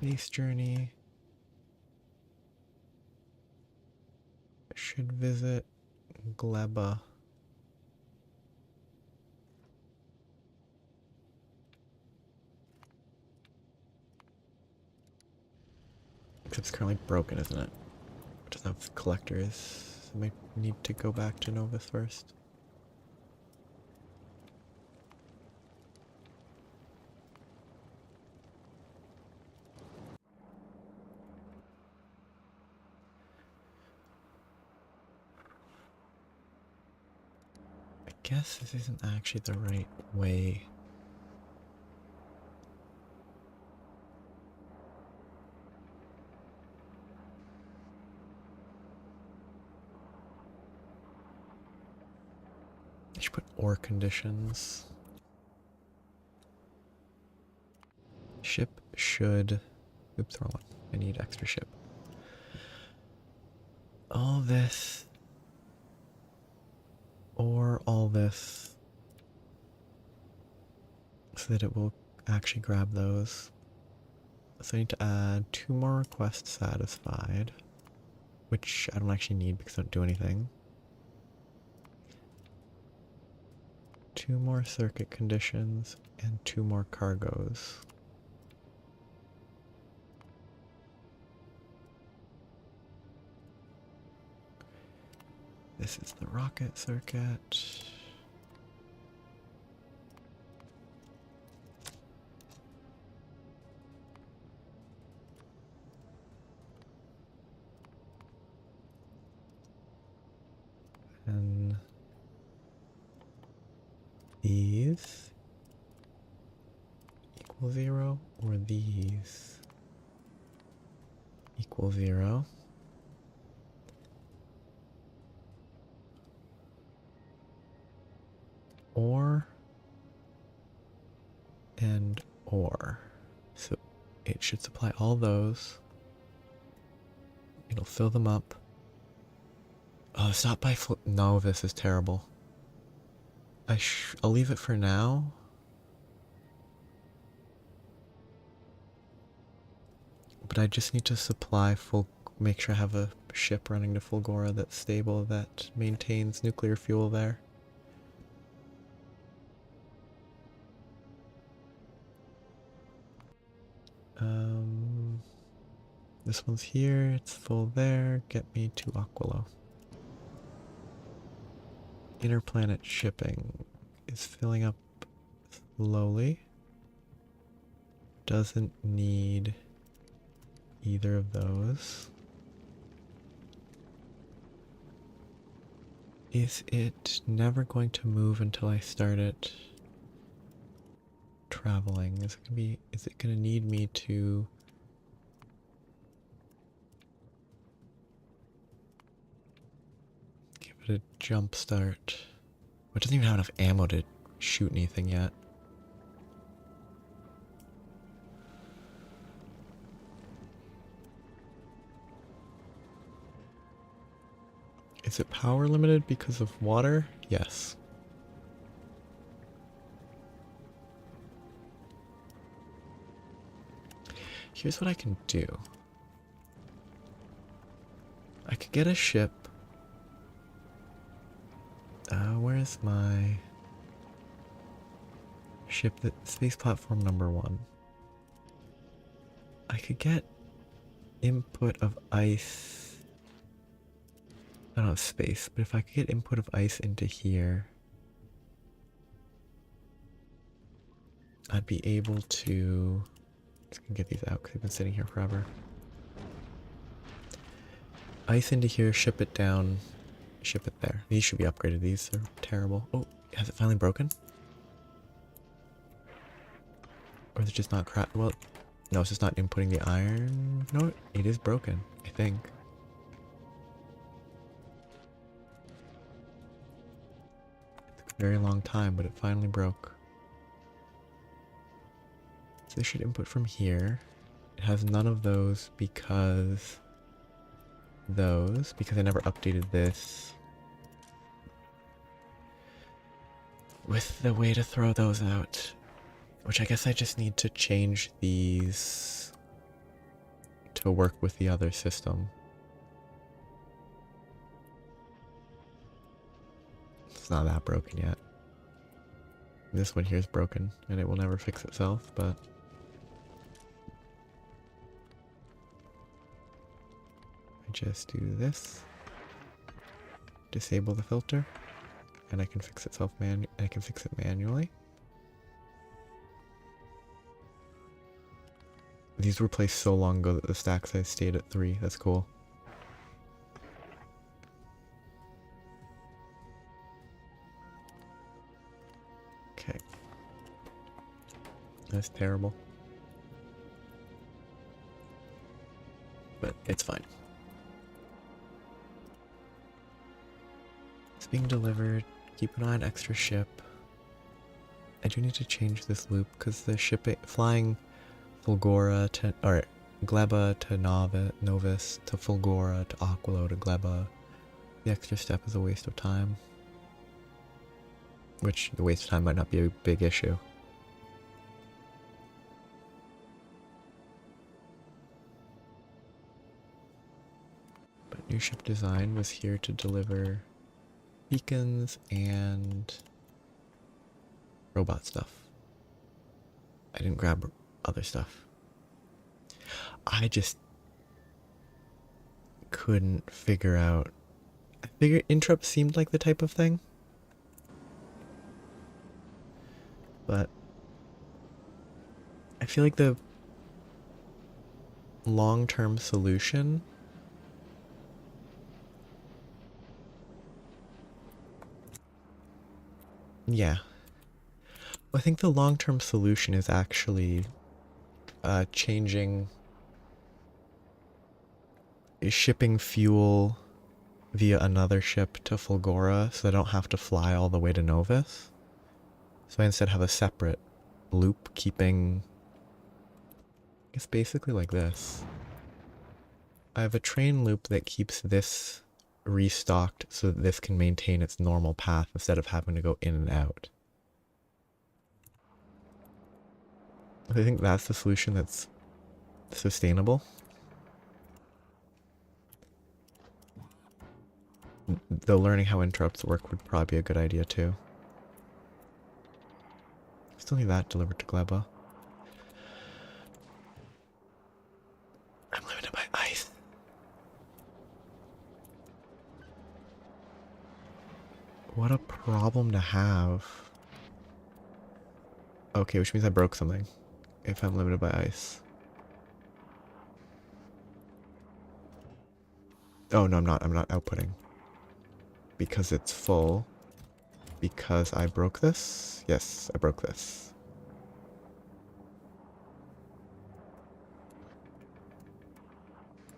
Space journey. Should visit Gleba. Except it's currently broken, isn't it? It doesn't have collectors. I might need to go back to Novus first. I guess this isn't actually the right way. I should put ore conditions. Ship should... Oops, wrong one. I need extra ship. All this... or all this... so that it will actually grab those. So I need to add 2 more requests satisfied, which I don't actually need because I don't do anything. 2 more circuit conditions and 2 more cargoes. This is the rocket circuit. And these equal 0, or these equal 0. ore and ore. So it should supply all those. It'll fill them up. Oh, stop by no, this is terrible. I'll leave it for now. But I just need to supply make sure I have a ship running to Fulgora that's stable, that maintains nuclear fuel there. This one's here, it's full there. Get me to Aquilo. Interplanet shipping is filling up slowly. Doesn't need either of those. Is it never going to move until I start it traveling? Is it gonna need me to give it a jump start? It doesn't even have enough ammo to shoot anything yet. Is it power limited because of water? Yes. Here's what I can do. I could get a ship. Where's my ship? Space platform number 1. I could get input of ice. I don't have space, but if I could get input of ice into here, I'd be able to... Just gonna get these out because they've been sitting here forever. Ice into here, ship it down, ship it there. These should be upgraded. These are terrible. Oh, has it finally broken? Or is it just not well, no, it's just not inputting the iron. No, it is broken, I think. It took a very long time, but it finally broke. So this should input from here. It has none of those because I never updated this with the way to throw those out, which I guess I just need to change these to work with the other system. It's not that broken yet. This one here is broken and it will never fix itself, but I just do this, disable the filter, and I can fix itself I can fix it manually. These were placed so long ago that the stack size stayed at 3. That's cool. Okay. That's terrible. But it's fine. It's being delivered. Keep an eye on extra ship. I do need to change this loop because the flying Fulgora to, or Gleba to Novus to Fulgora to Aquilo to Gleba, the extra step is a waste of time. Which the waste of time might not be a big issue. But new ship design was here to deliver beacons and robot stuff. I didn't grab other stuff. I just couldn't figure out. I figured interrupt seemed like the type of thing, but I feel like the long-term solution yeah. I think the long-term solution is actually shipping fuel via another ship to Fulgora so I don't have to fly all the way to Novus. So I instead have a separate loop keeping, I guess basically like this. I have a train loop that keeps this restocked so that this can maintain its normal path instead of having to go in and out. I think that's the solution that's sustainable. Though learning how interrupts work would probably be a good idea too. Still need that delivered to Gleba. I'm limited by ice. What a problem to have. Okay, which means I broke something. If I'm limited by ice. Oh, no, I'm not. I'm not outputting. Because it's full. Because I broke this? Yes, I broke this.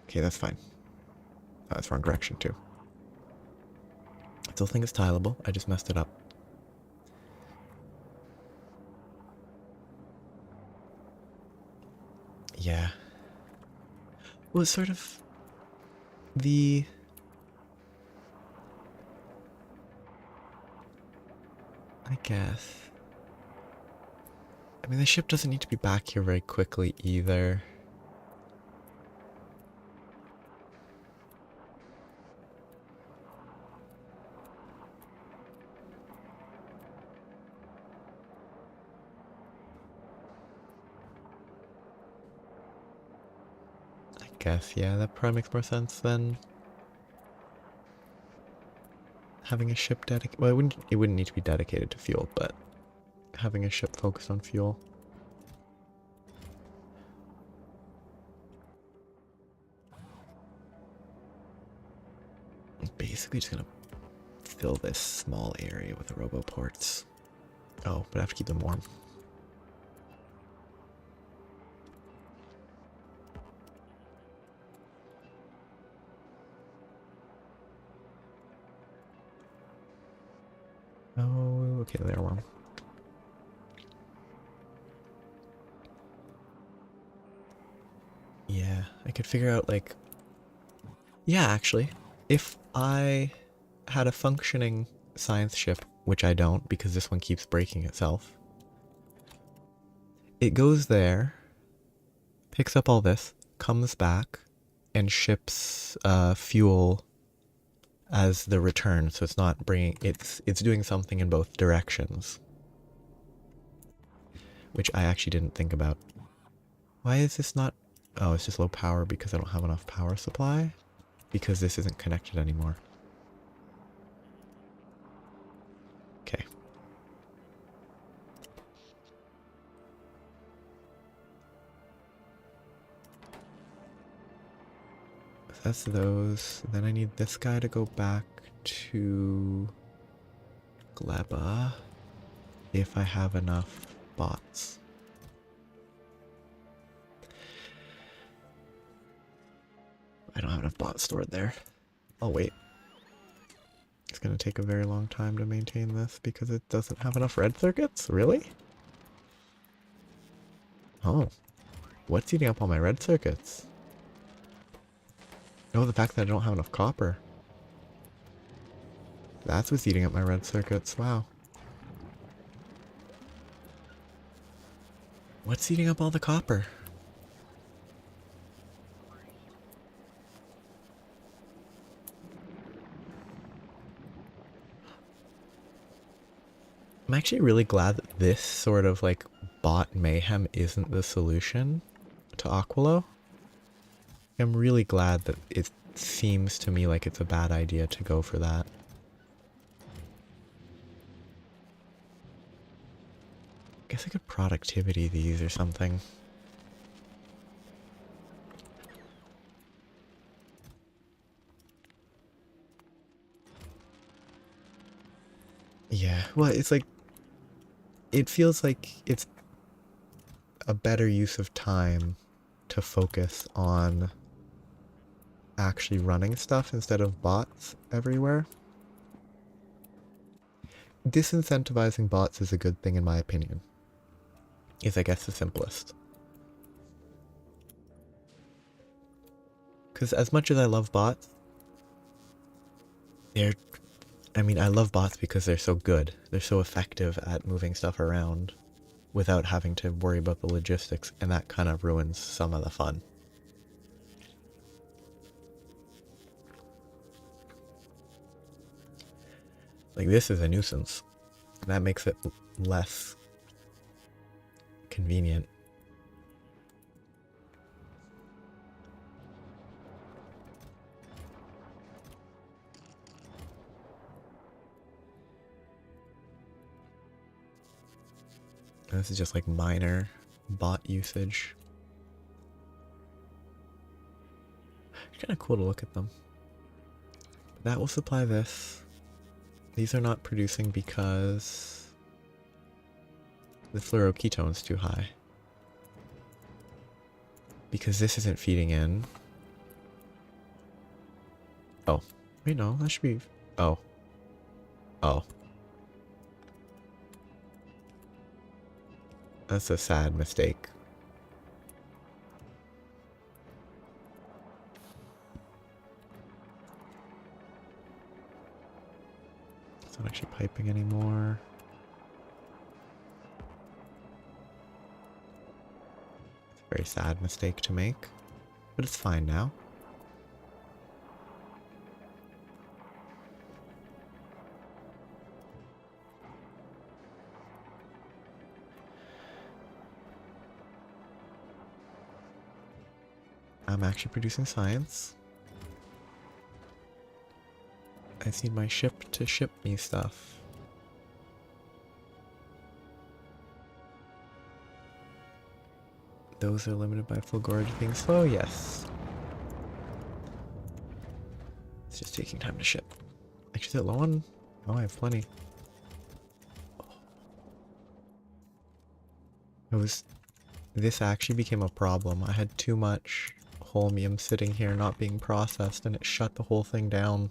Okay, that's fine. Oh, that's wrong direction, too. I still think it's tileable. I just messed it up. Yeah. Well, it's sort of the... I guess. I mean, the ship doesn't need to be back here very quickly either. I guess, yeah, that probably makes more sense than having a ship dedicated. Well, it wouldn't need to be dedicated to fuel, but having a ship focused on fuel. I'm basically just gonna fill this small area with the roboports. Oh, but I have to keep them warm. Oh, okay, they're warm. Yeah, I could figure out, like... Yeah, actually, if I had a functioning science ship, which I don't because this one keeps breaking itself, it goes there, picks up all this, comes back, and ships fuel as the return, so it's not bringing... It's doing something in both directions. Which I actually didn't think about. Why is this not... Oh, it's just low power because I don't have enough power supply? Because this isn't connected anymore. Okay. So that's those. Then I need this guy to go back to Gleba if I have enough bots. I don't have enough bots stored there. I'll wait. It's gonna take a very long time to maintain this because it doesn't have enough red circuits? Really? Oh. What's eating up all my red circuits? Oh, the fact that I don't have enough copper. That's what's eating up my red circuits. Wow. What's eating up all the copper? I'm actually really glad that this sort of like bot mayhem isn't the solution to Aquilo. I'm really glad that it seems to me like it's a bad idea to go for that. I guess I could productivity these or something. Yeah, well, it's like... It feels like it's a better use of time to focus on actually running stuff instead of bots everywhere. disincentivizing bots is a good thing in my opinion. Is I guess the simplest. Because as much as I love bots, I love bots because they're so good. They're so effective at moving stuff around without having to worry about the logistics, and that kind of ruins some of the fun. Like, this is a nuisance. That makes it less convenient. And this is just like minor bot usage. It's kind of cool to look at them. That will supply this. These are not producing because the fluoroketone's too high. Because this isn't feeding in. Oh. Wait, no, that should be... Oh. Oh. That's a sad mistake. It's not actually piping anymore. It's a very sad mistake to make, but it's fine now. I'm actually producing science. I just need my ship to ship me stuff. Those are limited by Fulgorage being slow, yes. It's just taking time to ship. Actually, is it low on? Oh, I have plenty. This actually became a problem. I had too much holmium sitting here not being processed, and it shut the whole thing down.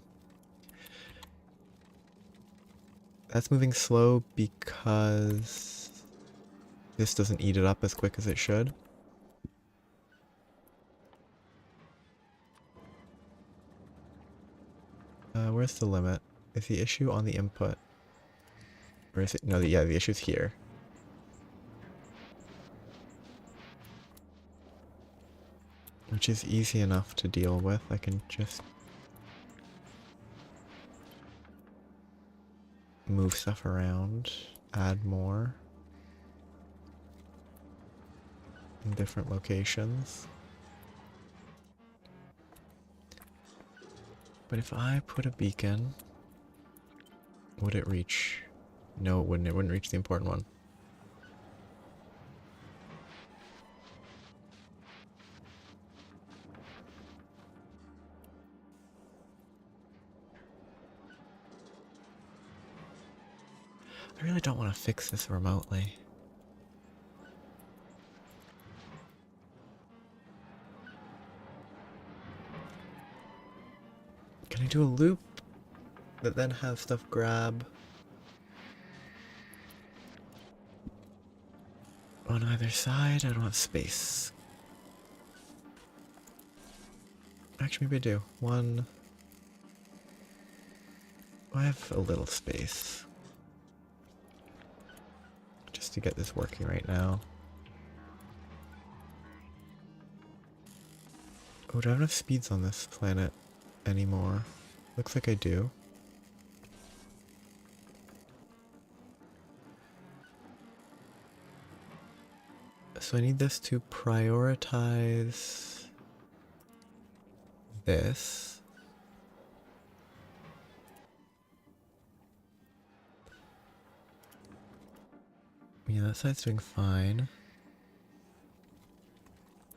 That's moving slow because this doesn't eat it up as quick as it should. Where's the limit? Is the issue on the input? Or is it? No, yeah, the issue's here. Which is easy enough to deal with. I can just move stuff around, add more in different locations. But if I put a beacon, would it reach? No, it wouldn't. It wouldn't reach the important one. I really don't want to fix this remotely. Can I do a loop that then have stuff grab on either side? I don't have space. Actually, maybe I do. One. I have a little space. Just to get this working right now. Oh, do I have enough speeds on this planet anymore? Looks like I do. So I need this to prioritize this. Yeah, that side's doing fine.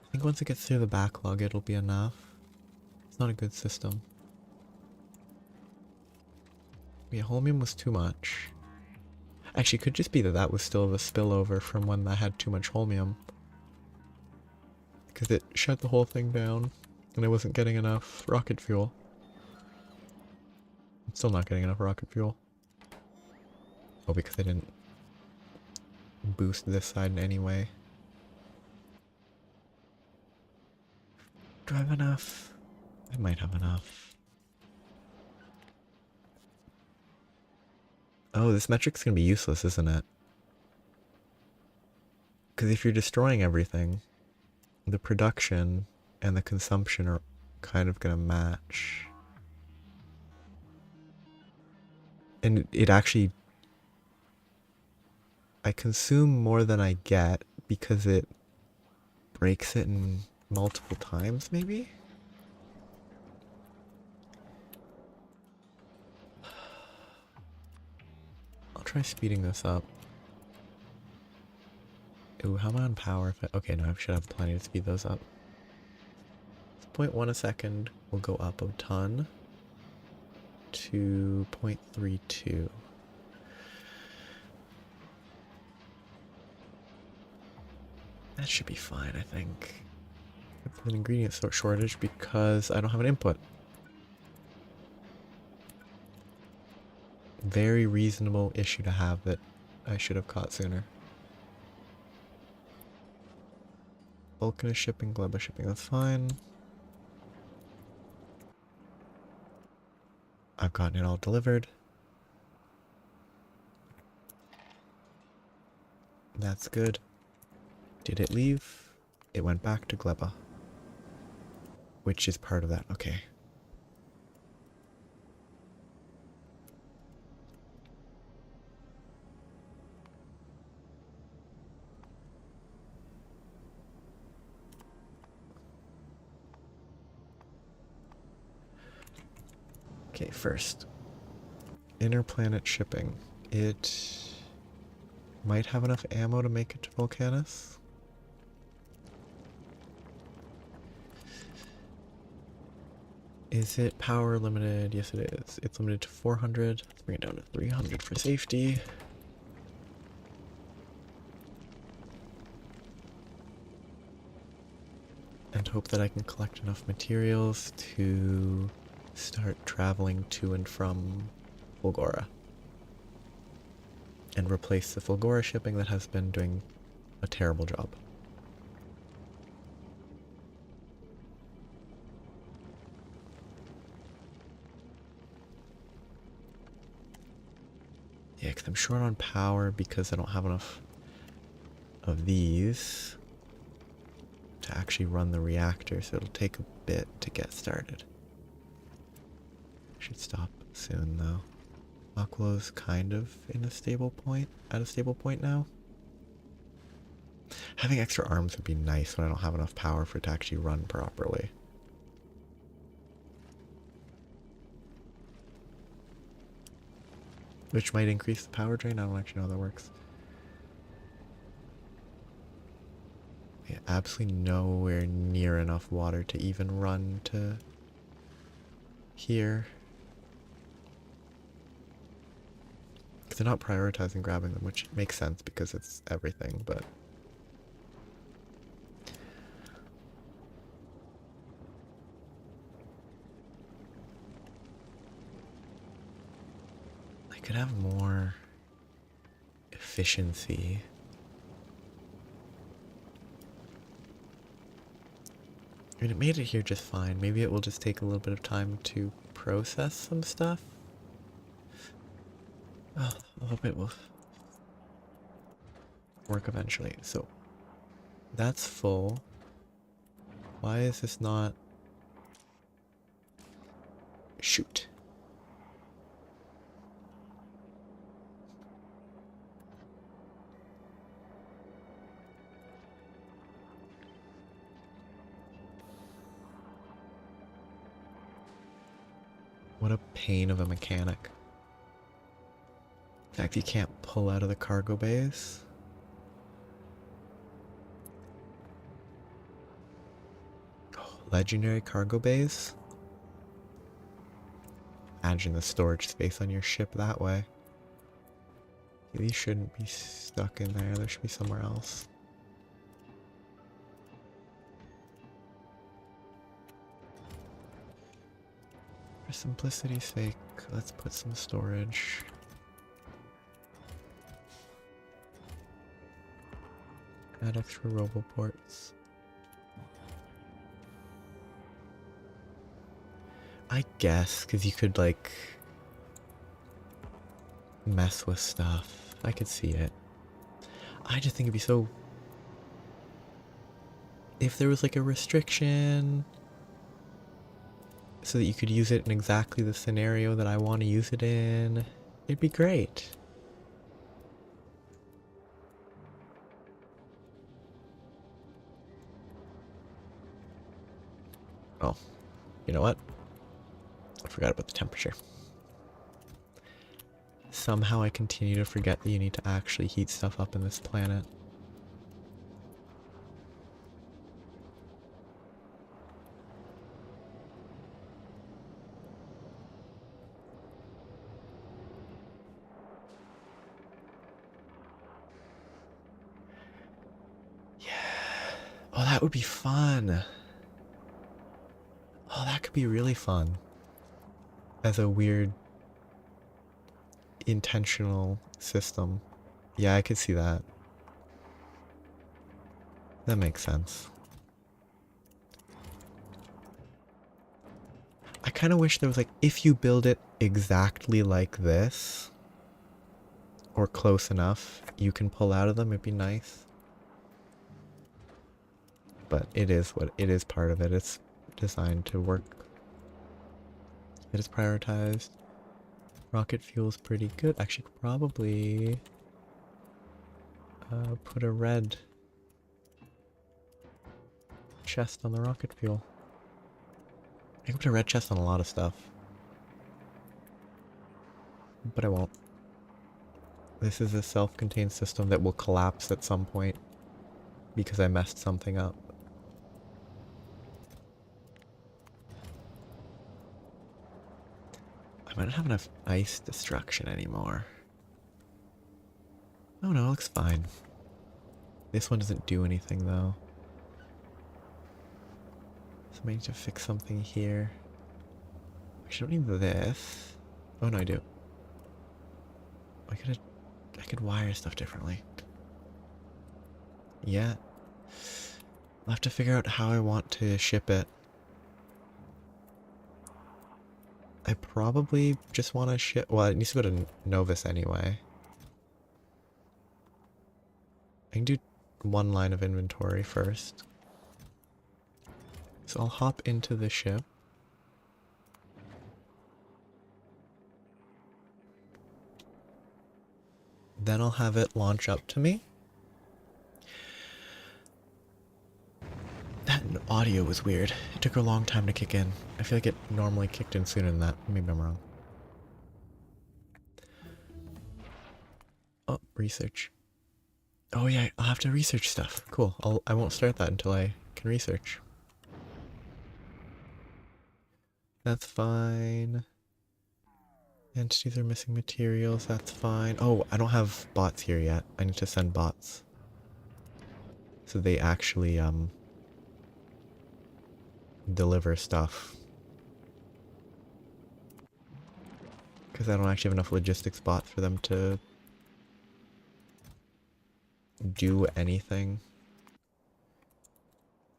I think once it gets through the backlog, it'll be enough. It's not a good system. Yeah, holmium was too much. Actually, it could just be that that was still the spillover from when I had too much holmium. Because it shut the whole thing down, and I wasn't getting enough rocket fuel. I'm still not getting enough rocket fuel. Oh, because I didn't boost this side in any way. Do I have enough? I might have enough. Oh, this metric's gonna be useless, isn't it? Because if you're destroying everything, the production and the consumption are kind of gonna match. And it actually... I consume more than I get because it breaks it in multiple times, maybe? I'll try speeding this up. Ooh, how am I on power? Okay, no, I should have plenty to speed those up. 0.1 a second will go up a ton to 0.32. That should be fine, I think. It's an ingredient shortage because I don't have an input. Very reasonable issue to have that I should have caught sooner. Vulcan is shipping, Gleba shipping, that's fine. I've gotten it all delivered. That's good. Did it leave? It went back to Gleba. Which is part of that, okay. Okay, first. Interplanet shipping. It might have enough ammo to make it to Volcanus. Is it power limited? Yes, it is. It's limited to 400. Let's bring it down to 300 for safety. And hope that I can collect enough materials to start traveling to and from Fulgora. And replace the Fulgora shipping that has been doing a terrible job. Yeah, because I'm short on power because I don't have enough of these to actually run the reactor, so it'll take a bit to get started. Should stop soon though. Aquilo's kind of in a stable point, at a stable point now. Having extra arms would be nice when I don't have enough power for it to actually run properly. Which might increase the power drain, I don't actually know how that works. Yeah, absolutely nowhere near enough water to even run to here. Because they're not prioritizing grabbing them, which makes sense because it's everything, but... I could have more efficiency. I mean, it made it here just fine. Maybe it will just take a little bit of time to process some stuff. Oh, I hope it will work eventually. So, that's full. Why is this not... Shoot. What a pain of a mechanic. In fact, you can't pull out of the cargo bays. Oh, legendary cargo bays? Imagine the storage space on your ship that way. These shouldn't be stuck in there. There should be somewhere else. For simplicity's sake, let's put some storage. Add extra roboports. I guess, because you could, like, mess with stuff. I could see it. I just think it'd be so... If there was, like, a restriction... so that you could use it in exactly the scenario that I want to use it in, it'd be great. Oh, you know what? I forgot about the temperature. Somehow I continue to forget that you need to actually heat stuff up in this planet. Yeah. Oh, that would be fun. Oh, that could be really fun. As a weird intentional system. Yeah, I could see that. That makes sense. I kind of wish there was like, if you build it exactly like this, or close enough, you can pull out of them, it'd be nice. But it is what it is, part of it. It's designed to work. It is prioritized. Rocket fuel's pretty good. Actually, probably put a red chest on the rocket fuel. I can put a red chest on a lot of stuff. But I won't. This is a self-contained system that will collapse at some point because I messed something up. I might not have enough ice destruction anymore. Oh no, it looks fine. This one doesn't do anything though. So I need to fix something here. Actually, I don't need this. Oh no, I do. I could wire stuff differently. Yeah. I'll have to figure out how I want to ship it. I probably just want to ship... Well, it needs to go to Novus anyway. I can do one line of inventory first. So I'll hop into the ship. Then I'll have it launch up to me. That audio was weird. It took a long time to kick in. I feel like it normally kicked in sooner than that. Maybe I'm wrong. Oh, research. Oh yeah, I'll have to research stuff. Cool. I won't start that until I can research. That's fine. Entities are missing materials, that's fine. Oh, I don't have bots here yet. I need to send bots. So they actually, deliver stuff. Because I don't actually have enough logistics bots for them to do anything.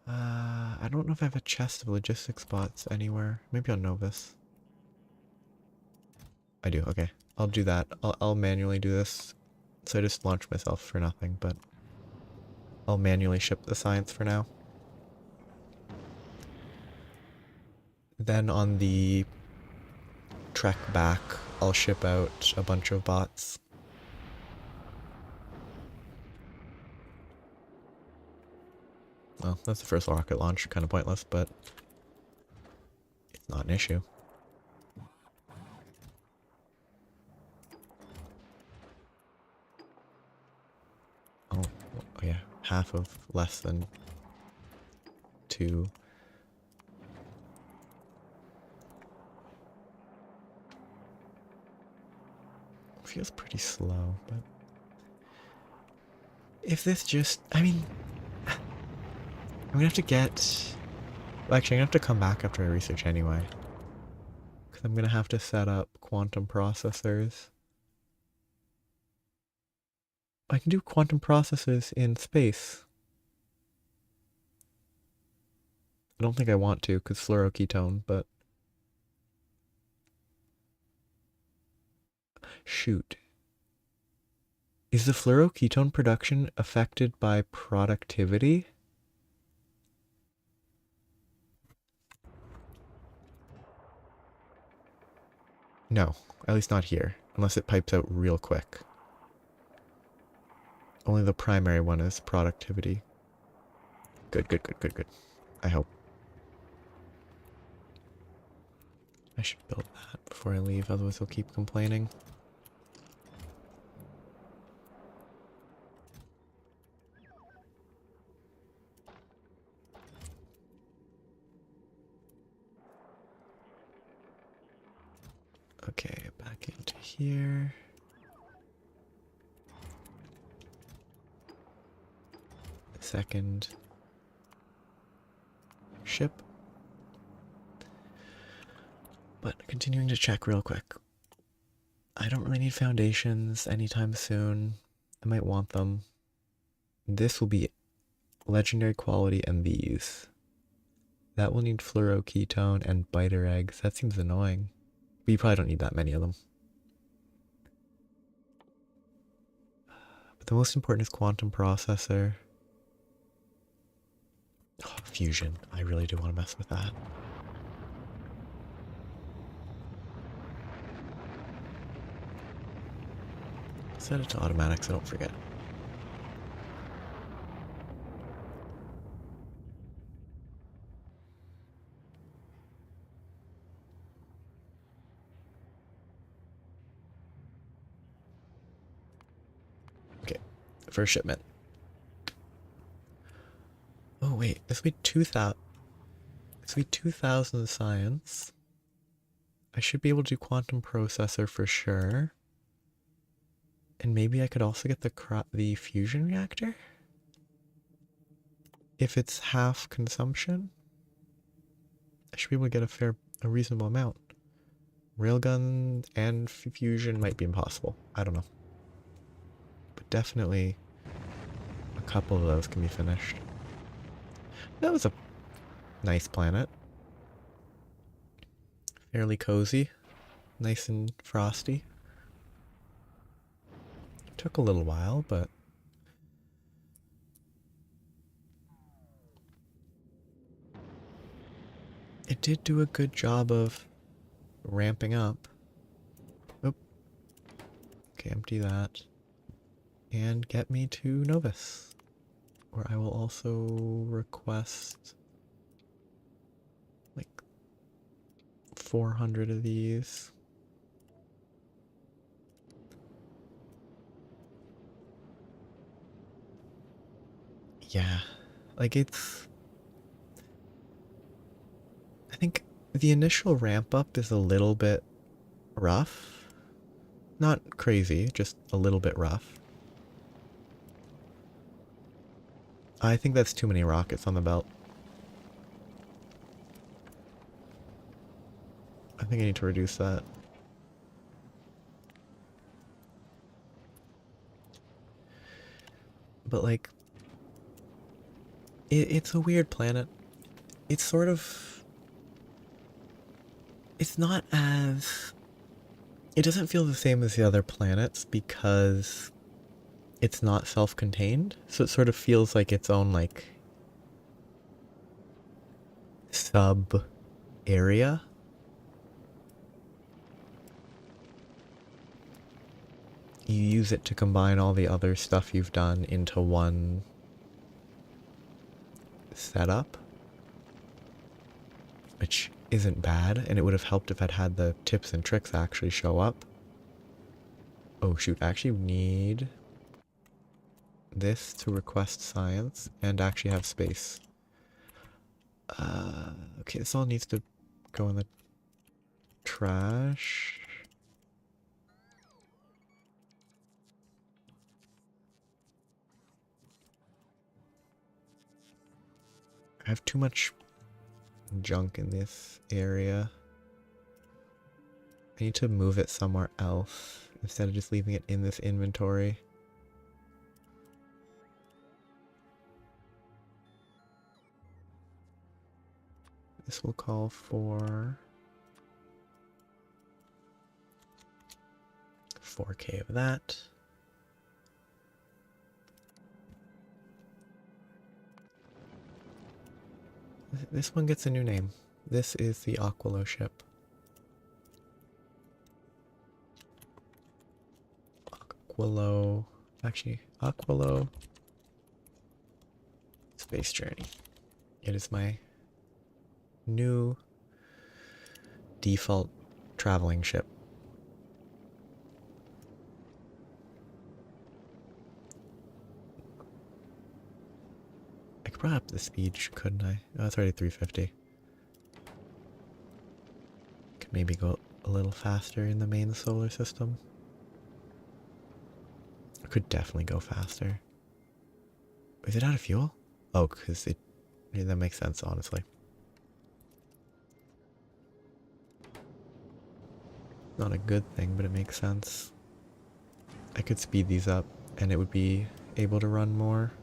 I don't know if I have a chest of logistics bots anywhere. Maybe on Novus. I do, okay. I'll do that. I'll manually do this. So I just launched myself for nothing, but I'll manually ship the science for now. Then on the trek back, I'll ship out a bunch of bots. Well, that's the first rocket launch, kind of pointless, but it's not an issue. Oh yeah, half of less than 2. Feels pretty slow, but if this just, I mean, I'm gonna have to get, well, actually I'm gonna have to come back after I research anyway, because I'm gonna have to set up quantum processors. I can do quantum processors in space I don't think I want to because fluoroketone, but shoot. Is the fluoroketone production affected by productivity? No, at least not here, unless it pipes out real quick. Only the primary one is productivity. Good, good, good, good, good. I hope. I should build that before I leave, otherwise he'll keep complaining. Okay, back into here. Second ship. But continuing to check real quick. I don't really need foundations anytime soon. I might want them. This will be legendary quality and these. That will need fluoroketone and biter eggs. That seems annoying. But you probably don't need that many of them. But the most important is quantum processor. Oh, fusion. I really do want to mess with that. Set it to automatic so I don't forget. Okay, first shipment. Oh wait, this will be 2,000. This will be 2,000 science. I should be able to do quantum processor for sure. And maybe I could also get the fusion reactor? If it's half consumption? I should be able to get a reasonable amount. Railgun and fusion might be impossible. I don't know. But definitely a couple of those can be finished. That was a nice planet. Fairly cozy. Nice and frosty. Took a little while, but it did do a good job of ramping up. Oop. Okay, empty that. And get me to Novus, where I will also request like 400 of these. Yeah, like I think the initial ramp up is a little bit rough. Not crazy, just a little bit rough. I think that's too many rockets on the belt. I think I need to reduce that. But like, it's a weird planet. It's sort of... It's not as... It doesn't feel the same as the other planets because it's not self-contained. So it sort of feels like its own, like, sub-area. You use it to combine all the other stuff you've done into one setup, which isn't bad, and it would have helped if I'd had the tips and tricks actually show up. Oh shoot, I actually need this to request science and actually have space. Okay, this all needs to go in the trash. I have too much junk in this area. I need to move it somewhere else instead of just leaving it in this inventory. This will call for 4K of that. This one gets a new name. This is the Aquilo ship. Aquilo. Actually, Aquilo Space Journey. It is my new default traveling ship. I could probably up the speed, couldn't I? Oh, it's already 350. Could maybe go a little faster in the main solar system. I could definitely go faster. Is it out of fuel? Oh, because it... Yeah, that makes sense, honestly. Not a good thing, but it makes sense. I could speed these up, and it would be able to run more.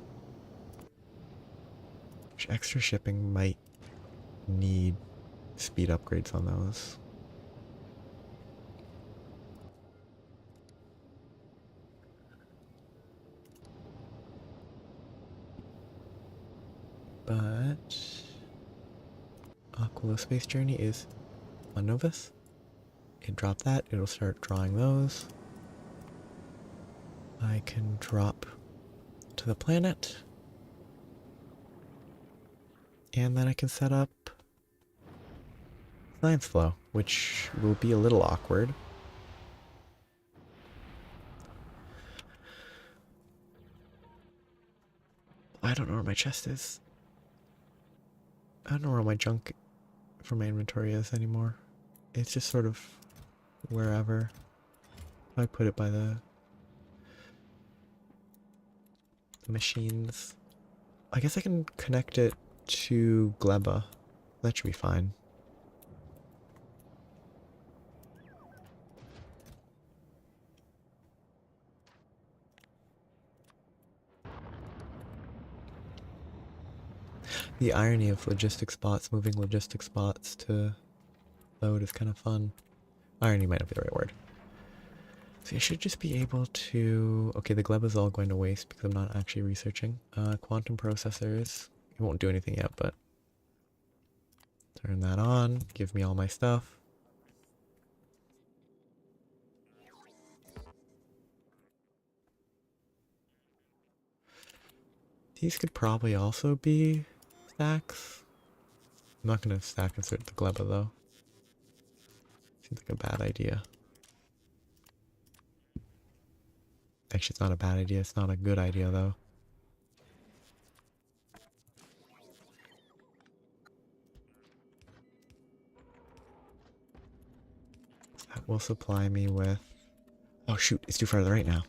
Which extra shipping might need speed upgrades on those. But Aquilo Space Journey is on Novus. It dropped that, it'll start drawing those. I can drop to the planet. And then I can set up science flow, which will be a little awkward. I don't know where my chest is. I don't know where my junk for my inventory is anymore. It's just sort of wherever. I put it by the machines. I guess I can connect it to Gleba. That should be fine. The irony of logistic spots, moving logistic spots to load is kind of fun. Irony might not be the right word. So I should just be able to... Okay, the Gleb is all going to waste because I'm not actually researching. Quantum processors. It won't do anything yet, but... Turn that on. Give me all my stuff. These could probably also be stacks. I'm not going to stack insert the Gleba though. Seems like a bad idea. Actually, it's not a bad idea. It's not a good idea though. That will supply me with... Oh shoot, it's too far to the right now.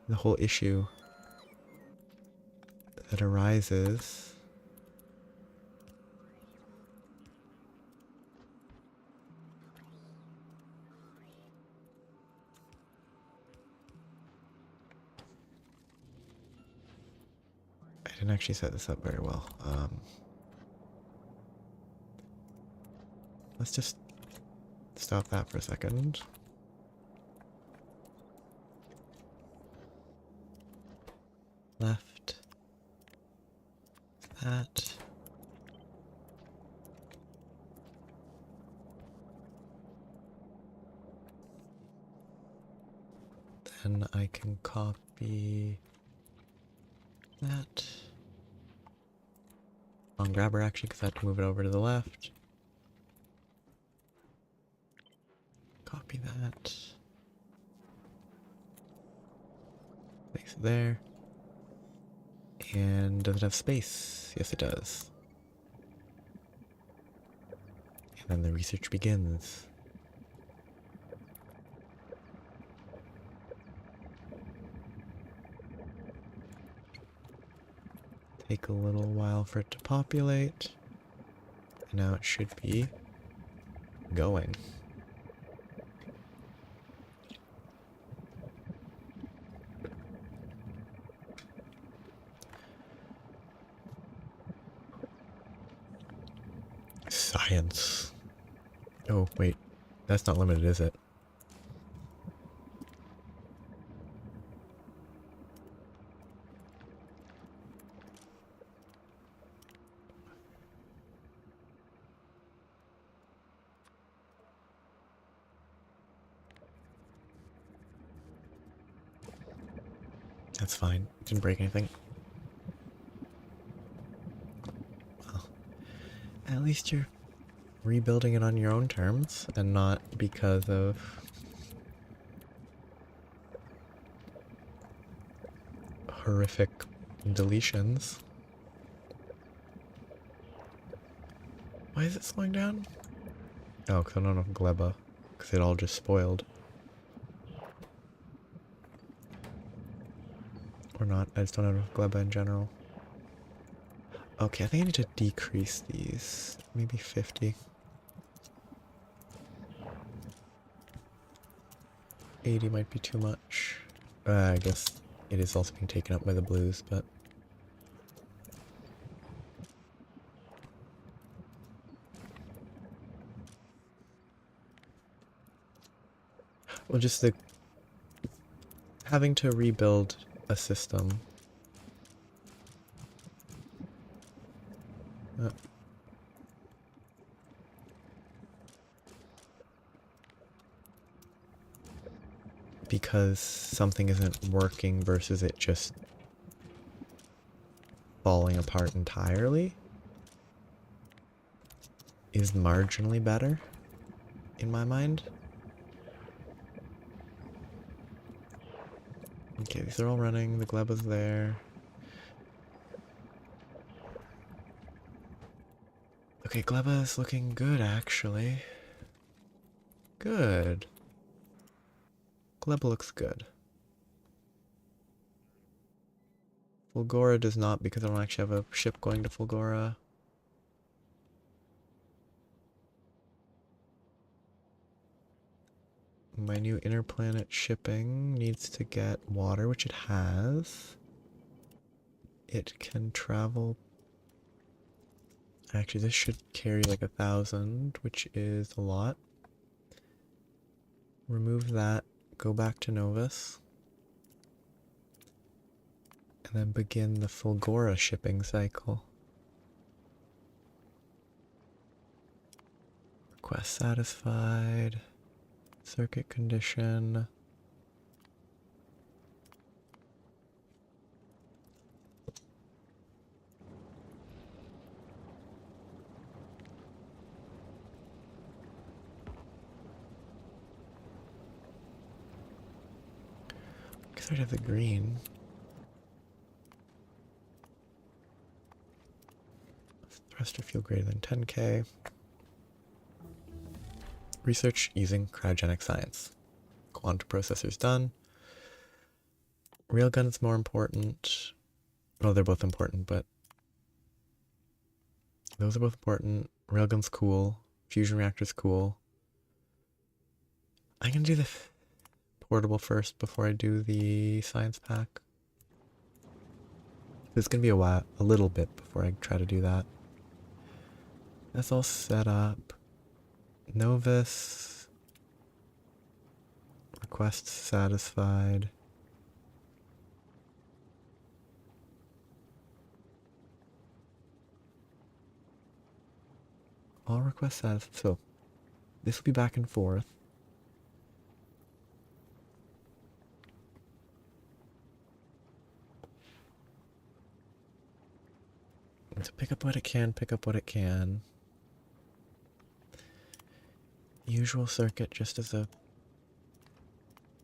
The whole issue that arises... I didn't actually set this up very well. Let's just stop that for a second. Left. That. Then I can copy that. On grabber actually, because I have to move it over to the left. Copy that. Place it there. And does it have space? Yes, it does. And then the research begins. Take a little while for it to populate. And now it should be going. Oh, wait. That's not limited, is it? That's fine. Didn't break anything. Well, at least you're rebuilding it on your own terms and not because of horrific deletions. Why is it slowing down? Oh, because I don't have Gleba. Because it all just spoiled. Or not. I just don't have enough Gleba in general. Okay, I think I need to decrease these. Maybe 50. 80 might be too much. I guess it is also being taken up by the blues, but... Well, just the... having to rebuild a system. Because something isn't working versus it just falling apart entirely is marginally better, in my mind. Okay, these are all running, the Gleba's there. Okay, Gleba is looking good, actually. Good. Gleba looks good. Fulgora does not, because I don't actually have a ship going to Fulgora. My new interplanet shipping needs to get water, which it has. It can travel... Actually, this should carry like 1,000, which is a lot. Remove that, go back to Novus. And then begin the Fulgora shipping cycle. Request satisfied. Circuit condition. Guess I'd have the green. Thruster fuel greater than 10k. Research using cryogenic science. Quantum processors done. Railgun's more important. Well, they're both important, but those are both important. Railgun's cool. Fusion reactor's cool. I'm gonna do the portable first before I do the science pack. It's gonna be a little bit before I try to do that. That's all set up. Novus. Request satisfied. All requests satisfied. So, this will be back and forth. So pick up what it can, pick up what it can. Usual circuit just as a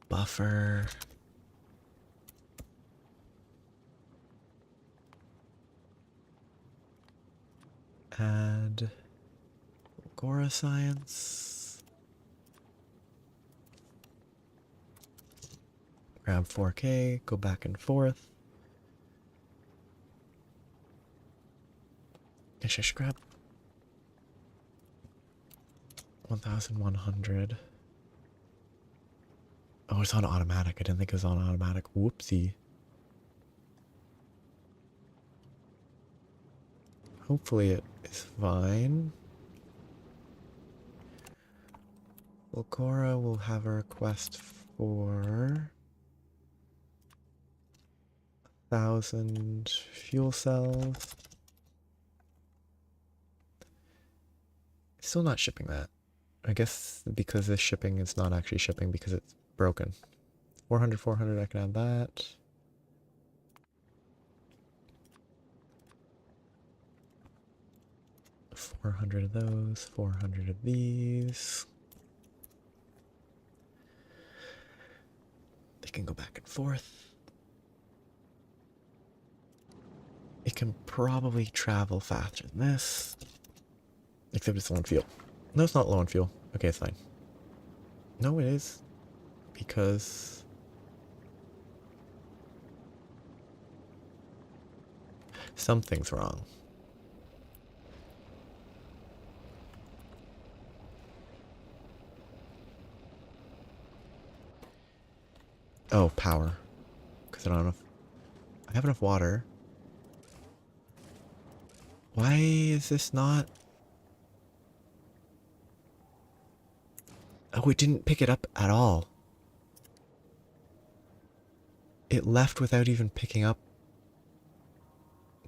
buffer. Add Agora Science. Grab 4K, go back and forth. Guess I should grab 1,100. Oh, it's on automatic. I didn't think it was on automatic. Whoopsie. Hopefully it is fine. Well, Cora will have a request for 1,000 fuel cells. Still not shipping that. I guess because this shipping is not actually shipping because it's broken. 400, 400, I can add that. $400 of those, 400 of these. They can go back and forth. It can probably travel faster than this. Except it's low on fuel. No, it's not low on fuel. Okay, it's fine. No, it is. Because something's wrong. Oh, power. Because I don't have enough. I have enough water. Why is this not? Oh, it didn't pick it up at all. It left without even picking up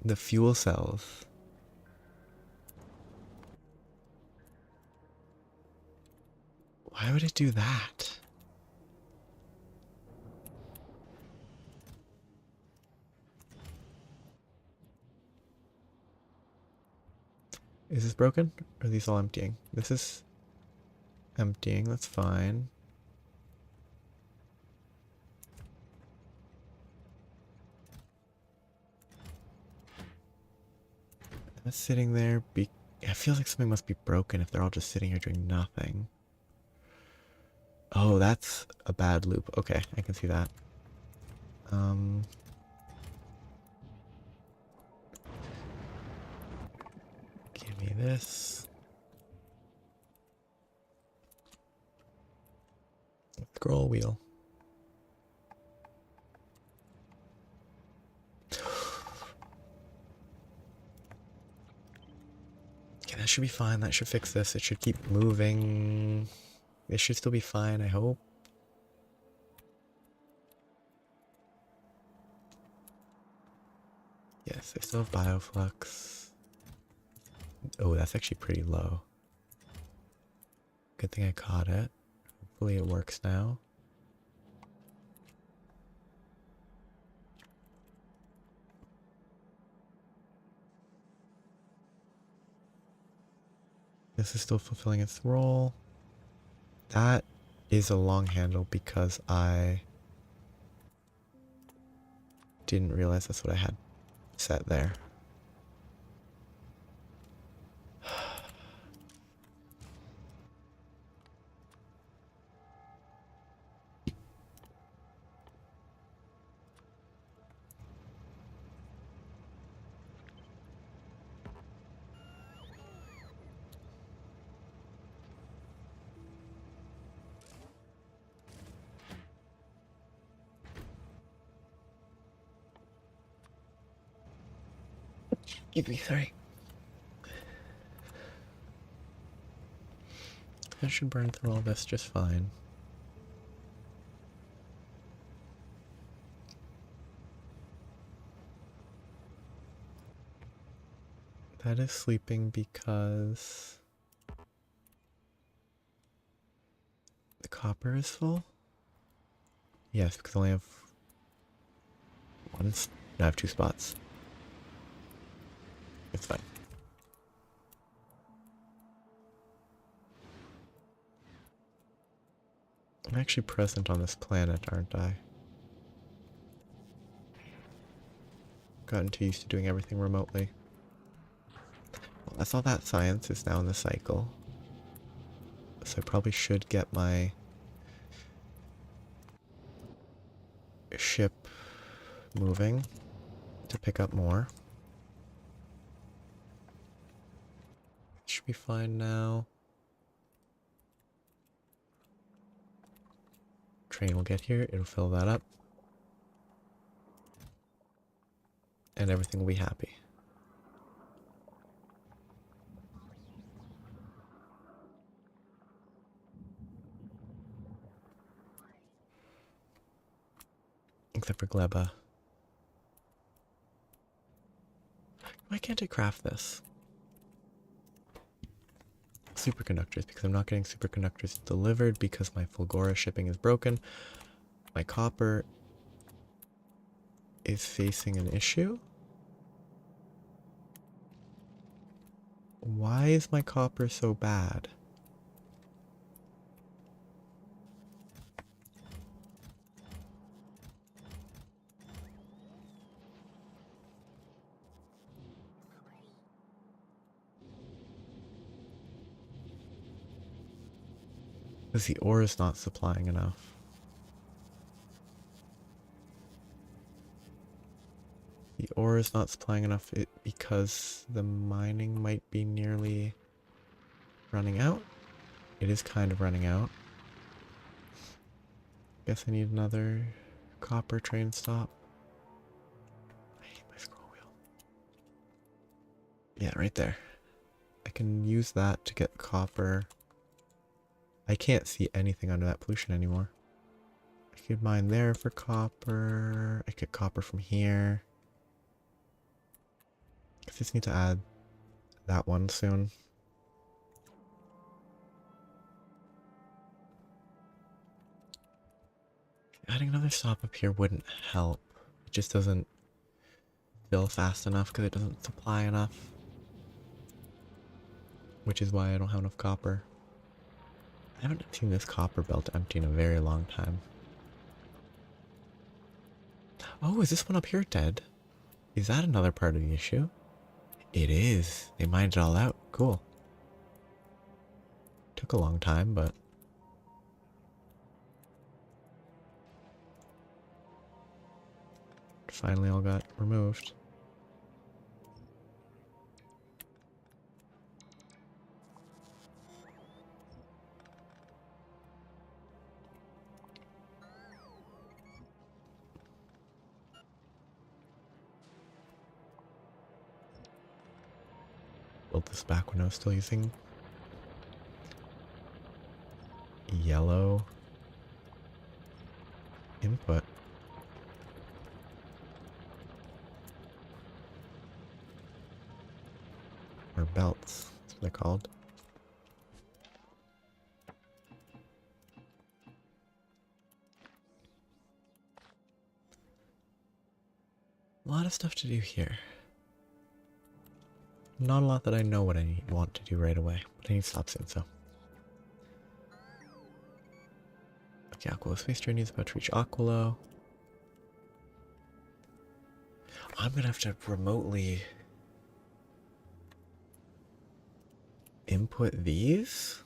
the fuel cells. Why would it do that? Is this broken? Or are these all emptying? This is emptying, that's fine. That's sitting there. I feel like something must be broken if they're all just sitting here doing nothing. Oh, that's a bad loop. Okay, I can see that. Give me this. Scroll wheel. Okay, that should be fine. That should fix this. It should keep moving. It should still be fine, I hope. Yes, I still have bioflux. Oh, that's actually pretty low. Good thing I caught it. Hopefully it works now. This is still fulfilling its role. That is a long handle because I didn't realize that's what I had set there. Give me 3. I should burn through all this just fine. That is sleeping because the copper is full? Yes, because I only have one. I have 2 spots. It's fine. I'm actually present on this planet, aren't I? Gotten too used to doing everything remotely. Well, that's all that science is now in the cycle. So I probably should get my ship moving to pick up more. Should be fine now. Train will get here, it'll fill that up. And everything will be happy. except for gleba. Why can't I craft this? Superconductors, because I'm not getting superconductors delivered because my Fulgora shipping is broken. My copper is facing an issue. Why is my copper so bad? Because the ore is not supplying enough. The ore is not supplying enough because the mining might be nearly running out. It is kind of running out. Guess I need another copper train stop. I hate my scroll wheel. Yeah, right there. I can use that to get copper. I can't see anything under that pollution anymore. I could mine there for copper. I could copper from here. I just need to add that one soon. Adding another stop up here wouldn't help. It just doesn't fill fast enough because it doesn't supply enough. Which is why I don't have enough copper. I haven't seen this copper belt empty in a very long time. Oh, is this one up here dead? Is that another part of the issue? It is. They mined it all out. Cool. Took a long time, but... finally all got removed. Built this back when I was still using yellow input. Or belts, that's what they're called. A lot of stuff to do here. Not a lot that I know what I want to do right away, but I need to stop soon, so. Okay, Aquilo Space Journey is about to reach Aquilo. I'm gonna have to remotely input these?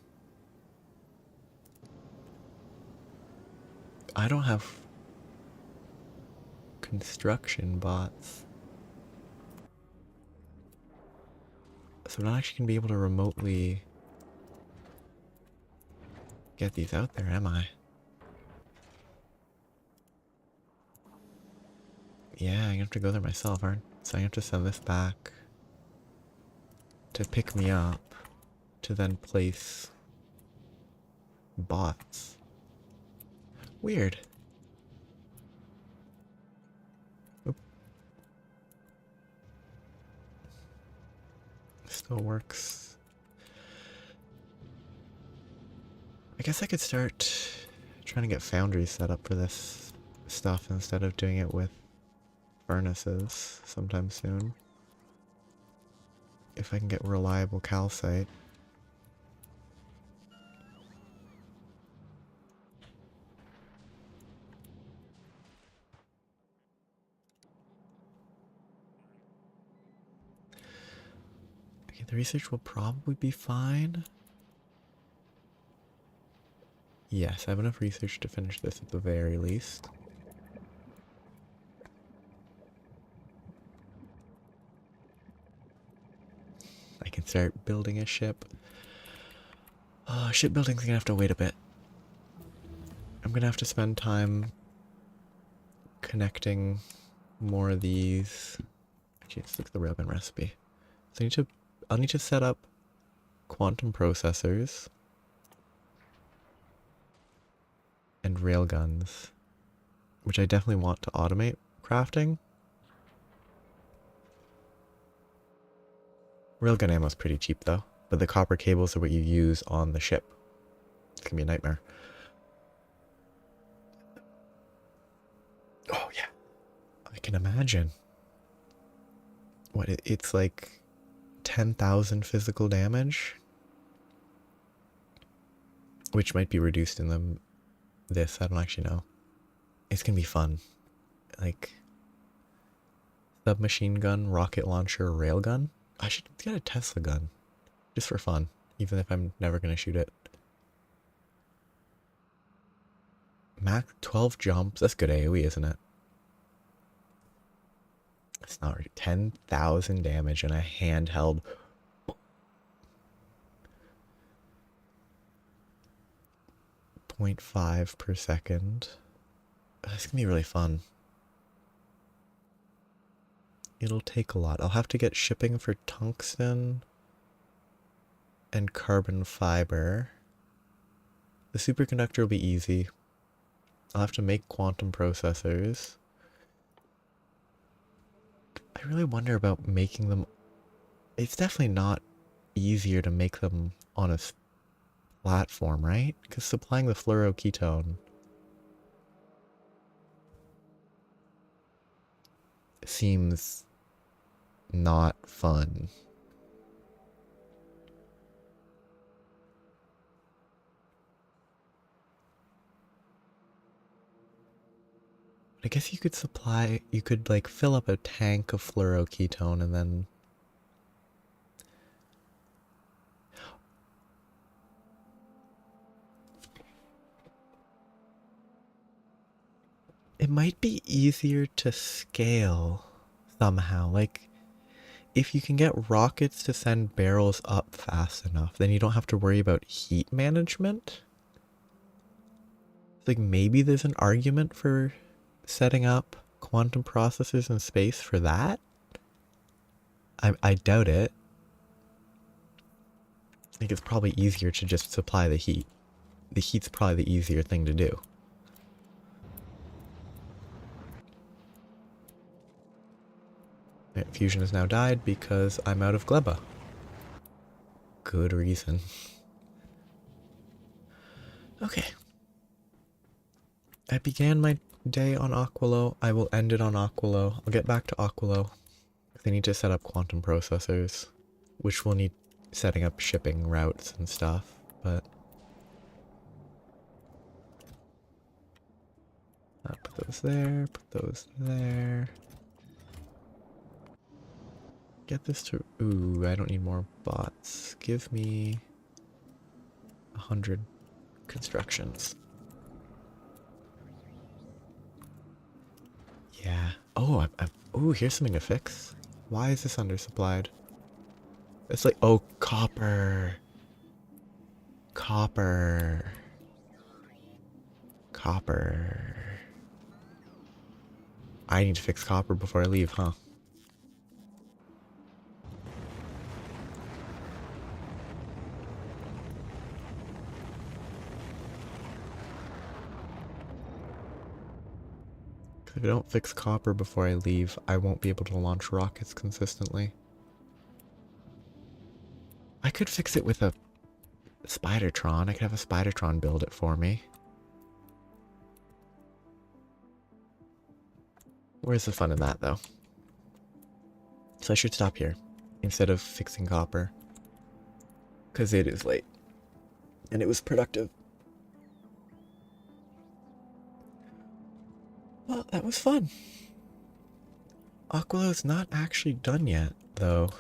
I don't have construction bots. So I'm not actually going to be able to remotely get these out there, am I? Yeah, I'm going to have to go there myself, aren't I? So I have to send this back to pick me up to then place bots. Weird. Oop. Still works. I guess I could start trying to get foundries set up for this stuff instead of doing it with furnaces sometime soon. If I can get reliable calcite. Okay, the research will probably be fine. Yes, I have enough research to finish this at the very least. I can start building a ship. Shipbuilding's gonna have to wait a bit. I'm gonna have to spend time connecting more of these. Actually, let's look at the railgun recipe. So I'll need to set up quantum processors and railguns which I definitely want to automate crafting. Railgun ammo is pretty cheap though, but the copper cables are what you use on the ship. It's gonna be a nightmare. Oh yeah, I can imagine. What, it's like 10,000 physical damage, which might be reduced in this. I don't actually know. It's gonna be fun. Like submachine gun, rocket launcher, railgun. I should get a Tesla gun, just for fun, even if I'm never gonna shoot it. Max 12 jumps. That's good AoE, isn't it? It's not 10,000 damage in a handheld. 0.5 per second. That's gonna be really fun. It'll take a lot. I'll have to get shipping for tungsten and carbon fiber. The superconductor will be easy. I'll have to make quantum processors. I really wonder about making them. It's definitely not easier to make them on a platform, right? Because supplying the fluoroketone seems not fun. I guess you could like fill up a tank of fluoroketone and then it might be easier to scale somehow. Like if you can get rockets to send barrels up fast enough, then you don't have to worry about heat management. Like maybe there's an argument for setting up quantum processors in space for that. I doubt it. I think it's probably easier to just supply the heat. The heat's probably the easier thing to do. Fusion has now died because I'm out of gleba. Good reason. Okay. I began my day on Aquilo. I will end it on Aquilo. I'll get back to Aquilo. They need to set up quantum processors, which will need setting up shipping routes and stuff, but I'll put those there, put those there. Get this to, ooh, I don't need more bots. Give me 100 constructions. Yeah. Oh, ooh, here's something to fix. Why is this undersupplied? It's like, oh, copper. Copper. Copper. I need to fix copper before I leave, huh? If I don't fix copper before I leave, I won't be able to launch rockets consistently. I could fix it with a Spidertron. I could have a Spidertron build it for me. Where's the fun in that, though? So I should stop here instead of fixing copper. Because it is late. And it was productive. Well, that was fun. Aquilo's not actually done yet, though.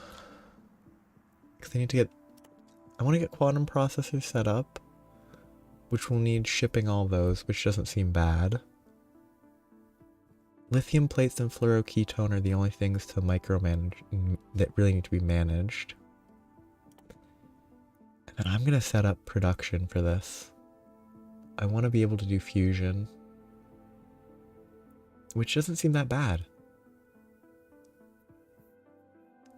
Because I need to get... I want to get quantum processors set up, which will need shipping all those, which doesn't seem bad. Lithium plates and fluoroketone are the only things to micromanage that really need to be managed. And I'm going to set up production for this. I want to be able to do fusion, which doesn't seem that bad.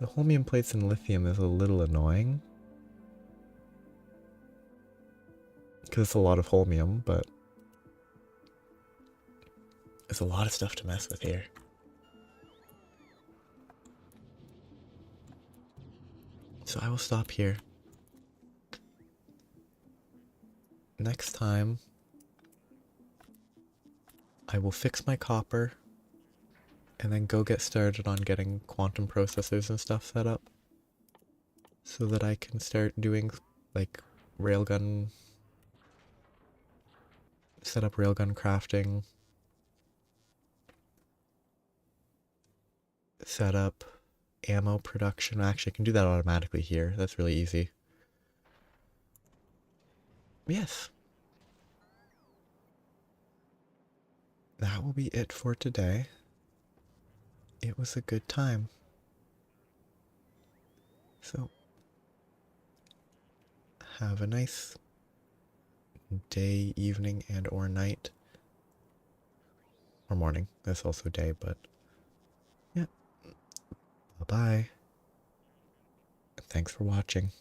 The holmium plates and lithium is a little annoying, because it's a lot of holmium, but There's a lot of stuff to mess with here. So I will stop here. Next time, I will fix my copper and then go get started on getting quantum processors and stuff set up so that I can start doing like railgun, set up railgun crafting, set up ammo production. Actually, I can do that automatically here. That's really easy. Yes. That will be it for today. It was a good time. So, have a nice day, evening, and or night. Or morning. That's also day, but yeah. Bye-bye. Thanks for watching.